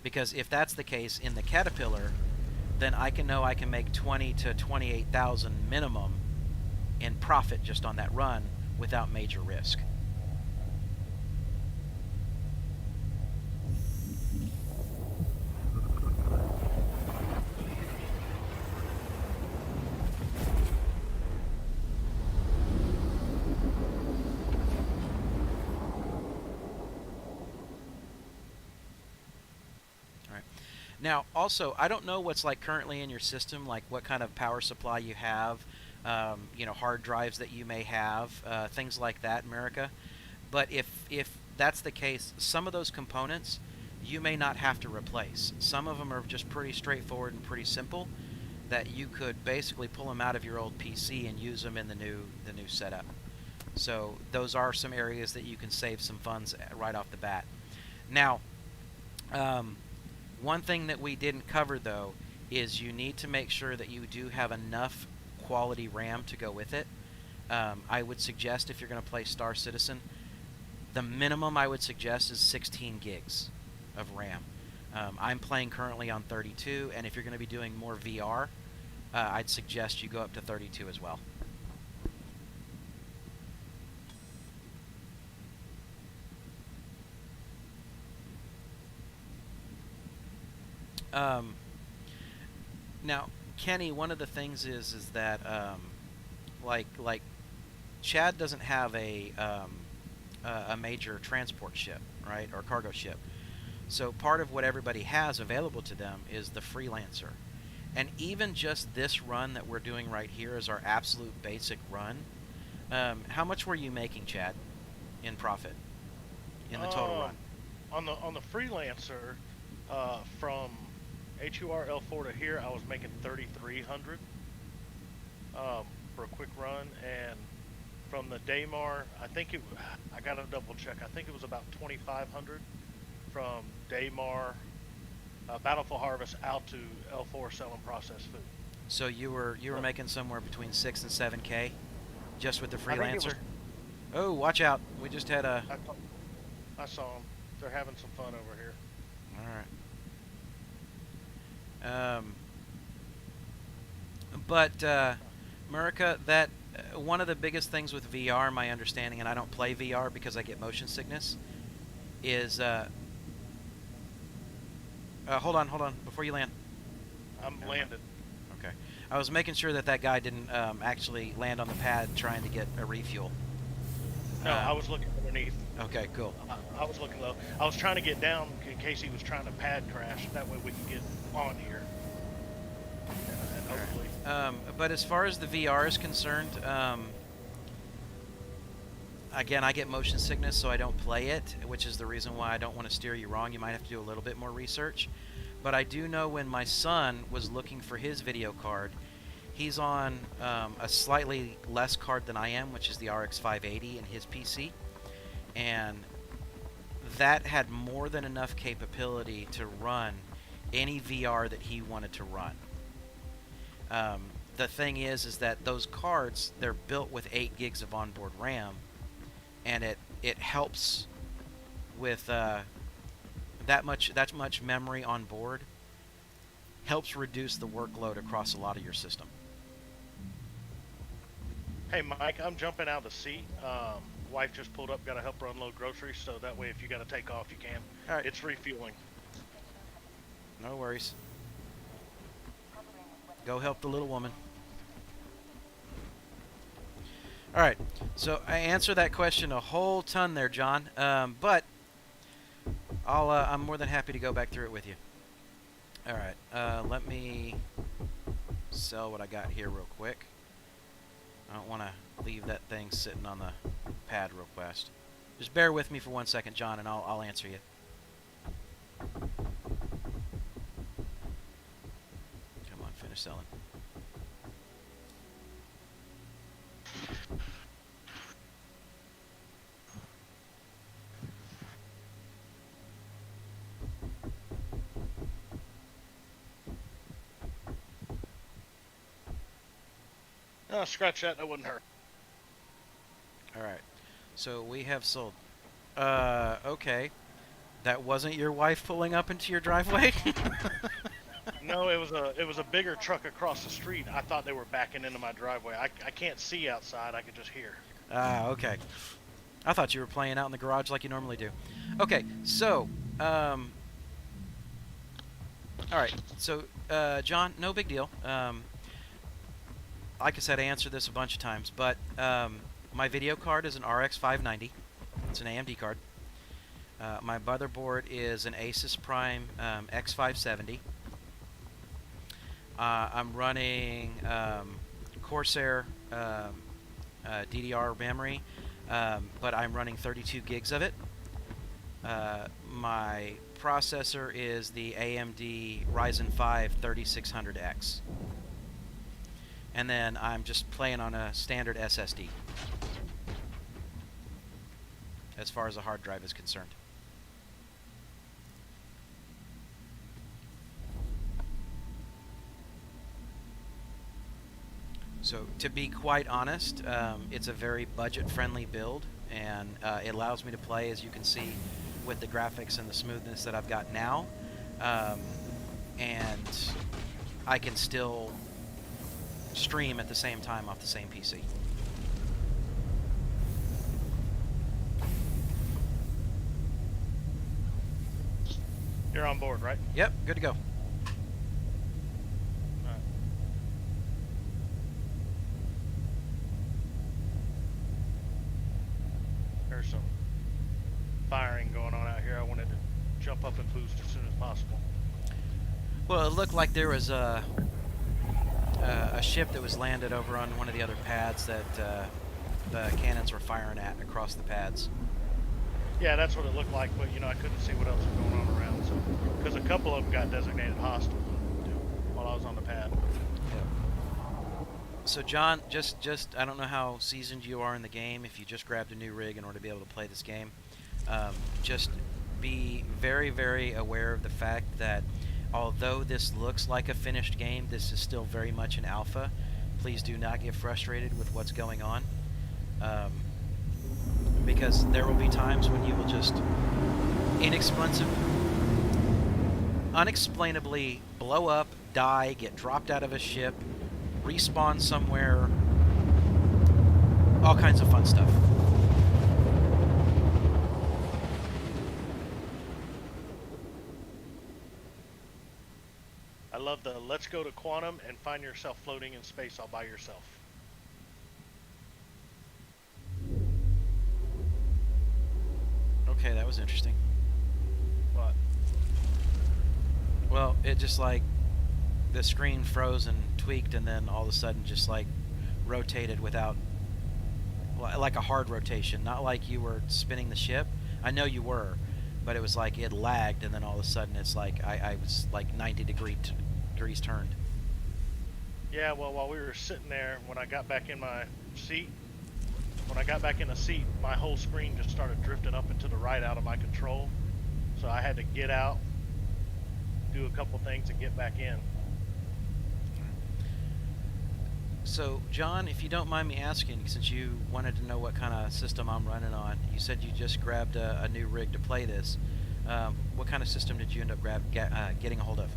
Because if that's the case in the Caterpillar, then I can know I can make 20 to 28,000 minimum in profit just on that run without major risk. Now, also, I don't know what's like currently in your system, like what kind of power supply you have, you know, hard drives that you may have, things like that, America. But if that's the case, some of those components you may not have to replace. Some of them are just pretty straightforward and pretty simple, that you could basically pull them out of your old PC and use them in the new setup. So those are some areas that you can save some funds right off the bat. Now, one thing that we didn't cover, though, is you need to make sure that you do have enough quality RAM to go with it. I would suggest, if you're going to play Star Citizen, the minimum I would suggest is 16 gigs of RAM. I'm playing currently on 32, and if you're going to be doing more VR, I'd suggest you go up to 32 as well. Now, Kenny, one of the things is that like Chad doesn't have a a major transport ship, right, or cargo ship. So part of what everybody has available to them is the freelancer. And even just this run that we're doing right here is our absolute basic run. How much were you making, Chad, in profit in the total run? On the freelancer, from HUR L4 to here, I was making 3,300 for a quick run, and from the Daymar, I gotta double check. I think it was about 2,500 from Daymar, Bountiful Harvest out to L4 selling processed food. So you were making somewhere between 6 and 7K just with the I think it freelancer. was- Oh, watch out! We just had a. I saw them. They're having some fun over here. All right. But Murica, that one of the biggest things with VR, my understanding, and I don't play VR because I get motion sickness, is hold on before you land. I'm landed. Okay, I was making sure that guy didn't actually land on the pad trying to get a refuel. No, I was looking underneath. Okay, cool. I was looking low. I was trying to get down in case he was trying to pad crash. That way we can get on here. And hopefully. But as far as the VR is concerned, again, I get motion sickness, so I don't play it, which is the reason why I don't want to steer you wrong. You might have to do a little bit more research. But I do know when my son was looking for his video card, he's on a slightly less card than I am, which is the RX 580 in his PC. And that had more than enough capability to run any VR that he wanted to run. The thing is that those cards, they're built with 8 gigs of onboard RAM, and it helps with that much memory on board helps reduce the workload across a lot of your system. Hey, Mike, I'm jumping out of the seat. Wife just pulled up, got to help her unload groceries, so that way if you got to take off, you can. All right. It's refueling. No worries. Go help the little woman. All right, so I answered that question a whole ton there, John. But I'm more than happy to go back through it with you. All right, let me sell what I got here real quick. I don't want to leave that thing sitting on the pad real fast. Just bear with me for 1 second, John, and I'll answer you. Come on, finish selling. Oh, scratch that. That wouldn't hurt. All right, so we have sold. Okay, that wasn't your wife pulling up into your driveway. No, it was a bigger truck across the street. I thought they were backing into my driveway. I can't see outside. I could just hear. Ah, okay. I thought you were playing out in the garage like you normally do. Okay, so all right, so John, no big deal. Like I said, I answered this a bunch of times, but my video card is an RX 590. It's an AMD card. My motherboard is an Asus Prime X570. I'm running Corsair DDR memory, but I'm running 32 gigs of it. My processor is the AMD Ryzen 5 3600X. And then I'm just playing on a standard SSD as far as a hard drive is concerned. So to be quite honest, it's a very budget-friendly build, and it allows me to play, as you can see, with the graphics and the smoothness that I've got now, and I can still stream at the same time off the same PC. You're on board, right? Yep, good to go. Alright. There's some jump up and boost as soon as possible. Well, it looked like there was a ship that was landed over on one of the other pads that the cannons were firing at across the pads. Yeah, that's what it looked like, but you know, I couldn't see what else was going on around, so because a couple of them got designated hostile while I was on the pad. So John, just I don't know how seasoned you are in the game. If you just grabbed a new rig in order to be able to play this game, just be very, very aware of the fact that although this looks like a finished game, this is still very much an alpha. Please do not get frustrated with what's going on, because there will be times when you will just unexplainably blow up, die, get dropped out of a ship, respawn somewhere, all kinds of fun stuff. I love the let's go to quantum and find yourself floating in space all by yourself. Okay, that was interesting. What? Well, it just like the screen froze and tweaked, and then all of a sudden just like rotated without, like a hard rotation, not like you were spinning the ship. I know you were, but it was like it lagged, and then all of a sudden it's like I was like 90 degrees turned. Yeah, well, while we were sitting there, when I got back in my seat, my whole screen just started drifting up and to the right out of my control. So I had to get out, do a couple things, and get back in. So, John, if you don't mind me asking, since you wanted to know what kind of system I'm running on, you said you just grabbed a new rig to play this. What kind of system did you end up getting a hold of?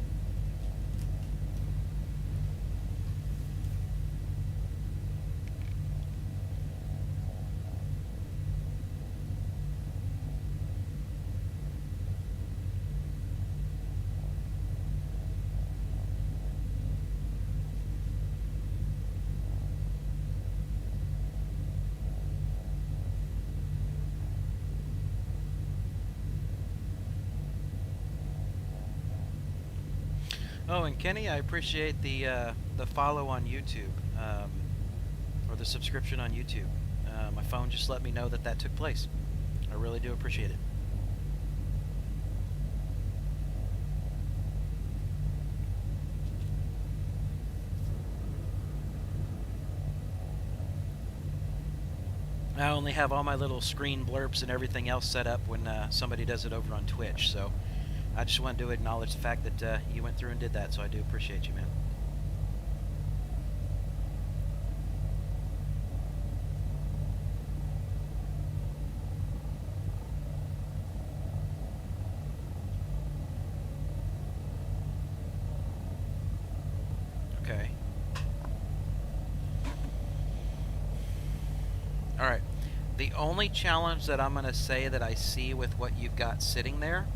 Oh, and Kenny, I appreciate the follow on YouTube, or the subscription on YouTube. My phone just let me know that that took place. I really do appreciate it. I only have all my little screen blurbs and everything else set up when somebody does it over on Twitch, so I just wanted to acknowledge the fact that you went through and did that, so I do appreciate you, man. Okay. Alright. The only challenge that I'm going to say that I see with what you've got sitting there,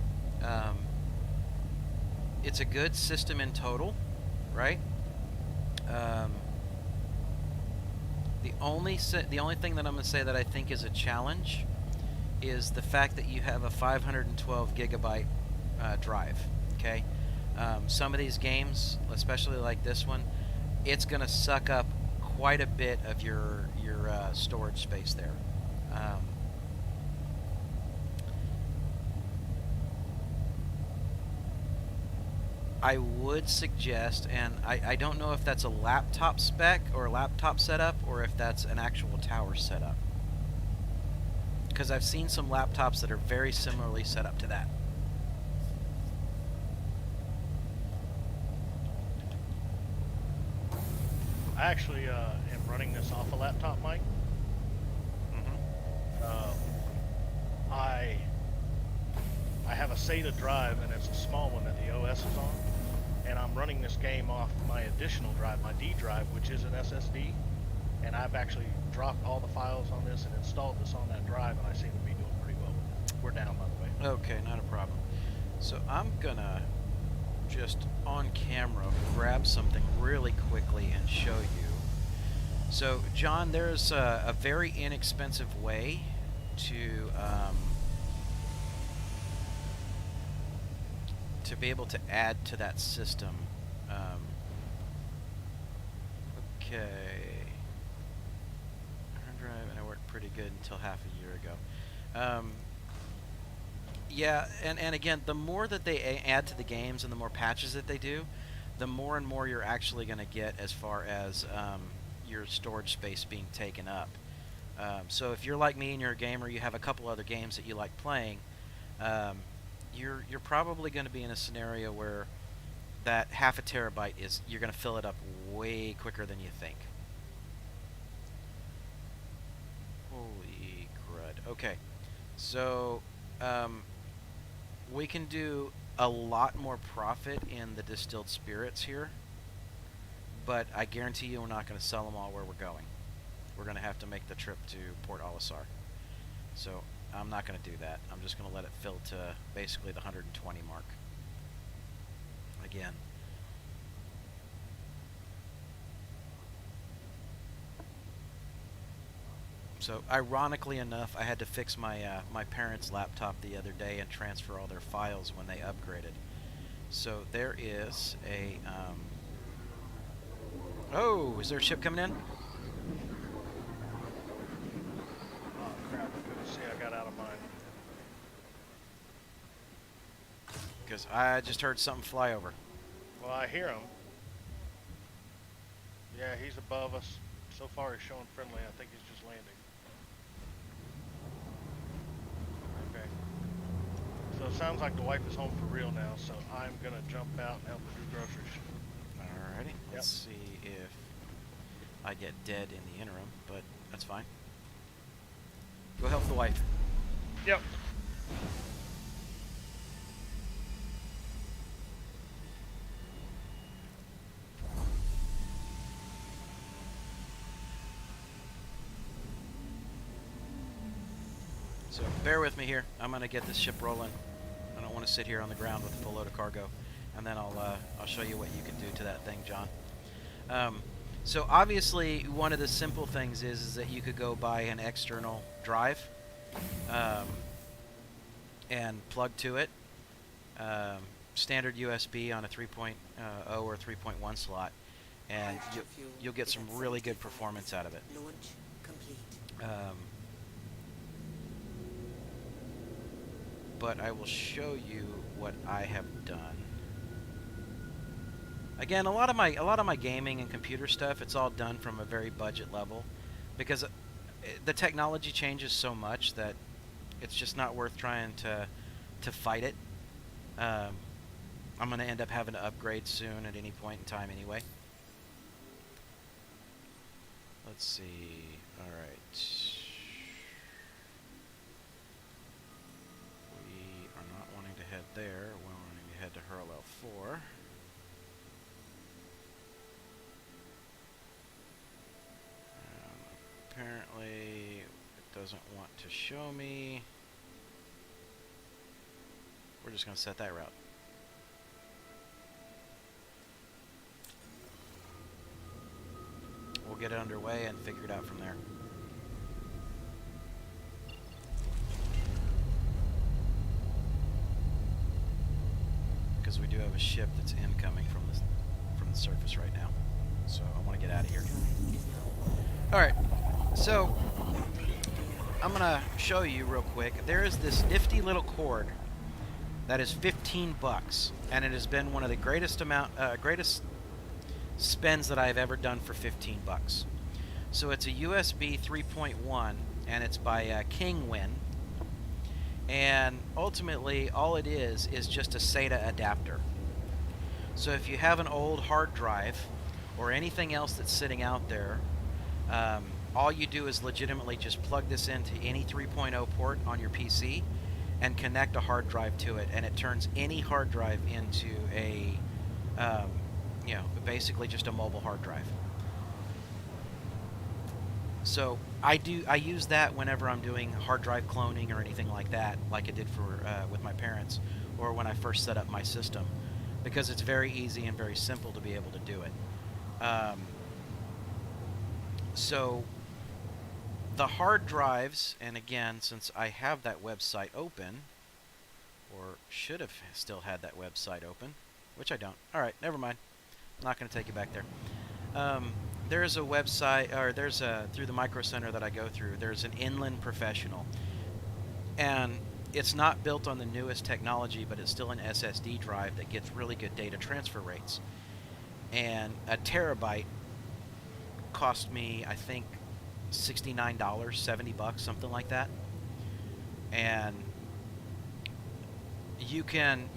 it's a good system in total, right? The only thing that I'm going to say that I think is a challenge is the fact that you have a 512 gigabyte drive. Okay, some of these games, especially like this one, it's going to suck up quite a bit of your storage space there. I would suggest, and I don't know if that's a laptop spec or a laptop setup, or if that's an actual tower setup, because I've seen some laptops that are very similarly set up to that. I actually am running this off a laptop mic. I have a SATA drive, and it's a small one that the OS is on, and I'm running this game off my additional drive, my D drive, which is an SSD, and I've actually dropped all the files on this and installed this on that drive, and I seem to be doing pretty well with it. We're down, by the way. Okay, not a problem. So I'm gonna just on camera grab something really quickly and show you. So John, there's a very inexpensive way to to be able to add to that system. Okay. Hard drive, and it worked pretty good until half a year ago. Yeah, and again, the more that they add to the games and the more patches that they do, the more and more you're actually going to get as far as your storage space being taken up. So if you're like me and you're a gamer, you have a couple other games that you like playing, you're probably going to be in a scenario where that half a terabyte is, you're going to fill it up way quicker than you think. Holy crud. Okay, so we can do a lot more profit in the distilled spirits here, but I guarantee you we're not going to sell them all where we're going. We're going to have to make the trip to Port Olisar. So I'm not going to do that. I'm just going to let it fill to basically the 120 mark. Again. So ironically enough, I had to fix my my parents' laptop the other day and transfer all their files when they upgraded. So there is a oh, is there a ship coming in? Oh crap! I couldn't see. I got out of mine. Because I just heard something fly over. Well, I hear him. Yeah, he's above us. So far, he's showing friendly. I think he's just landing. Okay. So it sounds like the wife is home for real now, so I'm going to jump out and help her do groceries. Alrighty. Let's see if I get dead in the interim, but that's fine. Go help the wife. Yep. So bear with me here. I'm gonna get this ship rolling. I don't want to sit here on the ground with a full load of cargo, and then I'll show you what you can do to that thing, John. So obviously, one of the simple things is that you could go buy an external drive and plug to it. Standard USB on a 3.0 or 3.1 slot, and you'll get some really good performance out of it. Launch complete. But I will show you what I have done. Again, a lot of my gaming and computer stuff, it's all done from a very budget level, because the technology changes so much that it's just not worth trying to fight it. I'm going to end up having to upgrade soon at any point in time anyway. Let's see. All right. We are not wanting to head there. We're wanting to head to Hurl L4. Apparently, it doesn't want to show me. We're just going to set that route. We'll get it underway and figure it out from there. Because we do have a ship that's incoming from the surface right now. So I want to get out of here. Alright, so I'm going to show you real quick. There is this nifty little cord that is $15, and it has been one of the greatest spends that I've ever done for $15. So it's a USB 3.1, and it's by Kingwin. And ultimately, all it is just a SATA adapter. So if you have an old hard drive or anything else that's sitting out there, all you do is legitimately just plug this into any 3.0 port on your PC and connect a hard drive to it, and it turns any hard drive into a, you know, basically just a mobile hard drive. So I use that whenever I'm doing hard drive cloning or anything like that, like I did for with my parents, or when I first set up my system, because it's very easy and very simple to be able to do it. So the hard drives, and again, since I have that website open, or should have still had that website open, which I don't. Alright, never mind. I'm not going to take you back there. There's a website, or there's a, through the Micro Center that I go through, there's an Inland Professional. And it's not built on the newest technology, but it's still an SSD drive that gets really good data transfer rates. And a terabyte cost me, I think, $69, $70, something like that. And you can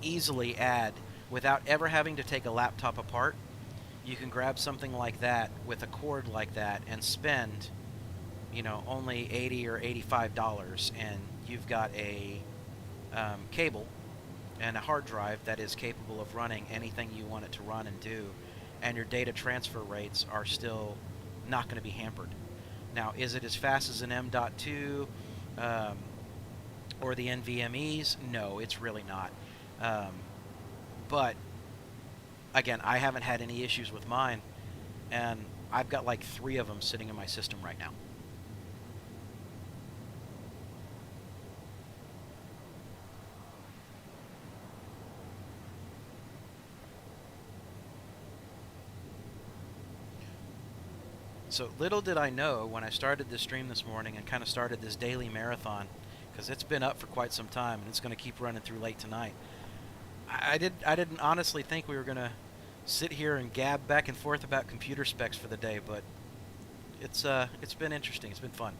easily add, without ever having to take a laptop apart, you can grab something like that with a cord like that and spend, you know, only $80 or $85, and you've got a cable and a hard drive that is capable of running anything you want it to run and do, and your data transfer rates are still not going to be hampered. Now, is it as fast as an M.2 or the NVMEs? No, it's really not. But again, I haven't had any issues with mine, and I've got like 3 of them sitting in my system right now. So little did I know when I started this stream this morning and kind of started this daily marathon, because it's been up for quite some time and it's going to keep running through late tonight. I didn't honestly think we were going to sit here and gab back and forth about computer specs for the day, but it's been interesting. It's been fun.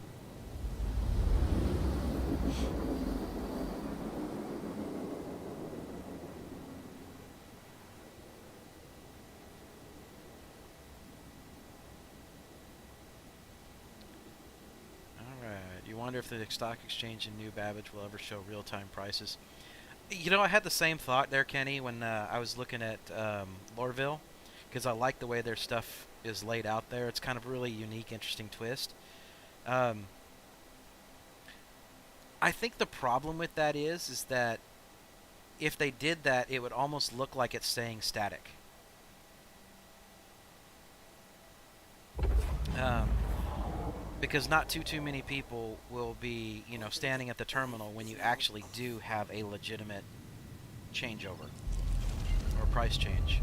You wonder if the stock exchange in New Babbage will ever show real-time prices. You know, I had the same thought there, Kenny, when I was looking at Lorville, because I like the way their stuff is laid out there. It's kind of a really unique, interesting twist. I think the problem with that is that if they did that, it would almost look like it's staying static. Because not too many people will be, you know, standing at the terminal when you actually do have a legitimate changeover or price change.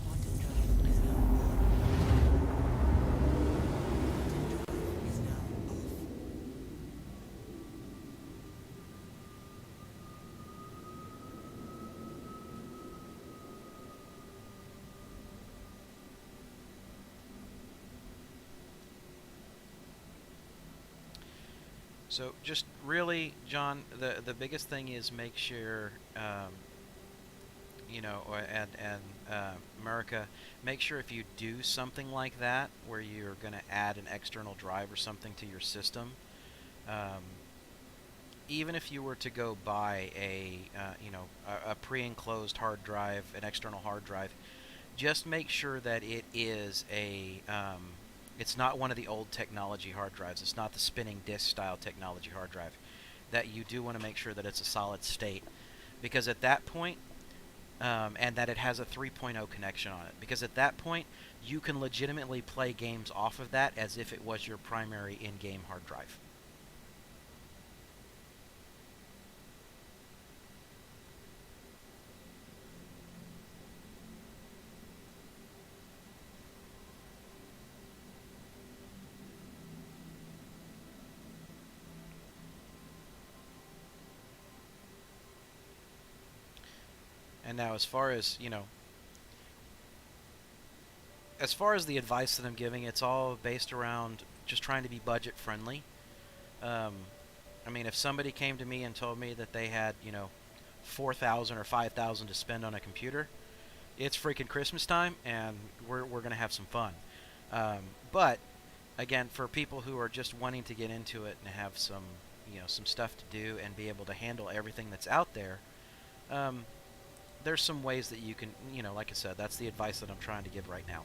Quantum drive is now on. Quantum drive is now off. So just really, John, the biggest thing is make sure, you know, and America, make sure if you do something like that, where you're going to add an external drive or something to your system, even if you were to go buy a, you know, a pre-enclosed hard drive, an external hard drive, just make sure that it is a, it's not one of the old technology hard drives. It's not the spinning disk style technology hard drive. That you do want to make sure that it's a solid state, because at that point, and that it has a 3.0 connection on it, because at that point you can legitimately play games off of that as if it was your primary in-game hard drive. And now, as far as, you know, as far as the advice that I'm giving, it's all based around just trying to be budget friendly. I mean, if somebody came to me and told me that they had, you know, $4,000 or $5,000 to spend on a computer, it's freaking Christmas time, and we're going to have some fun. But again, for people who are just wanting to get into it and have some, you know, some stuff to do and be able to handle everything that's out there, there's some ways that you can, you know, like I said, that's the advice that I'm trying to give right now.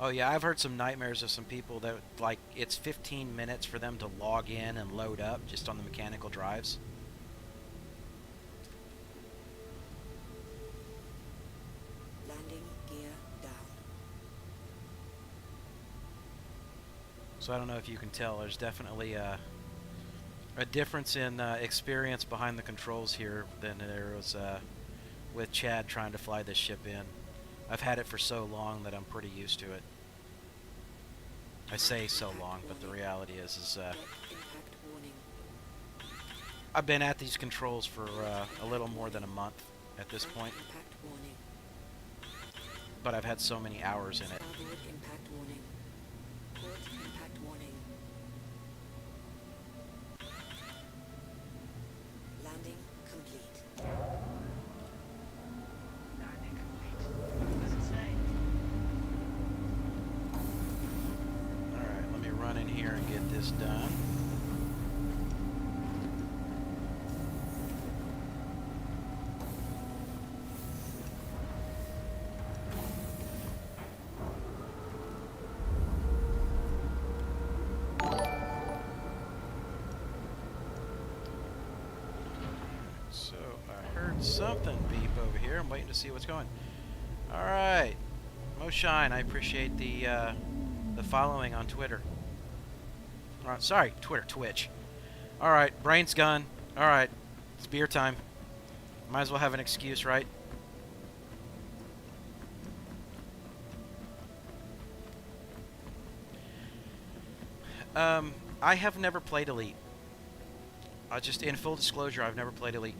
Oh yeah, I've heard some nightmares of some people that like it's 15 minutes for them to log in and load up just on the mechanical drives. Landing gear down. So I don't know if you can tell, there's definitely a difference in experience behind the controls here than there was with Chad trying to fly this ship in. I've had it for so long that I'm pretty used to it. I say so long, but the reality is Impact warning. I've been at these controls for a little more than a month at this point, Impact warning. but I've had so many hours in it. Starboard impact warning. Port impact warning. Landing complete. Landing complete. What does it say? Alright, let me run in here and get this done. So, I heard something beep over here. I'm waiting to see what's going. Alright. Moshine, I appreciate the following on Twitter. Sorry, Twitter, Twitch. Alright, brain's gone. Alright, it's beer time. Might as well have an excuse, right? I have never played Elite. Just in full disclosure, I've never played Elite.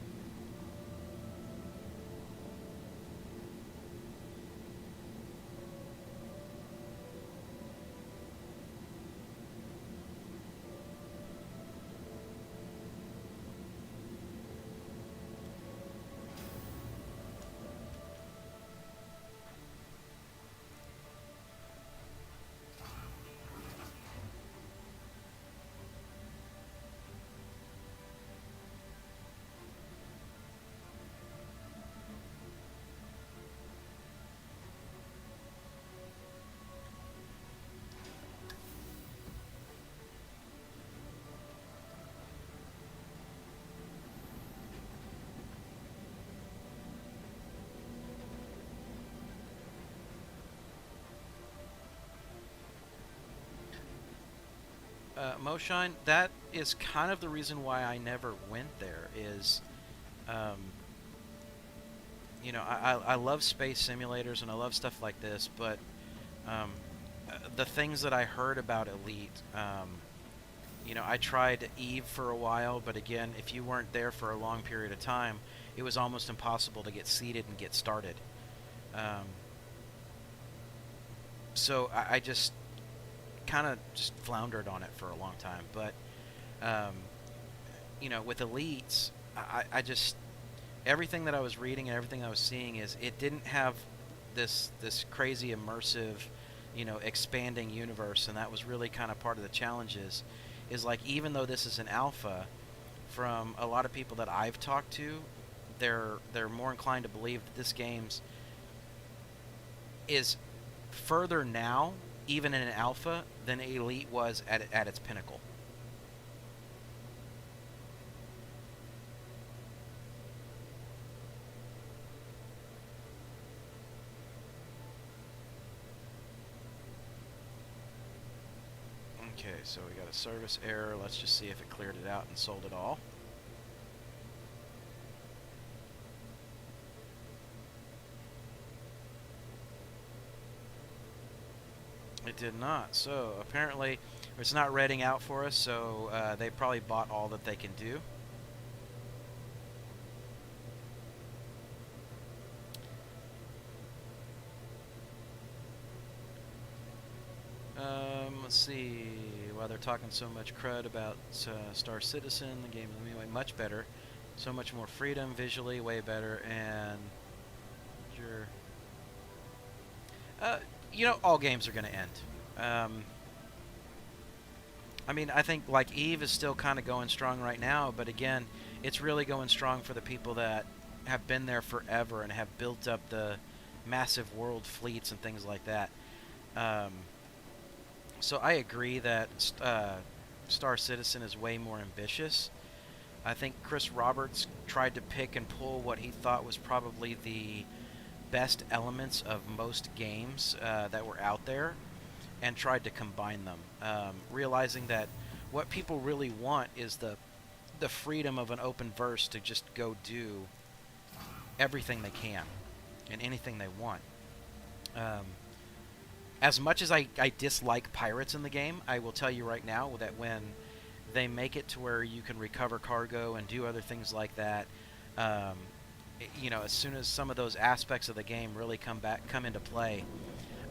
Moshine, that is kind of the reason why I never went there is, you know, I love space simulators and I love stuff like this, but the things that I heard about Elite, you know, I tried Eve for a while, but again, if you weren't there for a long period of time, it was almost impossible to get seated and get started. So I just kind of just floundered on it for a long time, but you know, with Elites, I just everything that I was reading and everything I was seeing is it didn't have this crazy immersive, you know, expanding universe, and that was really kind of part of the challenges. Is like even though this is an alpha, from a lot of people that I've talked to, they're more inclined to believe that this game's is further now, even in an alpha, than Elite was at its pinnacle. Okay, so we got a service error. Let's just see if it cleared it out and sold it all. It did not. So apparently it's not reading out for us, so they probably bought all that they can do. Let's see. While they're talking so much crud about Star Citizen, the game is anyway much better. So much more freedom, visually way better, and sure. You know, all games are going to end. I mean, I think like Eve is still kind of going strong right now, but again, it's really going strong for the people that have been there forever and have built up the massive world fleets and things like that. So I agree that Star Citizen is way more ambitious. I think Chris Roberts tried to pick and pull what he thought was probably the best elements of most games that were out there and tried to combine them, realizing that what people really want is the freedom of an open verse to just go do everything they can and anything they want. As much as I dislike pirates in the game, I will tell you right now that when they make it to where you can recover cargo and do other things like that, as soon as some of those aspects of the game really come into play,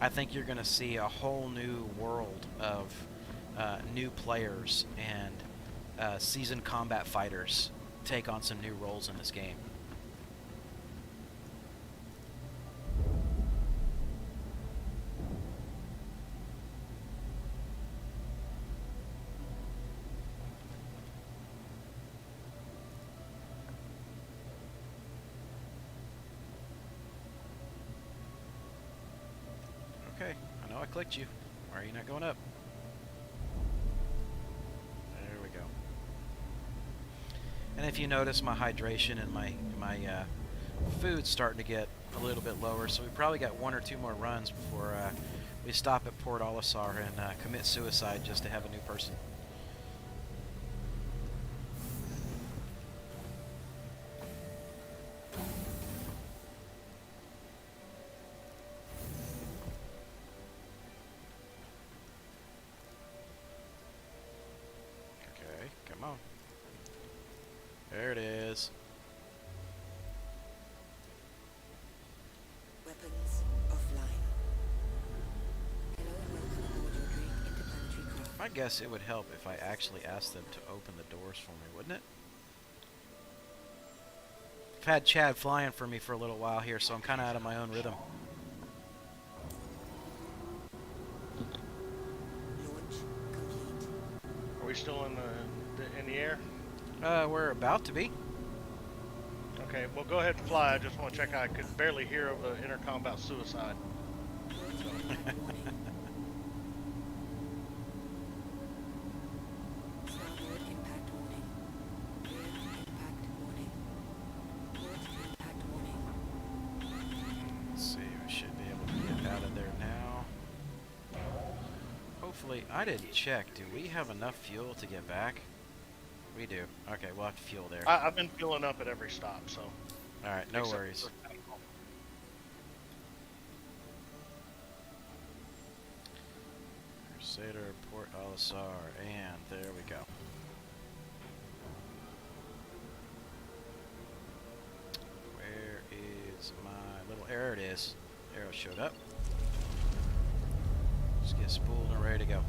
I think you're going to see a whole new world of new players and seasoned combat fighters take on some new roles in this game. Okay, I know I clicked you. Why are you not going up? There we go. And if you notice, my hydration and my food's starting to get a little bit lower, so we probably got 1 or 2 more runs before we stop at Port Olisar and commit suicide just to have a new person. Come on. There it is. Weapons offline. Hello and welcome aboard your drink interplanetary craft. I guess it would help if I actually asked them to open the doors for me, wouldn't it? I've had Chad flying for me for a little while here, so I'm kind of out of my own rhythm. Launch complete. Are we still in the air? We're about to be. Okay, well go ahead and fly. I just want to check. I could barely hear over the intercom about suicide. Warning. Starboard impact warning. Rear impact warning. Port impact warning. Let's see, we should be able to get out of there now. Hopefully, I didn't check. Do we have enough fuel to get back? We do. Okay, we'll have to fuel there. I've been filling up at every stop, so. Alright, no except worries. for- Crusader, Port Olisar, and there we go. Where is my little arrow? It is. Arrow showed up. Just get spooled and ready to go.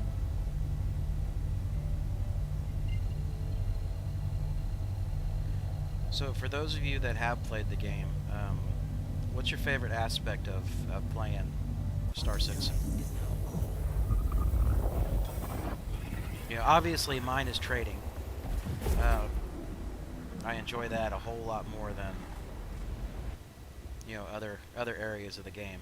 So for those of you that have played the game, what's your favorite aspect of playing Star Citizen? You know, obviously mine is trading. I enjoy that a whole lot more than, you know, other areas of the game.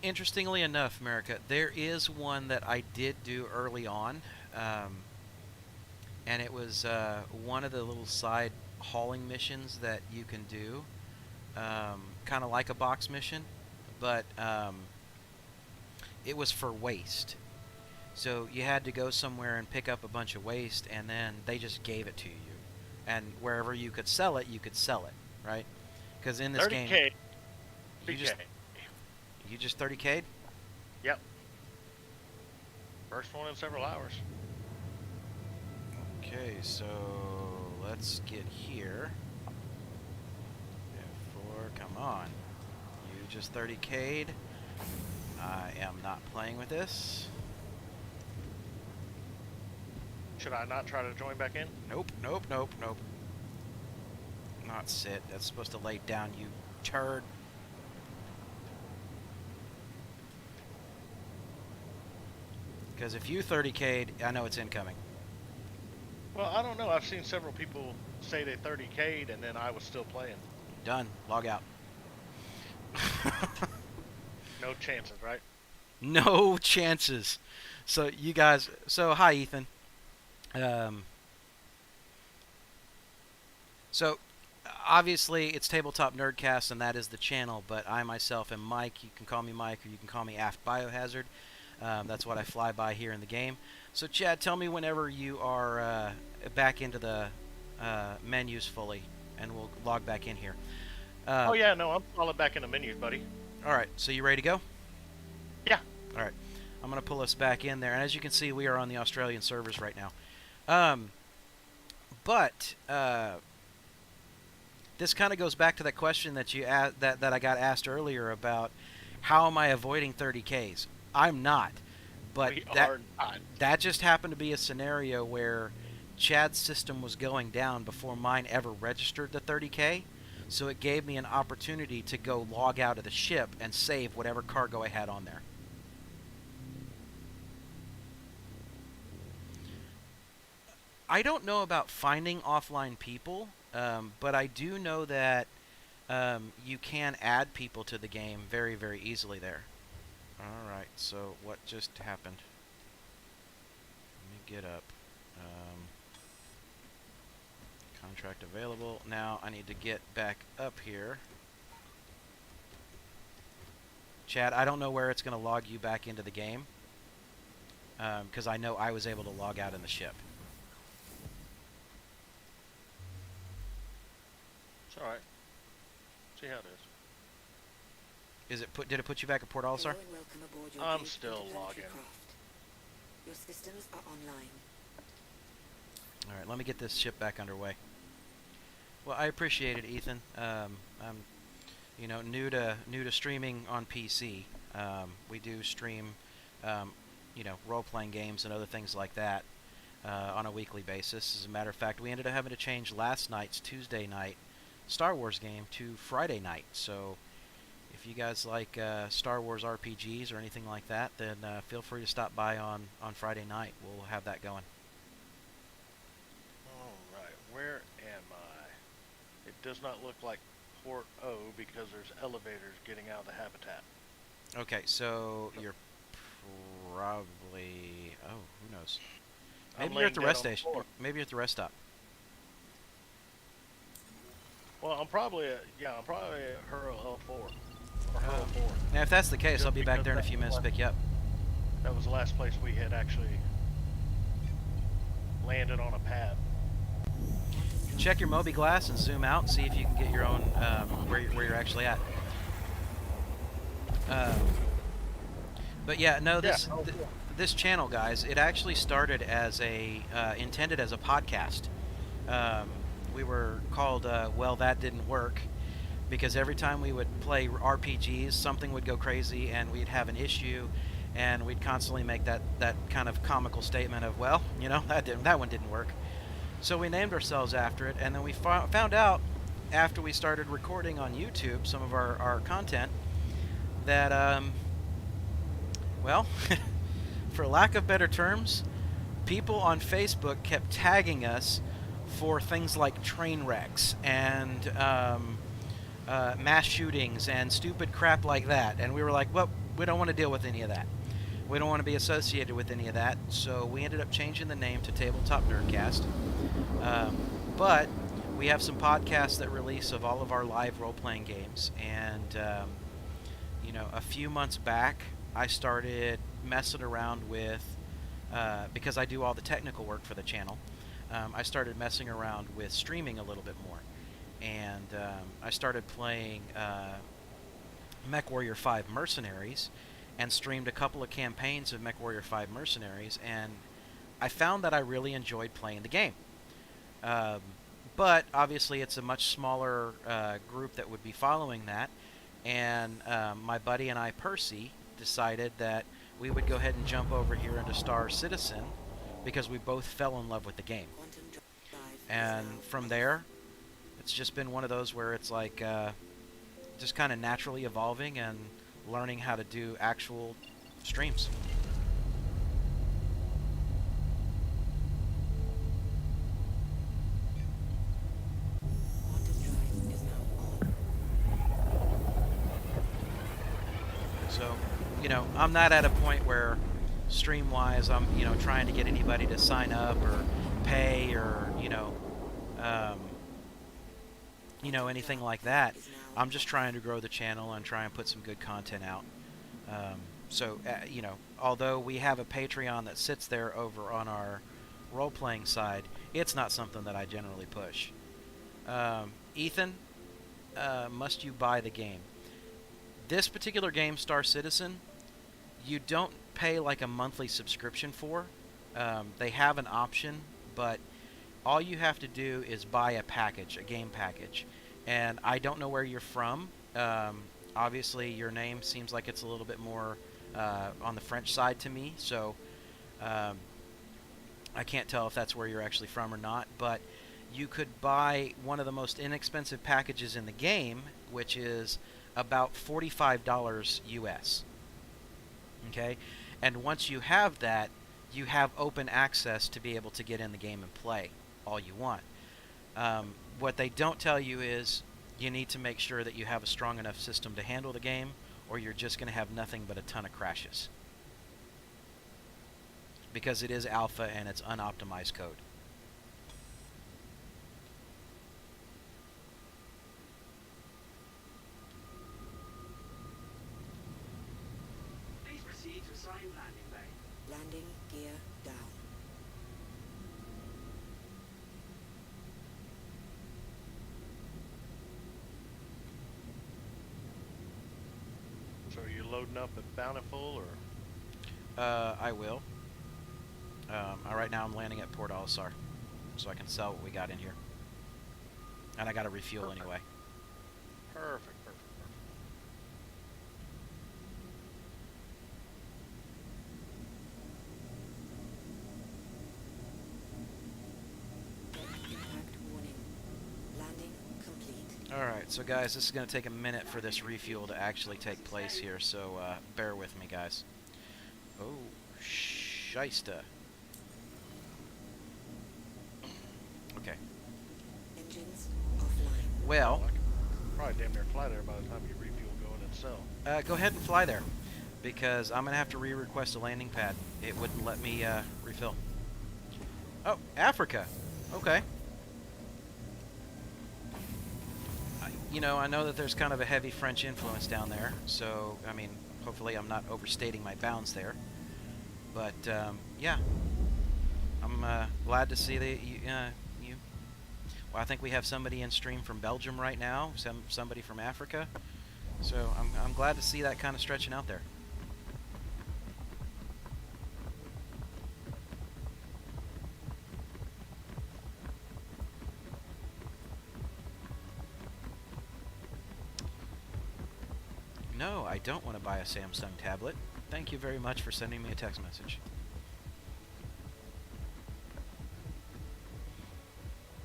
Interestingly enough, America, there is one that I did do early on, and it was one of the little side hauling missions that you can do, kind of like a box mission, but it was for waste. So you had to go somewhere and pick up a bunch of waste, and then they just gave it to you. And wherever you could sell it, right? Because in this 30K. game, you 3K. just 30K'd? Yep. First one in several hours. Okay, so let's get here. F4, come on. You just 30K'd. I am not playing with this. Should I not try to join back in? Nope. Not sit. That's supposed to lay down, you turd. Because if you 30K'd, I know it's incoming. Well, I don't know. I've seen several people say they 30K'd and then I was still playing. Done. Log out. No chances, right? No chances. So you guys. So hi, Ethan. So obviously it's Tabletop Nerdcast, and that is the channel. But I myself am Mike. You can call me Mike, or you can call me AftBiohazard. That's what I fly by here in the game. So Chad, tell me whenever you are back into the menus fully, and we'll log back in here. Oh yeah, no, I'm solid back in the menus, buddy. All right. So you ready to go? Yeah. All right. I'm going to pull us back in there. And as you can see, we are on the Australian servers right now. But this kind of goes back to that question that that I got asked earlier about how am I avoiding 30Ks? I'm not. But We are not. that just happened to be a scenario where Chad's system was going down before mine ever registered the 30K. So it gave me an opportunity to go log out of the ship and save whatever cargo I had on there. I don't know about finding offline people, but I do know that you can add people to the game very, very easily there. Alright, so what just happened? Let me get up. Contract available. Now I need to get back up here. Chad, I don't know where it's going to log you back into the game, because I know I was able to log out in the ship. It's alright. See how it is. Did it put you back at Port Olisar? Hello and welcome aboard your I'm great still interplanetary logging. craft. Your systems are online. All right, let me get this ship back underway. Well, I appreciate it, Ethan. I'm, new to streaming on PC. We do stream, role-playing games and other things like that on a weekly basis. As a matter of fact, we ended up having to change last night's Tuesday night Star Wars game to Friday night. So if you guys like Star Wars RPGs or anything like that, then feel free to stop by on Friday night. We'll have that going. Alright, where am I? It does not look like Port O because there's elevators getting out of the habitat. Okay, so you're probably... Oh, who knows? I'm Maybe you're at the laying rest dead on the station. floor. Maybe you're at the rest stop. Well, I'm probably at Hurl L4. Or Hurl 4. Now, if that's the case, Just I'll be back because there in a that's few minutes to the pick you up. That was the last place we had actually landed on a pad. Check your Moby glass and zoom out and see if you can get your own where you're actually at. But yeah, no, this channel, guys, it actually started as intended as a podcast. We were called Well, That Didn't Work, because every time we would play RPGs, something would go crazy and we'd have an issue, and we'd constantly make that kind of comical statement of, well, that one didn't work. So we named ourselves after it, and then we found out after we started recording on YouTube some of our content that, well, for lack of better terms, people on Facebook kept tagging us for things like train wrecks and mass shootings and stupid crap like that. And we were like, well, we don't want to deal with any of that. We don't want to be associated with any of that. So we ended up changing the name to Tabletop Nerdcast. But we have some podcasts that release of all of our live role-playing games. And, a few months back, I started messing around with because I do all the technical work for the channel, I started messing around with streaming a little bit more. And I started playing MechWarrior 5 Mercenaries and streamed a couple of campaigns of MechWarrior 5 Mercenaries, and I found that I really enjoyed playing the game. But obviously it's a much smaller group that would be following that, and my buddy and I, Percy, decided that we would go ahead and jump over here into Star Citizen because we both fell in love with the game. Quantum drive And is now from there, it's just been one of those where it's like just kind of naturally evolving and learning how to do actual streams. quantum drive is now on. So, you know, I'm not at a point where stream-wise I'm, you know, trying to get anybody to sign up or pay or, anything like that. I'm just trying to grow the channel and try and put some good content out. Although we have a Patreon that sits there over on our role-playing side, it's not something that I generally push. Ethan, must you buy the game? This particular game, Star Citizen, you don't pay like a monthly subscription for. They have an option, but all you have to do is buy a package, a game package. And I don't know where you're from. Obviously, your name seems like it's a little bit more on the French side to me, so I can't tell if that's where you're actually from or not. But you could buy one of the most inexpensive packages in the game, which is about $45 US. Okay? And once you have that, you have open access to be able to get in the game and play all you want. What they don't tell you is you need to make sure that you have a strong enough system to handle the game, or you're just going to have nothing but a ton of crashes. Because it is alpha and it's unoptimized code. Please proceed to assigned landing bay. Landing gear down. So are you loading up at Bountiful, or? I will. Right now I'm landing at Port Olisar, so I can sell what we got in here. And I got to refuel anyway. Perfect. Impact warning. Landing complete. Alright, so guys, this is going to take a minute for this refuel to actually take place here, so bear with me, guys. Oh, shysta. Okay. Engines offline. Well, I could probably damn near fly there by the time you refuel, go in and sell. go ahead and fly there, because I'm going to have to re-request a landing pad. It wouldn't let me refill. Oh, Africa. Okay. I know that there's kind of a heavy French influence down there, so, I mean, hopefully I'm not overstating my bounds there. But, yeah. I'm glad to see that you... Well, I think we have somebody in stream from Belgium right now, somebody from Africa. So I'm glad to see that kind of stretching out there. No, I don't want to buy a Samsung tablet. Thank you very much for sending me a text message.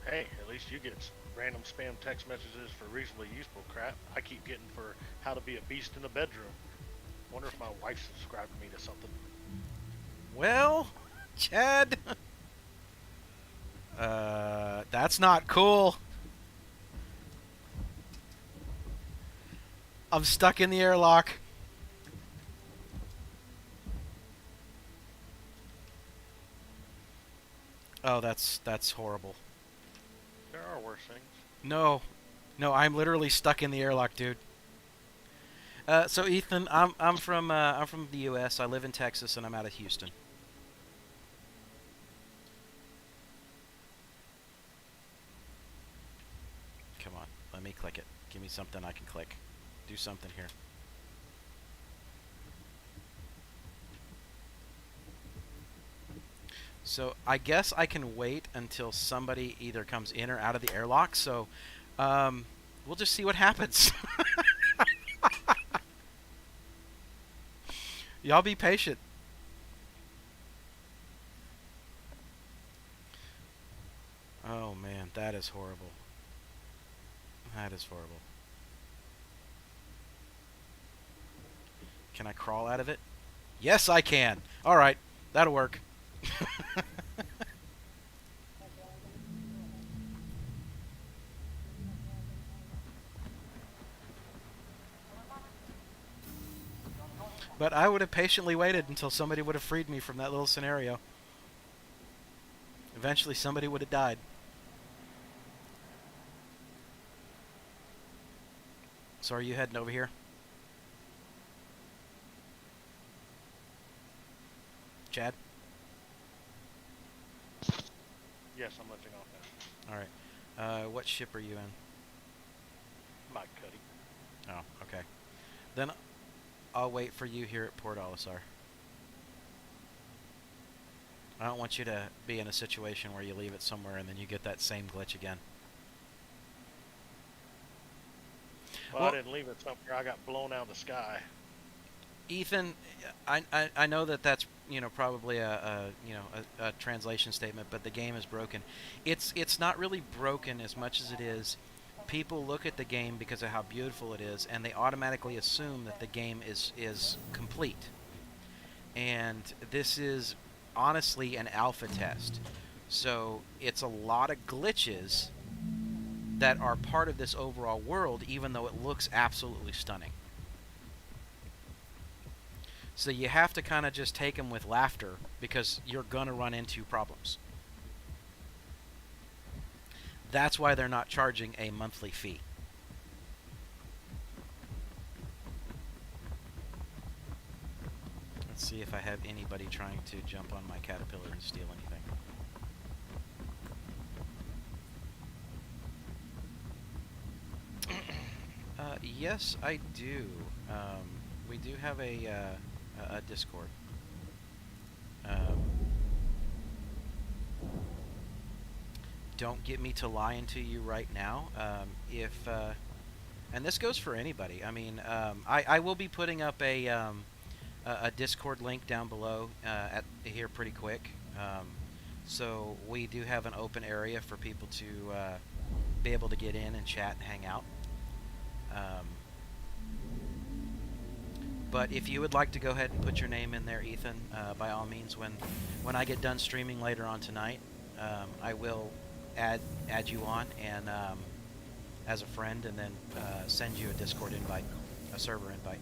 Hey, at least you get random spam text messages for reasonably useful crap. I keep getting for how to be a beast in the bedroom. Wonder if my wife subscribed me to something. Well, Chad, that's not cool. I'm stuck in the airlock. Oh, that's horrible. There are worse things. No, I'm literally stuck in the airlock, dude. So Ethan, I'm from the U.S. I live in Texas, and I'm out of Houston. click it. Give me something I can click. Do something here. So I guess I can wait until somebody either comes in or out of the airlock. So we'll just see what happens. Y'all be patient. Oh man, that is horrible. That is horrible. Can I crawl out of it? Yes, I can. All right, that'll work. But I would have patiently waited until somebody would have freed me from that little scenario. Eventually somebody would have died. So are you heading over here? Chad? Yes, I'm lifting off now. Alright. What ship are you in? Mike Cuddy. Oh, okay. Then I'll wait for you here at Port Olisar. I don't want you to be in a situation where you leave it somewhere and then you get that same glitch again. Well, I didn't leave it somewhere. I got blown out of the sky. Ethan, I know that that's probably a translation statement, but the game is broken. It's not really broken as much as it is. People look at the game because of how beautiful it is, and they automatically assume that the game is complete. And this is honestly an alpha test, so it's a lot of glitches that are part of this overall world, even though it looks absolutely stunning. So you have to kind of just take them with laughter, because you're gonna run into problems. That's why they're not charging a monthly fee. Let's see if I have anybody trying to jump on my caterpillar and steal anything. Yes, I do. We do have a Discord. Don't get me to lying to you right now. And this goes for anybody. I mean, I will be putting up a Discord link down below here pretty quick. So we do have an open area for people to be able to get in and chat and hang out. But if you would like to go ahead and put your name in there, Ethan, by all means, when I get done streaming later on tonight, I will add you on and as a friend, and then send you a Discord invite, a server invite.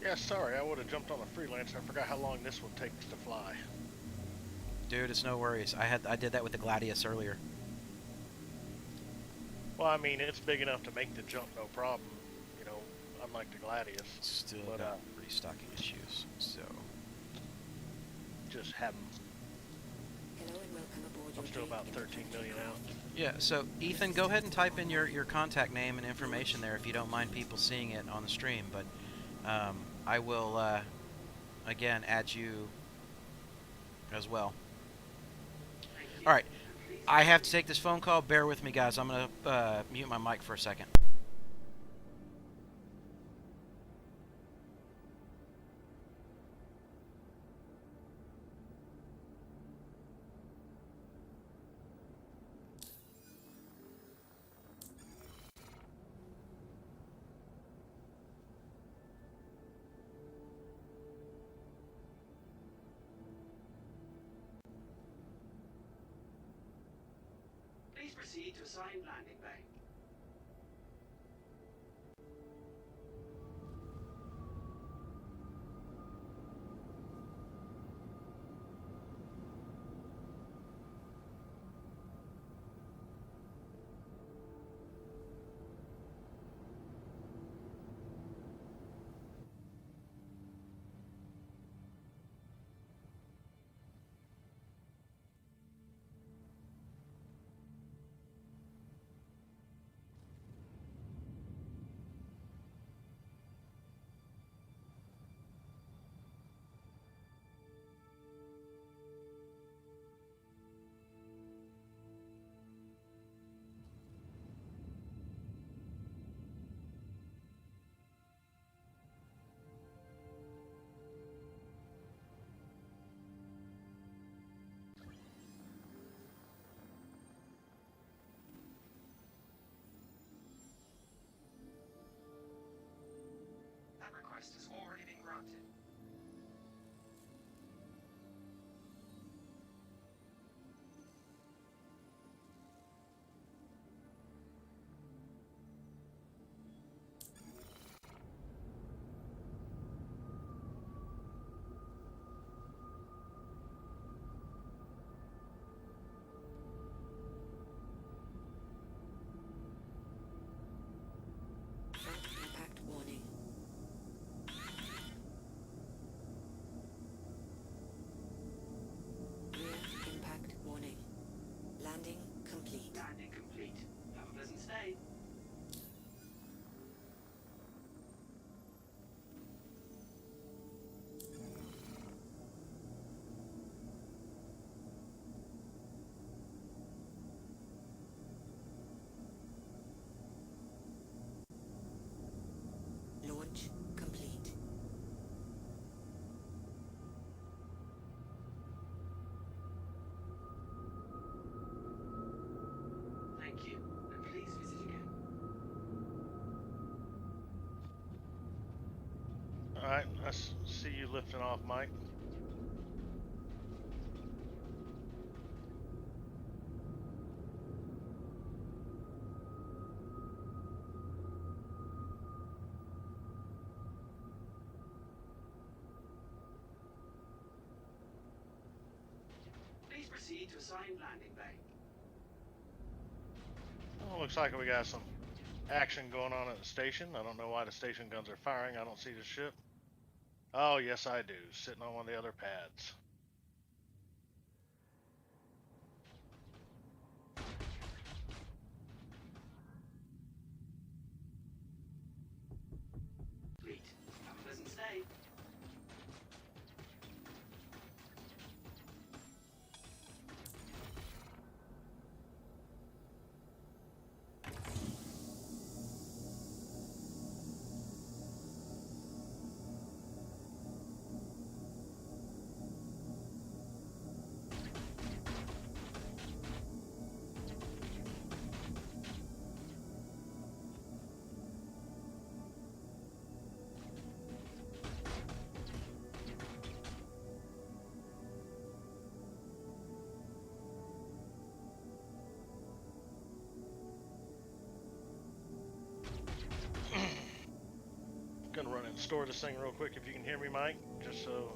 Yeah, sorry, I would have jumped on a freelancer. I forgot how long this one takes to fly. Dude, it's no worries. I did that with the Gladius earlier. Well, I mean, it's big enough to make the jump no problem, unlike the Gladius. Still But, got restocking issues, so... Just haven't. Hello and welcome aboard I'm your still about drink 13 million out. Yeah, so Ethan, go ahead and type in your contact name and information there if you don't mind people seeing it on the stream, but I will, again, add you as well. Alright, I have to take this phone call. Bear with me, guys. I'm going to mute my mic for a second. Please proceed to assigned landing bay. Alright, I see you lifting off, Mike. Please proceed to assigned landing bay. Well, looks like we got some action going on at the station. I don't know why the station guns are firing. I don't see the ship. Oh, yes, I do. Sitting on one of the other pads. Fleet. Have a pleasant stay. Gonna run and store this thing real quick if you can hear me, Mike, just so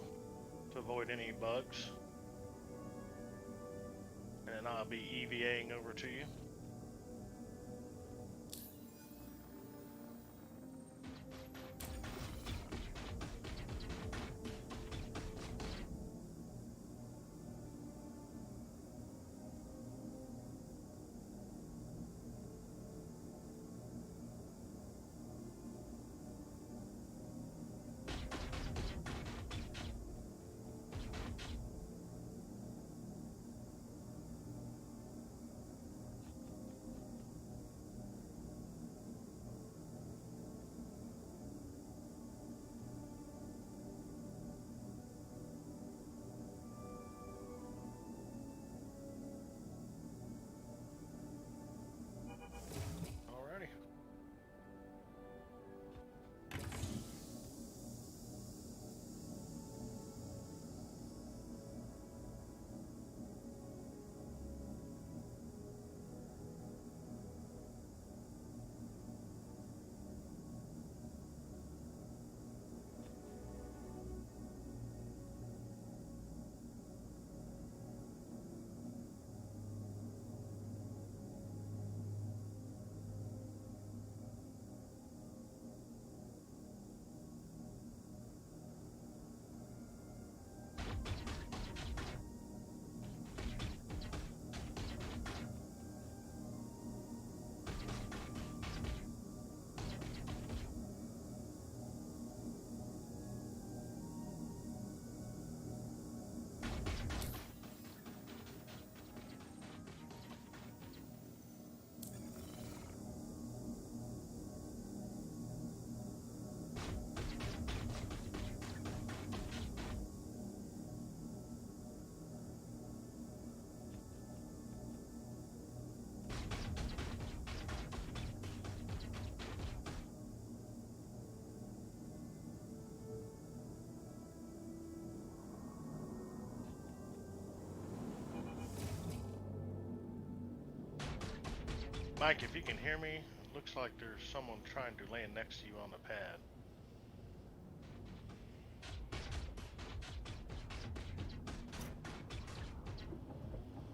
to avoid any bugs. And then I'll be EVAing over to you. Alrighty. Mike, if you can hear me, it looks like there's someone trying to land next to you on the pad.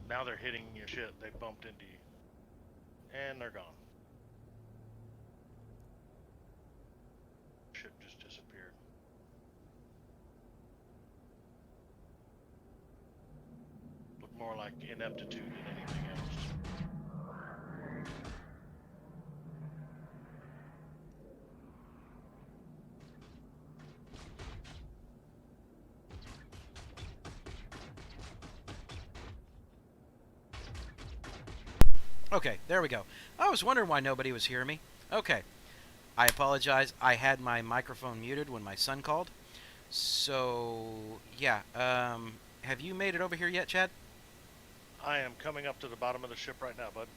Now they're hitting your ship. They bumped into you. And they're gone. Ship just disappeared. Looked more like ineptitude than anything else. Okay, there we go. I was wondering why nobody was hearing me. Okay, I apologize. I had my microphone muted when my son called. So, yeah, have you made it over here yet, Chad? I am coming up to the bottom of the ship right now, bud.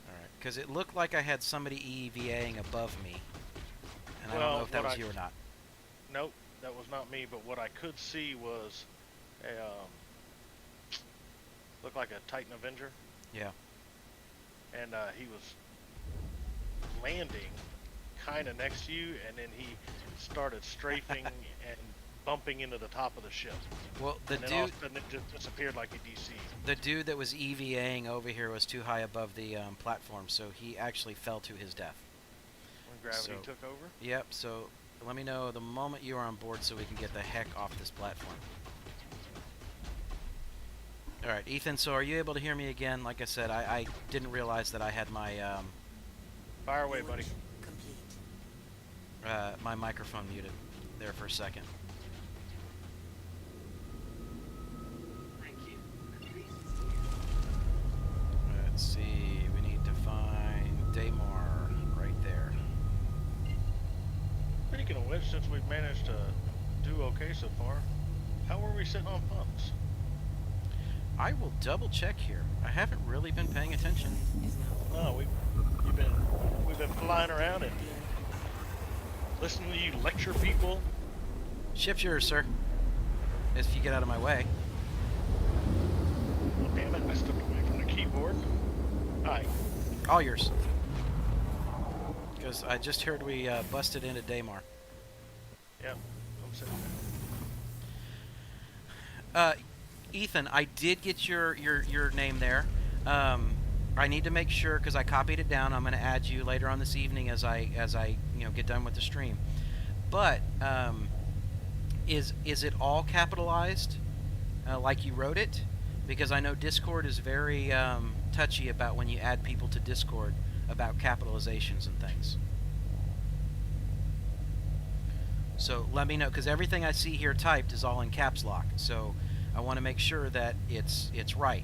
Alright, because it looked like I had somebody EVAing above me. And I don't Well, know if that what was you or not. Nope, that was not me. But what I could see was a looked like a Titan Avenger, Yeah. and he was landing kind of next to you, and then he started strafing and bumping into the top of the ship. Well, the And then all of dude, a sudden it just disappeared like a DC. the dude that was EVAing over here was too high above the platform, so he actually fell to his death. When gravity So- took over. Yep. So let me know the moment you are on board, so we can get the heck off this platform. All right, Ethan. So are you able to hear me again? Like I said, I didn't realize that I had my Fire away, buddy. Complete. my microphone muted there for a second. Thank you. Let's see. We need to find Daymar right there. Speaking of which, since we've managed to do okay so far, how are we sitting on funds? I will double check here. I haven't really been paying attention. Is now No, we've been flying around and listening to you lecture people. Ship's yours, sir. If you get out of my way. Oh, damn it! I stepped away from the keyboard. Hi. All yours. Because I just heard we busted into Daymar. Yeah, I'm sitting Ethan, I did get your name there. I need to make sure because I copied it down. I'm going to add you later on this evening as I get done with the stream. But is it all capitalized like you wrote it? Because I know Discord is very touchy about when you add people to Discord about capitalizations and things. So let me know, because everything I see here typed is all in caps lock. So I want to make sure that it's right,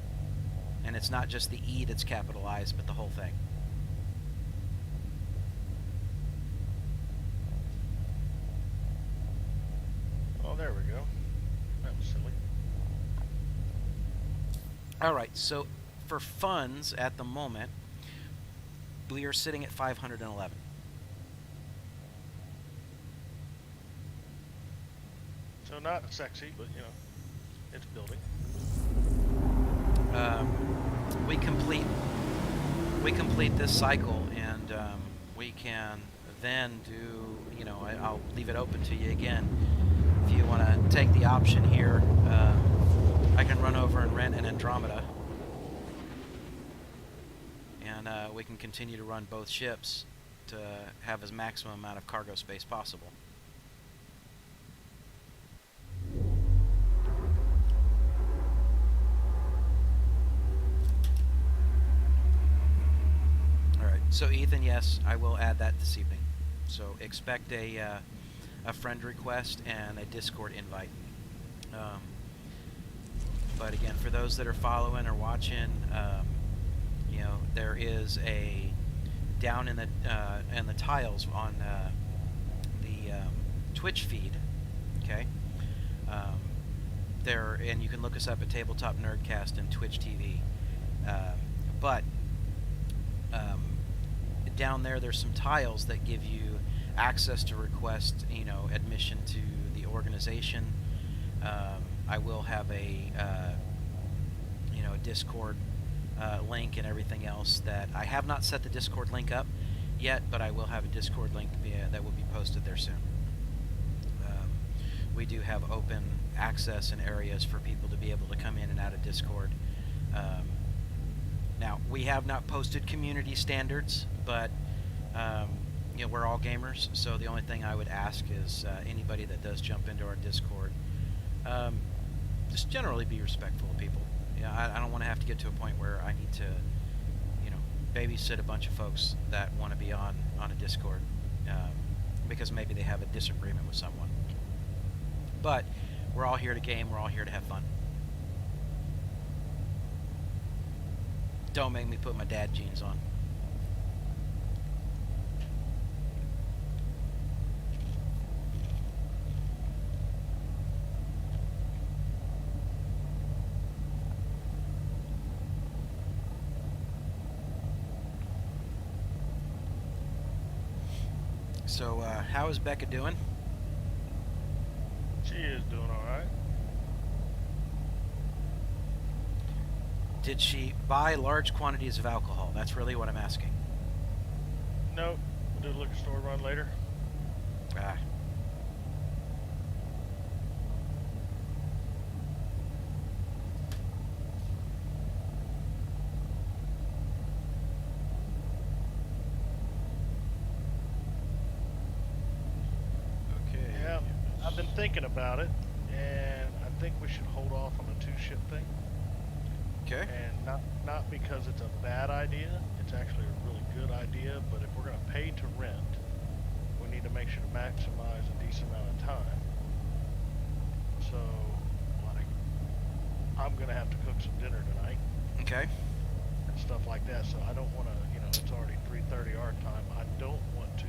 and it's not just the E that's capitalized, but the whole thing. Oh, there we go. That was silly. All right. So for funds at the moment, we are sitting at 511. So not sexy, but you know, it's building. We complete this cycle, and we can then do. I'll leave it open to you again. If you want to take the option here, I can run over and rent an Andromeda, and we can continue to run both ships to have as maximum amount of cargo space possible. So Ethan, yes, I will add that this evening. So expect a friend request and a Discord invite. But again, for those that are following or watching, there is a down in the tiles on the Twitch feed. Okay, there, and you can look us up at Tabletop Nerdcast and Twitch TV. But down there's some tiles that give you access to request, admission to the organization. I will have a Discord link and everything else that I have not set the Discord link up yet, but I will have a Discord link that will be posted there soon. We do have open access and areas for people to be able to come in and out of Discord. Now, we have not posted community standards, but we're all gamers, so the only thing I would ask is anybody that does jump into our Discord, just generally be respectful of people. I don't want to have to get to a point where I need to, babysit a bunch of folks that want to be on a Discord because maybe they have a disagreement with someone. But we're all here to game. We're all here to have fun. Don't make me put my dad jeans on. So, how is Becca doing? is doing all right. Did she buy large quantities of alcohol? That's really what I'm asking. Nope. We'll do a liquor store run later. Ah. Okay. Yeah, I've been thinking about it, and I think we should hold off on the 2-ship thing. Okay. And not because it's a bad idea. It's actually a really good idea. But if we're going to pay to rent, we need to make sure to maximize a decent amount of time. So, like, I'm going to have to cook some dinner tonight Okay. and stuff like that. So I don't want to, you know, it's already 3:30 our time. I don't want to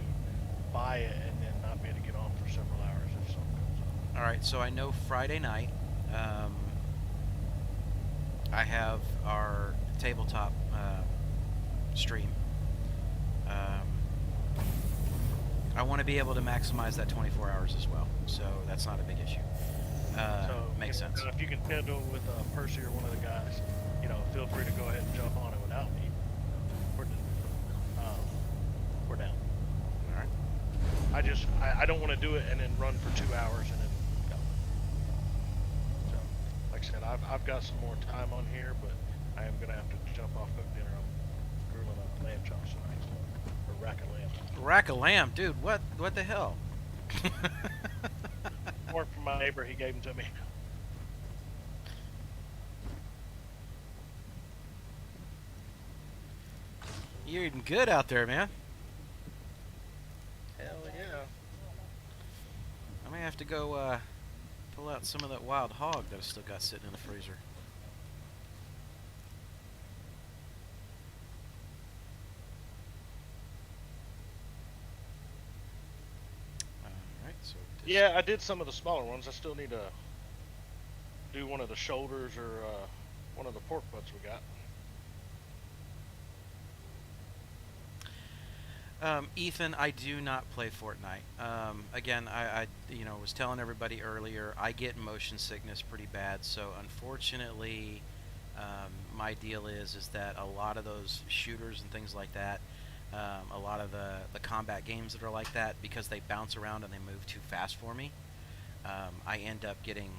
buy it and then not be able to get on for several hours if something comes up. All right. So I know Friday night. I have our tabletop stream. I want to be able to maximize that 24 hours as well, so that's not a big issue. So Makes you know, sense. If you can schedule it with Percy or one of the guys, you know, feel free to go ahead and jump on it without me. We're down. All right. I don't want to do it and then run for 2 hours and then go. So, like I said, I've got some more time on here, but I am gonna have to jump off cook dinner. I'm grilling up lamb chops tonight, or rack of lamb. Rack of lamb, dude. What the hell? More from my neighbor. He gave them to me. You're eating good out there, man. Hell yeah. I may have to go pull out some of that wild hog that I still got sitting in the freezer. Alright, so this- Yeah, I did some of the smaller ones. I still need to do one of the shoulders or one of the pork butts we got. Ethan, I do not play Fortnite. Again, I was telling everybody earlier, I get motion sickness pretty bad, so unfortunately, my deal is that a lot of those shooters and things like that, a lot of the combat games that are like that, because they bounce around and they move too fast for me, I end up getting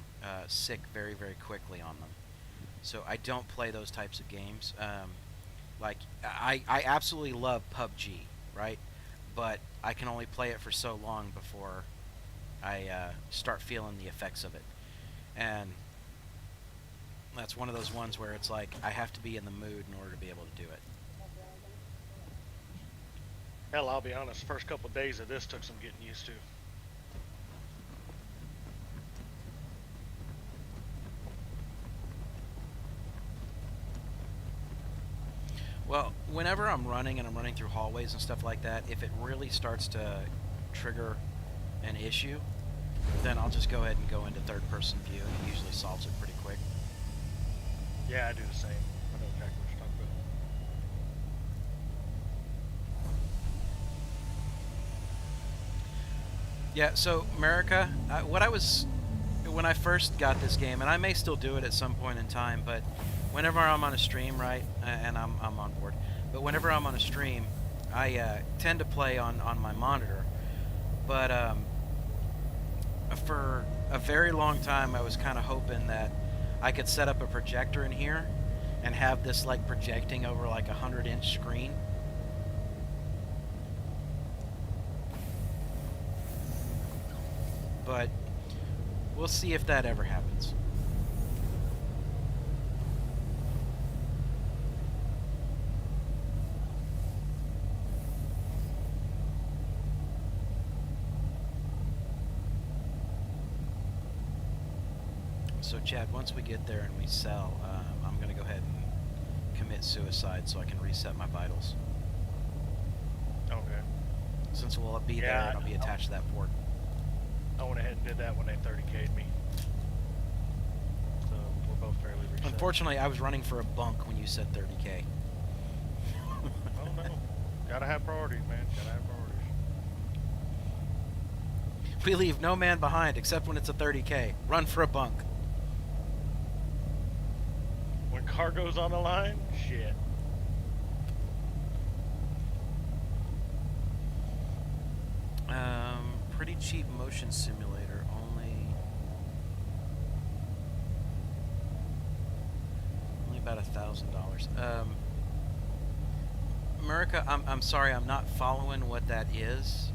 sick very, very quickly on them. So I don't play those types of games. Like, I absolutely love PUBG. Right, but I can only play it for so long before I start feeling the effects of it, and that's one of those ones where it's like I have to be in the mood in order to be able to do it. Hell, I'll be honest. First couple of days of this took some getting used to. Well, whenever I'm running and I'm running through hallways and stuff like that, if it really starts to trigger an issue, then I'll just go ahead and go into third-person view, and it usually solves it pretty quick. Yeah, I do the same. I know exactly what you're talking about. Yeah, so America, when I first got this game, and I may still do it at some point in time, but whenever I'm on a stream, right, and I'm on board, but whenever I'm on a stream, I tend to play on my monitor, but for a very long time I was kind of hoping that I could set up a projector in here and have this like projecting over like a 100-inch screen. But we'll see if that ever happens. So Chad, once we get there and we sell, I'm going to go ahead and commit suicide so I can reset my vitals. Okay. Since we'll be there Yeah, and I'll be attached to that port. I went ahead and did that when they 30K'd me. So we're both fairly reset. Unfortunately, I was running for a bunk when you said 30K. Oh no. Gotta have priorities, man. Gotta have priorities. We leave no man behind except when it's a 30K. Run for a bunk. When cargo's on the line, shit. Pretty cheap motion simulator. Only about $1,000. America, I'm sorry, I'm not following what that is.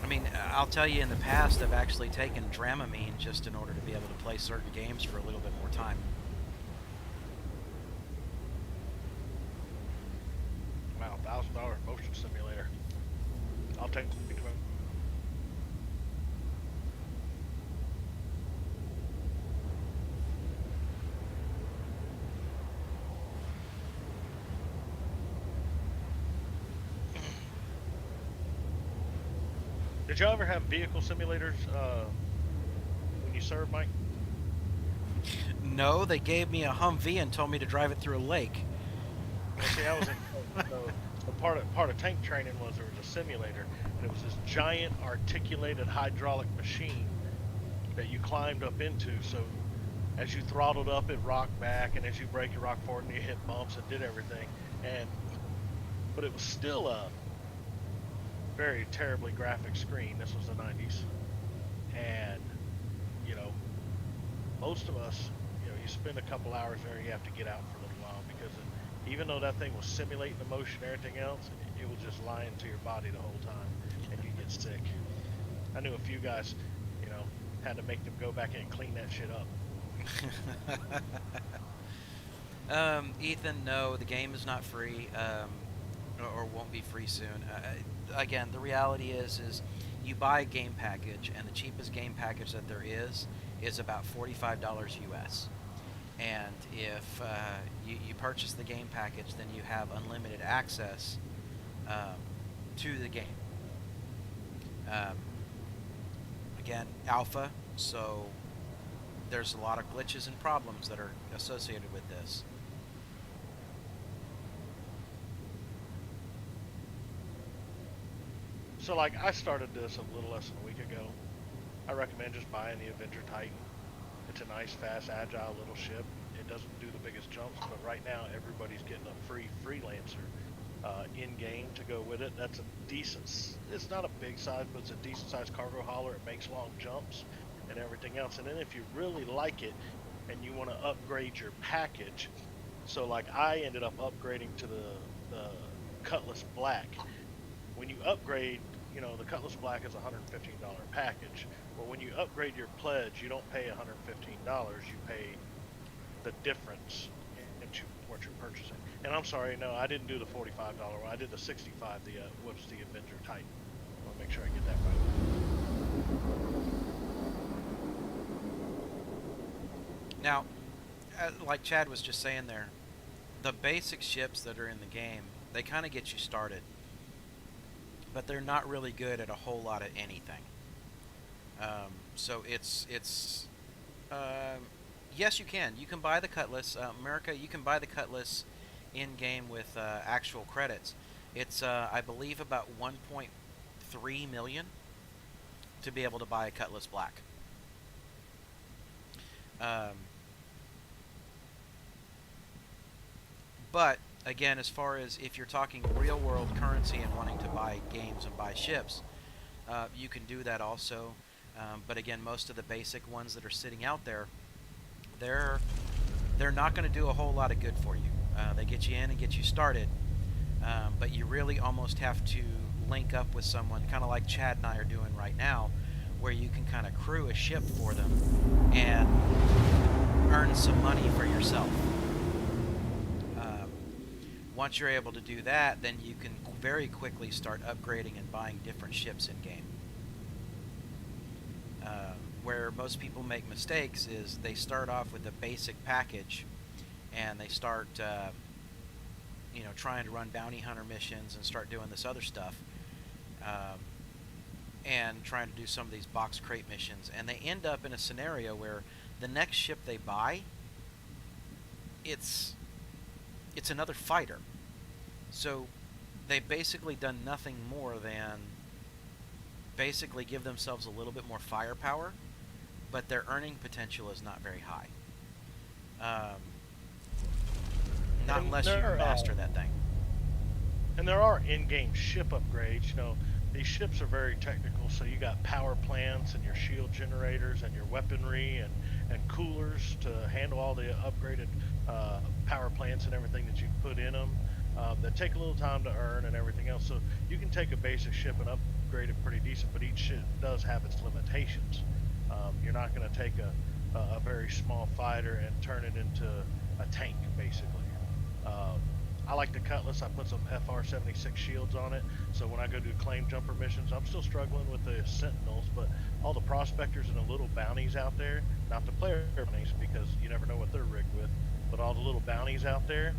I mean, I'll tell you, in the past, I've actually taken Dramamine just in order to be able to play certain games for a little bit more time. Wow, $1,000 motion simulator. I'll take it. Did y'all ever have vehicle simulators when you served, Mike? No, they gave me a Humvee and told me to drive it through a lake. Well, see, I was in so part of tank training was there was a simulator, and it was this giant articulated hydraulic machine that you climbed up into. So as you throttled up, it rocked back, and as you brake, it rocked forward, and you hit bumps and did everything. But it was still a very terribly graphic screen. This was the 90s, and you know, most of us, you know, you spend a couple hours there, you have to get out for a little while, because even though that thing was simulating the motion and everything else, it was just lying to your body the whole time, and you get sick. I knew a few guys, you know, had to make them go back in and clean that shit up. Ethan, no, the game is not free, or won't be free soon. Again, the reality is you buy a game package, and the cheapest game package that there is about $45 US. And if you purchase the game package, then you have unlimited access to the game. Again, alpha, so there's a lot of glitches and problems that are associated with this. So like, I started this a little less than a week ago. I recommend just buying the Avenger Titan. It's a nice, fast, agile little ship. It doesn't do the biggest jumps, but right now everybody's getting a free freelancer in-game to go with it. That's a decent, it's not a big size, but it's a decent sized cargo hauler. It makes long jumps and everything else. And then if you really like it and you want to upgrade your package, so like I ended up upgrading to the Cutlass Black. When you upgrade, you know, the Cutlass Black is a $115 package. Well, when you upgrade your pledge, you don't pay $115. You pay the difference into what you're purchasing. And I'm sorry, no, I didn't do the $45 one. I did the $65. What's the Avenger Titan? I want to make sure I get that right. Now, like Chad was just saying there, the basic ships that are in the game, they kind of get you started, but they're not really good at a whole lot of anything. So it's yes, you can buy the Cutlass, America. You can buy the Cutlass in game with actual credits. It's I believe about 1.3 million to be able to buy a Cutlass Black. But again, as far as if you're talking real world currency and wanting to buy games and buy ships, you can do that also. But again, most of the basic ones that are sitting out there, they're not going to do a whole lot of good for you. They get you in and get you started, but you really almost have to link up with someone, kind of like Chad and I are doing right now, where you can kind of crew a ship for them and earn some money for yourself. Once you're able to do that, then you can very quickly start upgrading and buying different ships in game. Where most people make mistakes is they start off with a basic package, and they start, trying to run bounty hunter missions and start doing this other stuff. and trying to do some of these box crate missions, and they end up in a scenario where the next ship they buy, it's another fighter. So they've basically done nothing more than basically give themselves a little bit more firepower, but their earning potential is not very high. Not And unless you there are, master that thing. And there are in-game ship upgrades. You know, these ships are very technical, so you got power plants and your shield generators and your weaponry and coolers to handle all the upgraded power plants and everything that you put in them that take a little time to earn and everything else. So you can take a basic ship and upgrade it pretty decent, but each ship does have its limitations. You're not going to take a very small fighter and turn it into a tank, basically. I like the Cutlass. I put some FR-76 shields on it, so when I go do claim jumper missions, I'm still struggling with the Sentinels, but all the prospectors and the little bounties out there, not the player bounties because you never know what they're rigged with, but all the little bounties out there,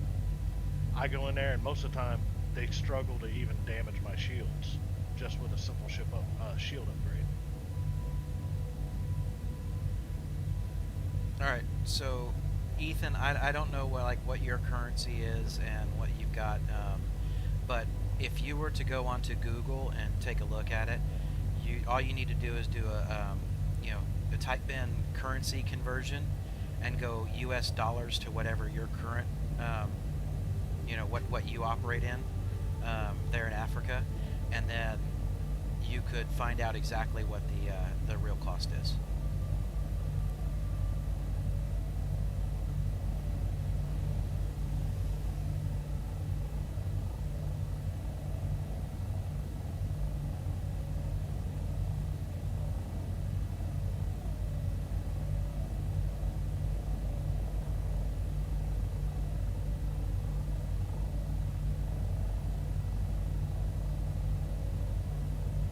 I go in there and most of the time they struggle to even damage my shields just with a simple shield upgrade. Alright, so Ethan, I don't know what your currency is and what you've got, but if you were to go onto Google and take a look at it, all you need to do is do a type in currency conversion and go US dollars to whatever your current, what you operate in there in Africa, and then you could find out exactly what the real cost is.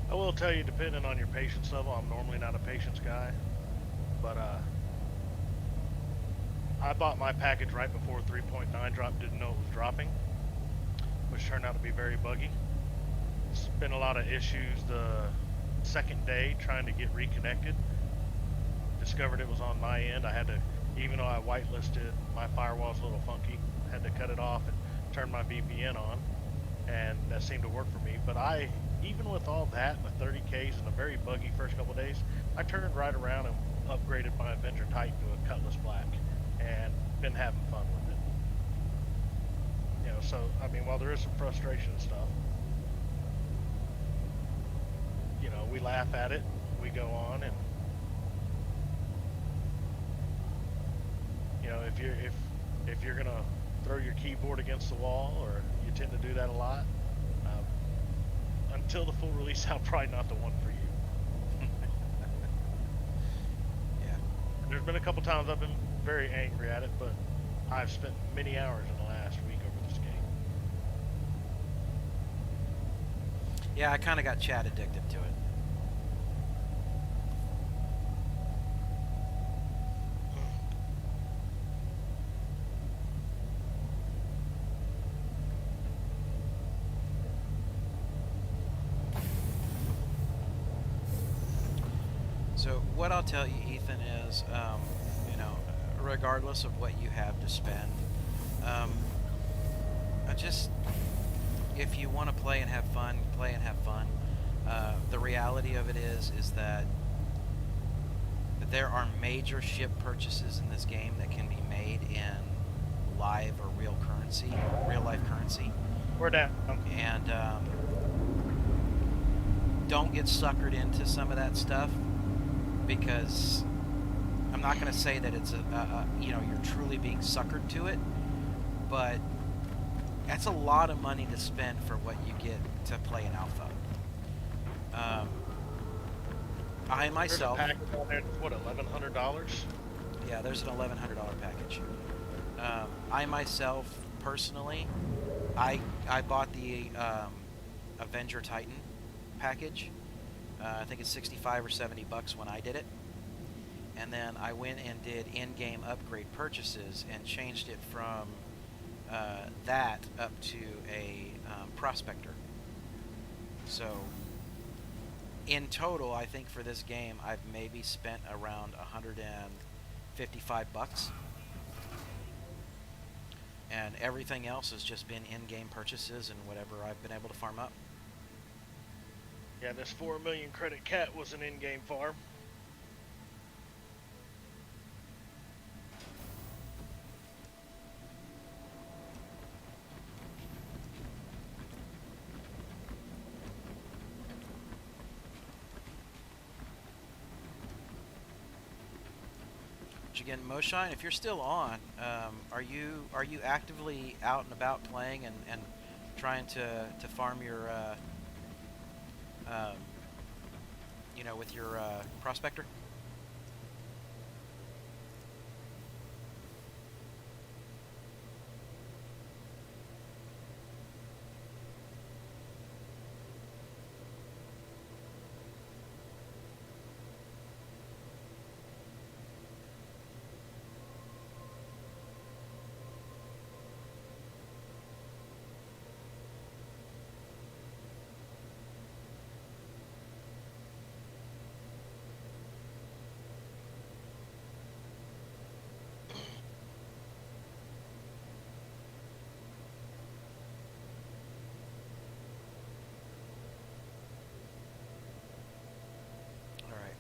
I will tell you, depending on your patience level, I'm normally not a patience guy, but I bought my package right before 3.9 dropped, didn't know it was dropping, which turned out to be very buggy. It's been a lot of issues the second day trying to get reconnected. Discovered it was on my end. I had to, even though I whitelisted, my firewall's a little funky, had to cut it off and turn my VPN on, and that seemed to work for me. But even with all that, with 30Ks and a very buggy first couple of days, I turned right around and upgraded my Avenger Titan to a Cutlass Black, and been having fun with it. You know, so I mean, while there is some frustration and stuff, you know, we laugh at it, we go on, and you know, if you're gonna throw your keyboard against the wall, or you tend to do that a lot, until the full release, I'm probably not the one for you. Yeah. There's been a couple times I've been very angry at it, but I've spent many hours in the last week over this game. Yeah, I kind of got chat addicted to it. So what I'll tell you, Ethan, is, regardless of what you have to spend, if you want to play and have fun, play and have fun. The reality of it is that there are major ship purchases in this game that can be made in live or real life currency. We're down. And don't get suckered into some of that stuff, because I'm not going to say that it's you're truly being suckered to it, but that's a lot of money to spend for what you get to play an alpha. I myself, there's a package on there, what, $1,100? yeah, there's an $1,100 package. I myself, personally, I bought the Avenger Titan package. I think it's 65 or 70 bucks when I did it, and then I went and did in-game upgrade purchases and changed it from that up to a prospector. So in total, I think for this game, I've maybe spent around 155 bucks. And everything else has just been in-game purchases and whatever I've been able to farm up. Yeah, this 4 million credit cat was an in-game farm. Which again, Moshine, if you're still on, are you actively out and about playing and trying to farm your you know, with your prospector?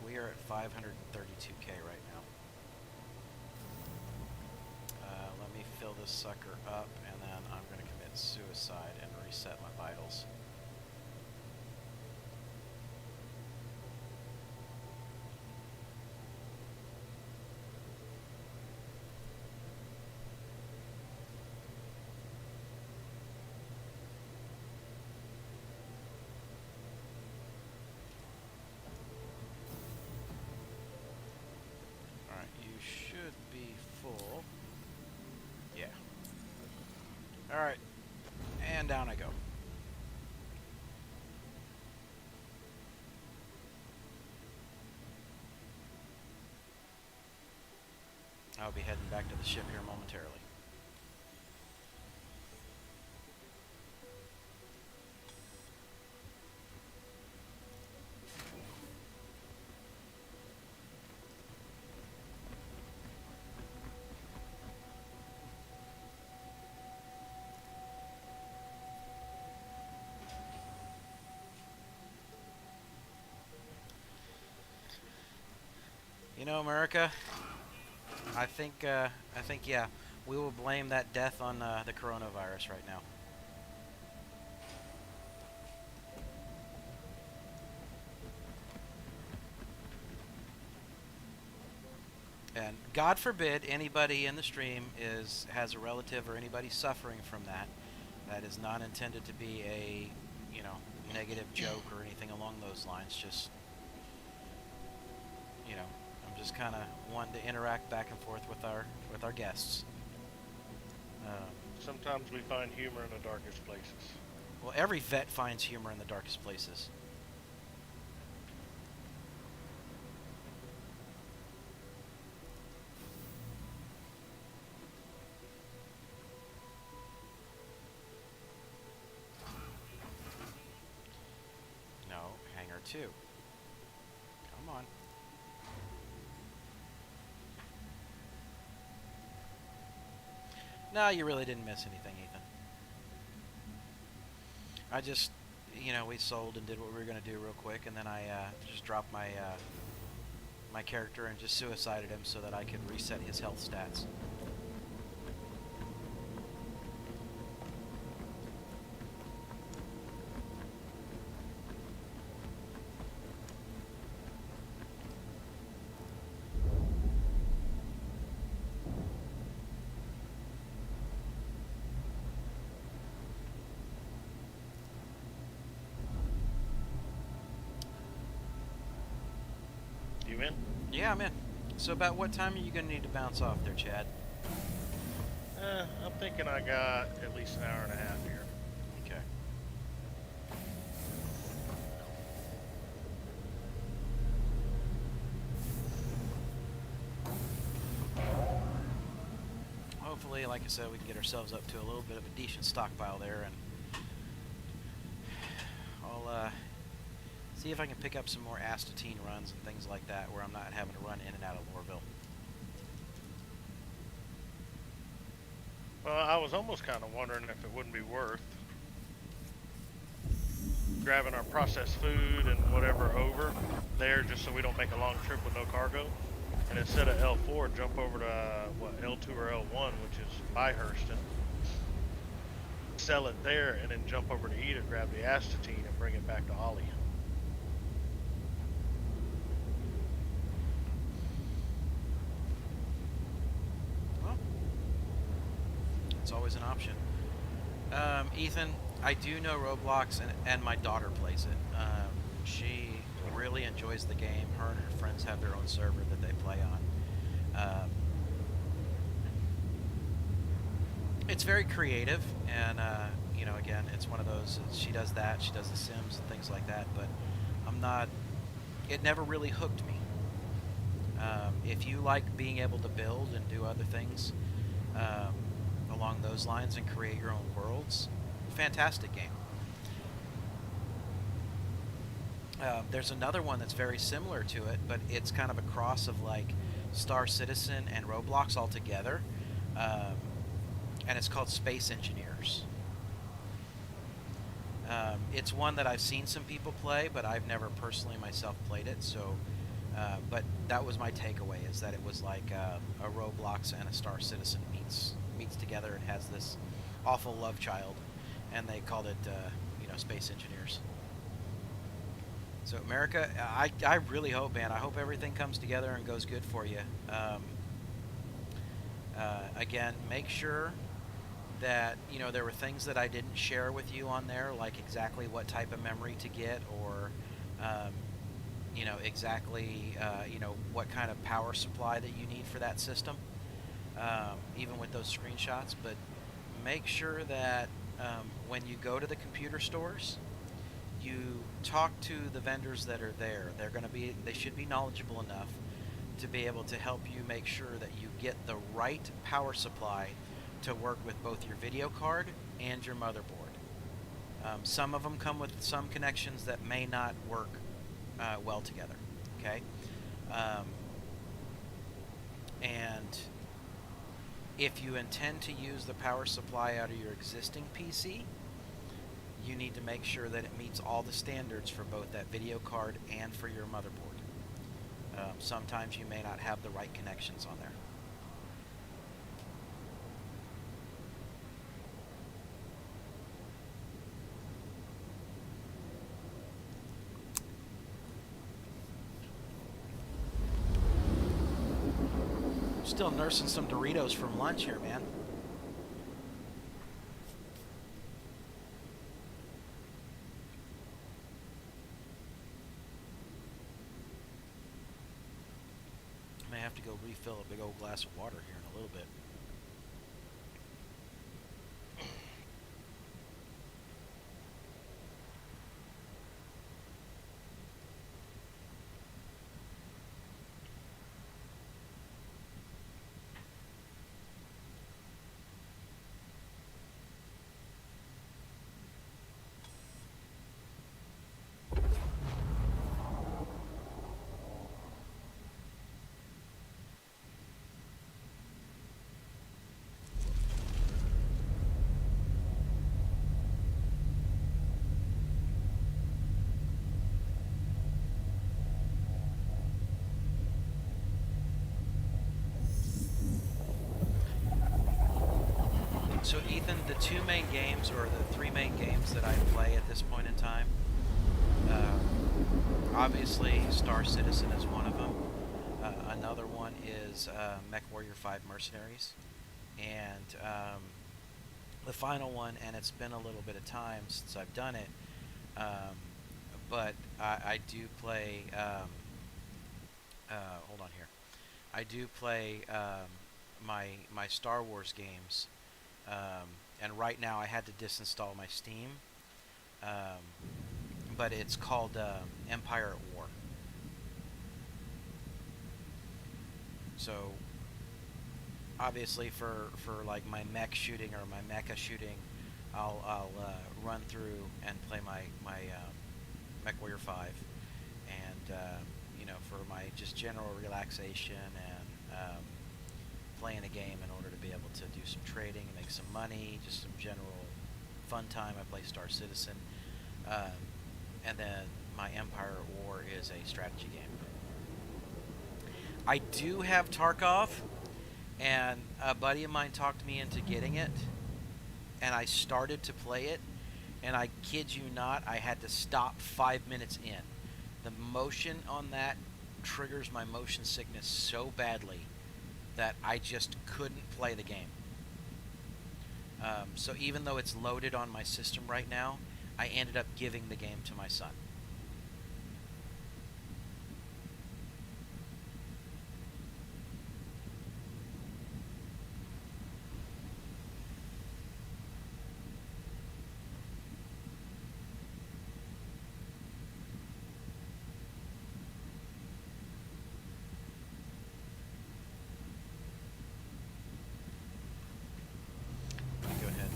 We are at 532k right now. Let me fill this sucker up, and then I'm going to commit suicide and reset my vitals. Alright, and down I go. I'll be heading back to the ship here momentarily. You know, America, I think, yeah, we will blame that death on the coronavirus right now. And God forbid anybody in the stream has a relative or anybody suffering from that. That is not intended to be a, you know, negative joke or anything along those lines. Just, you know, I'm just kind of wanting to interact back and forth with our guests. Sometimes we find humor in the darkest places. Well, every vet finds humor in the darkest places. No, hangar 2. Come on. No, you really didn't miss anything, Ethan. I just, you know, we sold and did what we were going to do real quick, and then I just dropped my my character and just suicided him so that I could reset his health stats. You in? Yeah, I'm in. So about what time are you going to need to bounce off there, Chad? I'm thinking I got at least an hour and a half here. Okay. Hopefully, like I said, we can get ourselves up to a little bit of a decent stockpile there, and I'll see See if I can pick up some more astatine runs and things like that where I'm not having to run in and out of Lorville. Well, I was almost kind of wondering if it wouldn't be worth grabbing our processed food and whatever over there just so we don't make a long trip with no cargo. And instead of L4, jump over to, L2 or L1, which is by Hurston. Sell it there and then jump over to Eda, grab the astatine, and bring it back to Ollie. Well, it's always an option. Ethan, I do know Roblox, and my daughter plays it. She really enjoys the game. Her and her friends have their own server that they play on. It's very creative, and you know, again, it's one of those. She does that. She does The Sims and things like that. But I'm not. It never really hooked me. If you like being able to build and do other things along those lines and create your own worlds, fantastic game. There's another one that's very similar to it, but it's kind of a cross of like Star Citizen and Roblox all together, and it's called Space Engineers. It's one that I've seen some people play, but I've never personally myself played it. So, but that was my takeaway: is that it was like a Roblox and a Star Citizen meets together and has this awful love child, and they called it, you know, Space Engineers. So America, I really hope, man, I hope everything comes together and goes good for you. Again, make sure that, you know, there were things that I didn't share with you on there, like exactly what type of memory to get, or you know, exactly you know, what kind of power supply that you need for that system, even with those screenshots. But make sure that when you go to the computer stores, you talk to the vendors that are there. They should be knowledgeable enough to be able to help you make sure that you get the right power supply to work with both your video card and your motherboard. Some of them come with some connections that may not work well together. Okay, and if you intend to use the power supply out of your existing PC, you need to make sure that it meets all the standards for both that video card and for your motherboard. Sometimes you may not have the right connections on there. Still nursing some Doritos from lunch here, man. I may have to go refill a big old glass of water here in a little bit. So Ethan, the two main games, or the three main games that I play at this point in time, obviously Star Citizen is one of them. Another one is MechWarrior 5 Mercenaries. And the final one, and it's been a little bit of time since I've done it, but I do play, hold on here, I do play my Star Wars games. And right now I had to disinstall my Steam, but it's called Empire at War. So obviously for like my mech shooting or my mecha shooting, I'll run through and play my MechWarrior 5. you know, for my just general relaxation and playing a game in order to be able to do some trading and make some money, just some general fun time. I play Star Citizen. And then my Empire at War is a strategy game. I do have Tarkov, and a buddy of mine talked me into getting it, and I started to play it, and I kid you not, I had to stop 5 minutes in. The motion on that triggers my motion sickness so badly that I just couldn't play the game. So even though it's loaded on my system right now, I ended up giving the game to my son. Go ahead.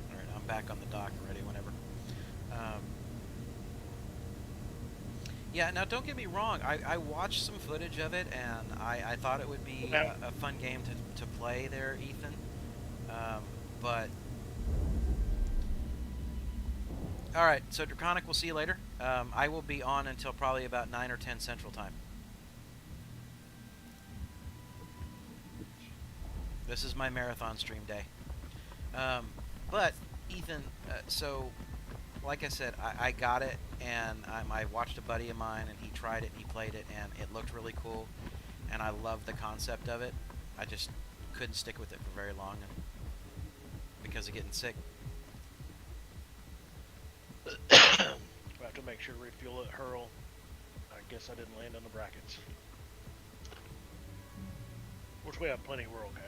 Alright, I'm back on the dock, ready whenever. Yeah, now don't get me wrong, I watched some footage of it, and I thought it would be a fun game to play there, Ethan. But... Alright, so Draconic, we'll see you later. I will be on until probably about 9 or 10 Central Time. This is my marathon stream day. But, Ethan, so, like I said, I got it, and I watched a buddy of mine, and he tried it, and he played it, and it looked really cool, and I loved the concept of it. I just couldn't stick with it for very long, and because of getting sick. We have to make sure to refuel it, hurl. I guess I didn't land on the brackets. Which we have plenty, we're okay.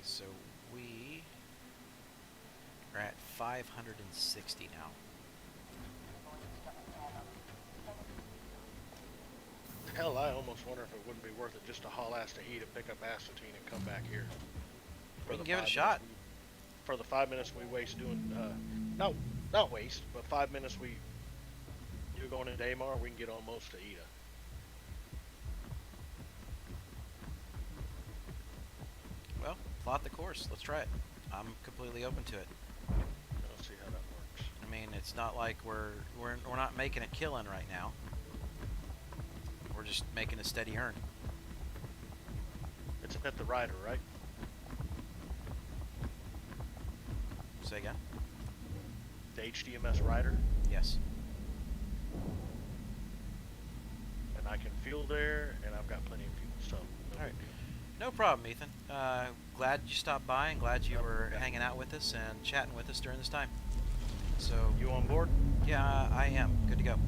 So we are at 560 now. Hell, I almost wonder if it wouldn't be worth it just to haul ass to eat and pick up Astatine and come back here. We can give it a shot. For the 5 minutes we waste doing, not waste, but 5 minutes we do going to Daymar, we can get almost to Ida. Well, plot the course. Let's try it. I'm completely open to it. Let's see how that works. I mean, it's not like we're not making a killing right now. We're just making a steady earn. It's at the rider, right? Say again? The HDMS rider? Yes. And I can fuel there, and I've got plenty of fuel, so no All right. big deal. No problem, Ethan. Glad you stopped by and glad you were hanging out with us and chatting with us during this time. So You on board? yeah, I am. Good to go.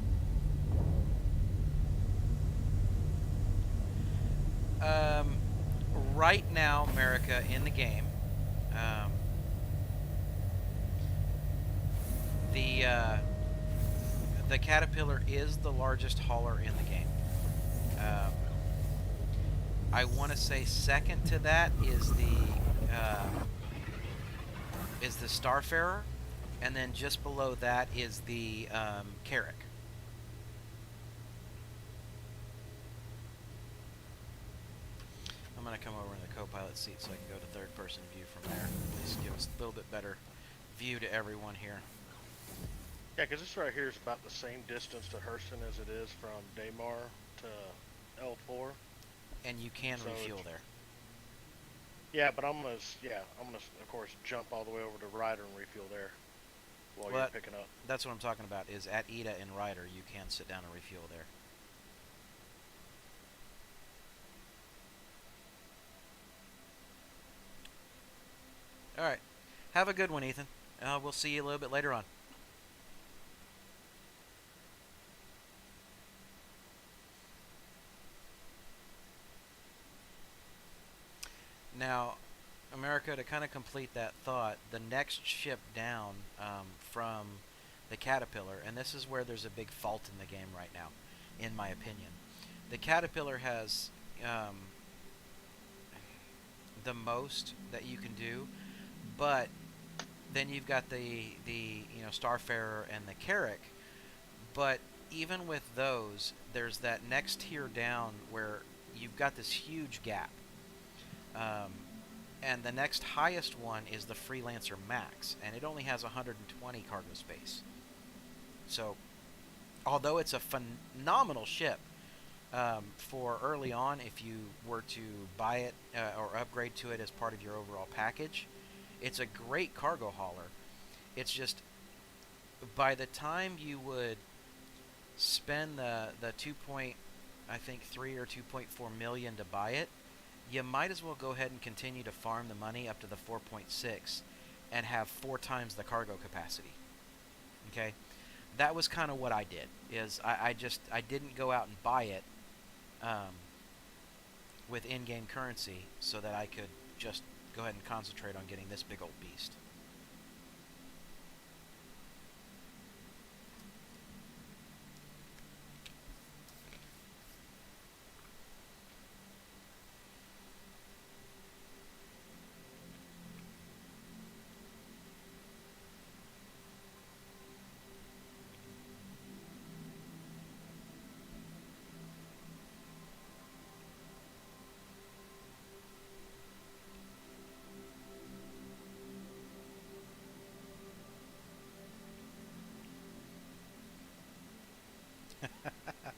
Right now, America, in the game, the Caterpillar is the largest hauler in the game. I want to say second to that is the Starfarer, and then just below that is the Carrack. I'm going to come over in the co-pilot seat so I can go to third-person view from there. At least give us a little bit better view to everyone here. Yeah, because this right here is about the same distance to Hurston as it is from Daymar to L4. And you can So refuel it's- there. Yeah, but I'm gonna of course jump all the way over to Ryder and refuel there while Well, you're picking up. That's what I'm talking about, is at Ida and Ryder, you can sit down and refuel there. Have a good one, Ethan. We'll see you a little bit later on. Now, America, to kind of complete that thought, the next ship down from the Caterpillar, and this is where there's a big fault in the game right now, in my opinion. The Caterpillar has the most that you can do, but then you've got the Starfarer and the Carrack. But even with those, there's that next tier down where you've got this huge gap. And the next highest one is the Freelancer Max, and it only has 120 cargo space. So, although it's a phenomenal ship for early on, if you were to buy it or upgrade to it as part of your overall package, it's a great cargo hauler. It's just, by the time you would spend the 3 or 2.4 million to buy it, you might as well go ahead and continue to farm the money up to the 4.6 and have 4 times the cargo capacity. Okay, that was kind of what I did. Is I didn't go out and buy it with in-game currency so that I could just go ahead and concentrate on getting this big old beast.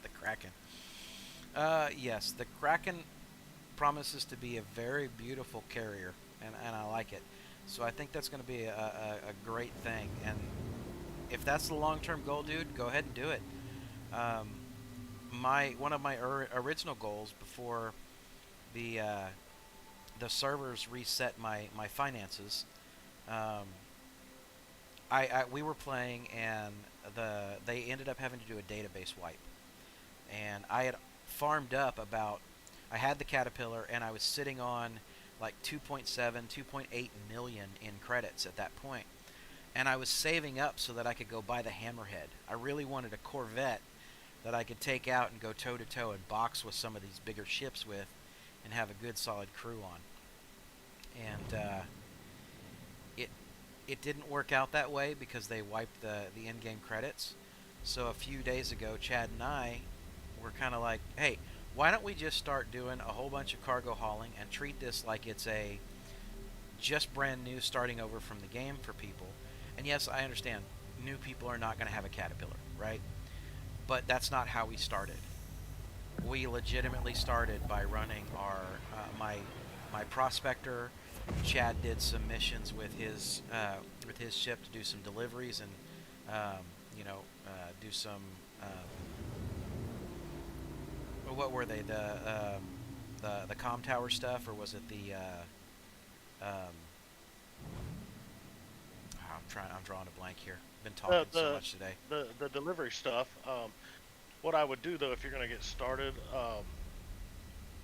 The Kraken. Yes, the Kraken promises to be a very beautiful carrier, and I like it. So I think that's going to be a great thing. And if that's the long-term goal, dude, go ahead and do it. One of my original goals before the servers reset my finances, we were playing, and they ended up having to do a database wipe, and I had farmed up I had the Caterpillar, and I was sitting on like 2.8 million in credits at that point, and I was saving up so that I could go buy the Hammerhead. I really wanted a Corvette that I could take out and go toe to toe and box with some of these bigger ships with, and have a good solid crew on. And it didn't work out that way because they wiped the in-game credits. So a few days ago, Chad and I were kind of like, hey, why don't we just start doing a whole bunch of cargo hauling and treat this like it's a just brand new starting over from the game for people. And yes, I understand new people are not going to have a Caterpillar, right? But that's not how we started. We legitimately started by running our my prospector. Chad did some missions with his ship to do some deliveries and do some what were they, the comm tower stuff, or was it the I'm drawing a blank here. Been talking so much today. The delivery stuff. What I would do though, if you're gonna get started,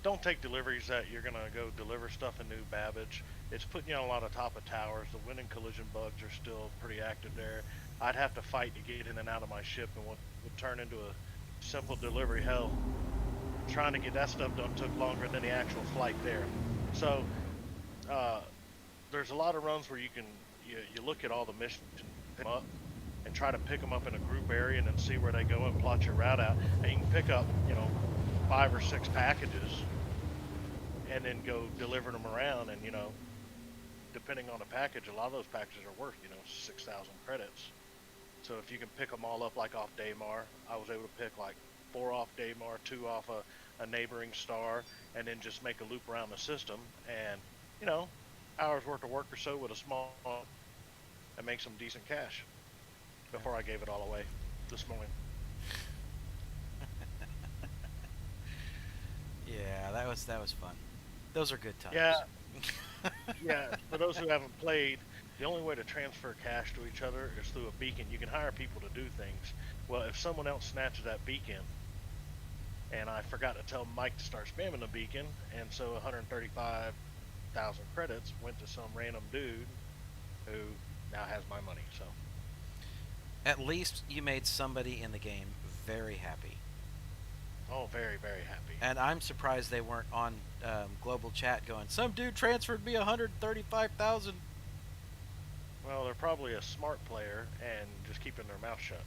don't take deliveries that you're gonna go deliver stuff in New Babbage. It's putting you on a lot of top of towers. The wind and collision bugs are still pretty active there. I'd have to fight to get in and out of my ship, and what would turn into a simple delivery hell. Trying to get that stuff done took longer than the actual flight there. So there's a lot of runs where you look at all the missions and pick them up and try to pick them up in a group area and then see where they go and plot your route out. And you can pick up 5 or 6 packages and then go delivering them around, and depending on the package, a lot of those packages are worth 6,000 credits. So if you can pick them all up like off Daymar, I was able to pick like 4 off Daymar, 2 off a neighboring star, and then just make a loop around the system, and hours worth of work or so with a small and make some decent cash before I gave it all away this morning. Yeah, that was fun. Those are good times. Yeah. Yeah, for those who haven't played, The only way to transfer cash to each other is through a beacon. You can hire people to do things. Well, if someone else snatches that beacon, and I forgot to tell Mike to start spamming the beacon, and so 135,000 credits went to some random dude who now has my money. So At least you made somebody in the game very happy. oh, very, very happy. And I'm surprised they weren't on global chat going, some dude transferred me 135,000. Well, they're probably a smart player and just keeping their mouth shut,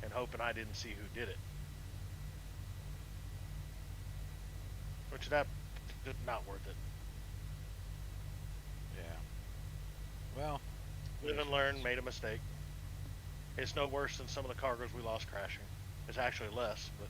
and hoping I didn't see who did it. Which that not worth it. Yeah. Well, Live and learn. Made a mistake. It's no worse than some of the cargoes we lost crashing. It's actually less, but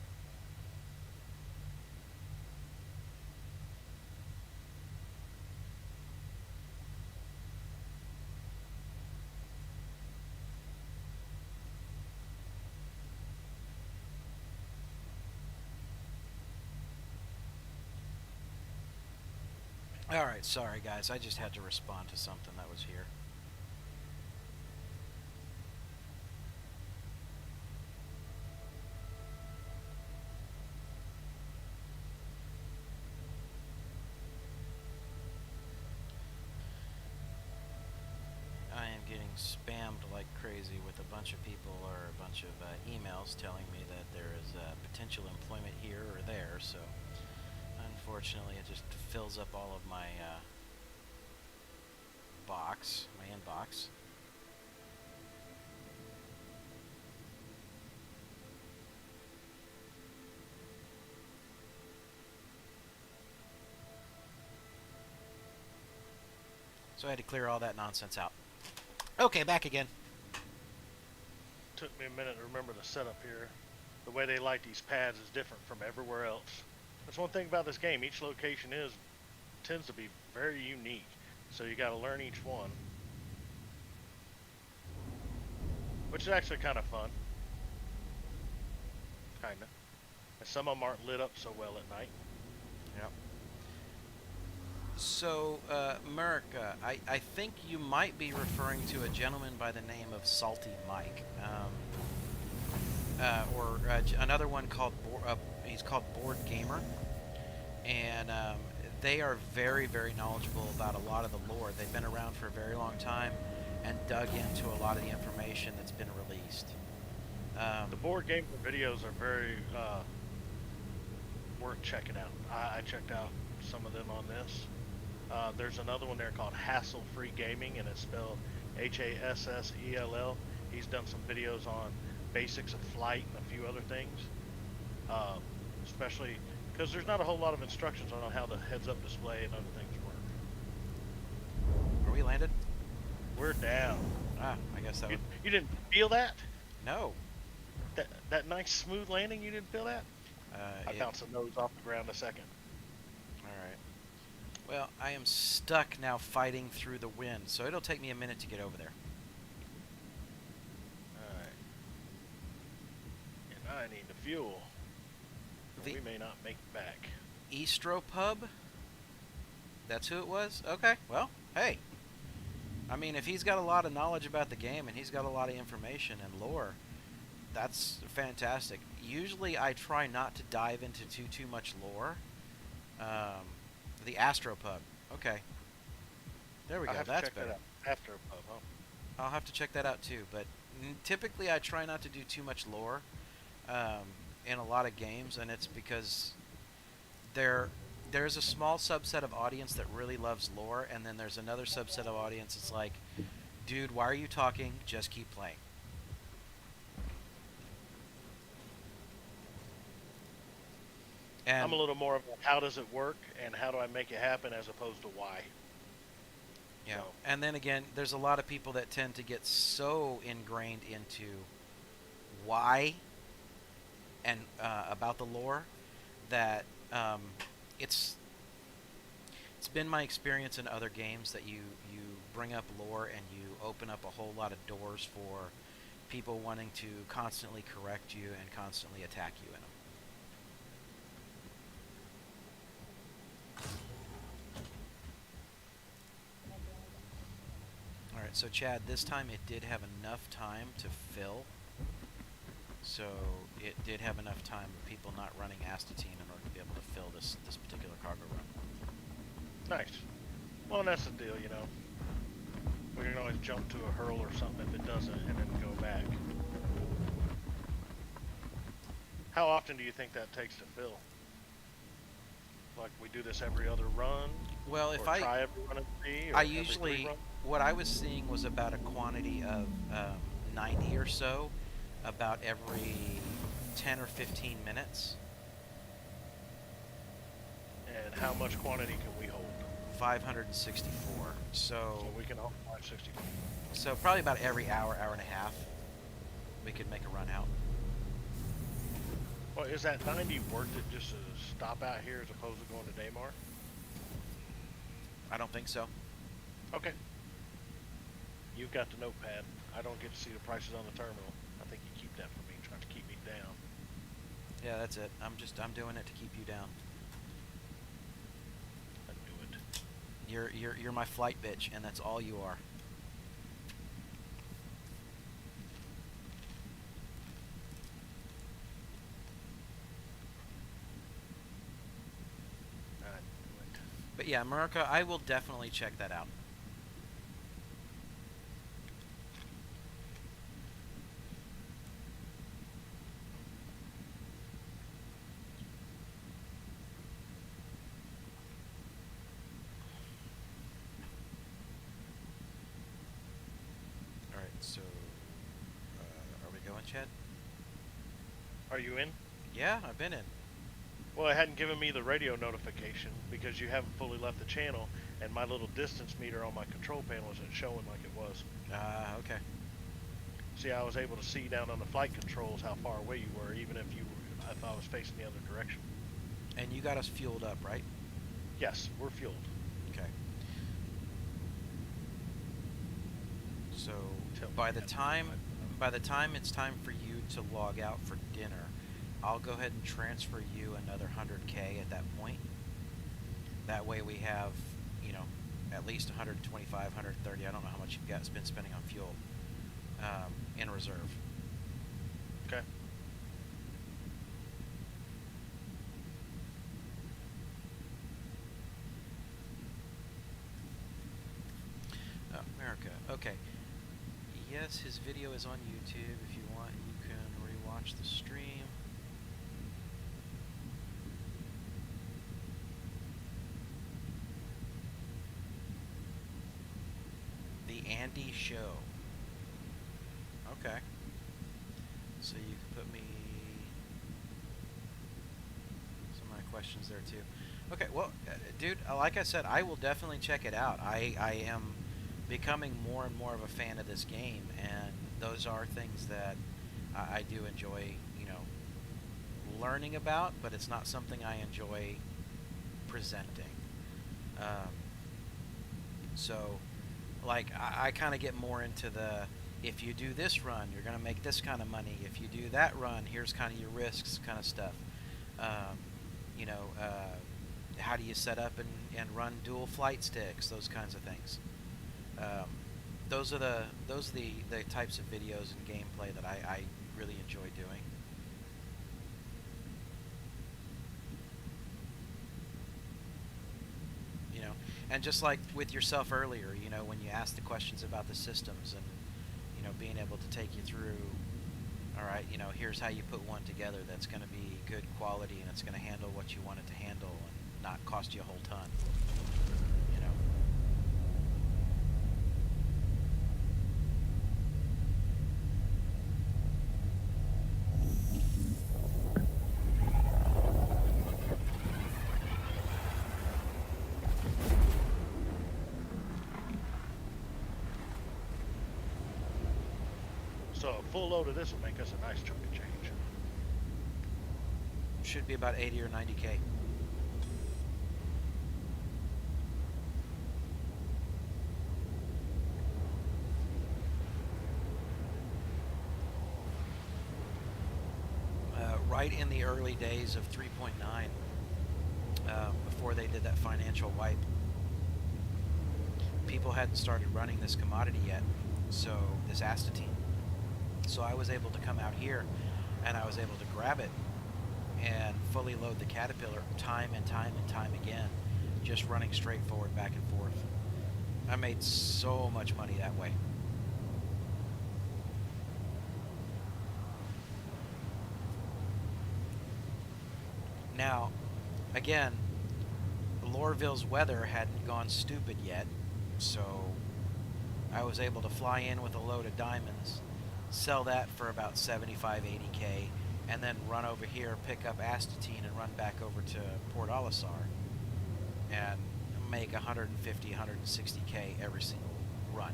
alright, sorry guys, I just had to respond to something that was here. I am getting spammed like crazy with a bunch of people or a bunch of emails telling me that there is potential employment here or there, so unfortunately it just fills up all of my my inbox. So I had to clear all that nonsense out. Okay, back again. took me a minute to remember the setup here. The way they light these pads is different from everywhere else. That's one thing about this game. Each location tends to be very unique. So you got to learn each one, which is actually kind of fun. Kinda. And some of them aren't lit up so well at night. Yep. So, Merrick, I think you might be referring to a gentleman by the name of Salty Mike, or another one called he's called Board Gamer, and they are very, very knowledgeable about a lot of the lore. They've been around for a very long time and dug into a lot of the information that's been released. The board game videos are very worth checking out. I checked out some of them on this. There's another one there called Hassle Free Gaming, and it's spelled Hassell. He's done some videos on basics of flight and a few other things, especially because there's not a whole lot of instructions on how the heads-up display and other things work. Are we landed? We're down. Ah, I guess that would... You didn't feel that? No. That nice smooth landing, you didn't feel that? I bounced the nose off the ground a second. Alright. Well, I am stuck now fighting through the wind, so it'll take me a minute to get over there. Alright. And I need the fuel. We may not make it back. Estro Pub? That's who it was? Okay, well, hey. I mean, if he's got a lot of knowledge about the game and he's got a lot of information and lore, that's fantastic. Usually I try not to dive into too much lore. The Astro Pub. Okay. There we go. That's better. After Pub, huh? I'll have to check that out too, but typically I try not to do too much lore in a lot of games, and it's because there's a small subset of audience that really loves lore, and then there's another subset of audience that's like, dude, why are you talking? Just keep playing. And I'm a little more of a how does it work and how do I make it happen as opposed to why. yeah. So. And then again, there's a lot of people that tend to get so ingrained into why and about the lore that it's been my experience in other games that you bring up lore and you open up a whole lot of doors for people wanting to constantly correct you and constantly attack you in them. So Chad, this time it did have enough time to fill. So it did have enough time of people not running astatine in order to be able to fill this particular cargo run. Nice. Well, and that's the deal, you know. We can always jump to a hurl or something if it doesn't, and then go back. How often do you think that takes to fill? Like we do this every other run? Well, if or try every run at sea, or I every usually, 3 runs? what I was seeing was about a quantity of 90 or so, about every 10 or 15 minutes. And how much quantity can we hold? 564. So we can hold 564. So probably about every hour, hour and a half, we could make a run out. Well, is that 90 worth it just to stop out here as opposed to going to Daymar? I don't think so. Okay. You've got the notepad. I don't get to see the prices on the terminal. I think you keep that for me, trying to keep me down. Yeah, that's it. I'm doing it to keep you down. I knew it. You're my flight bitch, and that's all you are. I knew it. But yeah, America, I will definitely check that out. Alright, so, are we going, Chad? Are you in? Yeah, I've been in. Well, it hadn't given me the radio notification because you haven't fully left the channel, and my little distance meter on my control panel isn't showing like it was. Okay. See, I was able to see down on the flight controls how far away you were, even if I was facing the other direction. And you got us fueled up, right? Yes, we're fueled. Okay. So Tell me by the that. time it's time for you to log out for dinner, I'll go ahead and transfer you another 100K at that point. That way we have, you know, at least 125, 130. I don't know how much you've been spending on fuel in reserve. Okay. Oh, America. Okay. Yes, his video is on YouTube. If you want, you can rewatch the stream. The Andy Show. Okay. So you can put me some of my questions there too. Okay, well, dude, like I said, I will definitely check it out. I am becoming more and more of a fan of this game, and those are things that I do enjoy, you know, learning about, but it's not something I enjoy presenting. So, like, I kind of get more into the, if you do this run, you're going to make this kind of money. If you do that run, here's kind of your risks kind of stuff. You know, how do you set up and run dual flight sticks, those kinds of things. Those are the types of videos and gameplay that I really enjoy doing. You know, and just like with yourself earlier, you know, when you asked the questions about the systems and, you know, being able to take you through, all right, you know, here's how you put one together that's going to be good quality and it's going to handle what you want it to handle and not cost you a whole ton. You know. So a full load of this will make us a nice chunk of change. Should be about 80 or 90K. Right in the early days of 3.9, before they did that financial wipe. people hadn't started running this commodity yet, so this astatine. So I was able to come out here, and I was able to grab it and fully load the Caterpillar time and time and time again, just running straight forward, back and forth. I made so much money that way. Now, again, Lorville's weather hadn't gone stupid yet, so I was able to fly in with a load of diamonds, sell that for about 75, 80K, and then run over here, pick up astatine, and run back over to Port Olisar and make 150, 160K every single run.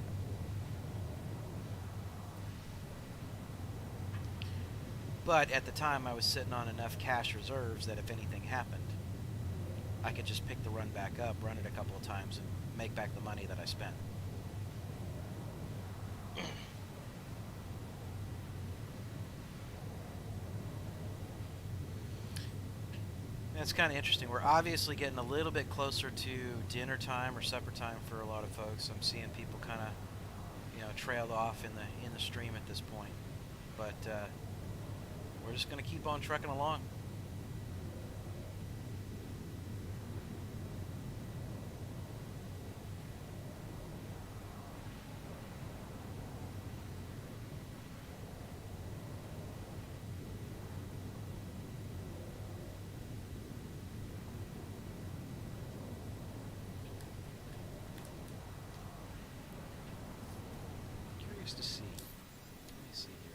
But at the time, I was sitting on enough cash reserves that if anything happened, I could just pick the run back up, run it a couple of times, and make back the money that I spent. It's kind of interesting. We're obviously getting a little bit closer to dinner time or supper time for a lot of folks. I'm seeing people kind of, trailed off in the stream at this point. But we're just going to keep on trucking along. Curious to see. Let me see here.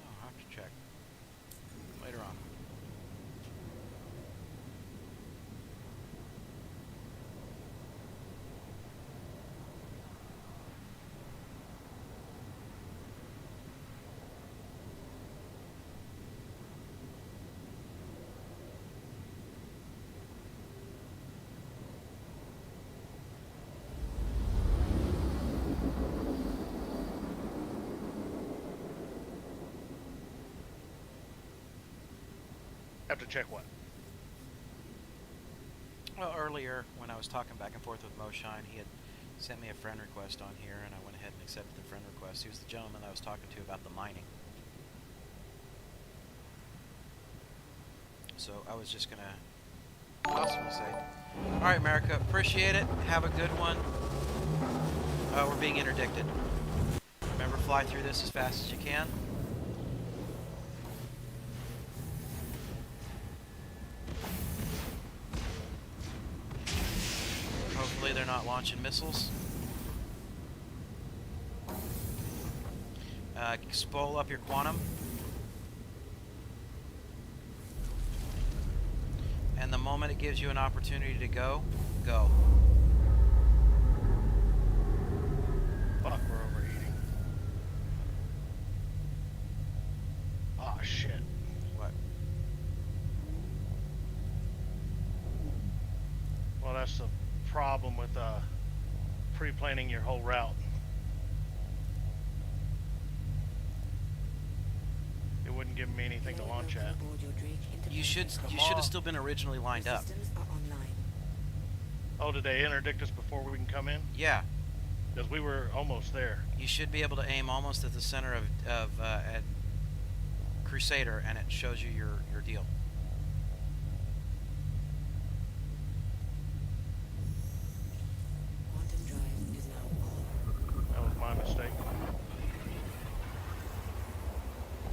I'll have to check later on. Have to check what? Well, earlier when I was talking back and forth with Moshine, he had sent me a friend request on here, and I went ahead and accepted the friend request. He was the gentleman I was talking to about the mining. So I was just gonna possibly say, all right, America, appreciate it. Have a good one. We're being interdicted. Remember, fly through this as fast as you can. Hopefully they're not launching missiles. Spole up your quantum. And the moment it gives you an opportunity to go, go. Fuck, we're overheating. Oh shit. What? Well, that's the problem with pre-planning your whole route. It wouldn't give me anything to launch at. You should have still been originally lined up. Systems are online. Oh, did they interdict us before we can come in? Yeah. Because we were almost there. You should be able to aim almost at the center of at Crusader, and it shows you your deal. Quantum drive is now on. That was my mistake.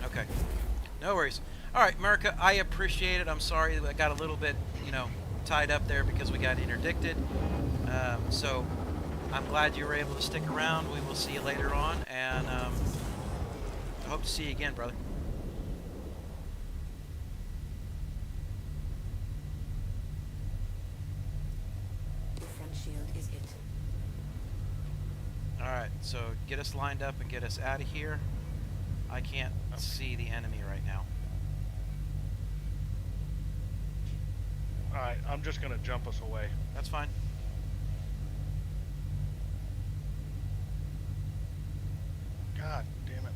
Okay. No worries. All right, America, I appreciate it. I'm sorry that I got a little bit, tied up there because we got interdicted. So I'm glad you were able to stick around. We will see you later on, and I hope to see you again, brother. The front shield is it. All right, so get us lined up and get us out of here. I can't see the enemy right now. Alright, I'm just gonna jump us away. That's fine. God damn it.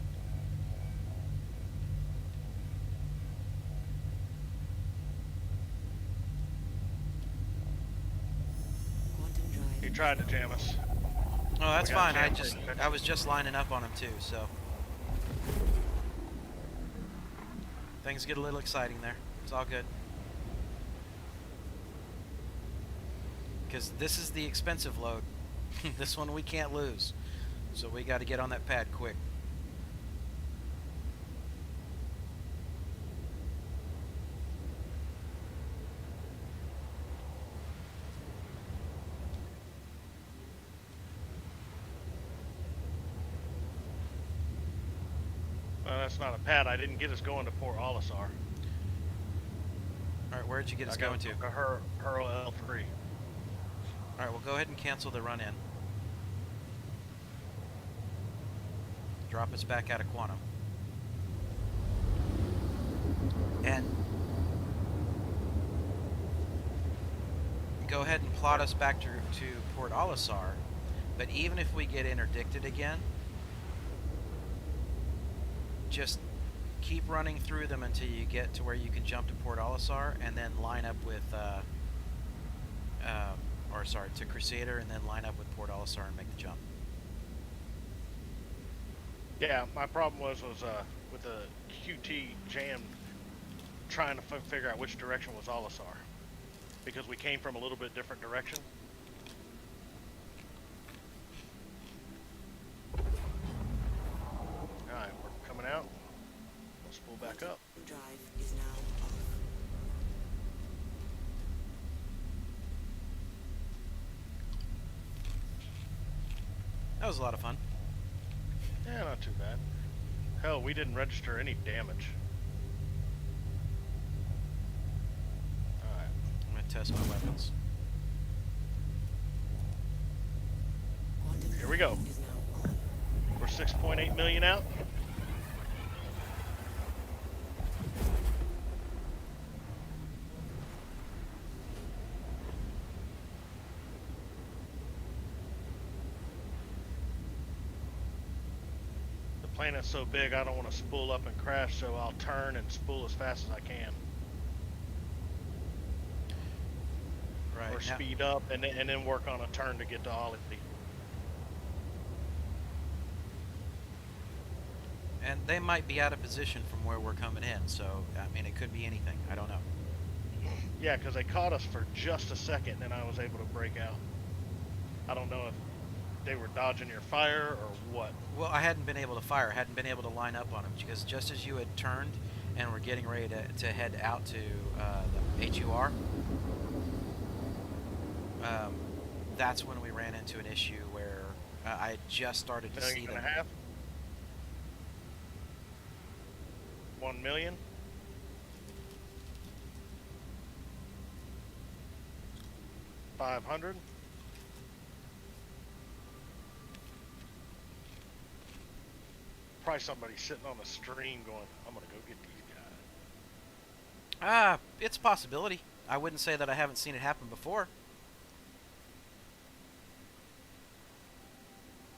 Quantum drive. He tried to jam us. Oh, that's We got fine. jammed. I was just lining up on him too, so things get a little exciting there. It's all good. Because this is the expensive load. This one we can't lose. So we got to get on that pad quick. That's not a pad. I didn't get us going to Port Olisar. All right, where'd you get us going to? Hurl L3. All right, well, go ahead and cancel the run-in. Drop us back out of Quantum. And go ahead and plot us back to Port Olisar. But even if we get interdicted again, just keep running through them until you get to where you can jump to Port Olisar, and then line up with, to Crusader, and then line up with Port Olisar and make the jump. Yeah, my problem was with the QT jammed, trying to figure out which direction was Olisar, because we came from a little bit different direction. All right, we're coming out. Let's pull back up. Drive is now off. That was a lot of fun. Yeah, not too bad. Hell, we didn't register any damage. Alright. I'm going to test my weapons. Quantum Here we go. drive is now on. We're 6.8 million out. The planet's so big I don't want to spool up and crash, so I'll turn and spool as fast as I can. Right. Or now- speed up and then work on a turn to get to Ollie. And they might be out of position from where we're coming in, so, I mean, it could be anything. I don't know. Yeah, because they caught us for just a second and I was able to break out. I don't know if they were dodging your fire or what. Well, I hadn't been able to fire, hadn't been able to line up on them, because just as you had turned and were getting ready to head out to the HUR, that's when we ran into an issue where I had just started to see Million them. and a half? 1 million? $500? Probably somebody sitting on the stream going, I'm gonna go get these guys. It's a possibility. I wouldn't say that I haven't seen it happen before.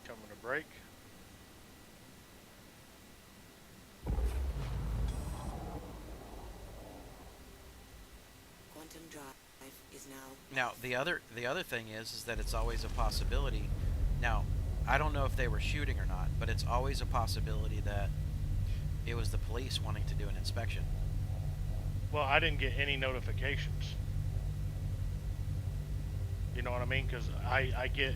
Coming to break. Quantum drive is now. Now, the other thing is that it's always a possibility. Now, I don't know if they were shooting or not, but it's always a possibility that it was the police wanting to do an inspection. Well, I didn't get any notifications. You know what I mean? Because I get,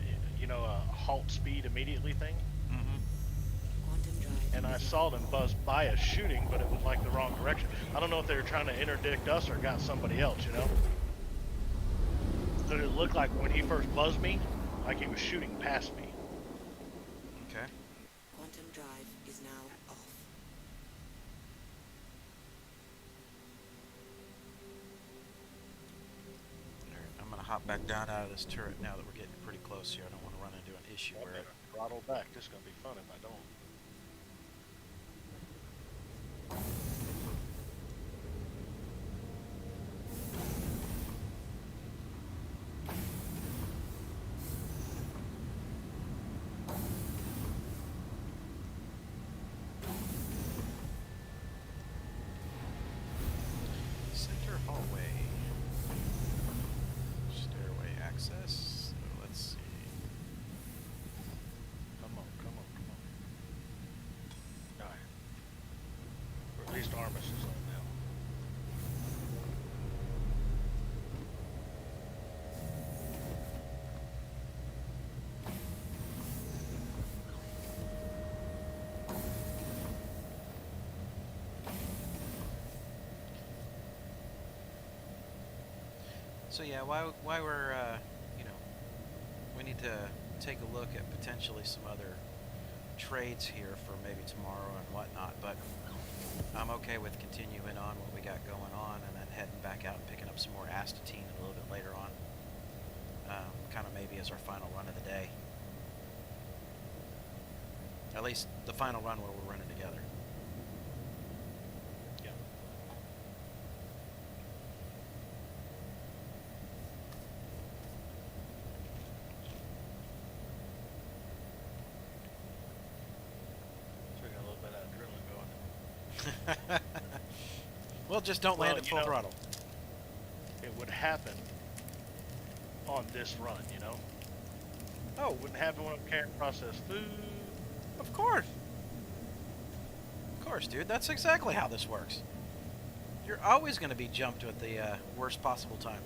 a halt speed immediately thing. Mm-hmm. Quantum drive. And I saw them buzz by us shooting, but it was like the wrong direction. I don't know if they were trying to interdict us or got somebody else, But it looked like when he first buzzed me, like he was shooting past me. Okay. Quantum drive is now off. Alright, I'm gonna hop back down out of this turret now that we're getting pretty close here. I don't want to run into an issue I where better throttle back. This is gonna be fun if I don't. hallway. Stairway access. So let's see. Come on. Alright. Or at least Armus is on now. So yeah, while we're you know, we need to take a look at potentially some other trades here for maybe tomorrow and whatnot. But I'm okay with continuing on what we got going on and then heading back out and picking up some more astatine a little bit later on. Kind of maybe as our final run of the day. At least the final run where we're running together. Yeah. So we got a little bit of adrenaline going. Well, just don't land Well, at you full know, throttle. It would happen on this run, you know? Oh, It wouldn't happen when I'm carrying processed food. of course. Of course, dude. That's exactly how this works. You're always going to be jumped at the worst possible time.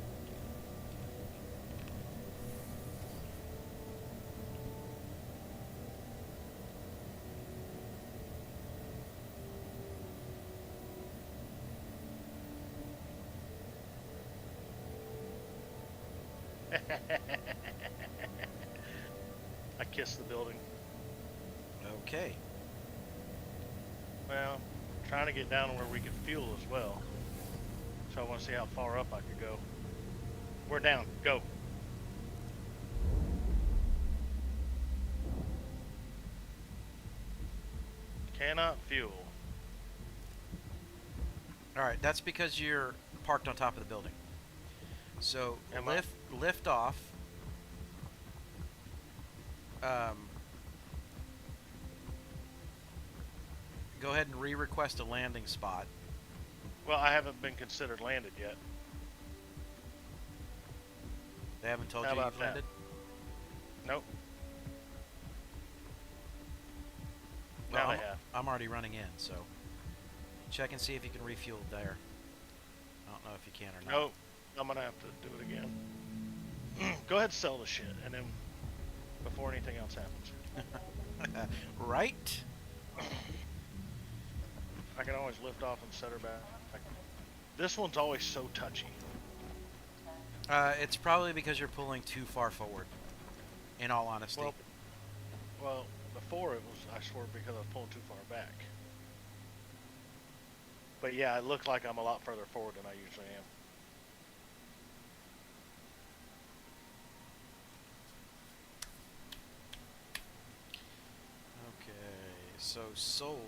I kissed the building. Okay. Well, trying to get down where we could fuel as well. So I want to see how far up I could go. We're down. Go. Cannot fuel. All right. That's because you're parked on top of the building. So Am I? lift off. Go ahead and re-request a landing spot. Well, I haven't been considered landed yet. They haven't told How you about you've that? landed? Nope. Well, Now I'm, they have. I'm already running in, so check and see if you can refuel there. I don't know if you can or not. Nope. I'm gonna have to do it again. Go ahead and sell the shit, and then before anything else happens. Right? I can always lift off and set her back. This one's always so touchy. It's probably because you're pulling too far forward, in all honesty. Well, before it was, I swear, because I was pulling too far back. But yeah, it looked like I'm a lot further forward than I usually am. Okay, so sold.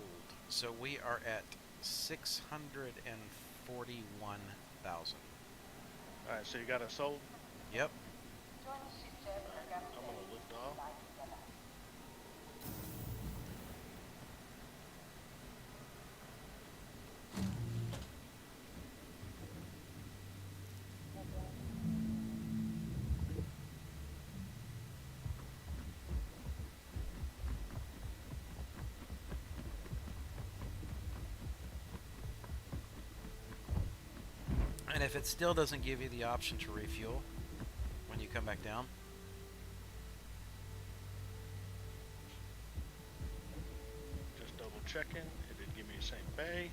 So we are at 641,000. Alright, so you got it sold? Yep. Join the ship share program I'm today. gonna lift off. Fly together. And if it still doesn't give you the option to refuel when you come back down, Just double checking. It did give me the same bay.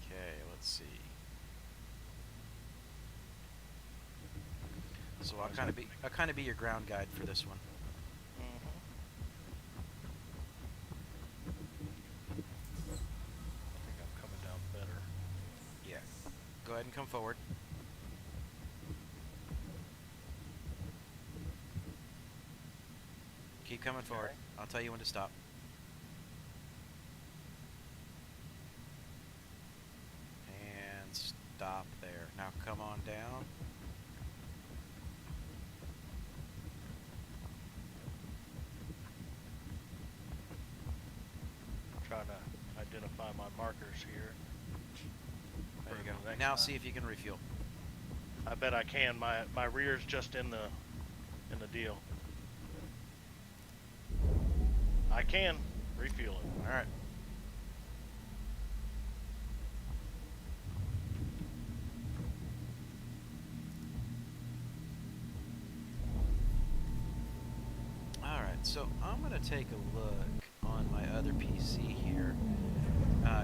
okay, let's see. So I'll kind of be your ground guide for this one. I think I'm coming down better. Yeah. Go ahead and come forward. Keep coming forward. Okay. I'll tell you when to stop. And stop there. Now come on down. find my markers here. There you Maybe go. next Now time. see if you can refuel. I bet I can. My rear's just in the deal. I can refuel it. All right. All right. So I'm gonna take a look on my other PC here,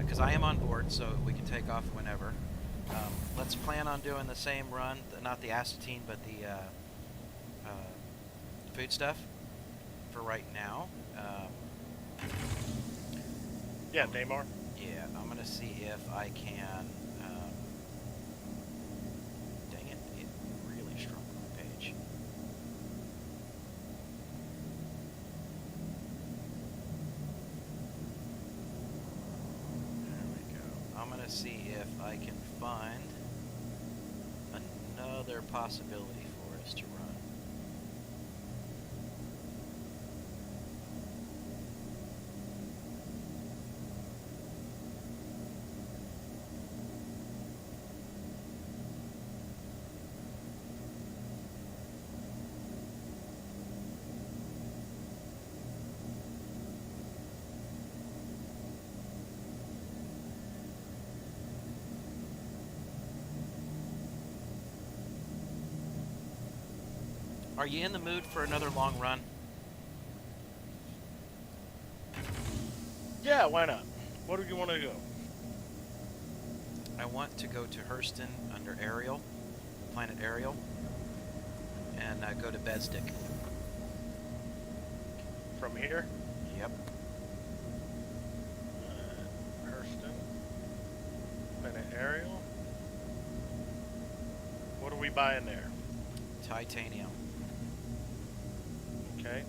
because I am on board, so we can take off whenever. Let's plan on doing the same run, not the acetine, but the food stuff for right now. Yeah, Daymar. Yeah, I'm gonna see if I can. Dang it! It really shrunk my page. There we go. I'm gonna see if I can find another possibility for us to run. Are you in the mood for another long run? Yeah, why not? Where do you want to go? I want to go to Hurston under Ariel, planet Ariel, and go to Bedstick. From here? Yep. Hurston. Planet Ariel. What are we buying there? Titanium. Okay.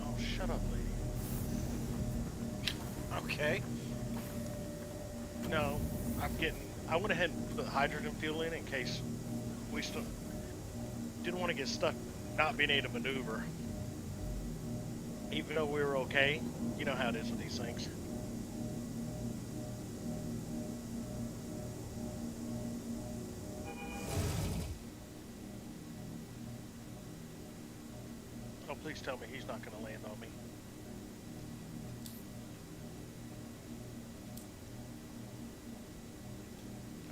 Oh, shut up, lady. Okay. No, I went ahead and put hydrogen fuel in case we still didn't want to get stuck not being able to maneuver. Even though we were okay, you know how it is with these things. Oh, please tell me he's not going to land on me.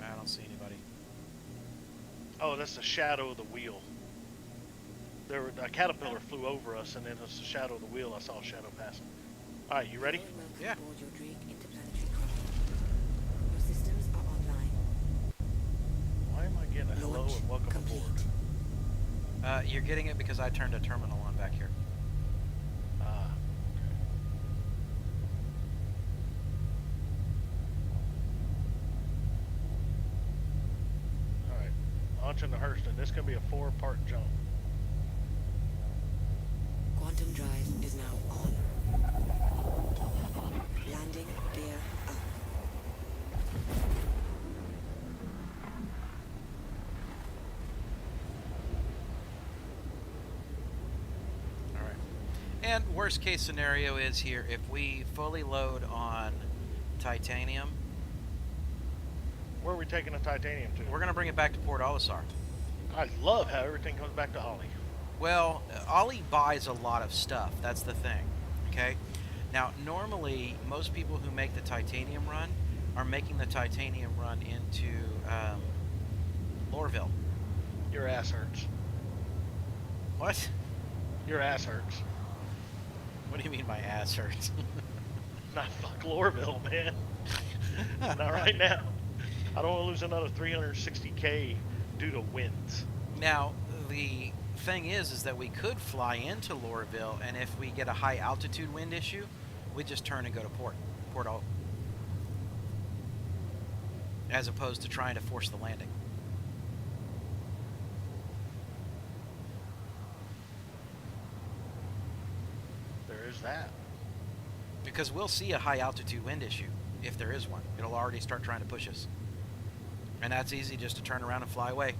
I don't see anybody. Oh, that's the shadow of the wheel. A caterpillar flew over us, and then it's the shadow of the wheel. I saw a shadow passing. All right, you ready? Welcome Yeah. aboard your Drake interplanetary craft. Your systems are online. Why am I getting a hello Launch and welcome complete. aboard? You're getting it because I turned a terminal on back here. Ah, okay. All right, launching the Hurston. This is gonna be a 4-part jump. Quantum drive is now on. Landing gear up. All right. And worst case scenario is here, if we fully load on titanium, Where are we taking the titanium to? we're going to bring it back to Port Olisar. I love how everything comes back to Ollie. Well, Ollie buys a lot of stuff. That's the thing. Okay? Now, normally, most people who make the titanium run are making the titanium run into Lorville. Your ass hurts. What? Your ass hurts. What do you mean my ass hurts? Not fuck Lorville, man. Not right now. I don't want to lose another 360K due to winds. Now, the thing is that we could fly into Lorville, and if we get a high altitude wind issue, we just turn and go to Port O, as opposed to trying to force the landing. There is that. Because we'll see a high altitude wind issue, if there is one. It'll already start trying to push us. And that's easy, just to turn around and fly away.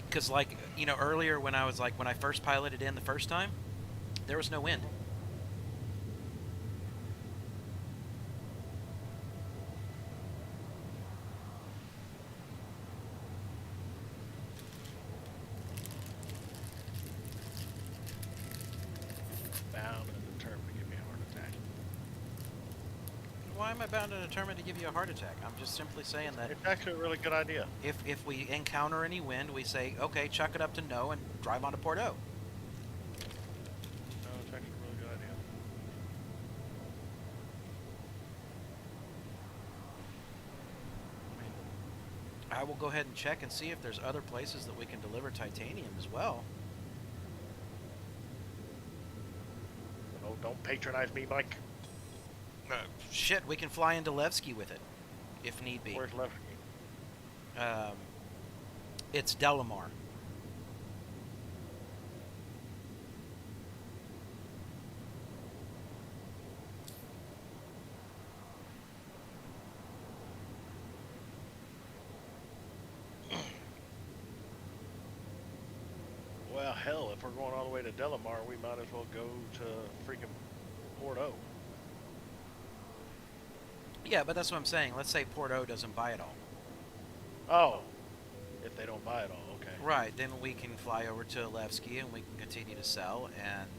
Because, like, you know, earlier when I first piloted in the first time, there was no wind. Bound and determined to give me a heart attack. Why am I bound and determined to give you a heart attack? I'm just simply saying that It's actually a really good idea. if we encounter any wind, we say, okay, chuck it up to no and drive on to Port O. No, it's actually a really good idea. I mean, I will go ahead and check and see if there's other places that we can deliver titanium as well. Oh, don't patronize me, Mike. Shit, we can fly into Levski with it, if need be. Where's Levski? It's Delamar. Well, hell, if we're going all the way to Delamar, we might as well go to freaking Port O. Yeah, but that's what I'm saying. Let's say Port O doesn't buy it all. Oh, if they don't buy it all, okay. Right, then we can fly over to Levski and we can continue to sell and...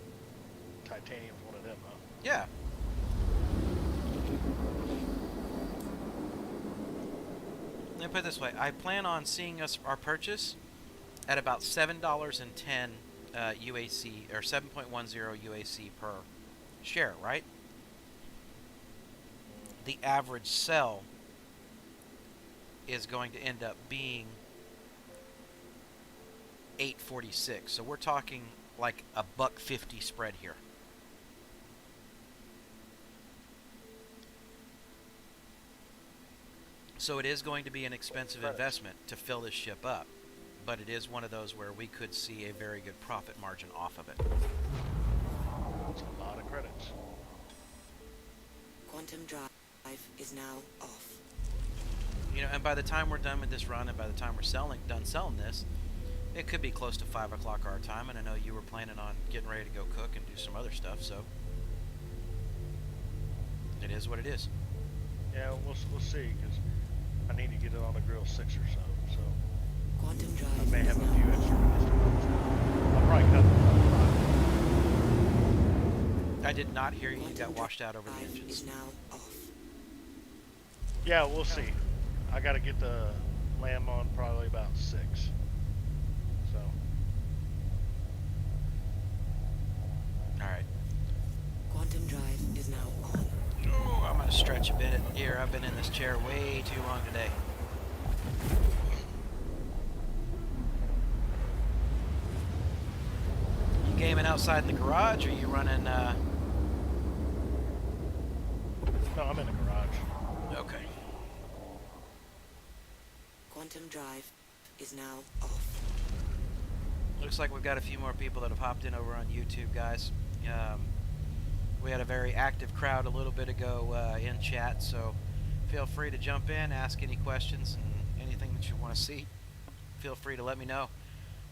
Titanium's one of them, huh? Yeah. Let me put it this way. I plan on seeing our purchase at about $7.10 UAC, or 7.10 UAC per share, right? The average sell is going to end up being 8.46. So we're talking like a $1.50 spread here. So it is going to be an expensive investment to fill this ship up, but it is one of those where we could see a very good profit margin off of it. That's a lot of credits. Quantum drive is now off. You know, and by the time we're done with this run, and by the time we're done selling this, it could be close to 5 o'clock our time, and I know you were planning on getting ready to go cook and do some other stuff, so it is what it is. Yeah, we'll see, because I need to get it on the grill 6 or so, so Quantum drive I may is have a now few extra minutes to go. I'll probably cut it. I did not hear you Quantum got washed out over the drive engines. is now off. Yeah, we'll see. I got to get the lamb on probably about 6. So. Alright. Quantum drive is now on. Oh, I'm going to stretch a bit here. I've been in this chair way too long today. You gaming outside in the garage, or you running, No, I'm in the garage. Okay. Quantum drive is now off. Looks like we've got a few more people that have hopped in over on YouTube, guys. We had a very active crowd a little bit ago in chat, so feel free to jump in, ask any questions, and anything that you want to see. Feel free to let me know.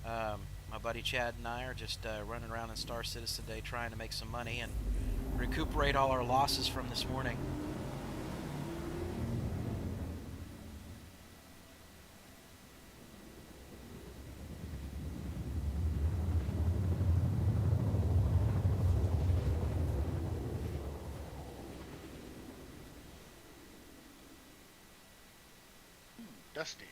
My buddy Chad and I are just running around in Star Citizen Day trying to make some money and recuperate all our losses from this morning. Dusty.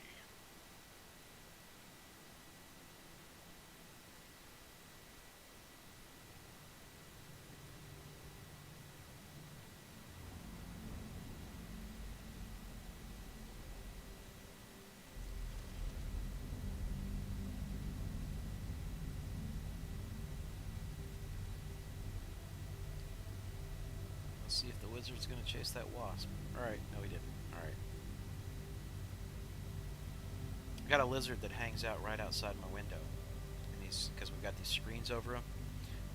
Let's see if the wizard's going to chase that wasp. Alright, no he didn't. Alright. I got a lizard that hangs out right outside my window, and because we've got these screens over him,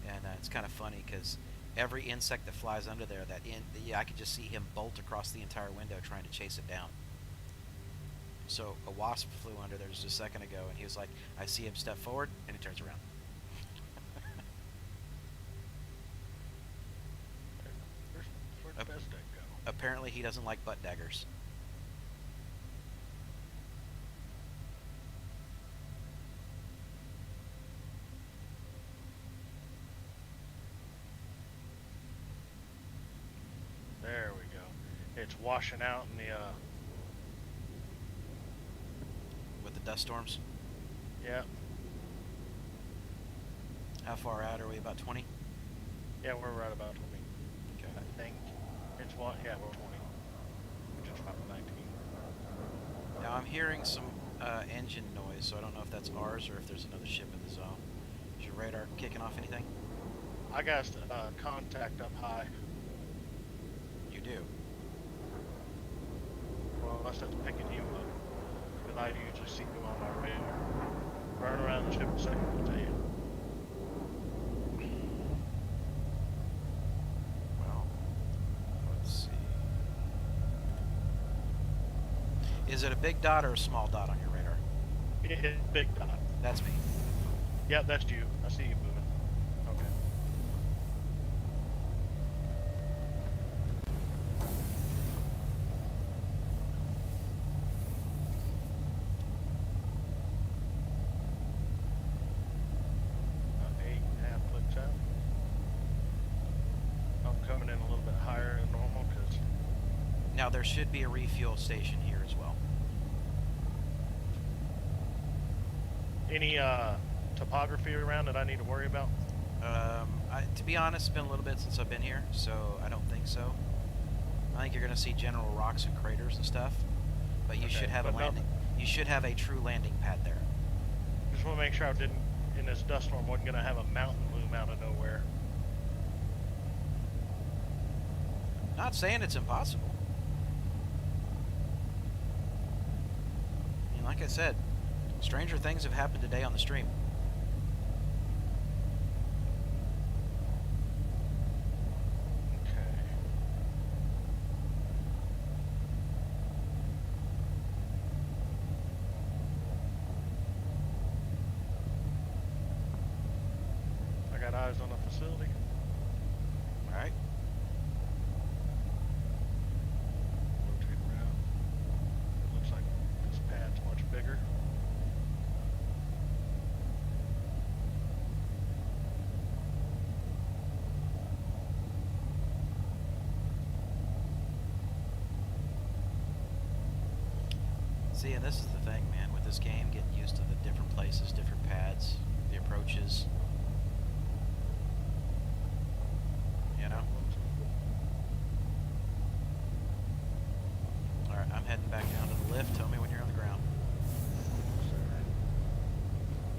and it's kind of funny because every insect that flies under there, I could just see him bolt across the entire window trying to chase it down. So a wasp flew under there just a second ago, and he was like, I see him step forward, and he turns around. Where'd Up. Bezdek go? Apparently he doesn't like butt daggers. There we go. It's washing out in the, With the dust storms. yeah. How far out are we? About 20? Yeah, we're right about 20. Okay. I think it's what? Yeah, we're 20. We just dropped 19. Now I'm hearing some engine noise, so I don't know if that's ours or if there's another ship in the zone. Is your radar kicking off anything? I got contact up high. You do. Well, unless that's picking you up. Because I usually see you on my radar. Run around the ship a second, I'll tell you. Well, let's see. Is it a big dot or a small dot on your radar? It hit big dot. That's me. Yep, that's you. I see you moving. Okay. About 8.5 clicks out. I'm coming in a little bit higher than normal because Now there should be a refuel station here as well. any topography around that I need to worry about. To be honest, it's been a little bit since I've been here, so I don't think so. I think you're going to see general rocks and craters and stuff, but you Okay, should have a but no- landing. You should have a true landing pad there. Just want to make sure I didn't, in this dust storm, wasn't going to have a mountain loom out of nowhere. Not saying it's impossible. I mean, like I said, stranger things have happened today on the stream. Okay. I got eyes on the facility. All right. Rotate around. It looks like this pad's much bigger. See, and this is the thing, man, with this game, getting used to the different places, different pads, the approaches. You know? Alright, I'm heading back down to the lift. Tell me when you're on the ground.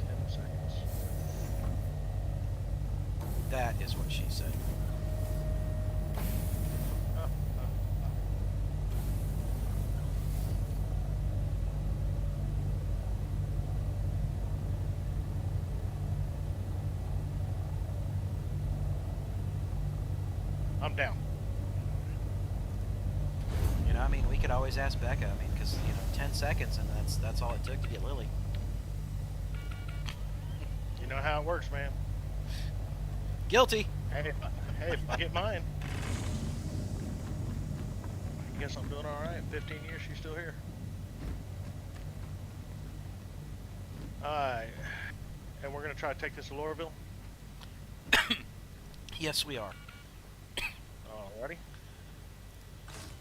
10 seconds. That is what she said. Oh, oh, oh. I'm down. You know, I mean, we could always ask Becca. I mean, because, you know, 10 seconds, and that's all it took to get Lily. You know how it works, man. Guilty! Hey, if I get mine, I guess I'm doing all right. 15 years, she's still here. All right, and we're gonna try to take this to Laurelville. Yes, we are. Alrighty.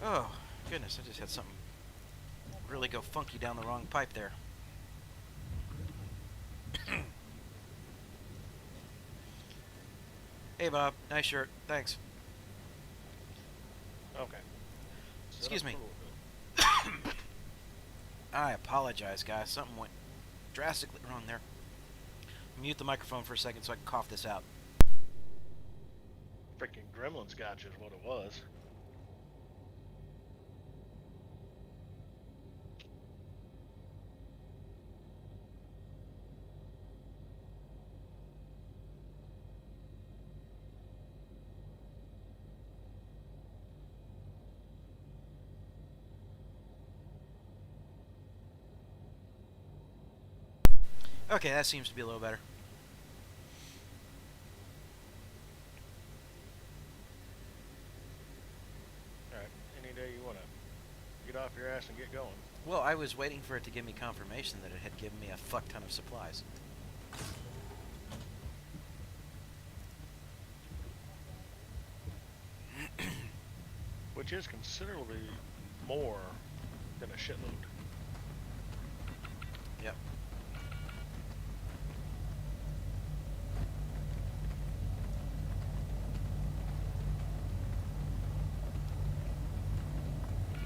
Oh, goodness, I just had something really go funky down the wrong pipe there. Hey, Bob. Nice shirt. Thanks. Okay. Excuse Set up me. for Laurelville. I apologize, guys. Something went drastically wrong there. Mute the microphone for a second so I can cough this out. Freaking gremlin scotch is what it was. Okay, that seems to be a little better. Alright, any day you want to get off your ass and get going. Well, I was waiting for it to give me confirmation that it had given me a fuck ton of supplies. Which is considerably more than a shitload. Yep.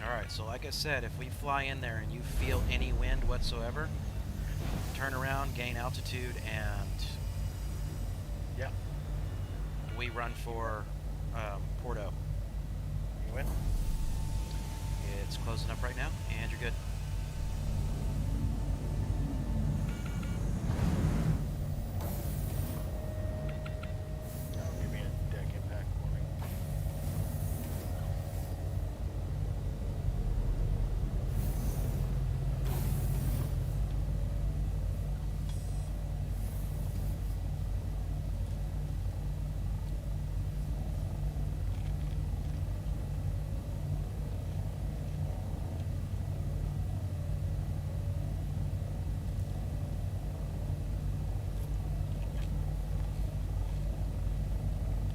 Alright, so like I said, if we fly in there and you feel any wind whatsoever, turn around, gain altitude, and Yeah. we run for Porto. You win? It's closing up right now, and you're good. Give me a deck impact warning.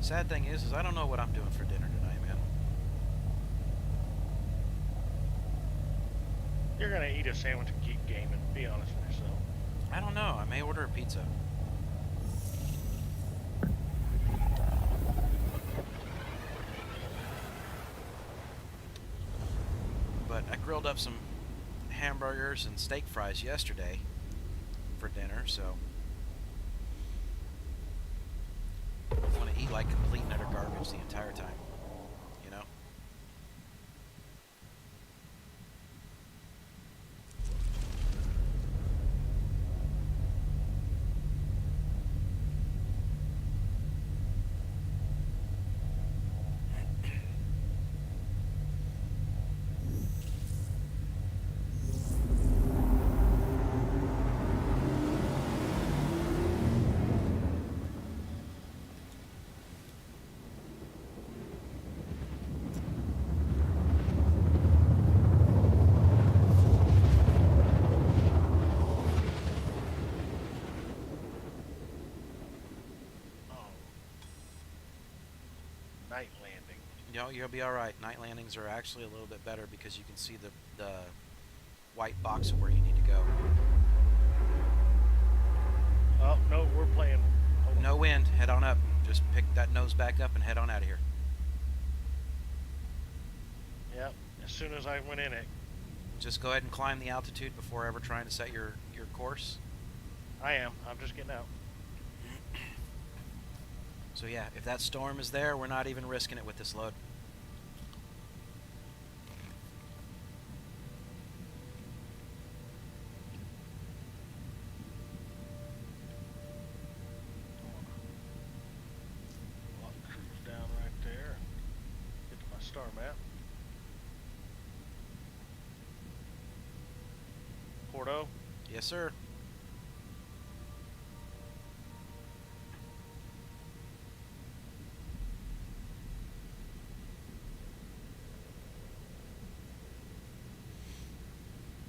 Sad thing is I don't know what I'm doing for dinner tonight, man. You're gonna eat a sandwich and keep gaming. Be honest with yourself. I don't know. I may order a pizza. But I grilled up some hamburgers and steak fries yesterday for dinner, so I want to eat like complete and utter garbage the entire time, you know? Night landing. You know, you'll be alright. Night landings are actually a little bit better because you can see the white box of where you need to go. Oh, no, we're playing. Hold on. No wind, head on up. Just pick that nose back up and head on out of here. Yep. As soon as I went in it, Just go ahead and climb the altitude before ever trying to set your course. I am. I'm just getting out. So yeah, if that storm is there, we're not even risking it with this load. Lock cruise down right there. Get to my star map. Porto. Yes, sir.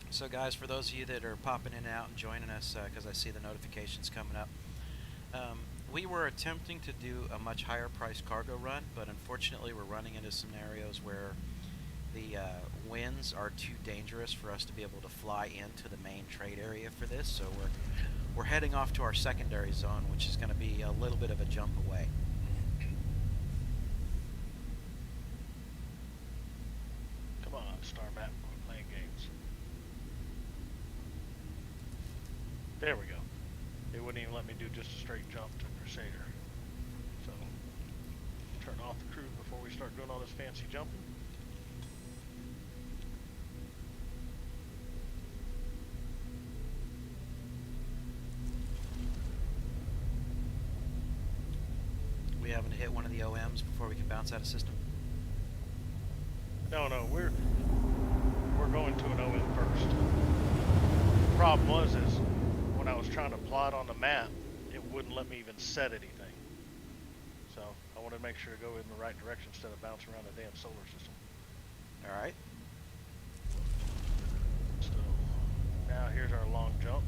So guys, for those of you that are popping in and out and joining us, because I see the notifications coming up, we were attempting to do a much higher price cargo run, but unfortunately we're running into scenarios where the winds are too dangerous for us to be able to fly into the main trade area for this, so we're heading off to our secondary zone, which is going to be a little bit of a jump away. Come on, star map. We're playing games. There we go. It wouldn't even let me do just a straight jump to Crusader. So, turn off the cruise before we start doing all this fancy jumping. We having to hit one of the OMs before we can bounce out of system? No, we're going to an OM first. The problem was when I was was trying to plot on the map, it wouldn't let me even set anything. So I wanted to make sure to go in the right direction instead of bouncing around the damn solar system. All right. So now here's our long jump.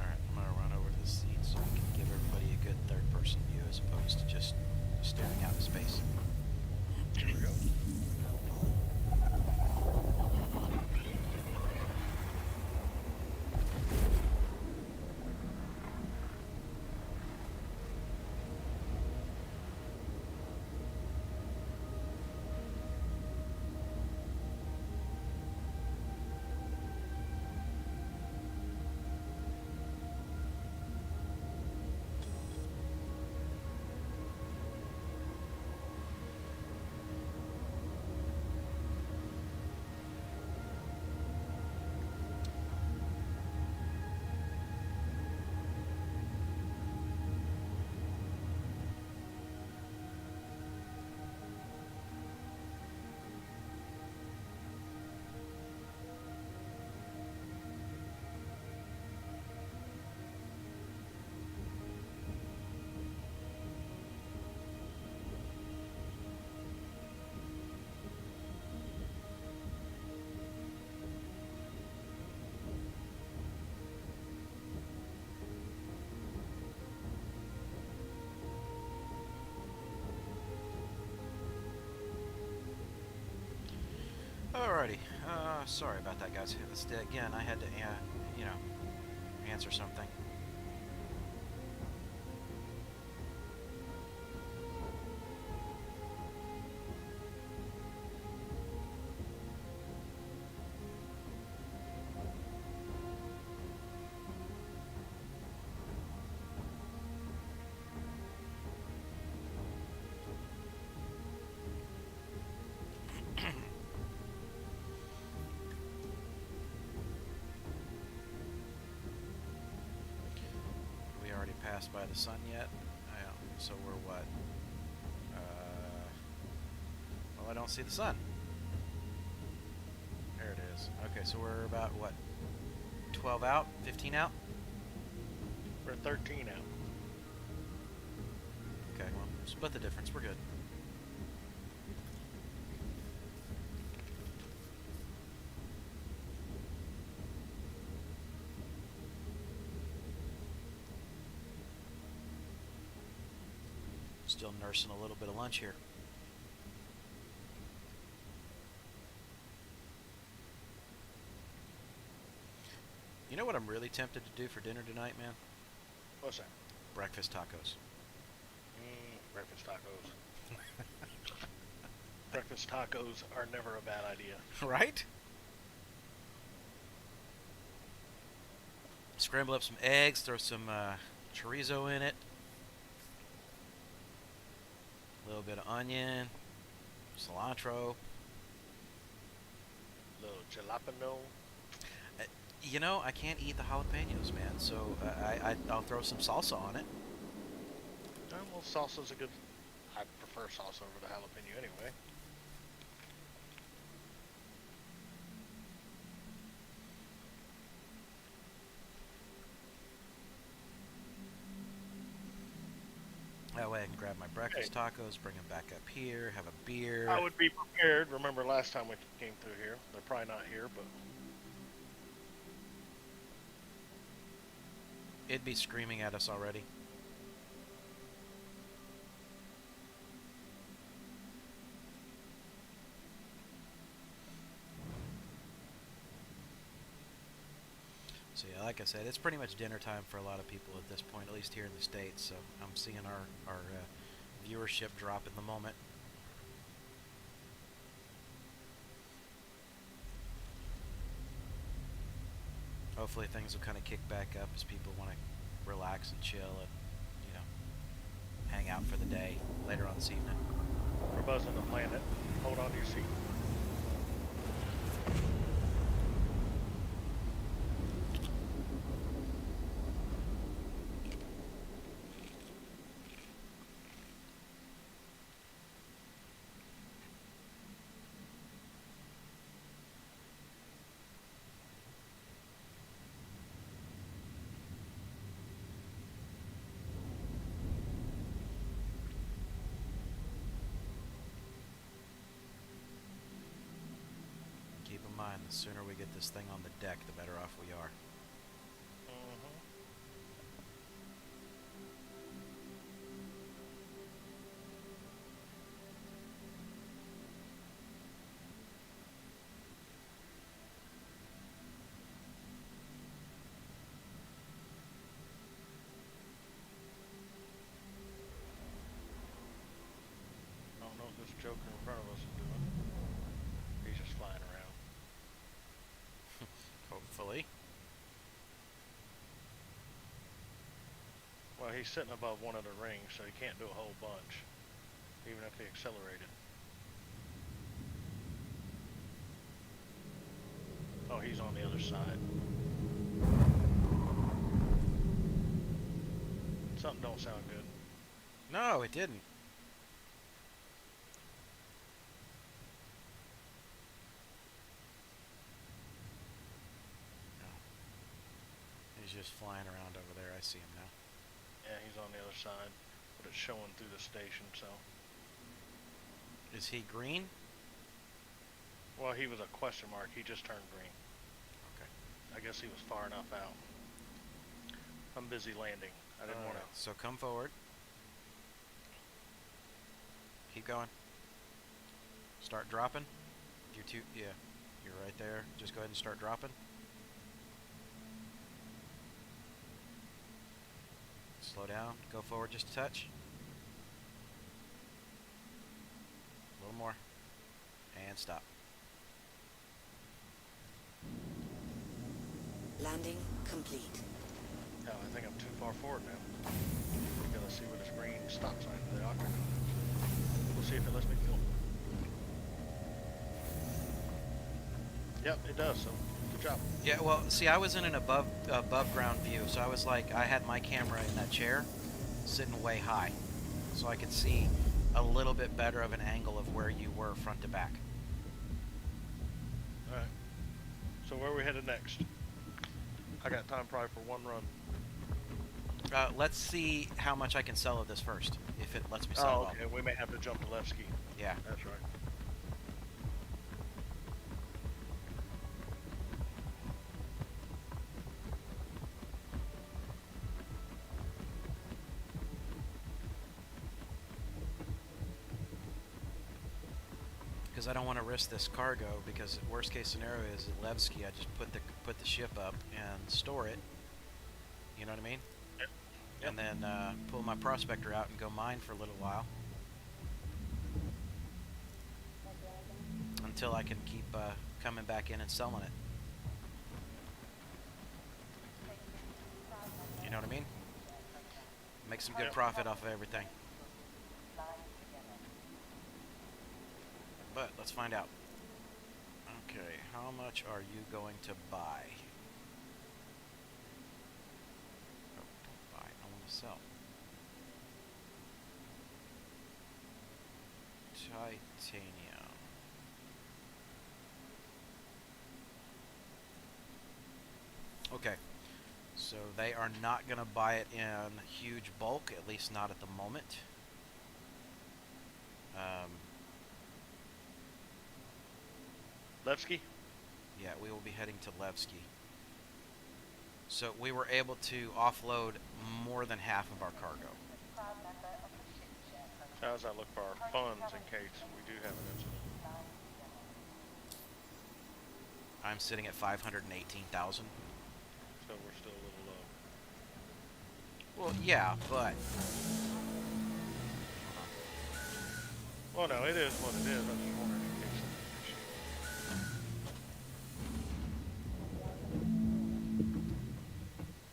All right. I'm gonna run over to the seat so we can give everybody a good third-person view as opposed to just staring out into space. Here we go. Alrighty. Sorry about that, guys. Again, I had to, you know, answer something. We already passed by the sun yet? So we're what? Well, I don't see the sun. There it is. Okay, so we're about, what, 12 out? 15 out? We're 13 out. Okay, well, split the difference. We're good. Still nursing a little bit of lunch here. You know what I'm really tempted to do for dinner tonight, man? What's that? Breakfast tacos. Breakfast tacos. Breakfast tacos are never a bad idea. Right? Scramble up some eggs, throw some chorizo in it. A little bit of onion, cilantro. Little jalapeno. You know, I can't eat the jalapenos, man, so I'll throw some salsa on it. Well, salsa's a good... I prefer salsa over the jalapeno anyway. That way I can grab my breakfast tacos, bring them back up here, have a beer. I would be prepared. Remember last time we came through here? They're probably not here, but... It'd be screaming at us already. So yeah, like I said, it's pretty much dinner time for a lot of people at this point, at least here in the States. So I'm seeing our viewership drop in the moment. Hopefully things will kind of kick back up as people want to relax and chill and, you know, hang out for the day later on this evening. We're buzzing the planet. Hold on to your seat. mind, the sooner we get this thing on the deck, the better off we are. Mm-hmm. I don't know what this joker in front of us is doing. He's just flying around. Hopefully. Well, he's sitting above one of the rings, so he can't do a whole bunch, even if he accelerated. Oh, he's on the other side. Something don't sound good. No, it didn't. He's just flying around over there. I see him now. Yeah, he's on the other side, but it's showing through the station, so. Is he green? Well, he was a question mark. He just turned green. Okay. I guess he was far enough out. I'm busy landing. I didn't want to. So come forward. Keep going. Start dropping. Yeah, you're right there. Just go ahead and start dropping. Slow down. Go forward just a touch. A little more. And stop. Landing complete. No, I think I'm too far forward now. Gotta see where this green stop sign for the octagon is. We'll see if it lets me film. Yep, it does, so good job. Yeah, well, see, I was in an above ground view, so I was like, I had my camera in that chair, sitting way high, so I could see a little bit better of an angle of where you were front to back. Alright. So where are we headed next? I got time probably for one run. Let's see how much I can sell of this first, if it lets me sell it okay. all. We may have to jump to Levski. Yeah. That's right. Because I don't want to risk this cargo, because worst case scenario is at Levski, I just put the ship up and store it. You know what I mean? Yep. And then pull my prospector out and go mine for a little while. Until I can keep coming back in and selling it. You know what I mean? Make some good profit off of everything. But let's find out. Okay, how much are you going to buy? Oh, don't buy. I want to sell. Titanium. Okay, so they are not going to buy it in huge bulk, at least not at the moment. Levski? Yeah, we will be heading to Levski. So we were able to offload more than half of our cargo. How does that look for our funds in case we do have an incident? I'm sitting at 518,000. So we're still a little low. Well, yeah, but Well, no, it is what it is. I just wondering in case of an issue.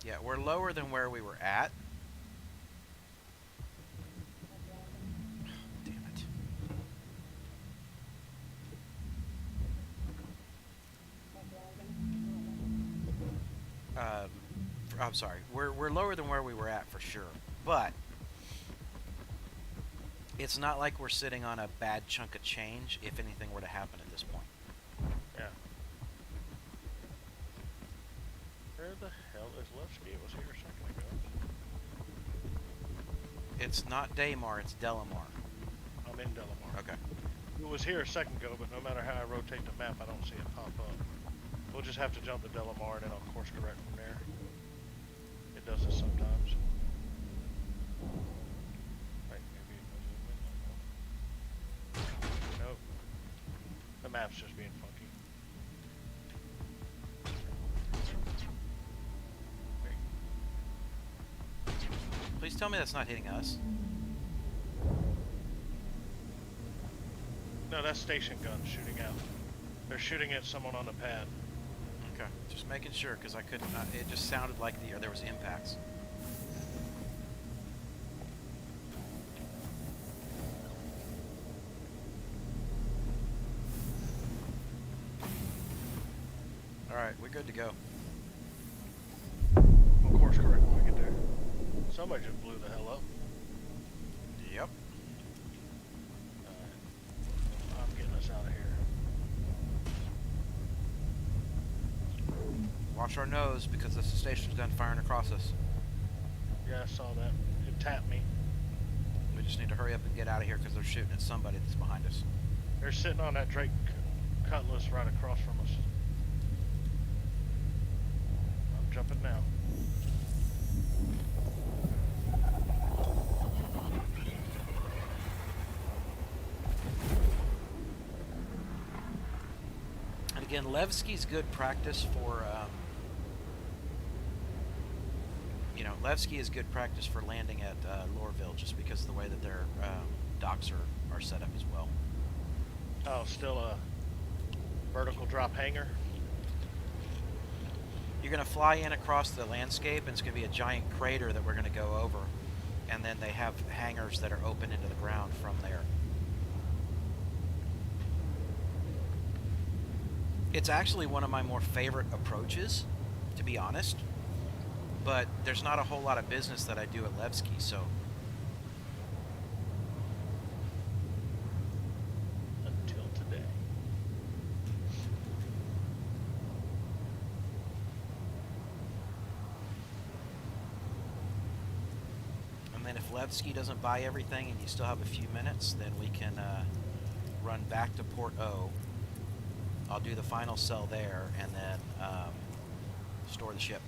yeah, we're lower than where we were at. Damn it. I'm sorry. We're lower than where we were at for sure, but it's not like we're sitting on a bad chunk of change if anything were to happen at this point. Yeah. Where the hell is Levski? It was here a second ago. It's not Daymar, it's Delamar. I'm in Delamar. Okay. It was here a second ago, but no matter how I rotate the map, I don't see it pop up. We'll just have to jump to Delamar and then I'll course correct from there. It does this sometimes. Right, maybe it goes in. Nope. The map's just being funky. Please tell me that's not hitting us. No, that's station guns shooting out. They're shooting at someone on the pad. Okay, just making sure because I couldn't. It just sounded like there was impacts. All right, we're good to go. We'll course correct when we get there. Somebody just blew the hell up. Yep. I'm getting us out of here. Watch our nose because the station's done firing across us. Yeah, I saw that. It tapped me. We just need to hurry up and get out of here because they're shooting at somebody that's behind us. They're sitting on that Drake Cutlass right across from us. I'm jumping now. And again, Levski's good practice for, Levski is good practice for landing at Loreville just because of the way that their docks are set up as well. Oh, still a vertical drop hangar? You're going to fly in across the landscape and it's going to be a giant crater that we're going to go over. And then they have hangars that are open into the ground from there. It's actually one of my more favorite approaches, to be honest. But there's not a whole lot of business that I do at Levski, so. Until today. And then if Levski doesn't buy everything and you still have a few minutes, then we can run back to Port O. I'll do the final sell there and then store the ship.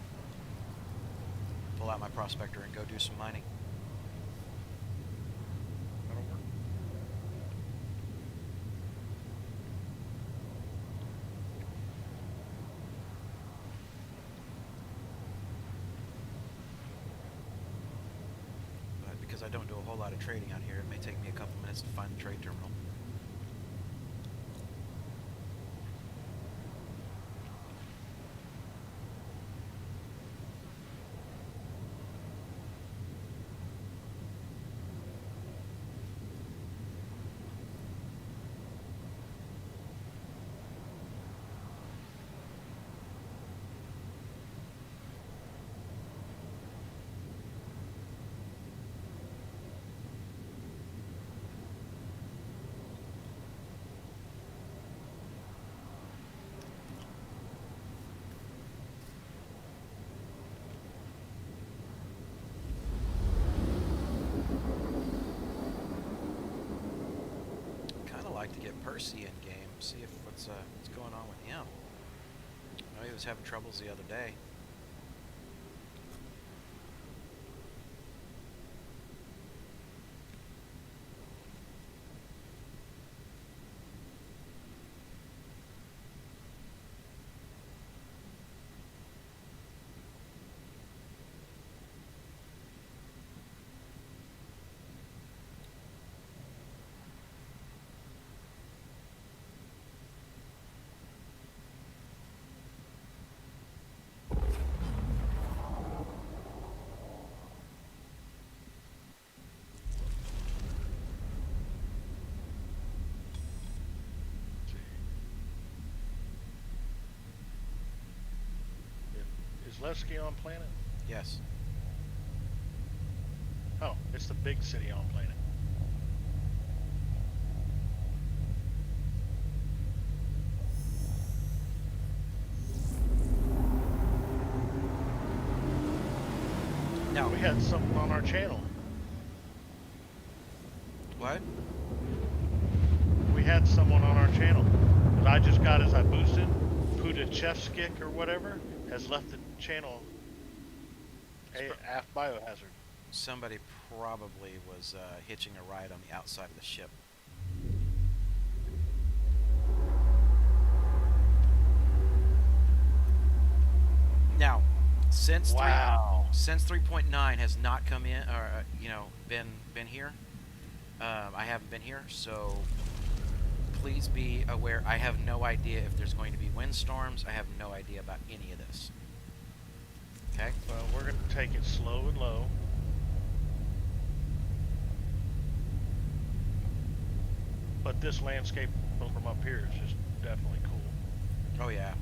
Pull out my prospector and go do some mining. That'll work. But because I don't do a whole lot of trading out here, it may take me a couple minutes to find the trade terminal. Like to get Percy in game, see if what's going on with him. I know he was having troubles the other day. Is Levski on planet? Yes. Oh, it's the big city on planet. Now We had something on our channel. what? We had someone on our channel. But I just got as I boosted, Puda Chefskick or whatever has left the channel. AftBiohazard. Somebody probably was hitching a ride on the outside of the ship. Now, since since 3.9 has not come in, or been here, I haven't been here, so please be aware. I have no idea if there's going to be windstorms. I have no idea about any of this. Okay. Well, we're going to take it slow and low. But this landscape from up here is just definitely cool. Oh yeah.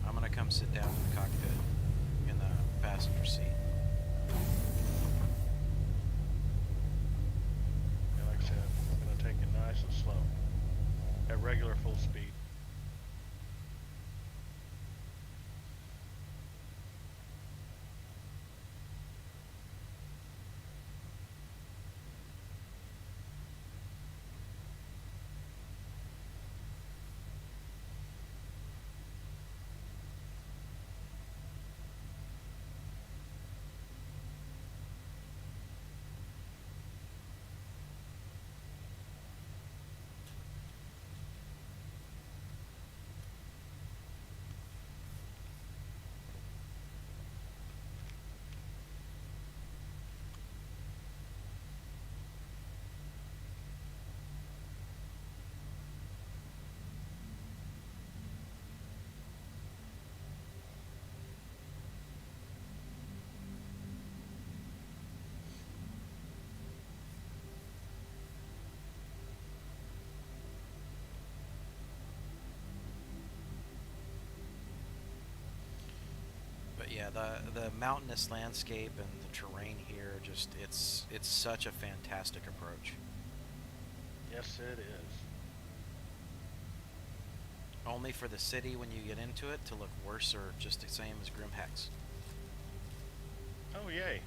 I'm gonna come sit down in the cockpit in the passenger seat. And like I said, I'm going to take it nice and slow at regular full speed. But yeah, the mountainous landscape and the terrain here, just it's such a fantastic approach. Yes, it is. Only for the city when you get into it to look worse or just the same as Grim Hex. Oh, yay.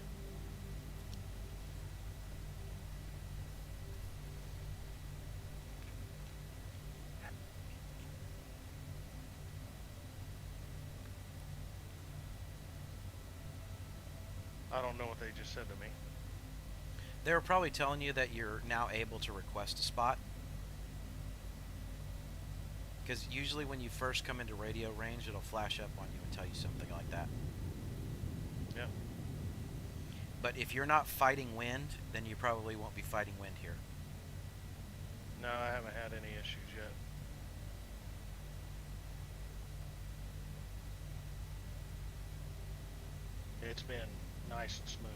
I don't know what they just said to me. They were probably telling you that you're now able to request a spot. Because usually when you first come into radio range, it'll flash up on you and tell you something like that. Yeah. But if you're not fighting wind, then you probably won't be fighting wind here. No, I haven't had any issues yet. It's been nice and smooth.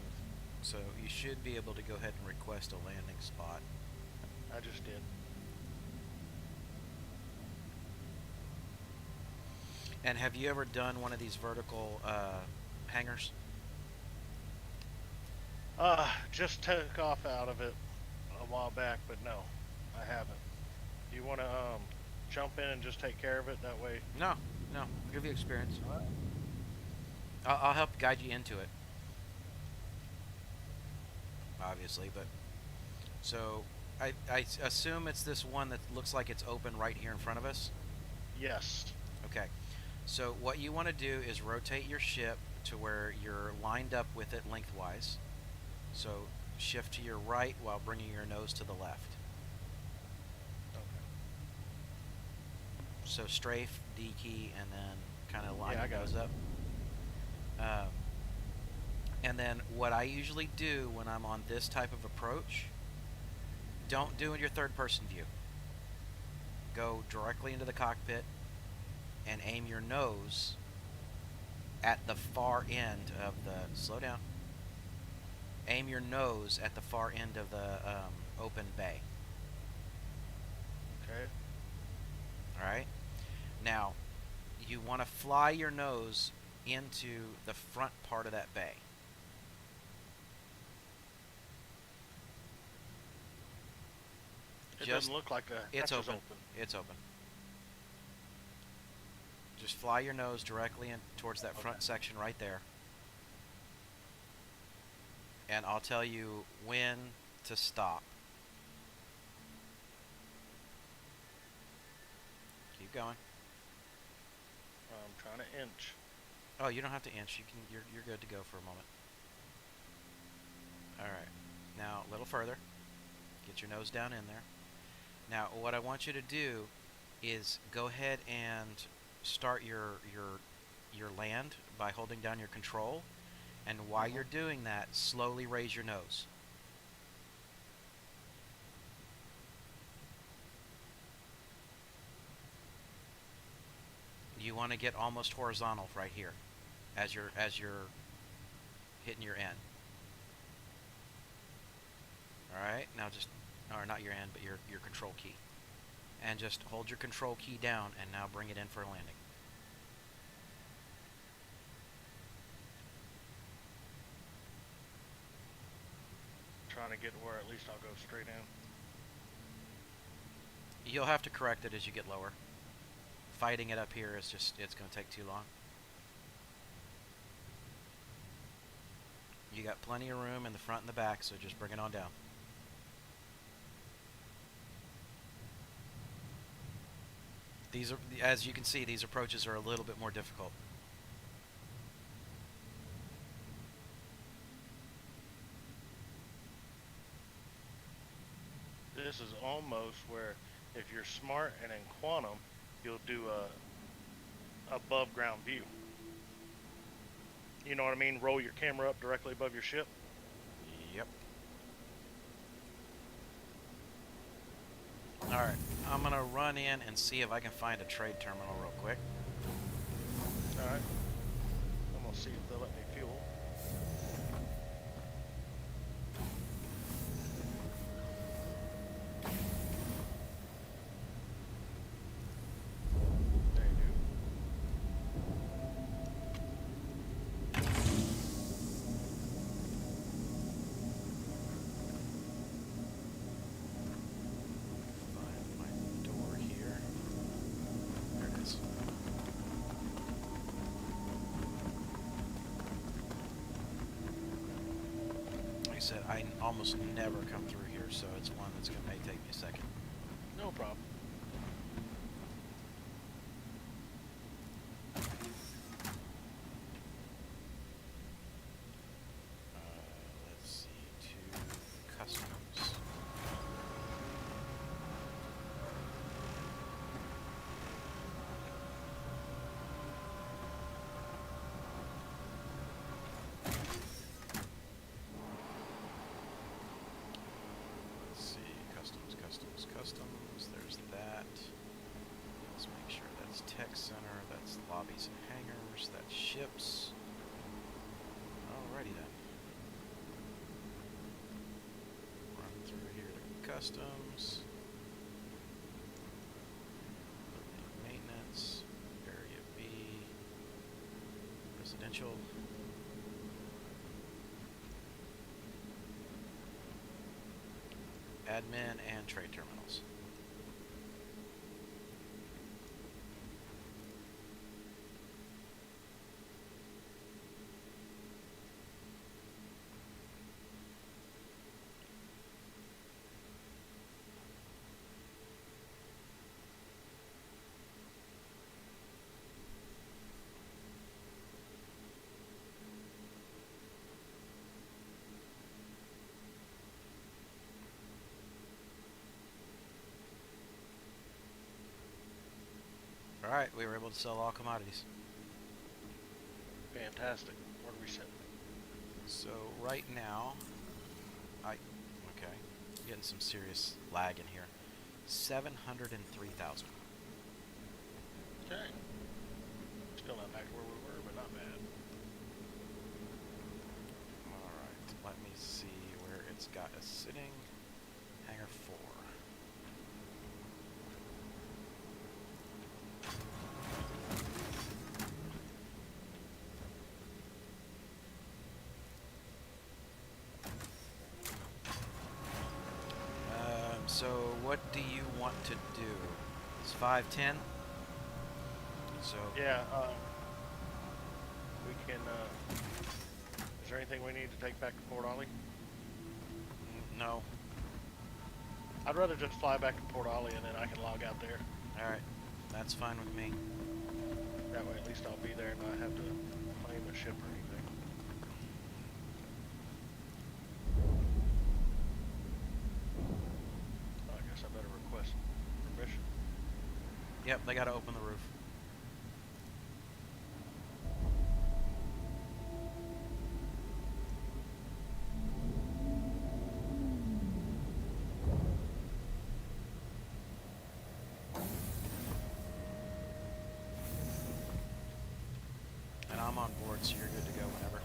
So you should be able to go ahead and request a landing spot. I just did. And have you ever done one of these vertical hangars? Just took off out of it a while back, but no, I haven't. You want to jump in and just take care of it that way? No, I'll give you experience. All right. I'll help guide you into it. Obviously, but so I assume it's this one that looks like it's open right here in front of us. Yes. Okay. So what you want to do is rotate your ship to where you're lined up with it lengthwise. So shift to your right while bringing your nose to the left. Okay. So strafe, D key, and then kind of line Yeah, I your got nose it. up. And then what I usually do when I'm on this type of approach, don't do in your third person view. Go directly into the cockpit and aim your nose at the far end of the, slow down, aim your nose at the far end of the open bay. Okay. Alright? Now, you want to fly your nose into the front part of that bay. It Just- doesn't look like the It's hatch is open. It's open. Just fly your nose directly in towards that front section right there. And I'll tell you when to stop. keep going. I'm trying to inch. Oh, you don't have to inch. You're good to go for a moment. All right. Now a little further. Get your nose down in there. Now what I want you to do is go ahead and start your land by holding down your control, and while you're doing that, slowly raise your nose. You want to get almost horizontal right here as you're hitting your end. Alright, now just, or not your end, but your control key. And just hold your control key down and now bring it in for a landing. Trying to get where at least I'll go straight in. You'll have to correct it as you get lower. Fighting it up here is just, it's going to take too long. You got plenty of room in the front and the back, so just bring it on down. These are, as you can see, these approaches are a little bit more difficult. This is almost where, if you're smart and in quantum, you'll do a above ground view. You know what I mean? Roll your camera up directly above your ship. Yep. Alright, I'm gonna run in and see if I can find a trade terminal real quick. Alright. I'm gonna see if they'll let me fuel. There you do. Find my door here. There it is. Like I said, I almost never come through here, so it's one that's gonna may take me a second. No problem. Let's see, to customs. Let's see, customs, there's that. Let's make sure that's tech center, that's lobbies and hangars, that's ships. Alrighty then. Run through here to customs. Maintenance, area B, residential. Admin and trade terminals. Alright, we were able to sell all commodities. Fantastic. Where do we sit? So right now, okay, getting some serious lag in here. 703,000. Okay. Still not back to where we were, but not bad. Alright, let me see where it's got us sitting. Hangar 4. So what do you want to do? It's 5:10. So Yeah, we can, is there anything we need to take back to Port Ollie? no. I'd rather just fly back to Port Ollie and then I can log out there. All right. That's fine with me. That way at least I'll be there and not have to claim a ship or anything. I guess I better request permission. Yep, they gotta open the roof. And I'm on board, so you're good to go whenever.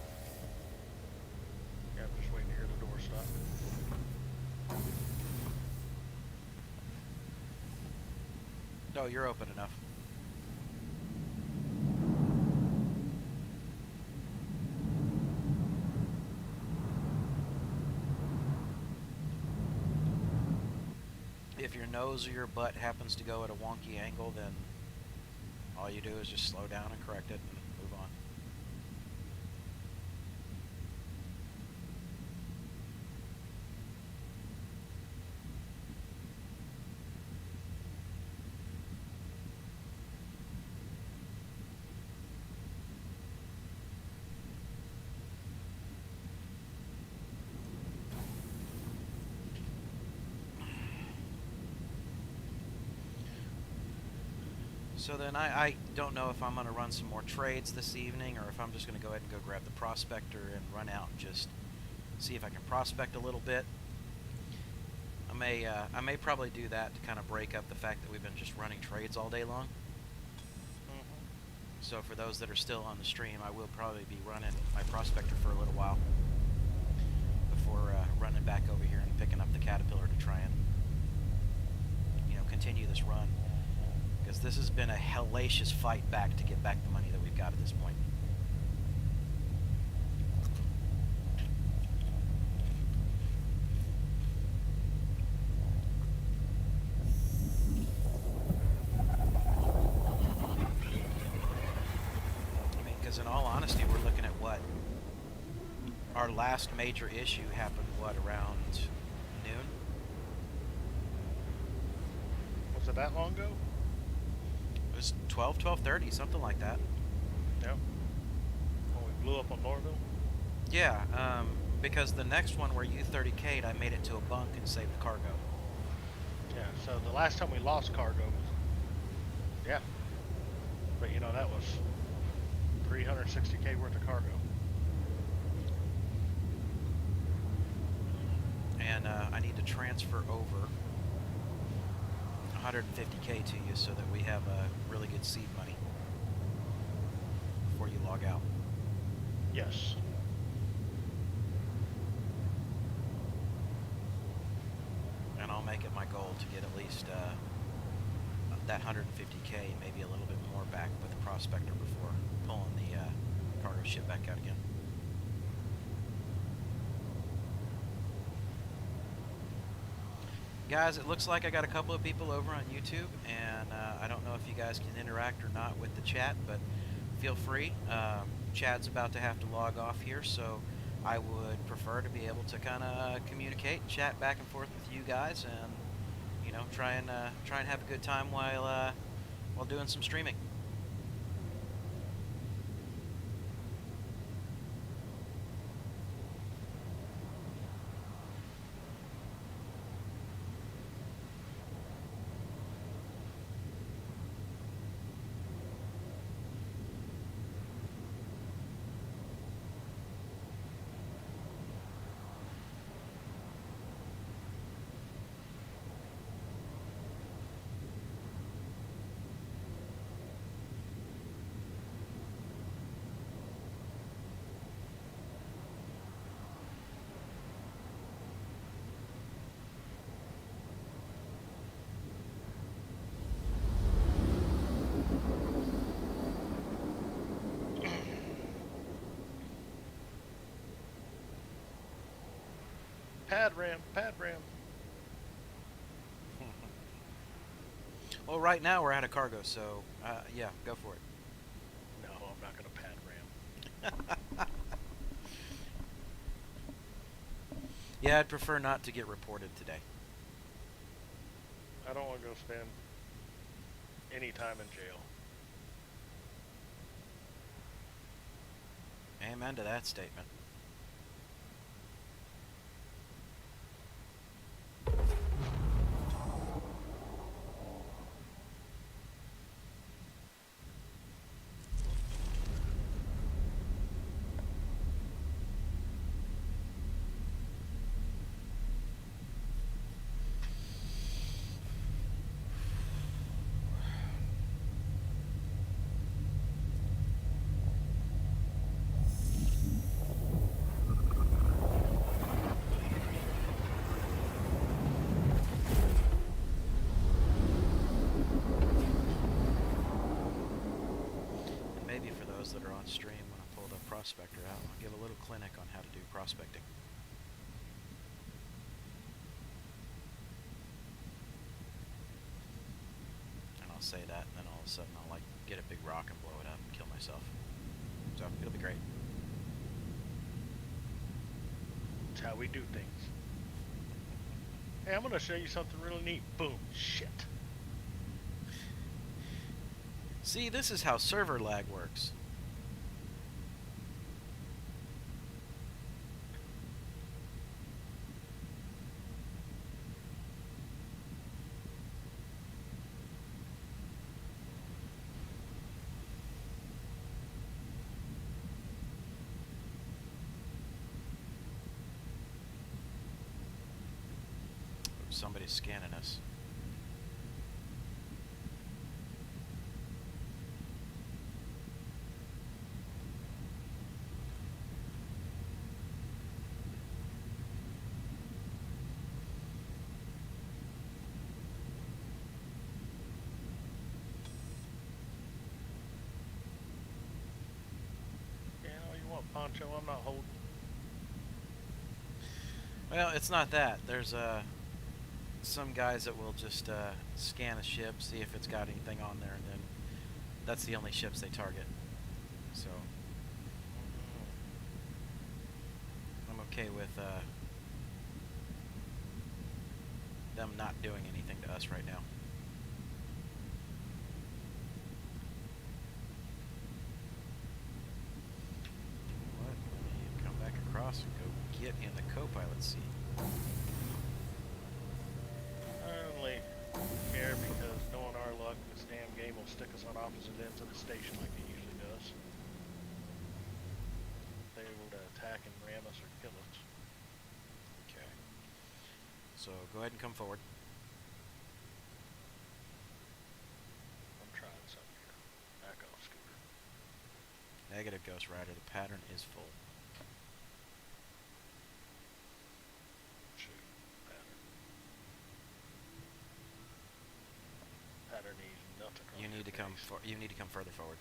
Yeah, I'm just waiting to hear the door stop. No, you're open enough. If your nose or your butt happens to go at a wonky angle, then all you do is just slow down and correct it and move on. So then I don't know if I'm going to run some more trades this evening, or if I'm just going to go ahead and go grab the prospector and run out and just see if I can prospect a little bit. I may probably do that to kind of break up the fact that we've been just running trades all day long. So for those that are still on the stream, I will probably be running my prospector for a little while before running back over here and picking up the caterpillar to try and, you know, continue this run. Because this has been a hellacious fight back to get back the money that we've got at this point. I mean, because in all honesty, we're looking at what? Our last major issue happened, what, around noon? Was it that long ago? It was 12:30, something like that. Yeah. When we blew up on Norville? Yeah, because the next one where you 30K'd, I made it to a bunk and saved the cargo. Yeah, so the last time we lost cargo was... Yeah. But you know, that was 360K worth of cargo. And I need to transfer over 150K to you so that we have really good seed money before you log out. Yes. And I'll make it my goal to get at least that 150K, maybe a little bit more back with the prospector before pulling the cargo ship back out again. Guys, it looks like I got a couple of people over on YouTube, and I don't know if you guys can interact or not with the chat, but feel free. Chad's about to have to log off here, so I would prefer to be able to kind of communicate and chat back and forth with you guys, and you know, try and have a good time while doing some streaming. Pad ram, pad ram. Well, right now we're out of cargo, so yeah, go for it. No, I'm not going to pad ram. Yeah, I'd prefer not to get reported today. I don't want to go spend any time in jail. Amen to that statement. That are on stream when I pull the prospector out. I'll give a little clinic on how to do prospecting. And I'll say that, and then all of a sudden I'll like get a big rock and blow it up and kill myself. So it'll be great. That's how we do things. Hey, I'm gonna show you something really neat. Boom. Shit. See, this is how server lag works. Somebody's scanning us. Yeah, all you want, Poncho, I'm not holding. Well, it's not that. There's some guys that will just scan a ship, see if it's got anything on there, and then that's the only ships they target. So I'm okay with them not doing anything to us right now. What? You come back across and go get in the co-pilot seat. I only care because knowing our luck, this damn game will stick us on opposite ends of the station like it usually does. If they were to attack and ram us or kill us. Okay. So go ahead and come forward. I'm trying something here. Back off, Scooter. Negative, Ghost Rider. The pattern is full. Shoot. Pattern. Pattern needs nothing. You need to come. You need to come further forward.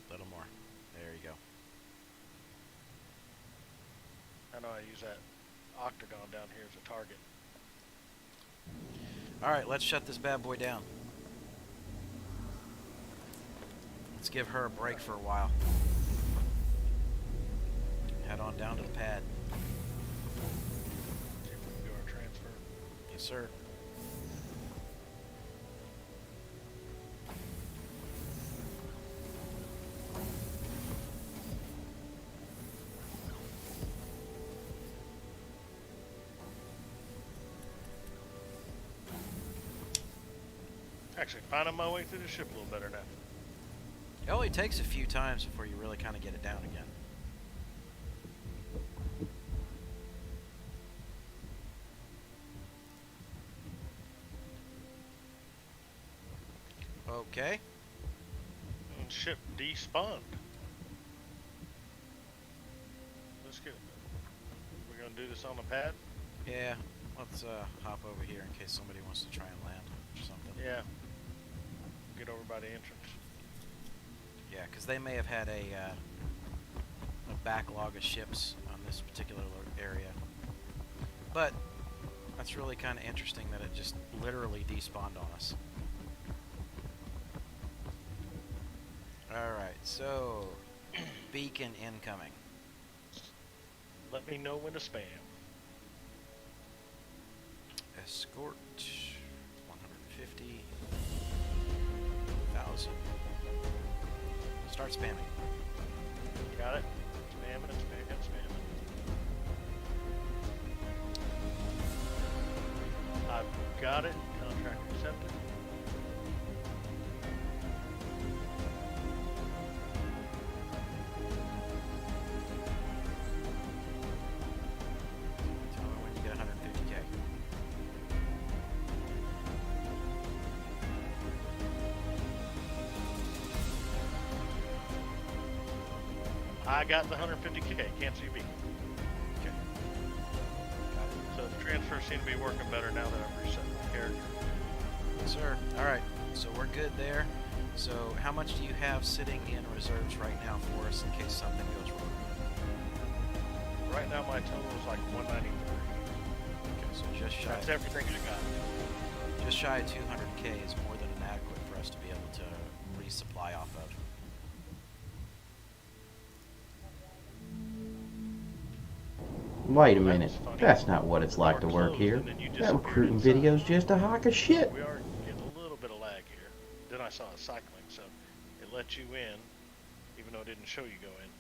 A little more. There you go. I know I use that octagon down here as a target. Alright, let's shut this bad boy down. Let's give her a break for a while. Head on down to the pad. See if we can do our transfer. Yes, sir. Actually, finding my way through the ship a little better now. It only takes a few times before you really kind of get it down again. Okay. And ship despawned. Let's get it. We're gonna do this on the pad? Yeah. Let's hop over here in case somebody wants to try and land or something. Yeah. Get over by the entrance. Yeah, because they may have had a backlog of ships on this particular area. But that's really kind of interesting that it just literally despawned on us. Alright, so beacon incoming. Let me know when to spam. Escort 50,000. Start spamming. Got it? Spamming and spamming and spamming. I've got it. Contract accepted. Tell me when you get 150K. I got the 150K. Can't see me. Okay. Got it. So the transfers seem to be working better now that I've reset my character. Yes, sir. All right. So we're good there. So how much do you have sitting in reserves right now for us in case something goes wrong? Right now my total is like 193. Okay, so just shy. That's everything I got. Just shy of 200K is more than adequate for us to be able to resupply off of. Wait a minute. That's funny. That's not what it's like to Door work closed here. and then you That disappeared recruiting inside. video's just a hunk of shit. We are getting a little bit of lag here. Then I saw it cycling, so it let you in, even though it didn't show you go in.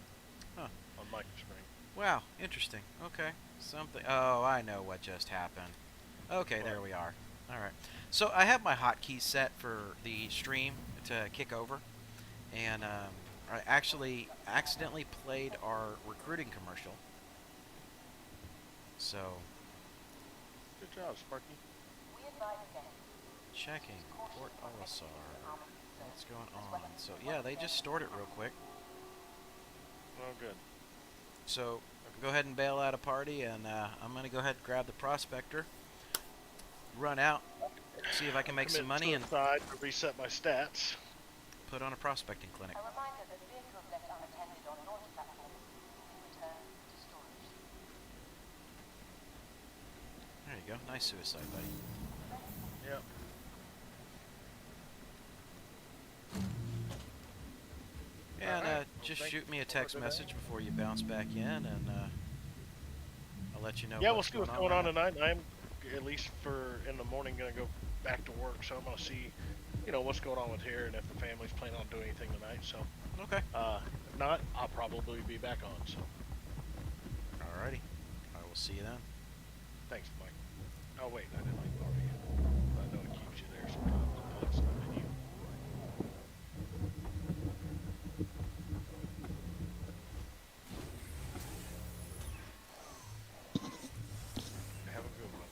Huh. On MicroSpring. Wow, interesting. Okay, something. Oh, I know what just happened. Okay, there we are. All right. So I have my hotkeys set for the stream to kick over, and I actually accidentally played our recruiting commercial. So Good job, Sparky. We advise again. checking Port Olisar. What's going on? So yeah, they just stored it real quick. Oh, good. So go ahead and bail out a party, and I'm gonna go ahead and grab the prospector, run out, see if I can make some money, and Side to reset my stats. put on a prospecting clinic. A reminder that vehicles left unattended on launch platforms will be returned to storage. There you go. Nice suicide, buddy. Yep. And Alright, just well, shoot me a thank you text for today. message before you bounce back in, and I'll let you know. Yeah, we'll what's see what's going on tonight. I'm, at least for in the morning, going to go back to work, so I'm going to see, what's going on with here and if the family's planning on doing anything tonight. So, Okay. if not, I'll probably be back on. So, Alrighty. I will see you then. thanks, Mike. Oh, wait, I didn't like party. I know it keeps you there sometimes. It puts the menu. Have a good one.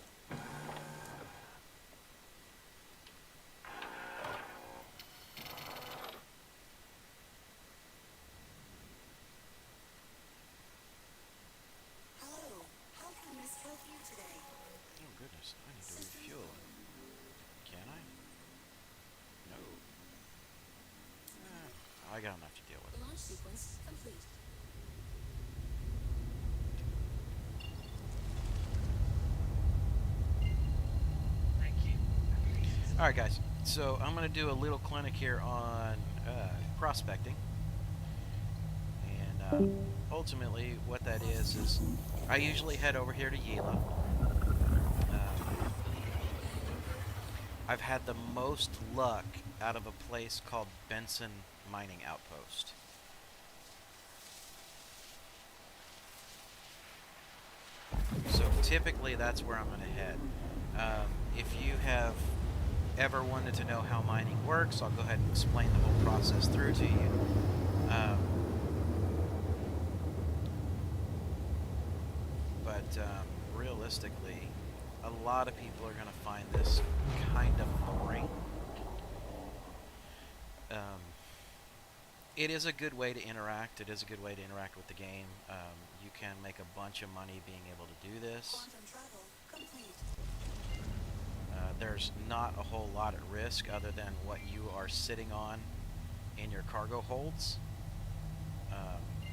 Hello, how can Miss help you today? Oh goodness, I need to refuel. Can I? No. I got enough to deal with. Launch sequence complete. Thank you. All right, guys. So I'm going to do a little clinic here on prospecting, and ultimately, what that is I usually head over here to Yela. I've had the most luck out of a place called Benson Mining Outpost. So typically that's where I'm going to head. If you have ever wanted to know how mining works, I'll go ahead and explain the whole process through to you. But realistically, a lot of people are going to find this kind of boring. It is a good way to interact. It is a good way to interact with the game. You can make a bunch of money being able to do this. Quantum travel complete. There's not a whole lot at risk other than what you are sitting on in your cargo holds.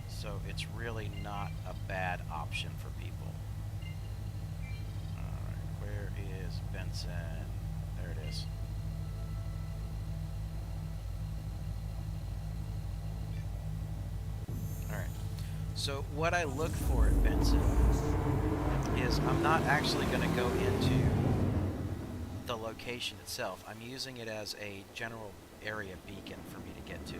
So it's really not a bad option for people. Alright, where is Benson? There it is. Alright, so what I look for at Benson is I'm not actually going to go into the location itself. I'm using it as a general area beacon for me to get to.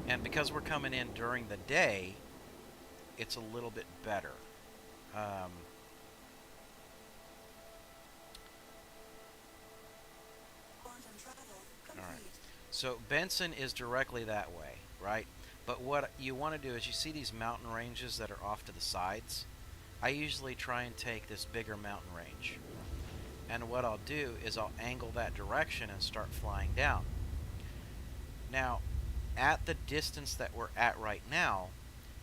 And because we're coming in during the day, it's a little bit better. Alright, so Benson is directly that way, right? But what you want to do is, you see these mountain ranges that are off to the sides? I usually try and take this bigger mountain range. And what I'll do is I'll angle that direction and start flying down. Now, at the distance that we're at right now,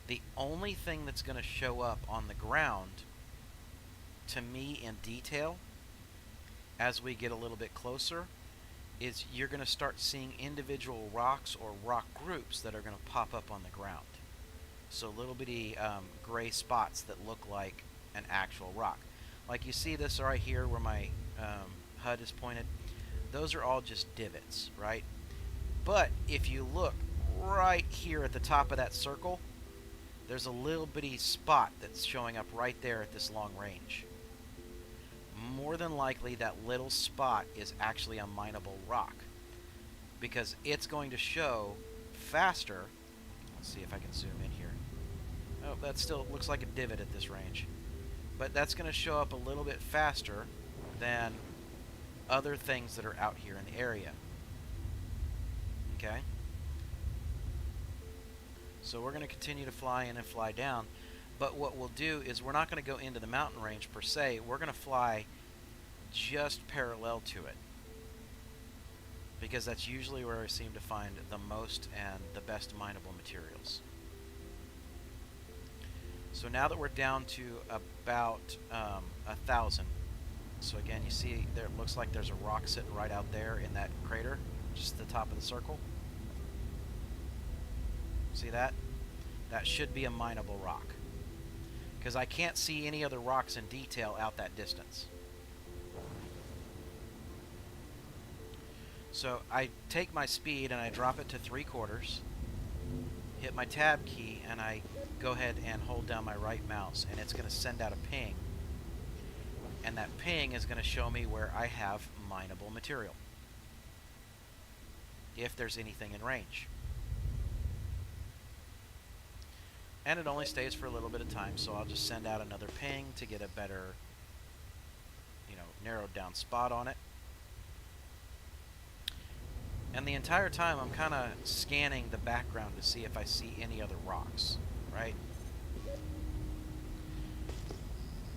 the only thing that's going to show up on the ground to me in detail as we get a little bit closer is you're going to start seeing individual rocks or rock groups that are going to pop up on the ground. So little bitty gray spots that look like an actual rock. Like you see this right here where my HUD is pointed. Those are all just divots, right? But if you look right here at the top of that circle, there's a little bitty spot that's showing up right there at this long range. More than likely that little spot is actually a mineable rock, because it's going to show faster. Let's see if I can zoom in here. Oh, that still looks like a divot at this range, but that's going to show up a little bit faster than other things that are out here in the area. Okay, so we're going to continue to fly in and fly down, but what we'll do is we're not going to go into the mountain range per se. We're going to fly just parallel to it, because that's usually where I seem to find the most and the best mineable materials. So now that we're down to about 1,000, so again you see there, it looks like there's a rock sitting right out there in that crater, just at the top of the circle. See that? That should be a mineable rock, because I can't see any other rocks in detail out that distance. So I take my speed and I drop it to 3/4, hit my tab key, and I go ahead and hold down my right mouse, and it's going to send out a ping, and that ping is going to show me where I have mineable material, if there's anything in range. And it only stays for a little bit of time, so I'll just send out another ping to get a better, narrowed down spot on it. And the entire time I'm kind of scanning the background to see if I see any other rocks, right?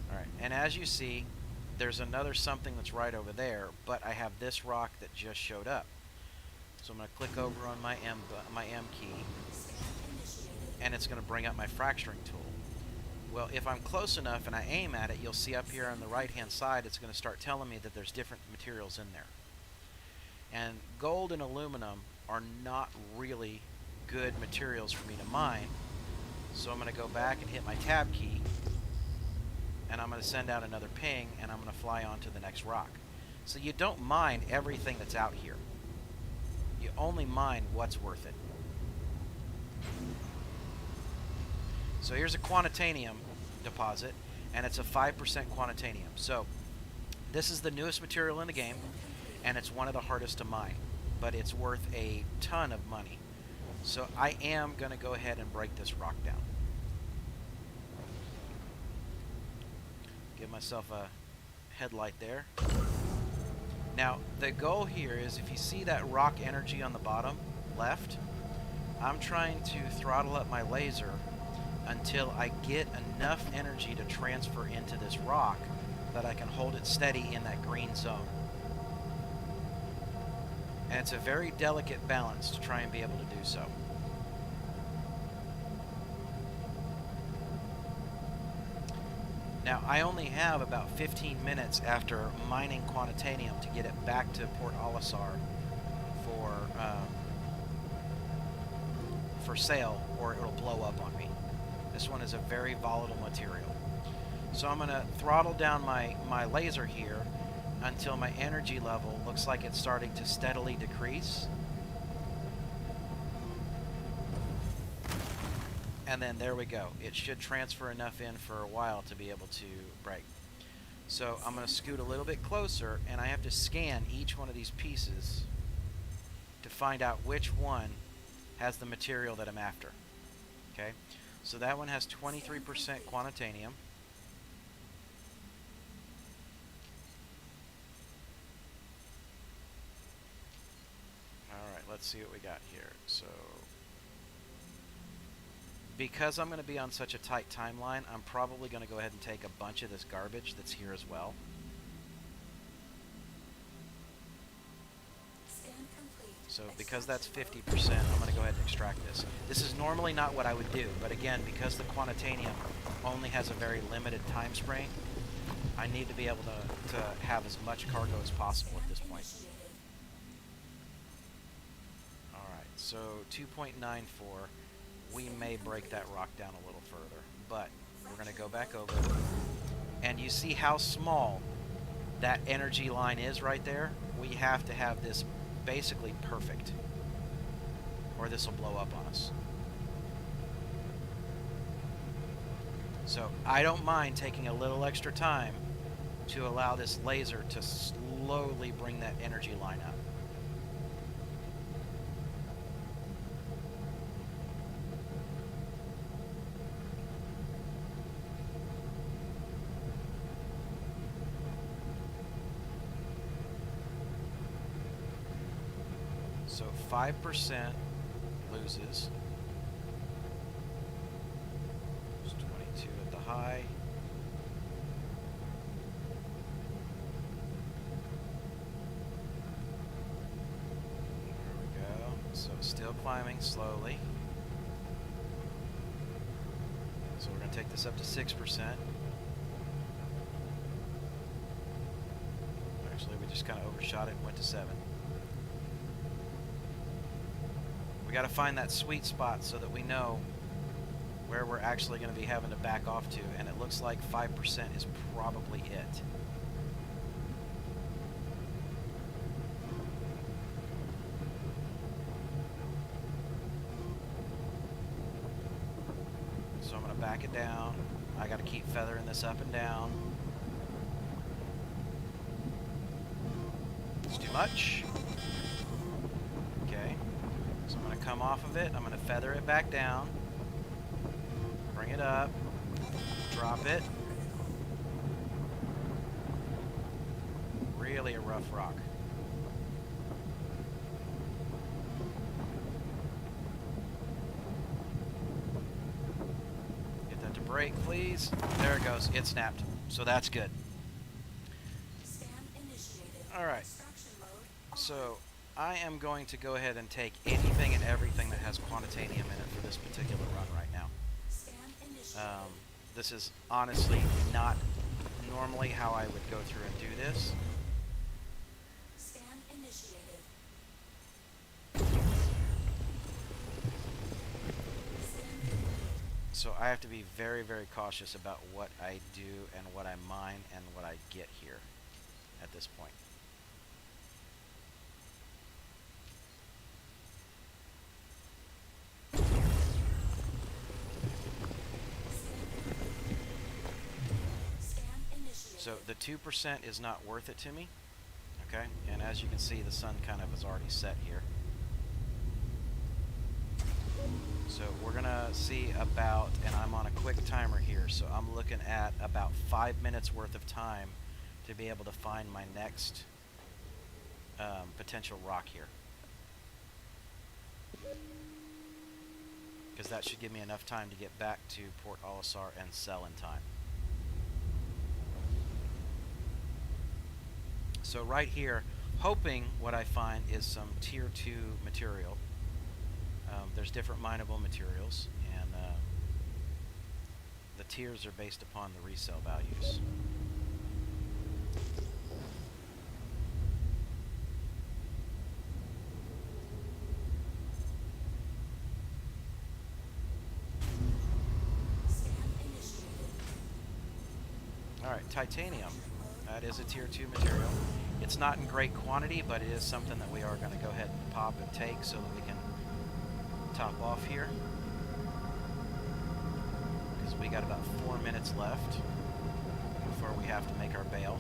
Alright, and as you see, there's another something that's right over there, but I have this rock that just showed up. So I'm going to click over on my M key, and it's going to bring up my fracturing tool. Well, if I'm close enough and I aim at it, you'll see up here on the right hand side it's going to start telling me that there's different materials in there. And gold and aluminum are not really good materials for me to mine, so I'm going to go back and hit my tab key, and I'm going to send out another ping, and I'm going to fly on to the next rock. So you don't mine everything that's out here. You only mine what's worth it. So here's a quantitanium deposit, and it's a 5% quantitanium. So this is the newest material in the game, and it's one of the hardest to mine, but it's worth a ton of money. So I am going to go ahead and break this rock down. Give myself a headlight there. Now the goal here is, if you see that rock energy on the bottom left, I'm trying to throttle up my laser until I get enough energy to transfer into this rock that I can hold it steady in that green zone. And it's a very delicate balance to try and be able to do so. Now, I only have about 15 minutes after mining quantitanium to get it back to Port Olisar for sale, or it'll blow up on me. This one is a very volatile material. So I'm going to throttle down my laser here until my energy level looks like it's starting to steadily decrease. and then there we go. It should transfer enough in for a while to be able to break. So I'm going to scoot a little bit closer, and I have to scan each one of these pieces to find out which one has the material that I'm after. Okay, so that one has 23% quantitanium. Alright, let's see what we got here. So, because I'm going to be on such a tight timeline, I'm probably going to go ahead and take a bunch of this garbage that's here as well. So because that's 50%, I'm going to go ahead and extract this. This is normally not what I would do, but again, because the quantitanium only has a very limited time spring, I need to be able to have as much cargo as possible at this point. Alright, so 2.94, we may break that rock down a little further, but we're going to go back over, and you see how small that energy line is right there? We have to have this basically perfect, or this will blow up on us. So I don't mind taking a little extra time to allow this laser to slowly bring that energy line up. So 5% loses. It's 22 at the high. There we go. So still climbing slowly. So we're going to take this up to 6%. Actually, we just kind of overshot it and went to 7. We got to find that sweet spot so that we know where we're actually going to be having to back off to, and it looks like 5% is probably it. So I'm going to back it down. I got to keep feathering this up and down. It's too much. Okay. So I'm going to come off of it, I'm going to feather it back down, bring it up, drop it. Really a rough rock. Get that to break, please. There it goes, it snapped. So that's good. Alright, so I am going to go ahead and take anything and everything that has quantitanium in it for this particular run right now. This is honestly not normally how I would go through and do this. So I have to be very, very cautious about what I do and what I mine and what I get here at this point. So the 2% is not worth it to me, okay? And as you can see, the sun kind of is already set here. So we're gonna see about, and I'm on a quick timer here, so I'm looking at about 5 minutes worth of time to be able to find my next potential rock here. Because that should give me enough time to get back to Port Olisar and sell in time. So right here, hoping what I find is some tier 2 material. There's different mineable materials, and the tiers are based upon the resale values. Alright, titanium. That is a tier 2 material. It's not in great quantity, but it is something that we are going to go ahead and pop and take so that we can top off here. got about 4 minutes left before we have to make our bail.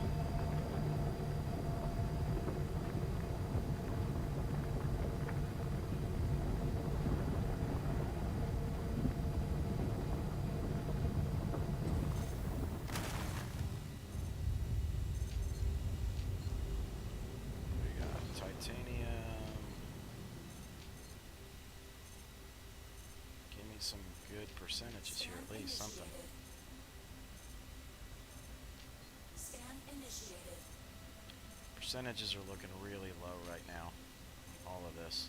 We got titanium. Give me some good percentages here, at least something. Scan initiated. Percentages are looking really low right now. All of this.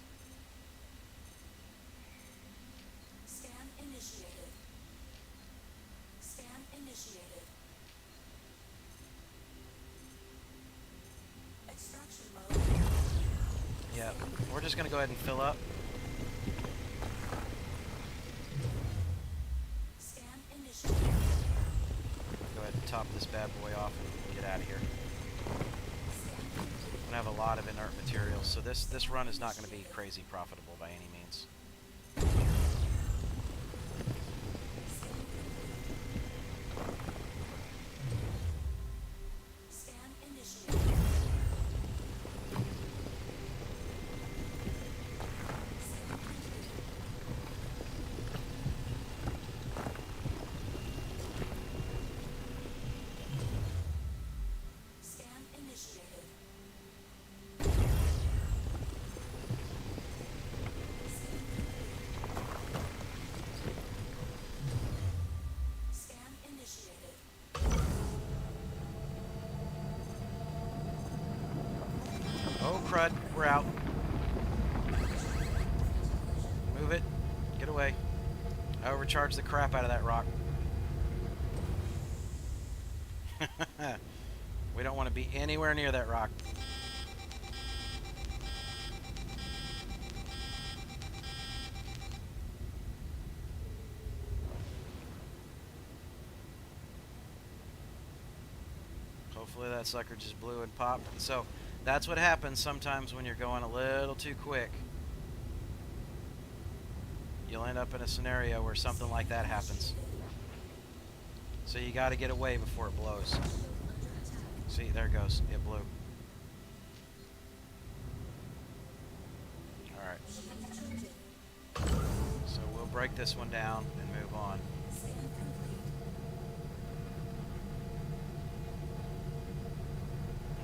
Scan initiated. Scan initiated. Extraction mode. Yeah, we're just gonna go ahead and fill up. Scan initiated. Go ahead and top this bad boy off and get out of here. We have a lot of inert materials, so this run is not going to be crazy profitable by any means. Scan initiated. Scan initiated. Scan initiated. Oh crud, we're out. Move it. Get away. I overcharged the crap out of that rock. We don't want to be anywhere near that rock. Hopefully that sucker just blew and popped. So that's what happens sometimes when you're going a little too quick. You'll end up in a scenario where something like that happens. So you got to get away before it blows. See, there it goes. It blew. Alright. So we'll break this one down and move on.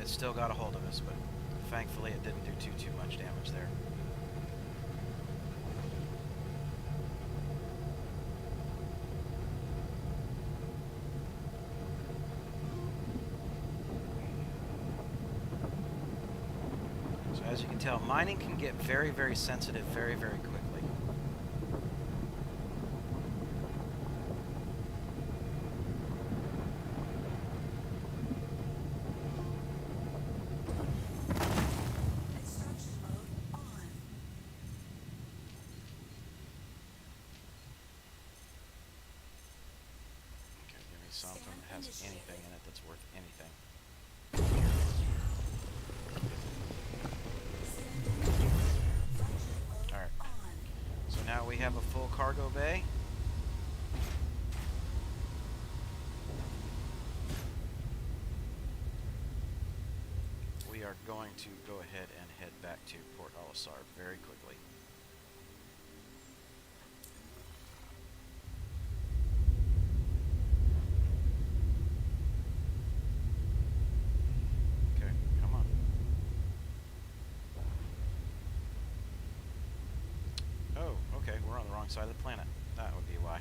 It still got a hold of us, but thankfully it didn't do too much damage there. So as you can tell, mining can get very, very sensitive very, very quickly. Extraction mode on. Okay, give me something that has anything in it that's worth anything. Alright. So now we have a full cargo bay. We are going to go ahead and head back to Port Olisar very quickly. Okay, come on. Oh, okay, we're on the wrong side of the planet. That would be why.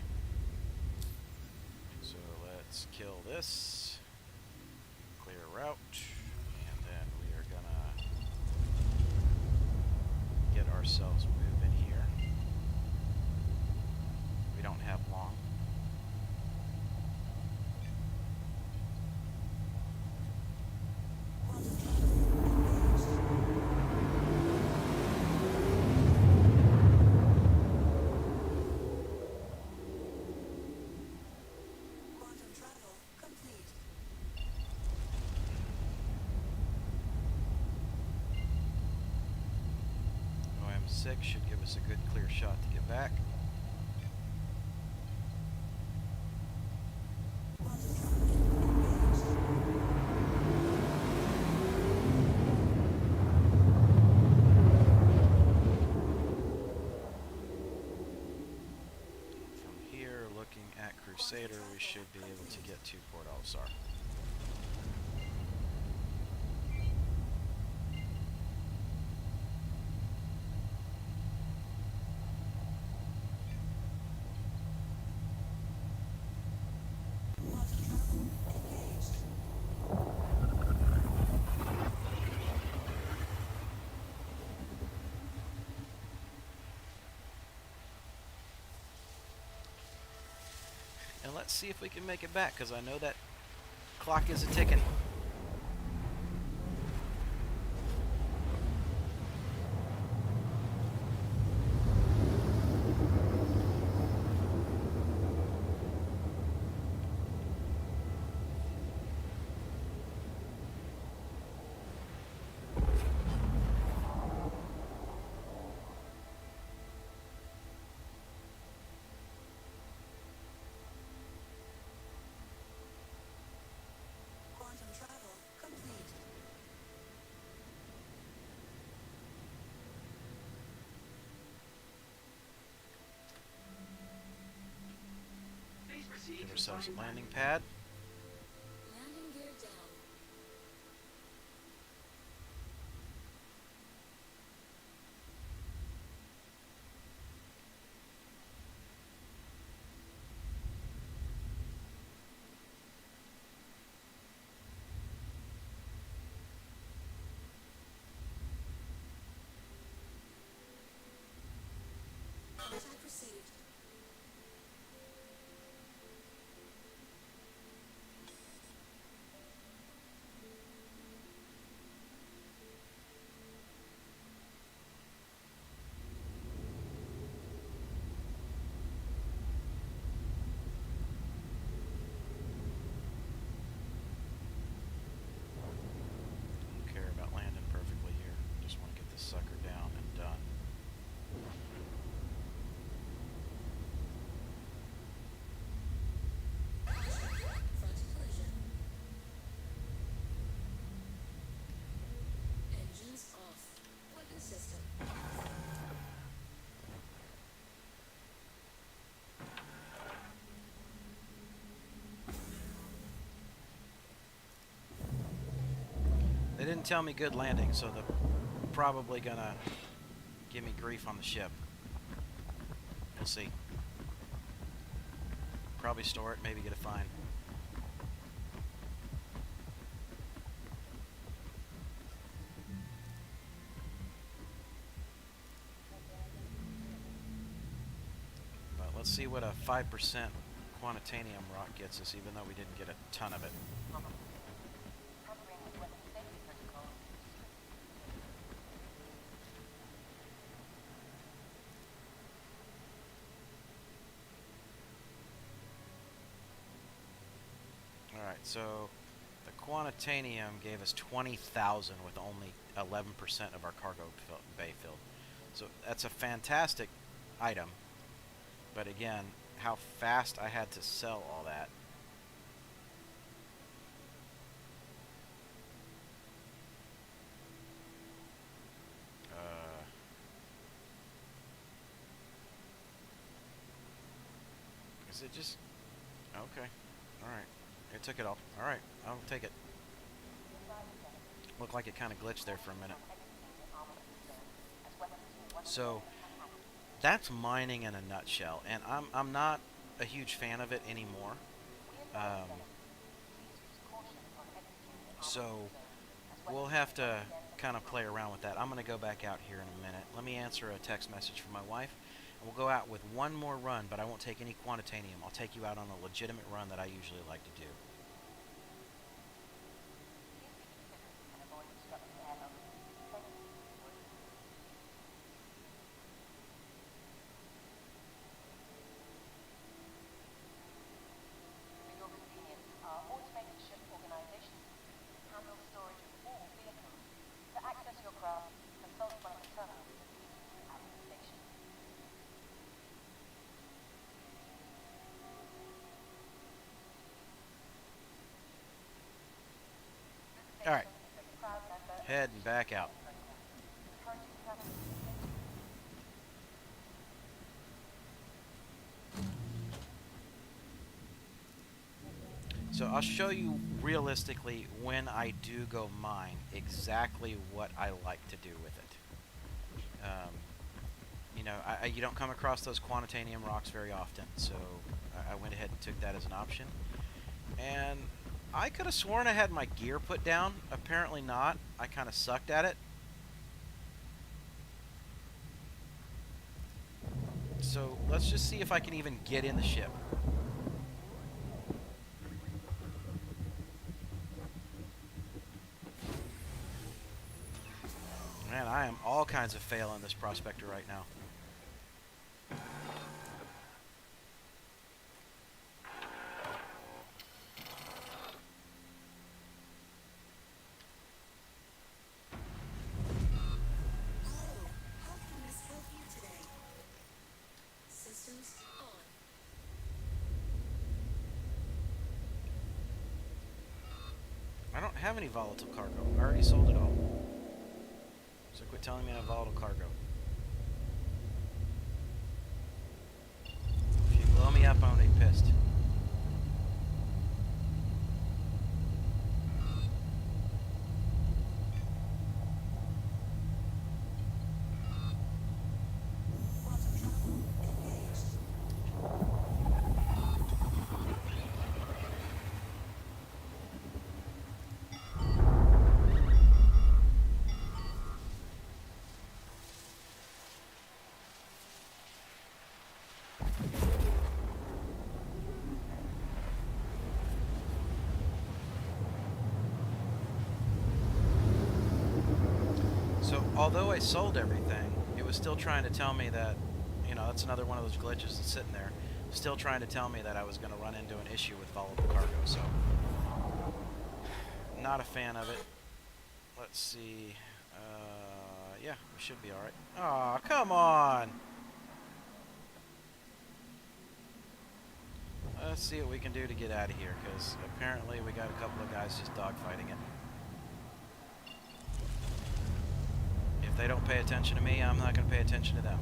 So let's kill this. Clear route. And then we are gonna get ourselves moving here. We don't have long. Quantum travel complete. OM6 should give us a good clear shot to get back. looking at Crusader, we should be able to get to Port Olisar. And let's see if we can make it back, because I know that clock is a-ticking. Quantum travel complete. Please proceed Give to ourselves a starting landing pad. Landing gear down. Contact received. Don't care about landing perfectly here. Just want to get this sucker down and done. Front collision. Engines off. Weapon system off. They didn't tell me good landing, so they're probably gonna give me grief on the ship. We'll see. Probably store it, maybe get a fine. But let's see what a 5% quantitanium rock gets us, even though we didn't get a ton of it. Covering weapon safety protocols. Alright, so the quantitanium gave us 20,000 with only 11% of our cargo bay filled. So that's a fantastic item. But again, how fast I had to sell all that. Is it just... Okay. Alright. It took it all. Alright, I'll take it. Looked like it kind of glitched there for a minute. So, that's mining in a nutshell, and I'm not a huge fan of it anymore. So, we'll have to kind of play around with that. I'm going to go back out here in a minute. Let me answer a text message from my wife, and we'll go out with one more run, but I won't take any quantitanium. I'll take you out on a legitimate run that I usually like to do. For your convenience, our automated ship organization handles storage of all vehicles. To access your craft, consult one of the terminals at the station. All right. Heading back out. So I'll show you realistically when I do go mine exactly what I like to do with it. You know, you don't come across those quantitanium rocks very often, so I went ahead and took that as an option. And I could have sworn I had my gear put down. Apparently not. I kind of sucked at it. So let's just see if I can even get in the ship. Man, I am all kinds of fail on this prospector right now. How can this help you today? Systems on. I don't have any volatile cargo. I already sold it all. So quit telling me I have volatile cargo. If you blow me up, I'm gonna be pissed. So, although I sold everything, it was still trying to tell me that, you know, that's another one of those glitches that's sitting there. Still trying to tell me that I was going to run into an issue with volatile cargo, so not a fan of it. Let's see. Yeah, we should be alright. Aw, come on! Let's see what we can do to get out of here, because apparently we got a couple of guys just dogfighting it. If they don't pay attention to me, I'm not going to pay attention to them.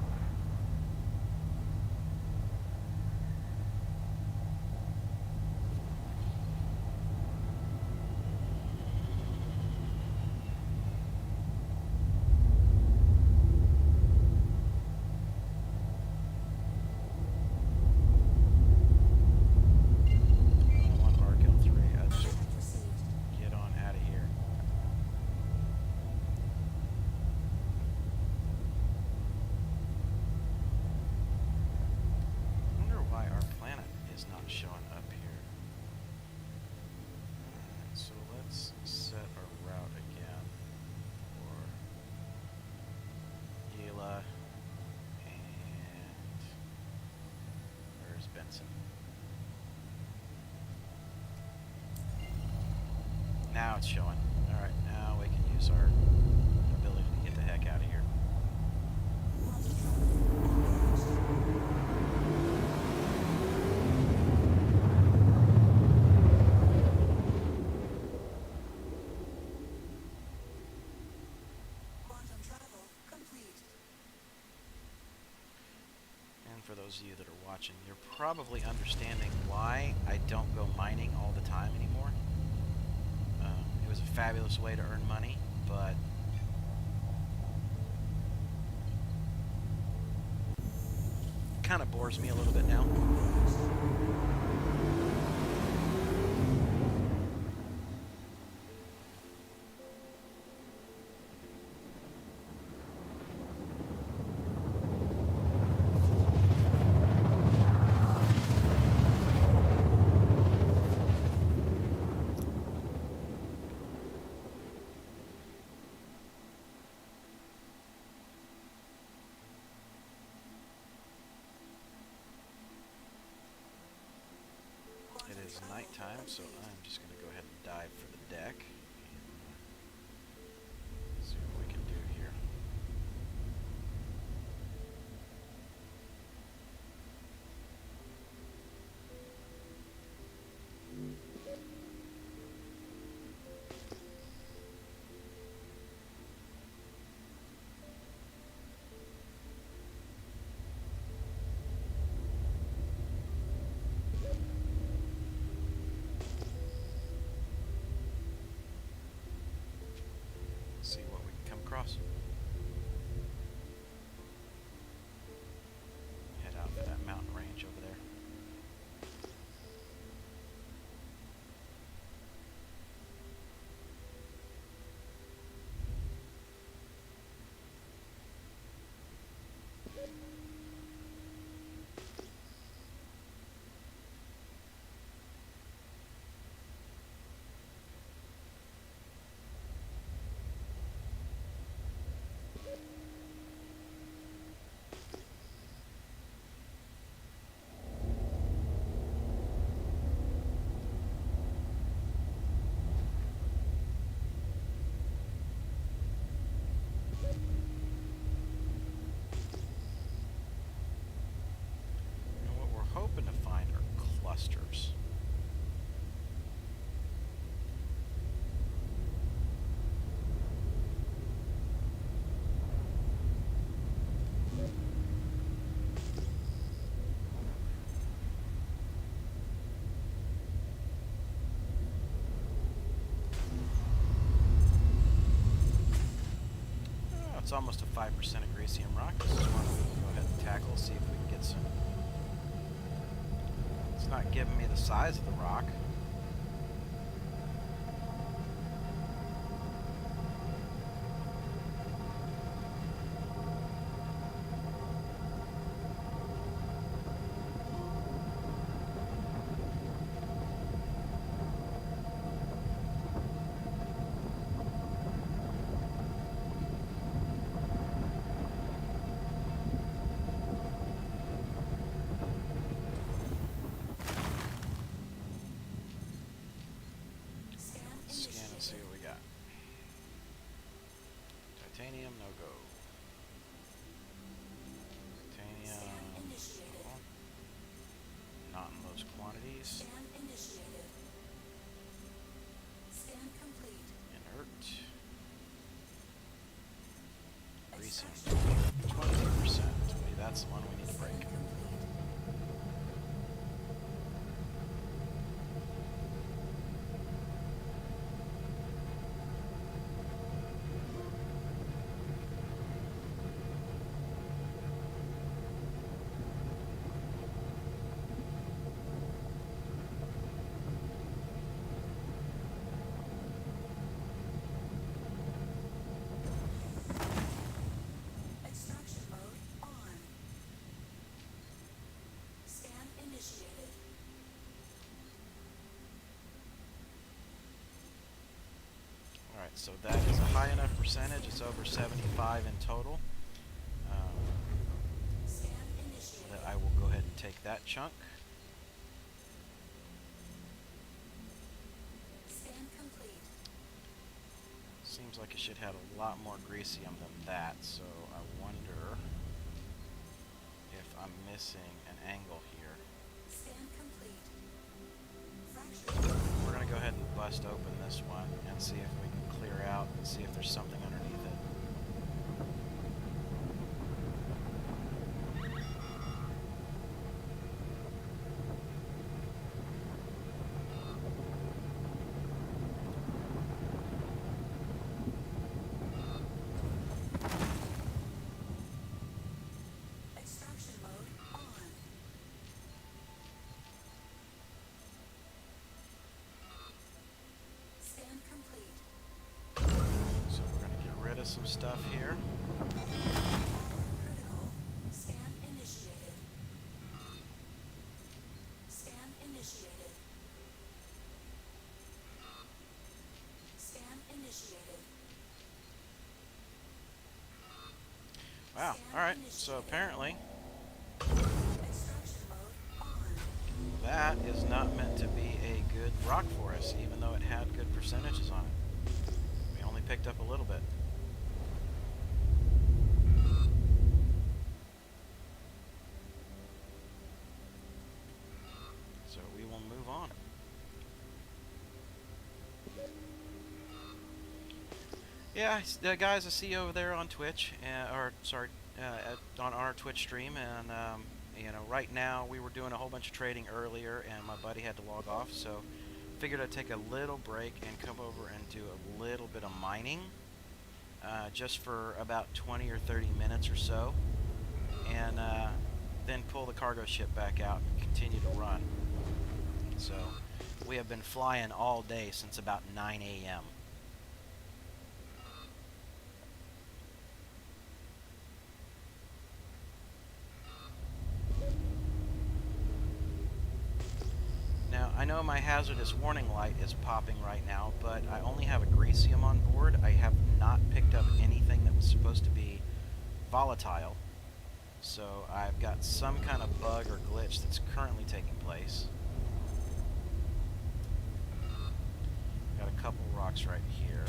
Now it's showing. Alright, now we can use our ability to get the heck out of here. Quantum travel complete. And for those of you that are watching, you're probably understanding why I don't go mining all the time anymore. It was a fabulous way to earn money, but kind of bores me a little bit now. It is nighttime, so I'm just going to go ahead and dive for the deck. And see what we can do here. it's almost a 5% agresium rock. This is one we can go ahead and tackle, see if we can get some. It's not giving me the size of the rock. Scan and see what we got. Titanium, no go. Titanium, no. Not in those quantities. Inert. Recent. 20%. That's the one we need to break. Alright, so that is a high enough percentage. It's over 75 in total. So that I will go ahead and take that chunk. Seems like it should have a lot more greasium than that, so I wonder if I'm missing an angle here. We're going to go ahead and bust open this one and see if we can clear out and see if there's something underneath it. Some stuff here. Wow, alright, so apparently that is not meant to be a good rock for us, even though it had good percentages on it. We only picked up a little bit. So we will move on. Yeah, guys, I see you over there on Twitch, on our Twitch stream, and you know, right now we were doing a whole bunch of trading earlier, and my buddy had to log off, so figured I'd take a little break and come over and do a little bit of mining, just for about 20 or 30 minutes or so, and then pull the cargo ship back out and continue to run. So we have been flying all day since about 9 a.m. Now, I know my hazardous warning light is popping right now, but I only have agresium on board. I have not picked up anything that was supposed to be volatile. So I've got some kind of bug or glitch that's currently taking place. Got a couple rocks right here.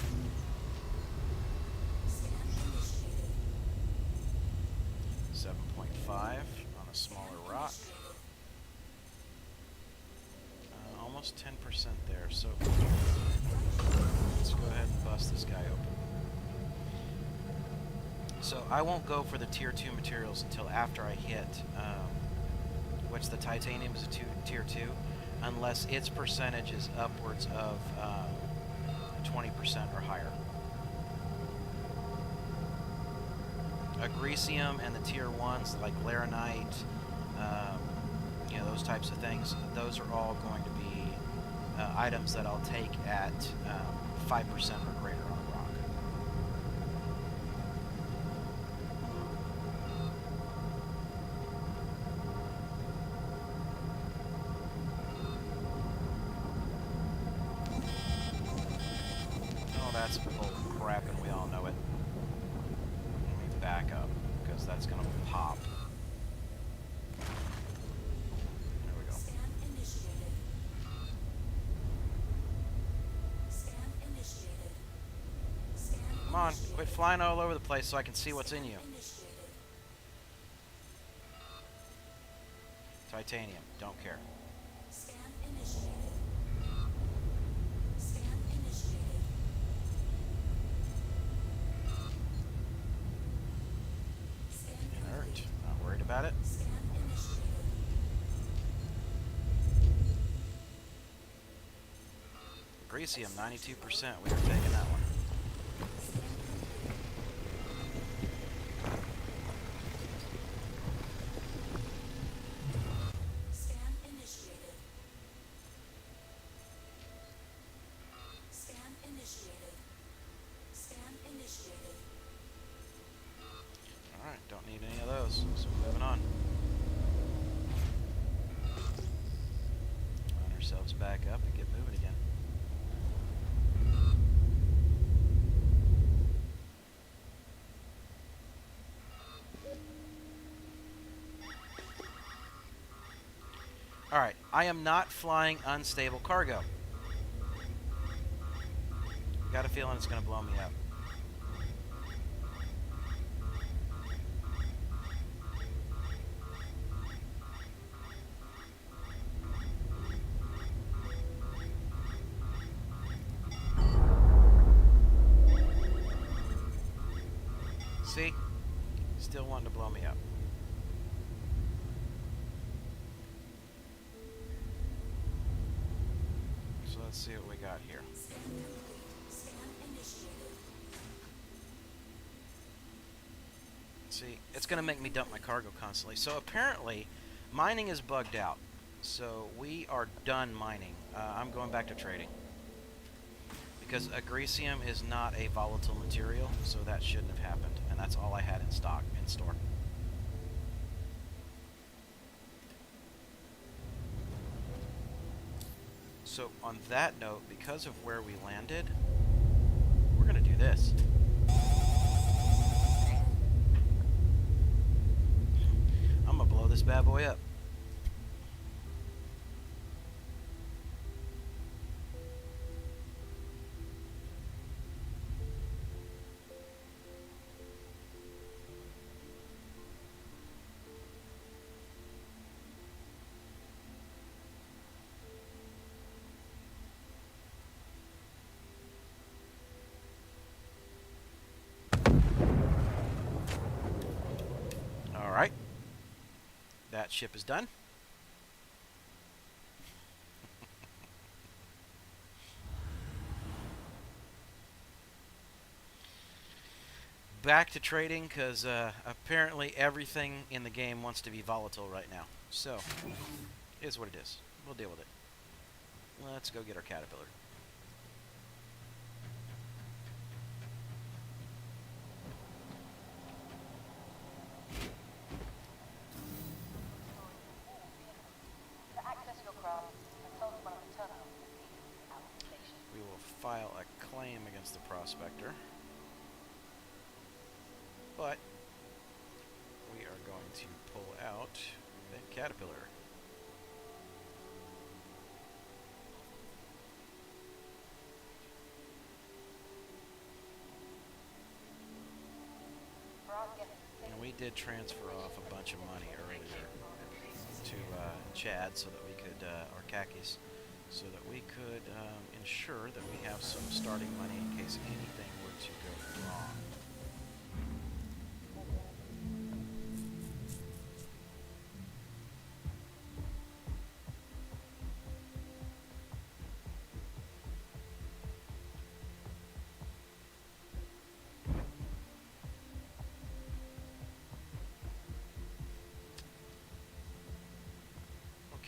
.5 on a smaller rock. Almost 10% there, so let's go ahead and bust this guy open. So I won't go for the tier 2 materials until after I hit, which the titanium is a tier 2, unless its percentage is upwards of 20% or higher. Agricium and the tier 1s like Laranite, you know, those types of things, those are all going to be items that I'll take at 5% or greater on a rock. Oh, that's bull crap, and we all know it. Let me back up, because that's going to pop. There we go. Scan initiated. Scan initiated. Scan Come on, initiated. quit flying all over the place so I can see what's in you. Initiated. Titanium, don't care. Scan initiated. Scan initiated. Scan Inert, complete. not worried about it. Scan initiated. Agricium, 92%. We are taking that one. Scan initiated. Scan initiated. Scan initiated. Alright, don't need any of those, so moving on. Line ourselves back up and get moving again. Alright, I am not flying unstable cargo. Got a feeling it's going to blow me up. See? Still wanting to blow me up. So let's see what we got here. Scan complete. Scan initiated. See, it's going to make me dump my cargo constantly. So apparently, mining is bugged out. So we are done mining. I'm going back to trading. Because agricium is not a volatile material, so that shouldn't have happened. And that's all I had in stock, in store. So on that note, because of where we landed, we're going to do this. I'm going to blow this bad boy up. Alright. That ship is done. Back to trading, because apparently everything in the game wants to be volatile right now. So, it is what it is. We'll deal with it. Let's go get our caterpillar. To access your craft, consult one of the terminals located at the station. We will file a claim against the prospector. But we are going to pull out the caterpillar. And we did transfer off a bunch of money earlier to Chad so that we could, or Khakis, so that we could ensure that we have some starting money in case anything were to go wrong.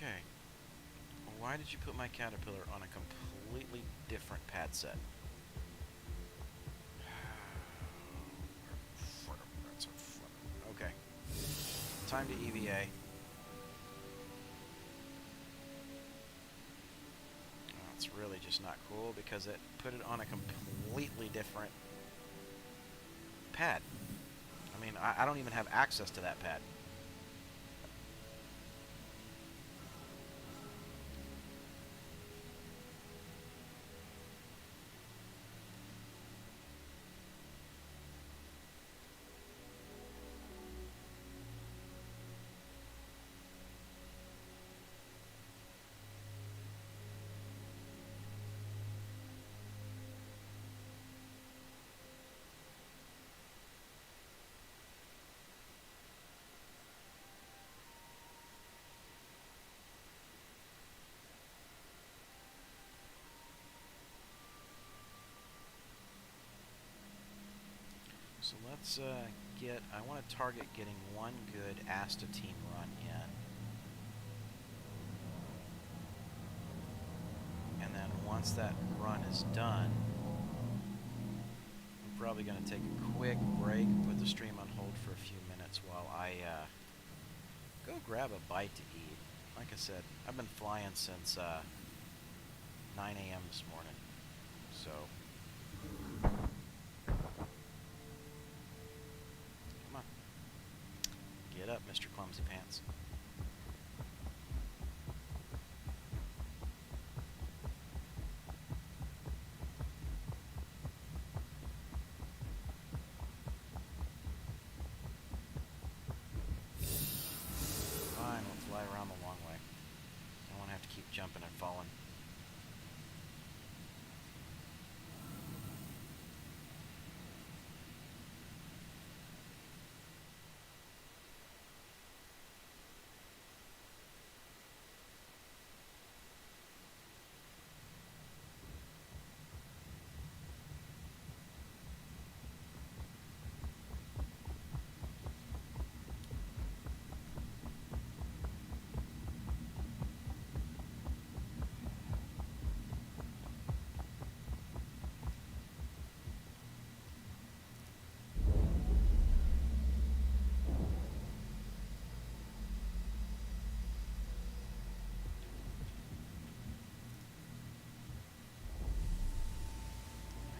Okay. Well, why did you put my caterpillar on a completely different pad set? Okay. Time to EVA. It's really just not cool because it put it on a completely different pad. I mean, I don't even have access to that pad. So let's I want to target getting one good Asta team run in. And then once that run is done, I'm probably going to take a quick break, put the stream on hold for a few minutes while I go grab a bite to eat. Like I said, I've been flying since 9 a.m. this morning. So get up, Mr. Clumsy Pants. Fine, we'll fly around the long way. I don't want to have to keep jumping and falling.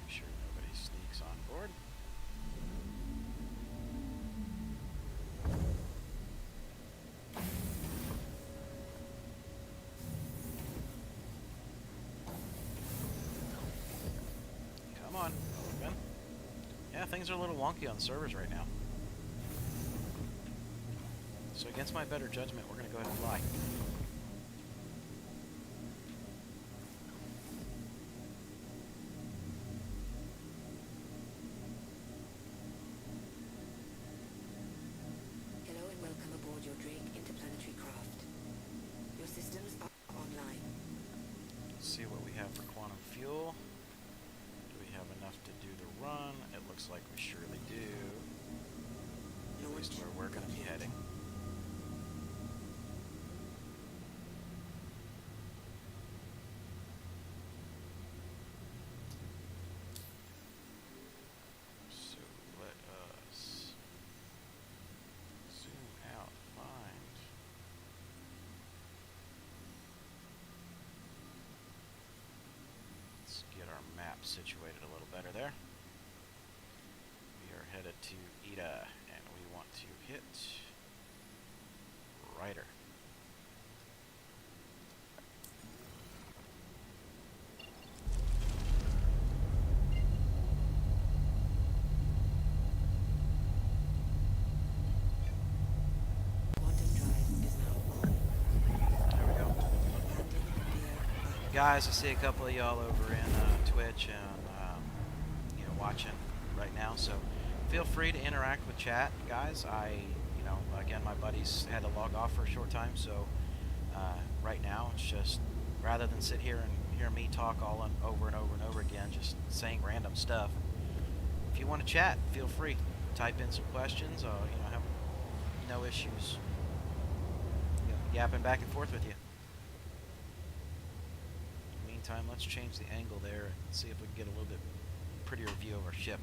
Make sure nobody sneaks on board. Come on, open. Yeah, things are a little wonky on the servers right now. So against my better judgment, we're going to go ahead and fly. Hello and welcome aboard your Drake interplanetary craft. Your systems are online. Let's see what we have for quantum fuel. Do we have enough to do the run? It looks like we surely do. At least where we're going to be heading. So let us zoom out, find. Let's get our map situated a little better there. We are headed to Ida, and we want to hit Ryder. Quantum drive is now on. There we go. Landing via Guys, I see a couple of y'all over in Twitch and watching right now, so feel free to interact with chat, guys. Again, my buddies had to log off for a short time, so right now it's just rather than sit here and hear me talk over and over and over again, just saying random stuff. If you want to chat, feel free. Type in some questions. Have no issues. Yapping back and forth with you. meantime, let's change the angle there and see if we can get a little bit prettier view of our ship.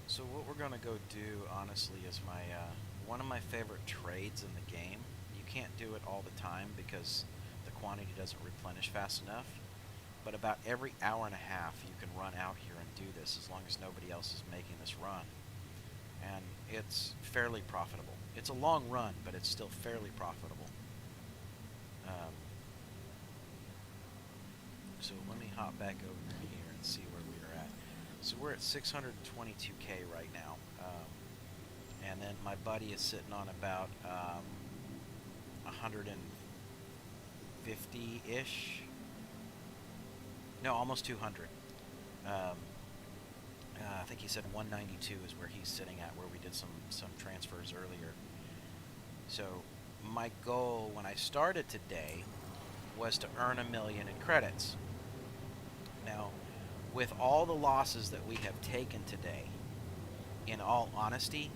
So what we're going to go do, honestly, is my one of my favorite trades in the game. You can't do it all the time because the quantity doesn't replenish fast enough. But about every hour and a half, you can run out here and do this as long as nobody else is making this run. And it's fairly profitable. It's a long run, but it's still fairly profitable. So let me hop back over here and see where we are at. So we're at 622K right now, and then my buddy is sitting on about 150-ish. No, almost 200. I think he said 192 is where he's sitting at, where we did some transfers earlier. So my goal when I started today was to earn 1 million in credits. Now, with all the losses that we have taken today, in all honesty,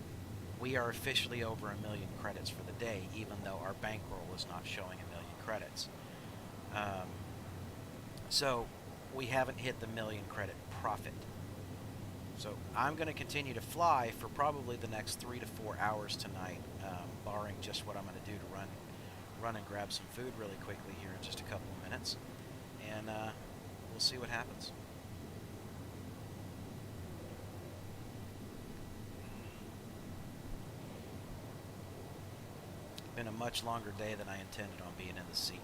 we are officially over 1 million credits for the day, even though our bankroll is not showing 1 million credits. So we haven't hit the 1 million credit profit. So I'm going to continue to fly for probably the next 3 to 4 hours tonight, barring just what I'm going to do to run and grab some food really quickly here in just a couple of minutes, and we'll see what happens. Been a much longer day than I intended on being in the seat.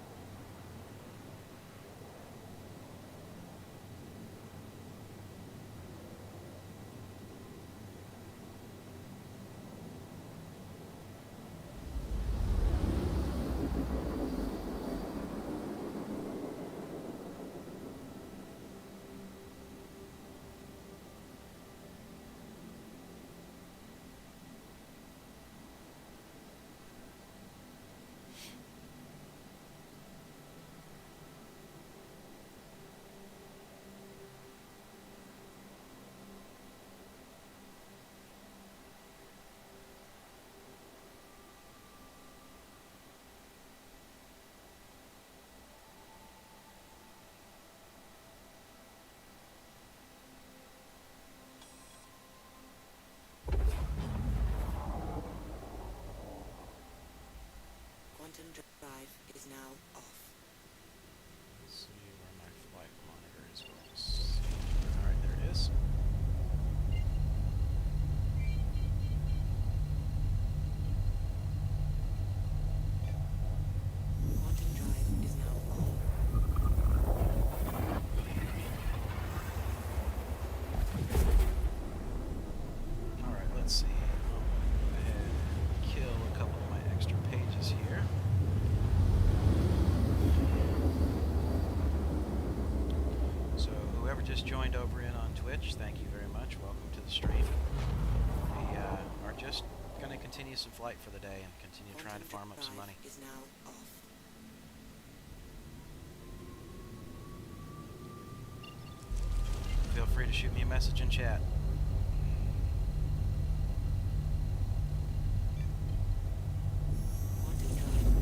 Quantum drive is now off. Let's see where my flight monitor is going to see. Alright, there it is. Quantum drive is now on. Alright, let's see. I'm going to go ahead and kill a couple of my extra pages here. So whoever just joined over in on Twitch, thank you very much. Welcome to the stream. We are just going to continue some flight for the day and continue trying to farm up some money. Is now off. Feel free to shoot me a message in chat. Quantum drive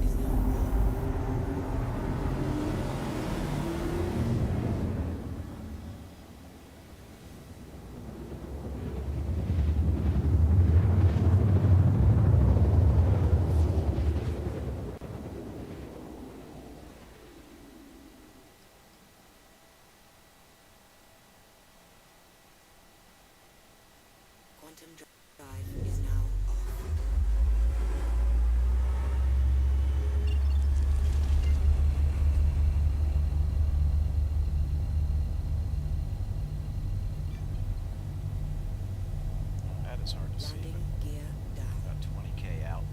is now on. Quantum drive is now off. That is hard to see, Landing but gear down. about 20K out.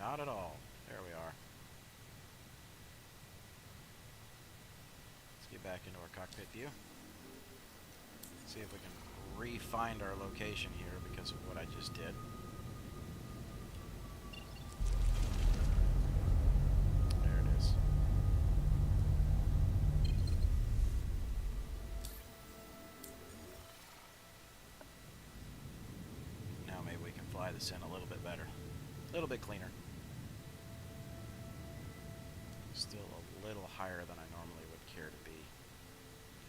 Not at all. There we are. Let's get back into our cockpit view. See if we can re-find our location here because of what I just did. There it is. Now maybe we can fly this in a little bit better. A little bit cleaner. Still a little higher than I normally would care to be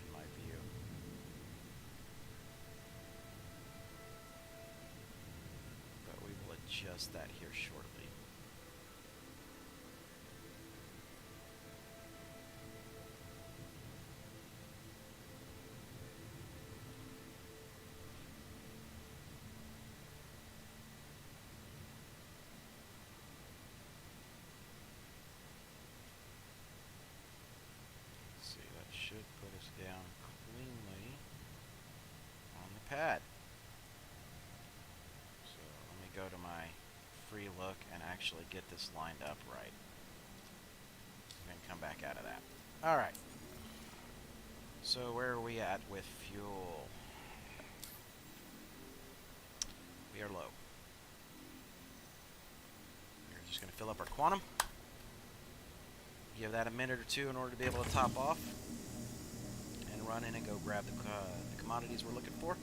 in my view. But we will adjust that here shortly. See, that should put us down cleanly on the pad. So let me go to my free look and actually get this lined up right. And then come back out of that. Alright. So where are we at with fuel? We are low. We're just going to fill up our quantum. Give that a minute or two in order to be able to top off and run in and go grab the commodities we're looking for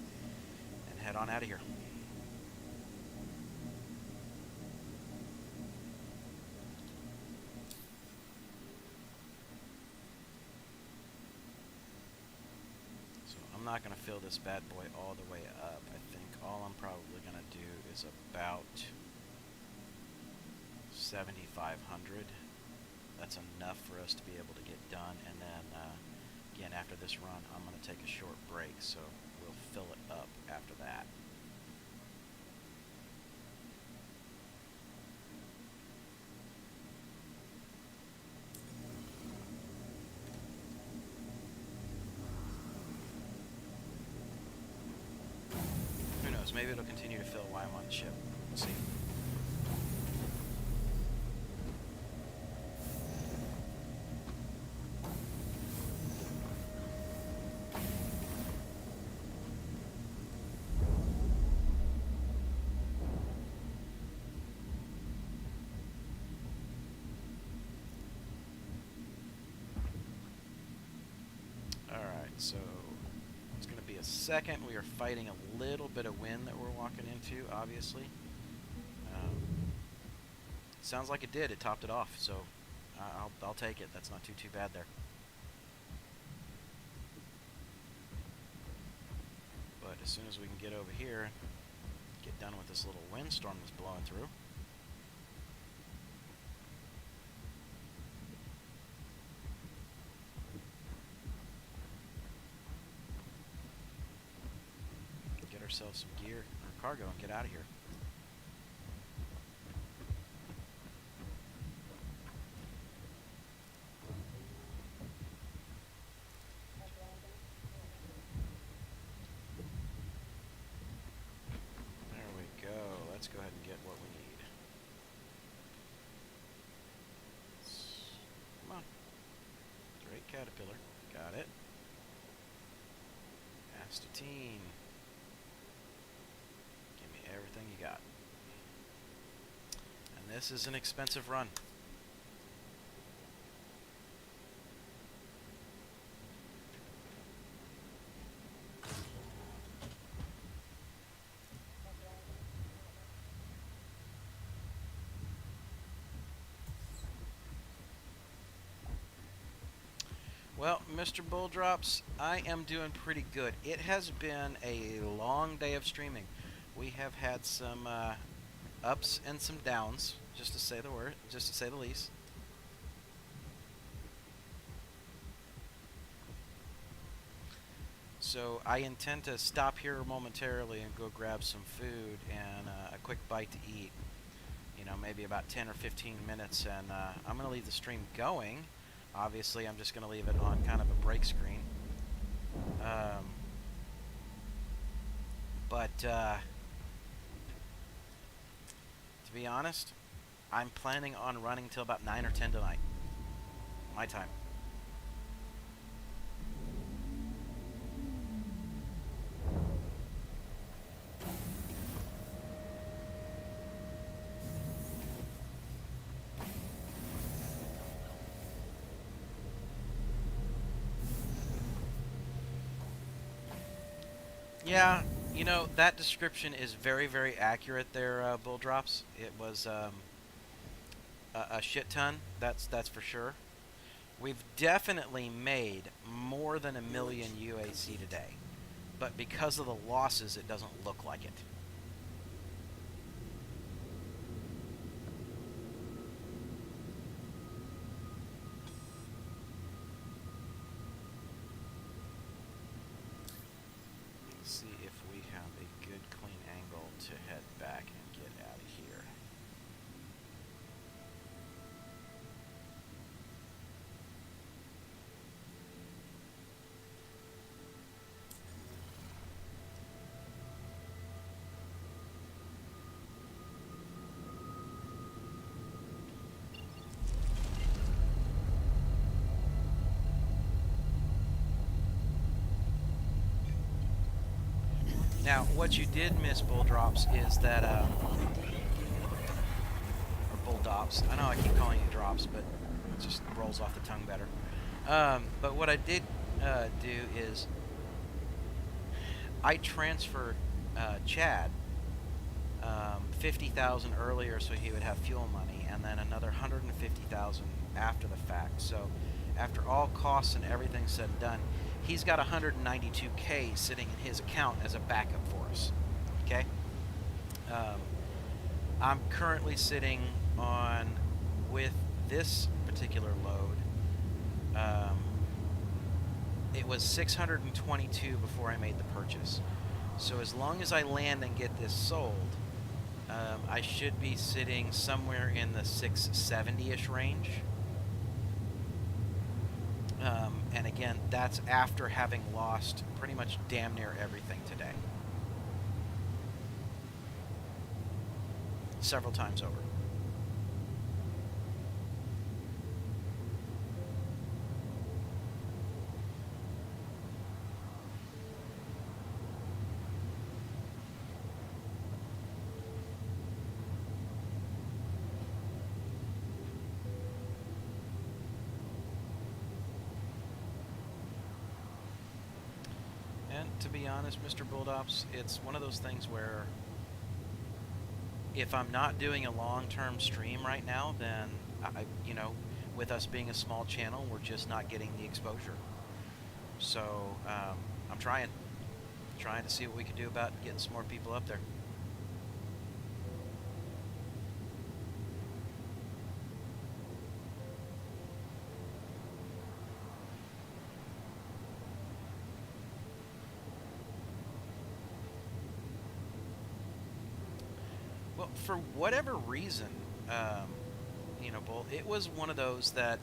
and head on out of here. So I'm not going to fill this bad boy all the way up. I think all I'm probably going to do is about 7,500. That's enough for us to be able to get done, and then again after this run I'm going to take a short break, so we'll fill it up after that. Who knows, maybe it'll continue to fill while I'm on the ship. We'll see. So it's going to be a second. We are fighting a little bit of wind that we're walking into, obviously. Sounds like it did. It topped it off, so I'll take it. That's not too bad there. But as soon as we can get over here and get done with this little windstorm that's blowing through. Ourselves some gear or cargo and get out of here. There we go. Let's go ahead and get what we need. Come on. Great caterpillar. Got it. Astatine. Everything you got. And this is an expensive run. Well, Mr. Bulldrops, I am doing pretty good. It has been a long day of streaming. We have had some ups and some downs, just to say the least. So I intend to stop here momentarily and go grab some food and a quick bite to eat. You know, maybe about 10 or 15 minutes, and I'm going to leave the stream going. Obviously, I'm just going to leave it on kind of a break screen. To be honest, I'm planning on running till about 9 or 10 tonight. My time. Yeah, you know, that description is very, very accurate there, Bull Drops. It was a shit ton, that's for sure. We've definitely made more than 1,000,000 UAC today, but because of the losses, it doesn't look like it. Let's see if we have a good, clean angle to head back and get out of here. Now, what you did miss, Bull Drops, is that, or Bull Dops. I know I keep calling you Drops, but it just rolls off the tongue better. But what I did do is I transferred Chad 50,000 earlier so he would have fuel money, and then another 150,000 after the fact. So after all costs and everything said and done, he's got 192K sitting in his account as a backup for us. Okay? I'm currently sitting on, with this particular load, it was 622 before I made the purchase. So as long as I land and get this sold, I should be sitting somewhere in the 670-ish range. And again, that's after having lost pretty much damn near everything today. Several times over. And to be honest, Mr. Bulldops, it's one of those things where if I'm not doing a long-term stream right now, then you know, with us being a small channel, we're just not getting the exposure. So I'm trying to see what we can do about getting some more people up there. Well, for whatever reason, you know, Bull, it was one of those that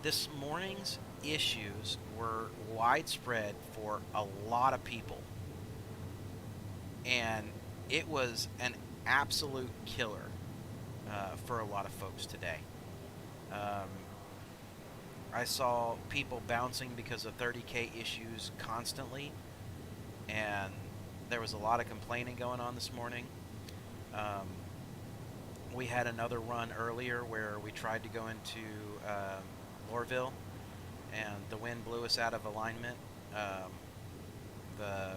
this morning's issues were widespread for a lot of people. And it was an absolute killer for a lot of folks today. I saw people bouncing because of 30K issues constantly, and there was a lot of complaining going on this morning. We had another run earlier where we tried to go into Lorville, and the wind blew us out of alignment. The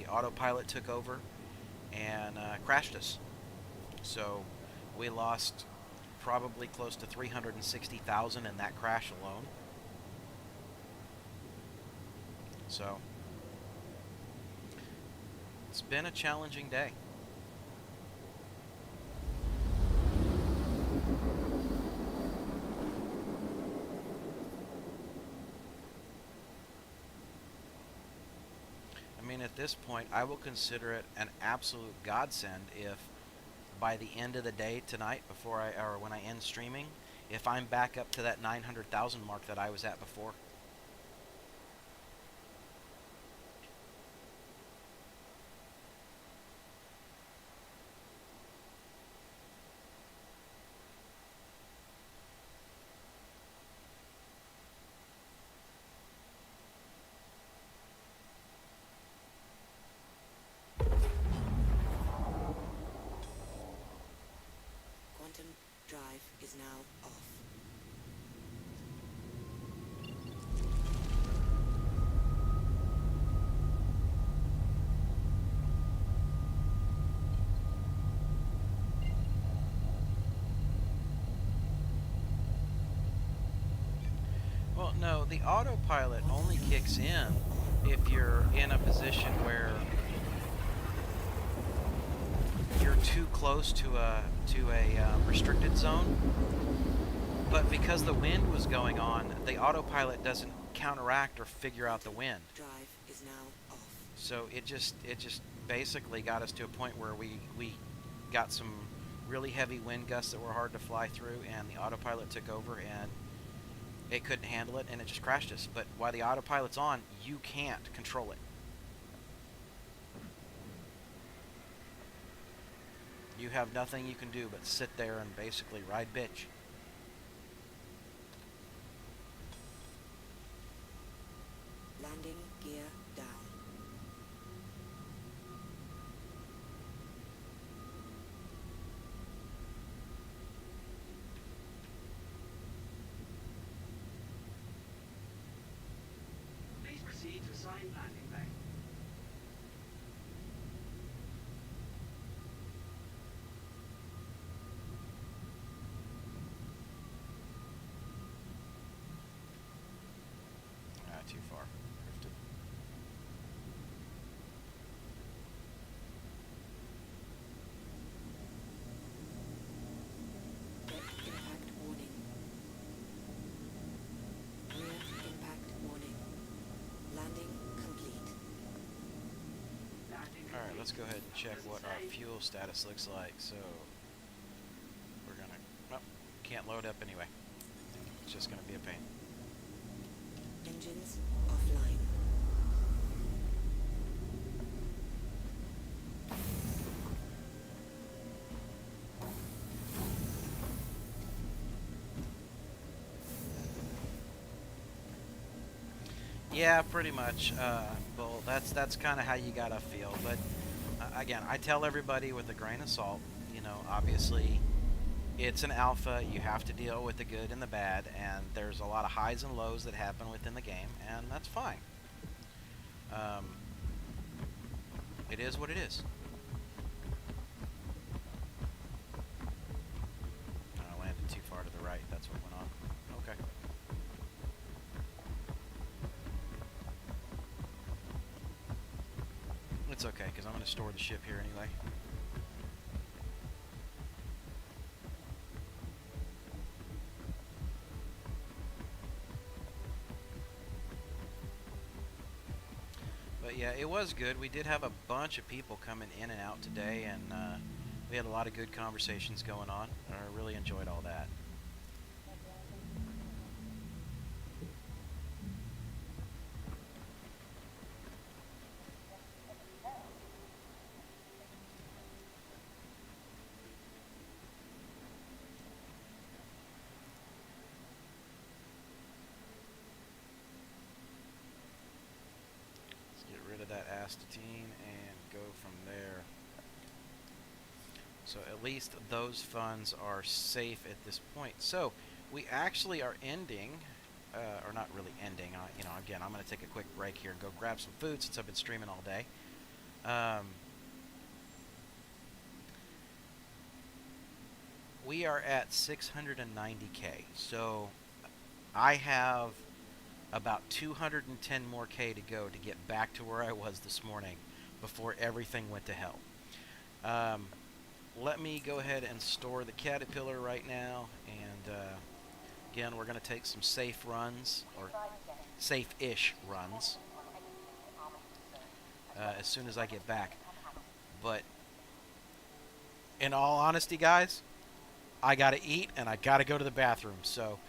autopilot took over and crashed us. So we lost probably close to 360,000 in that crash alone. So it's been a challenging day. I mean, at this point, I will consider it an absolute godsend if by the end of the day tonight, or when I end streaming, if I'm back up to that 900,000 mark that I was at before. Well, no, the autopilot only kicks in if you're in a position where you're too close to a restricted zone. But because the wind was going on, the autopilot doesn't counteract or figure out the wind. Drive is now off. So it just basically got us to a point where we got some really heavy wind gusts that were hard to fly through, and the autopilot took over and it couldn't handle it and it just crashed us. But while the autopilot's on, you can't control it. You have nothing you can do but sit there and basically ride bitch. Landing gear down. Please proceed to assigned landing bay. Too far. Drifted. Impact warning. Rear impact warning. Landing complete. Landing Alright, complete. let's go ahead and check Does it what our say? fuel status looks like. So, we're gonna... Oh, can't load up anyway. It's just gonna be a pain. Engines offline. Yeah, pretty much. Well, that's kind of how you gotta feel. But again, I tell everybody with a grain of salt. You know, obviously, it's an alpha. You have to deal with the good and the bad, and there's a lot of highs and lows that happen within the game, and that's fine. It is what it is. I landed too far to the right. That's what went on. Okay. It's okay, because I'm going to store the ship here anyway. But yeah, it was good. We did have a bunch of people coming in and out today, and we had a lot of good conversations going on. I really enjoyed all that. That astatine and go from there. So at least those funds are safe at this point. So we actually are ending, or not really ending. You know, again, I'm going to take a quick break here and go grab some food since I've been streaming all day. We are at 690K. So I have about 210 more K to go to get back to where I was this morning before everything went to hell. Let me go ahead and store the Caterpillar right now, and again, we're going to take some safe runs, or safe-ish runs, as soon as I get back. But in all honesty, guys, I got to eat and I got to go to the bathroom, so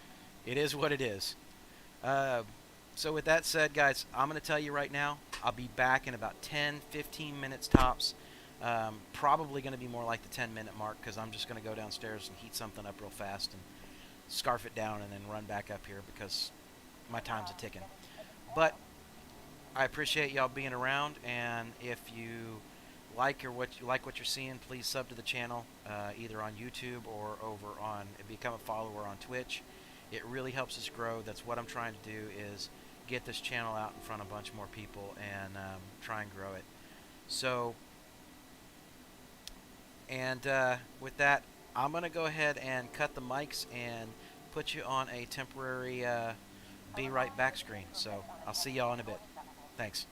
it is what it is. So with that said, guys, I'm going to tell you right now, I'll be back in about 10-15 minutes tops. Probably going to be more like the 10-minute mark, because I'm just going to go downstairs and heat something up real fast and scarf it down and then run back up here because my time's a ticking. But I appreciate y'all being around, and if you like what you're seeing, please sub to the channel, either on YouTube or over on become a follower on Twitch. It really helps us grow. That's what I'm trying to do, is get this channel out in front of a bunch more people and try and grow it. So, and with that, I'm going to go ahead and cut the mics and put you on a temporary be right back screen. So I'll see y'all in a bit. Thanks.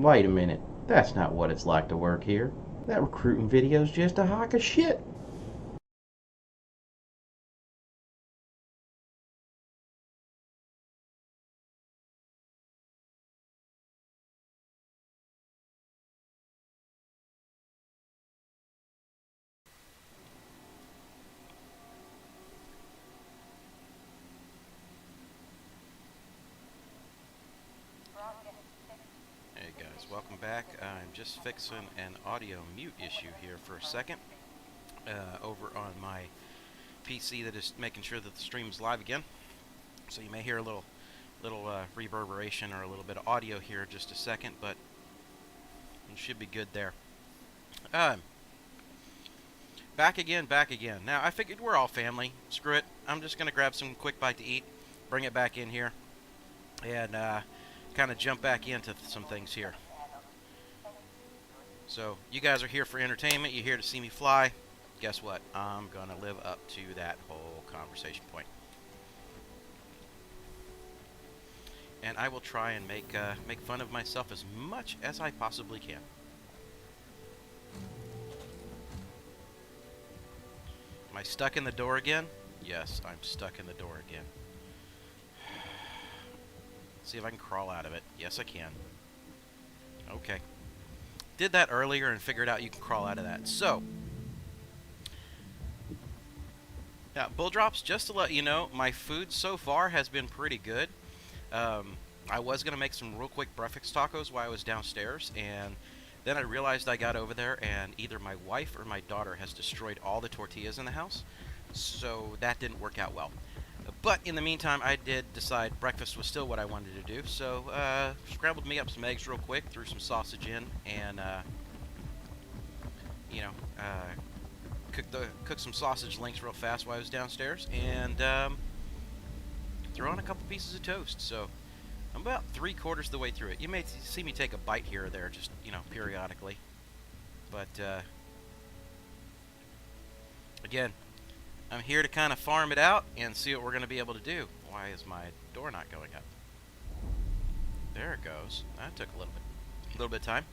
Wait a minute. That's not what it's like to work here. That recruiting video's just a hunk of shit. Hey guys, welcome back. I'm just fixing an audio mute issue here for a second over on my PC that is making sure that the stream is live again. So you may hear a little reverberation or a little bit of audio here in just a second, but it should be good there. Back again. Now I figured we're all family. Screw it. I'm just gonna grab some quick bite to eat, bring it back in here, and kind of jump back into some things here. So you guys are here for entertainment. You're here to see me fly. Guess what? I'm gonna live up to that whole conversation point, and I will try and make fun of myself as much as I possibly can. Am I stuck in the door again? Yes, I'm stuck in the door again. See if I can crawl out of it. Yes, I can. Okay. Did that earlier and figured out you can crawl out of that. So, yeah, bull drops, just to let you know, my food so far has been pretty good. I was going to make some real quick breakfast tacos while I was downstairs, and then I realized I got over there and either my wife or my daughter has destroyed all the tortillas in the house, so that didn't work out well. But in the meantime, I did decide breakfast was still what I wanted to do, so scrambled me up some eggs real quick, threw some sausage in, and cooked some sausage links real fast while I was downstairs, and threw on a couple pieces of toast. So I'm about 3/4 of the way through it. You may see me take a bite here or there, just periodically, but again, I'm here to kind of farm it out and see what we're going to be able to do. Why is my door not going up? There it goes. That took a little bit of time.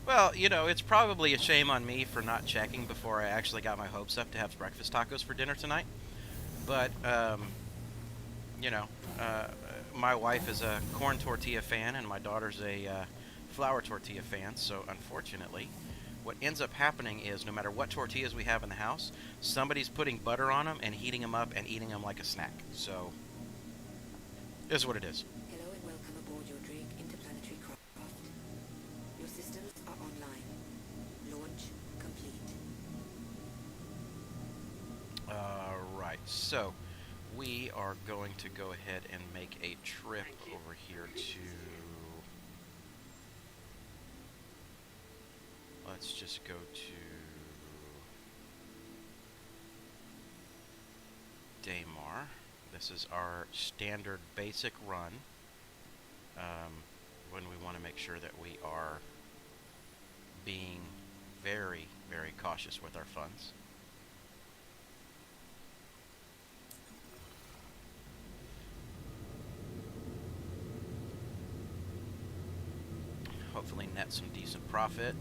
Well, it's probably a shame on me for not checking before I actually got my hopes up to have breakfast tacos for dinner tonight. But, my wife is a corn tortilla fan and my daughter's a flour tortilla fan, so unfortunately what ends up happening is no matter what tortillas we have in the house, somebody's putting butter on them and heating them up and eating them like a snack. So this is what it is. Hello and welcome aboard your Drake interplanetary craft. Your systems are online. Launch complete. Alright, so we are going to go ahead and make a trip over here to... Let's just go to... Daymar. This is our standard basic run. When we want to make sure that we are being very, very cautious with our funds. Hopefully net some decent profit.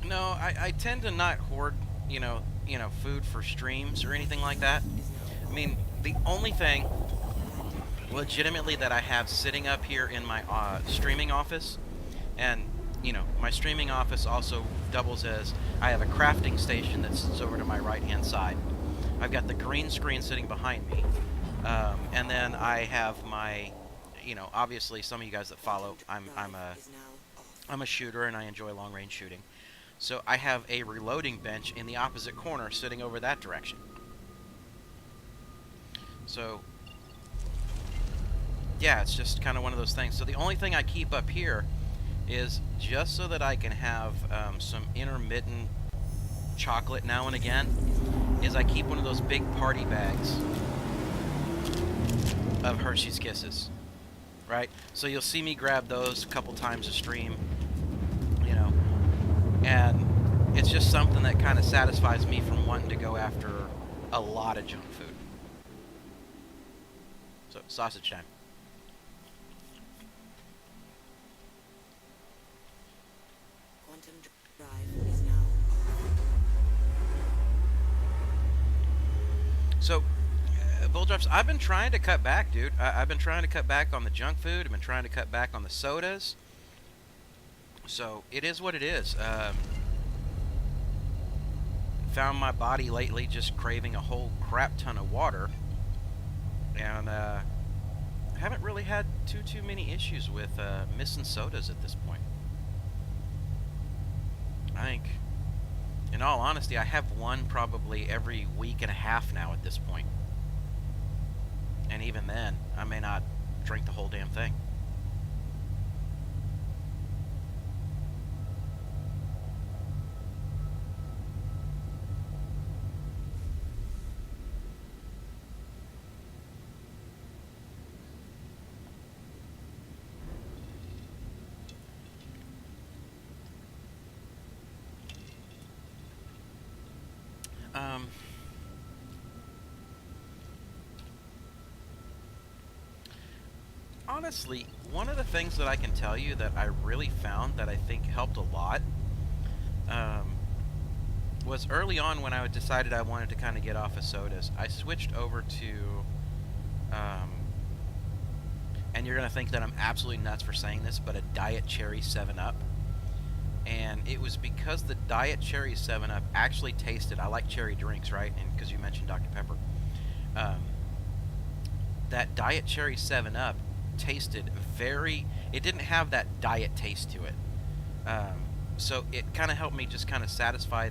No, I tend to not hoard, food for streams or anything like that. I mean, the only thing legitimately that I have sitting up here in my streaming office, and my streaming office also doubles as I have a crafting station that sits over to my right hand side. I've got the green screen sitting behind me, and then I have my, obviously some of you guys that follow, I'm a shooter and I enjoy long range shooting. So I have a reloading bench in the opposite corner sitting over that direction. So yeah, it's just kind of one of those things. So the only thing I keep up here is just so that I can have some intermittent chocolate now and again, is I keep one of those big party bags of Hershey's Kisses. right? So you'll see me grab those a couple times a stream, you know, and it's just something that kind of satisfies me from wanting to go after a lot of junk food. So, sausage time. Quantum drive is now So, Bull Drops, I've been trying to cut back, dude. I've been trying to cut back on the junk food. I've been trying to cut back on the sodas. So, it is what it is. Found my body lately just craving a whole crap ton of water. And, haven't really had too many issues with missing sodas at this point. I think, in all honesty, I have one probably every week and a half now at this point. And even then, I may not drink the whole damn thing. Honestly, one of the things that I can tell you that I really found that I think helped a lot was early on when I decided I wanted to kind of get off of sodas. I switched over to, and you're going to think that I'm absolutely nuts for saying this, but a Diet Cherry 7-Up. And it was because the Diet Cherry 7-Up actually tasted, I like cherry drinks, right? And because you mentioned Dr. Pepper. That Diet Cherry 7-Up tasted it didn't have that diet taste to it. So it kind of helped me just kind of satisfy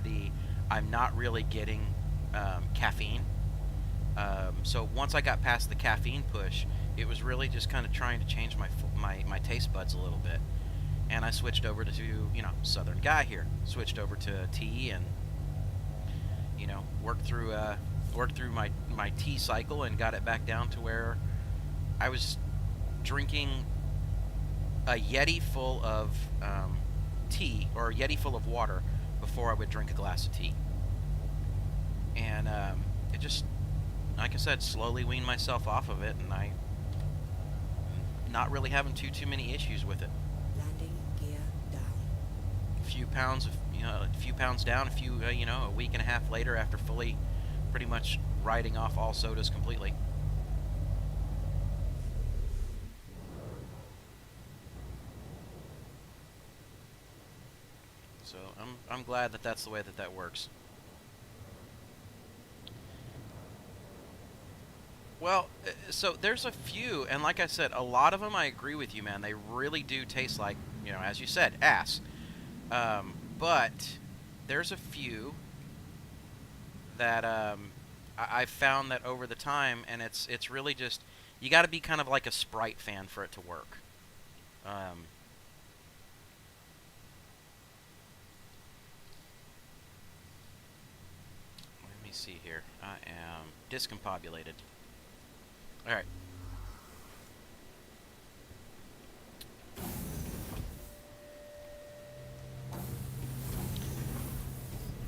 I'm not really getting caffeine. So once I got past the caffeine push, it was really just kind of trying to change my taste buds a little bit. And I switched over to, Southern guy here. Switched over to tea and, worked through my tea cycle and got it back down to where I was drinking a Yeti full of tea, or a Yeti full of water, before I would drink a glass of tea. And it just, like I said, slowly weaned myself off of it, and I not really having too many issues with it. landing gear down. A few pounds down, a week and a half later, after fully pretty much writing off all sodas completely. So I'm glad that that's the way that works. Well, so there's a few, and like I said, a lot of them I agree with you, man. They really do taste like, as you said, ass. But there's a few that I've found that over the time, and it's really just, you got to be kind of like a Sprite fan for it to work. Let me see here. I am discombobulated. All right.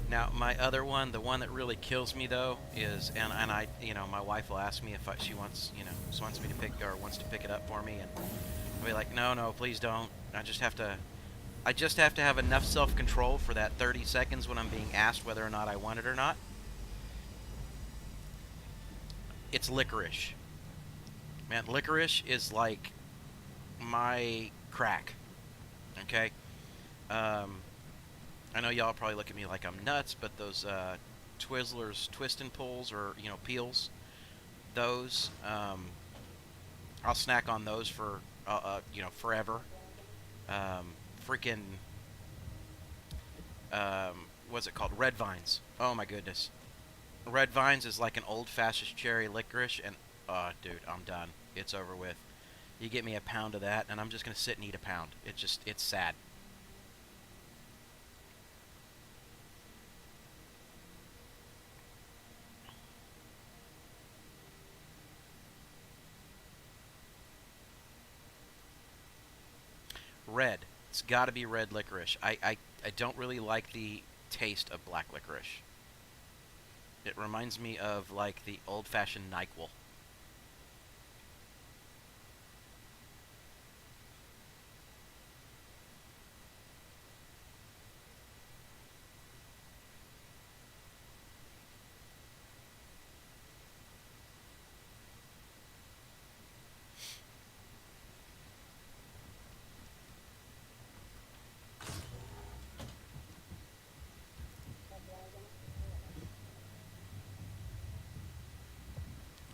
Now, my other one, the one that really kills me though, is, and I, my wife will ask me if she wants, wants me to pick, or wants to pick it up for me, and I'll be like, no, please don't. I just have to have enough self-control for that 30 seconds when I'm being asked whether or not I want it or not. It's licorice. Man, licorice is like my crack. Okay? I know y'all probably look at me like I'm nuts, but those Twizzlers twist and pulls, or peels, those I'll snack on those for forever. Freaking what's it called? Red Vines. Oh my goodness. Red Vines is like an old-fashioned cherry licorice, and dude, I'm done. It's over with. You get me a pound of that, and I'm just gonna sit and eat a pound. It's sad. red. It's got to be red licorice. I don't really like the taste of black licorice. It reminds me of like the old-fashioned NyQuil.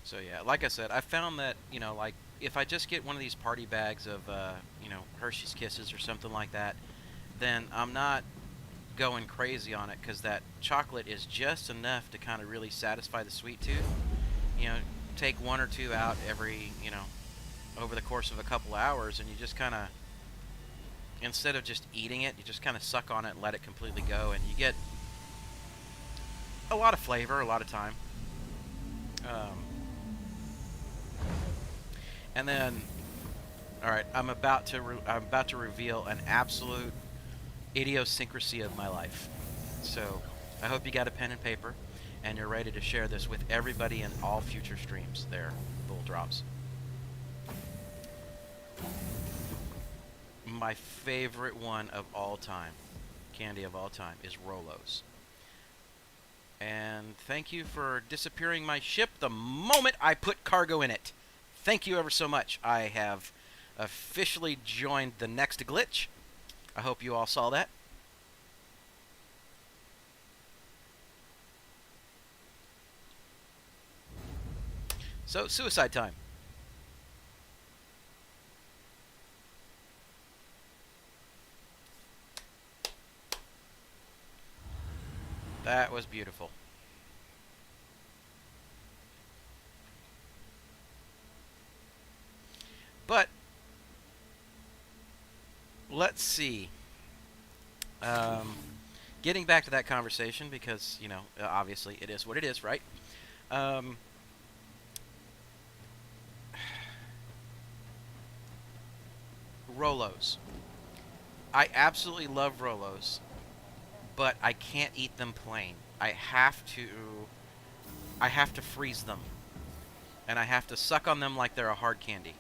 So yeah, like I said, I found that, you know, like if I just get one of these party bags of, you know, Hershey's Kisses or something like that, then I'm not going crazy on it because that chocolate is just enough to kind of really satisfy the sweet tooth. You know, take one or two out every, you know, over the course of a couple hours, and you just kind of, instead of just eating it, you just kind of suck on it and let it completely go, and you get a lot of flavor a lot of time. And then, all right, I'm about to reveal an absolute idiosyncrasy of my life. So I hope you got a pen and paper, and you're ready to share this with everybody in all future streams. There, Bull Drops. My favorite one of all time, candy of all time, is Rolos. And thank you for disappearing my ship the moment I put cargo in it. Thank you ever so much. I have officially joined the next glitch. I hope you all saw that. So, suicide time. That was beautiful. But let's see. Getting back to that conversation, because, you know, obviously it is what it is, right? Rolos. I absolutely love Rolos, but I can't eat them plain. I have to freeze them, and I have to suck on them like they're a hard candy.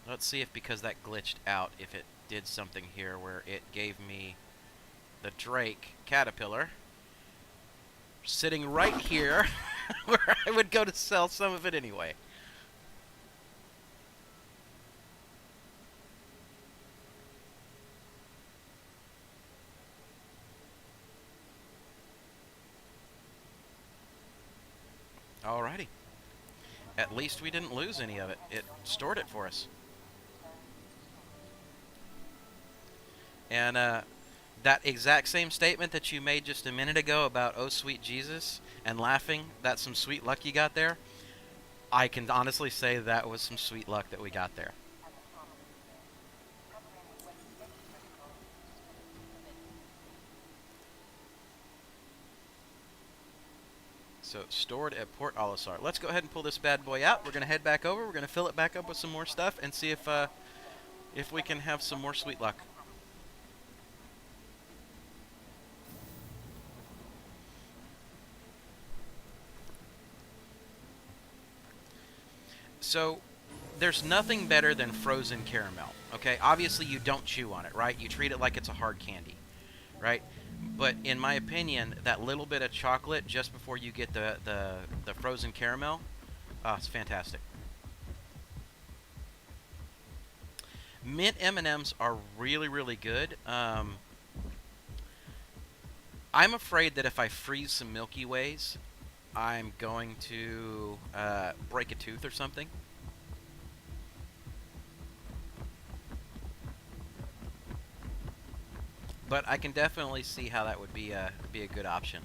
Let's see if, because that glitched out, if it did something here where it gave me the Drake caterpillar sitting right here where I would go to sell some of it anyway. Alrighty. At least we didn't lose any of it. It stored it for us. And that exact same statement that you made just a minute ago about "Oh sweet Jesus" and laughing, that's some sweet luck you got there. I can honestly say that was some sweet luck that we got there. So, stored at Port Olisar. Let's go ahead and pull this bad boy out. We're going to head back over. We're going to fill it back up with some more stuff and see if we can have some more sweet luck. So, there's nothing better than frozen caramel, okay? Obviously, you don't chew on it, right? You treat it like it's a hard candy, right? But in my opinion, that little bit of chocolate just before you get the frozen caramel, it's fantastic. Mint M&Ms are really, really good. I'm afraid that if I freeze some Milky Ways, I'm going to break a tooth or something. But I can definitely see how that would be a good option.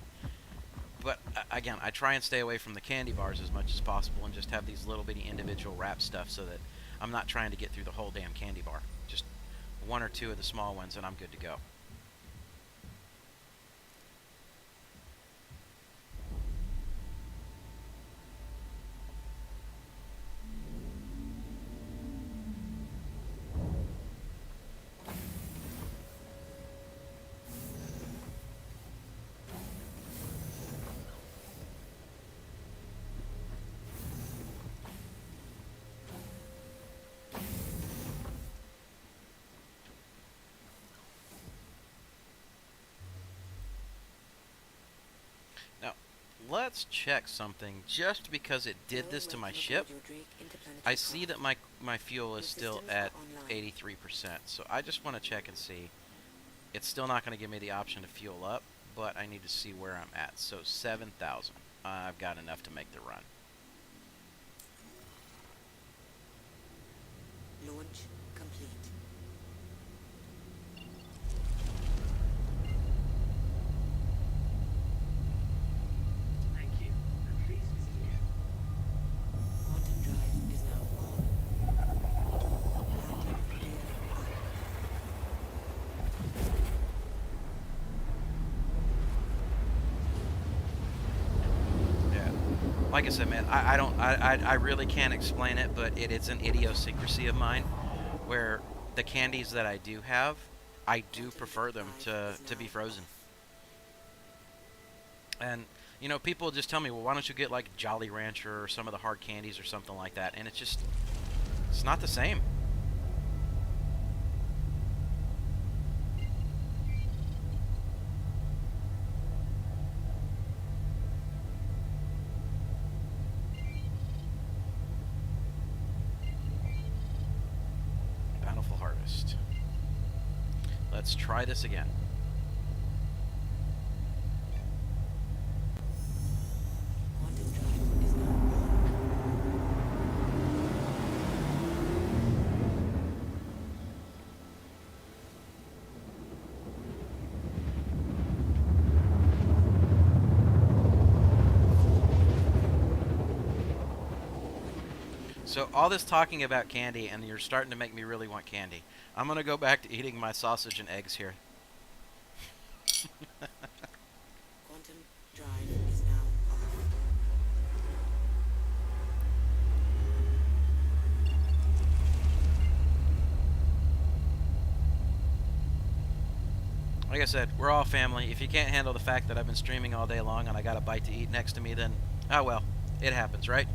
But again, I try and stay away from the candy bars as much as possible and just have these little bitty individual wrap stuff so that I'm not trying to get through the whole damn candy bar. Just one or two of the small ones and I'm good to go. let's check something. Just because it did this to my ship, I see that my fuel is still at 83%. So I just want to check and see. It's still not going to give me the option to fuel up, but I need to see where I'm at. So 7,000. I've got enough to make the run. Launch complete. Thank you. And please visit again. Quantum drive is now on. Landing gear up. Yeah. Like I said, man, I really can't explain it, but it's an idiosyncrasy of mine, where the candies that I do have, I do prefer them to be frozen. And, you know, people just tell me, well, why don't you get like Jolly Rancher or some of the hard candies or something like that? And it's just, it's not the same. Bountiful Harvest. Let's try this again. Quantum drive is now on. So all this talking about candy, and you're starting to make me really want candy. I'm gonna go back to eating my sausage and eggs here. Quantum drive is now off. Like I said, we're all family. If you can't handle the fact that I've been streaming all day long and I got a bite to eat next to me, then, oh well, it happens, right?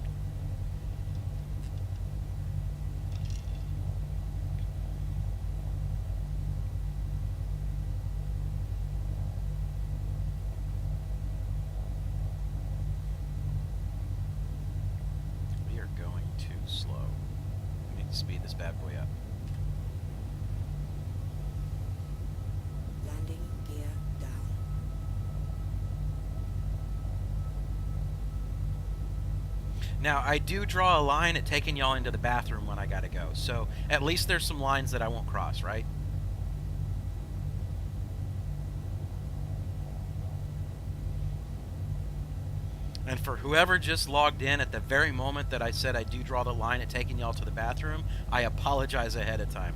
We are going too slow. We need to speed this bad boy up. Landing gear down. Now, I do draw a line at taking y'all into the bathroom when I gotta go, so at least there's some lines that I won't cross, right? And for whoever just logged in at the very moment that I said I do draw the line at taking y'all to the bathroom, I apologize ahead of time.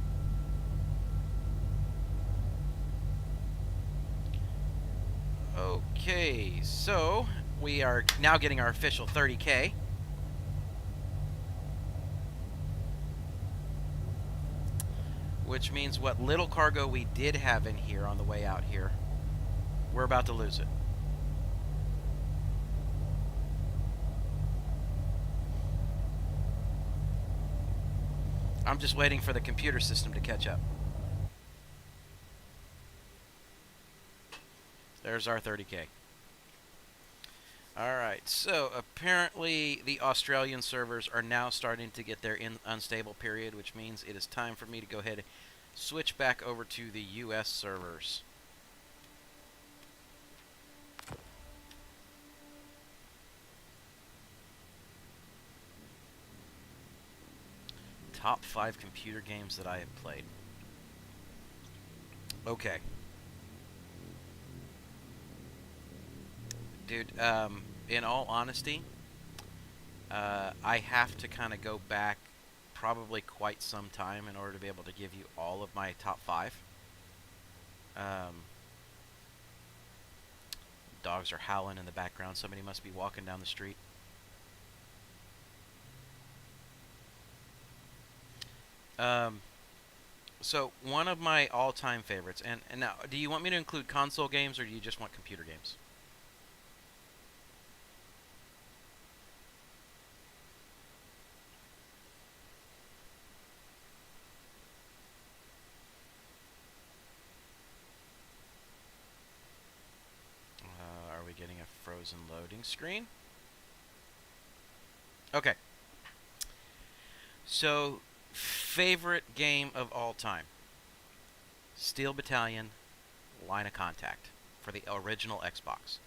Okay, so we are now getting our official 30K. Which means what little cargo we did have in here on the way out here, we're about to lose it. I'm just waiting for the computer system to catch up. There's our 30K. Alright, so apparently the Australian servers are now starting to get their unstable period, which means it is time for me to go ahead and switch back over to the US servers. Top 5 computer games that I have played. Okay. Dude, in all honesty, I have to kind of go back probably quite some time in order to be able to give you all of my top 5. Dogs are howling in the background. Somebody must be walking down the street. So one of my all-time favorites, and now, do you want me to include console games, or do you just want computer games? Are we getting a frozen frozen loading screen. Okay. So, favorite game of all time. Steel Battalion, Line of Contact for the original Xbox.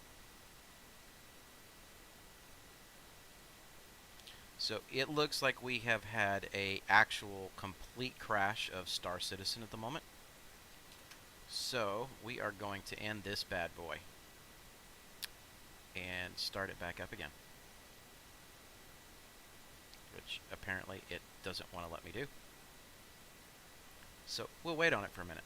So it looks like we have had a actual complete crash of Star Citizen at the moment. So we are going to end this bad boy and start it back up again, which apparently it doesn't want to let me do. So we'll wait on it for a minute.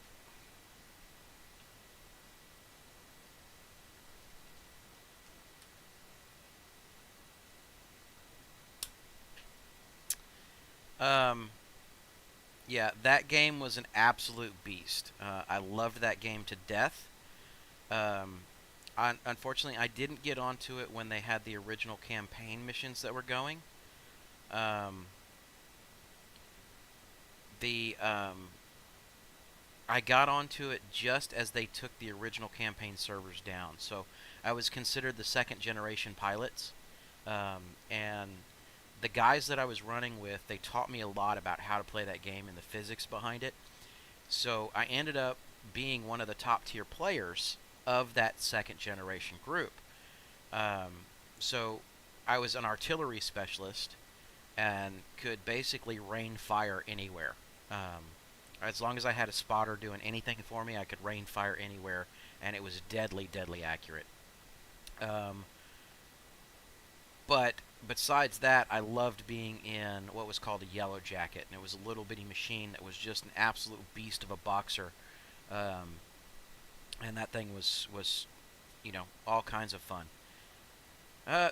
Yeah, that game was an absolute beast. I loved that game to death. Unfortunately, I didn't get onto it when they had the original campaign missions that were going. I got onto it just as they took the original campaign servers down. So I was considered the second generation pilots. And the guys that I was running with, they taught me a lot about how to play that game and the physics behind it. So I ended up being one of the top tier players of that second generation group. So I was an artillery specialist and could basically rain fire anywhere. As long as I had a spotter doing anything for me, I could rain fire anywhere, and it was deadly, deadly accurate. But besides that, I loved being in what was called a Yellow Jacket, and it was a little bitty machine that was just an absolute beast of a boxer. And that thing was, you know, all kinds of fun.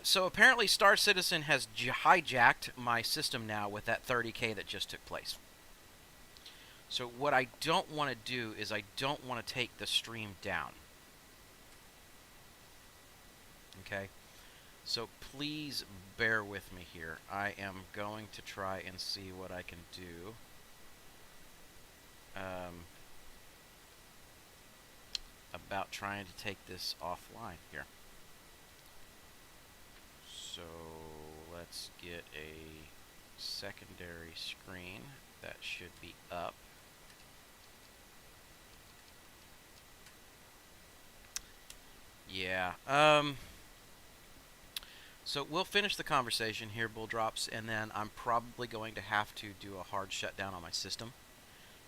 So apparently Star Citizen has hijacked my system now with that 30K that just took place. So what I don't want to do is I don't want to take the stream down. Okay? So please bear with me here. I am going to try and see what I can do. About trying to take this offline here. So let's get a secondary screen that should be up. Yeah. So we'll finish the conversation here, Bull Drops, and then I'm probably going to have to do a hard shutdown on my system.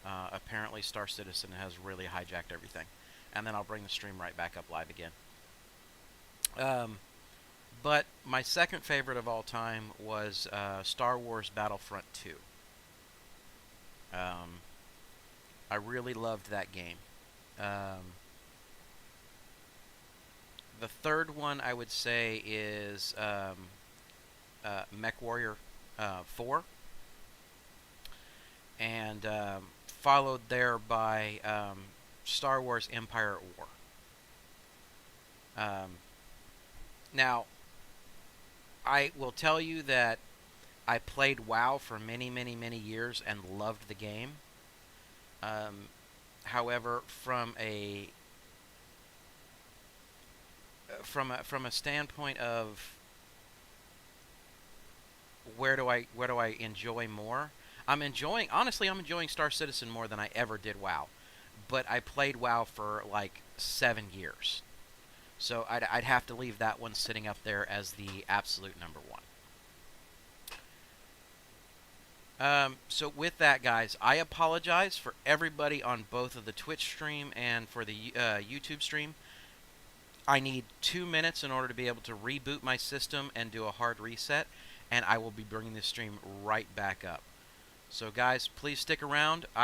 Apparently Star Citizen has really hijacked everything. And then I'll bring the stream right back up live again. But my second favorite of all time was Star Wars Battlefront 2. I really loved that game. The third one I would say is MechWarrior 4. And followed there by Star Wars Empire at War. Now, I will tell you that I played WoW for many, many, many years and loved the game. However, from a standpoint of where do I enjoy more? I'm enjoying Star Citizen more than I ever did WoW. But I played WoW for like 7 years. So I'd have to leave that one sitting up there as the absolute number one. So with that, guys, I apologize for everybody on both of the Twitch stream and for the YouTube stream. I need 2 minutes in order to be able to reboot my system and do a hard reset, and I will be bringing this stream right back up. So guys, please stick around. I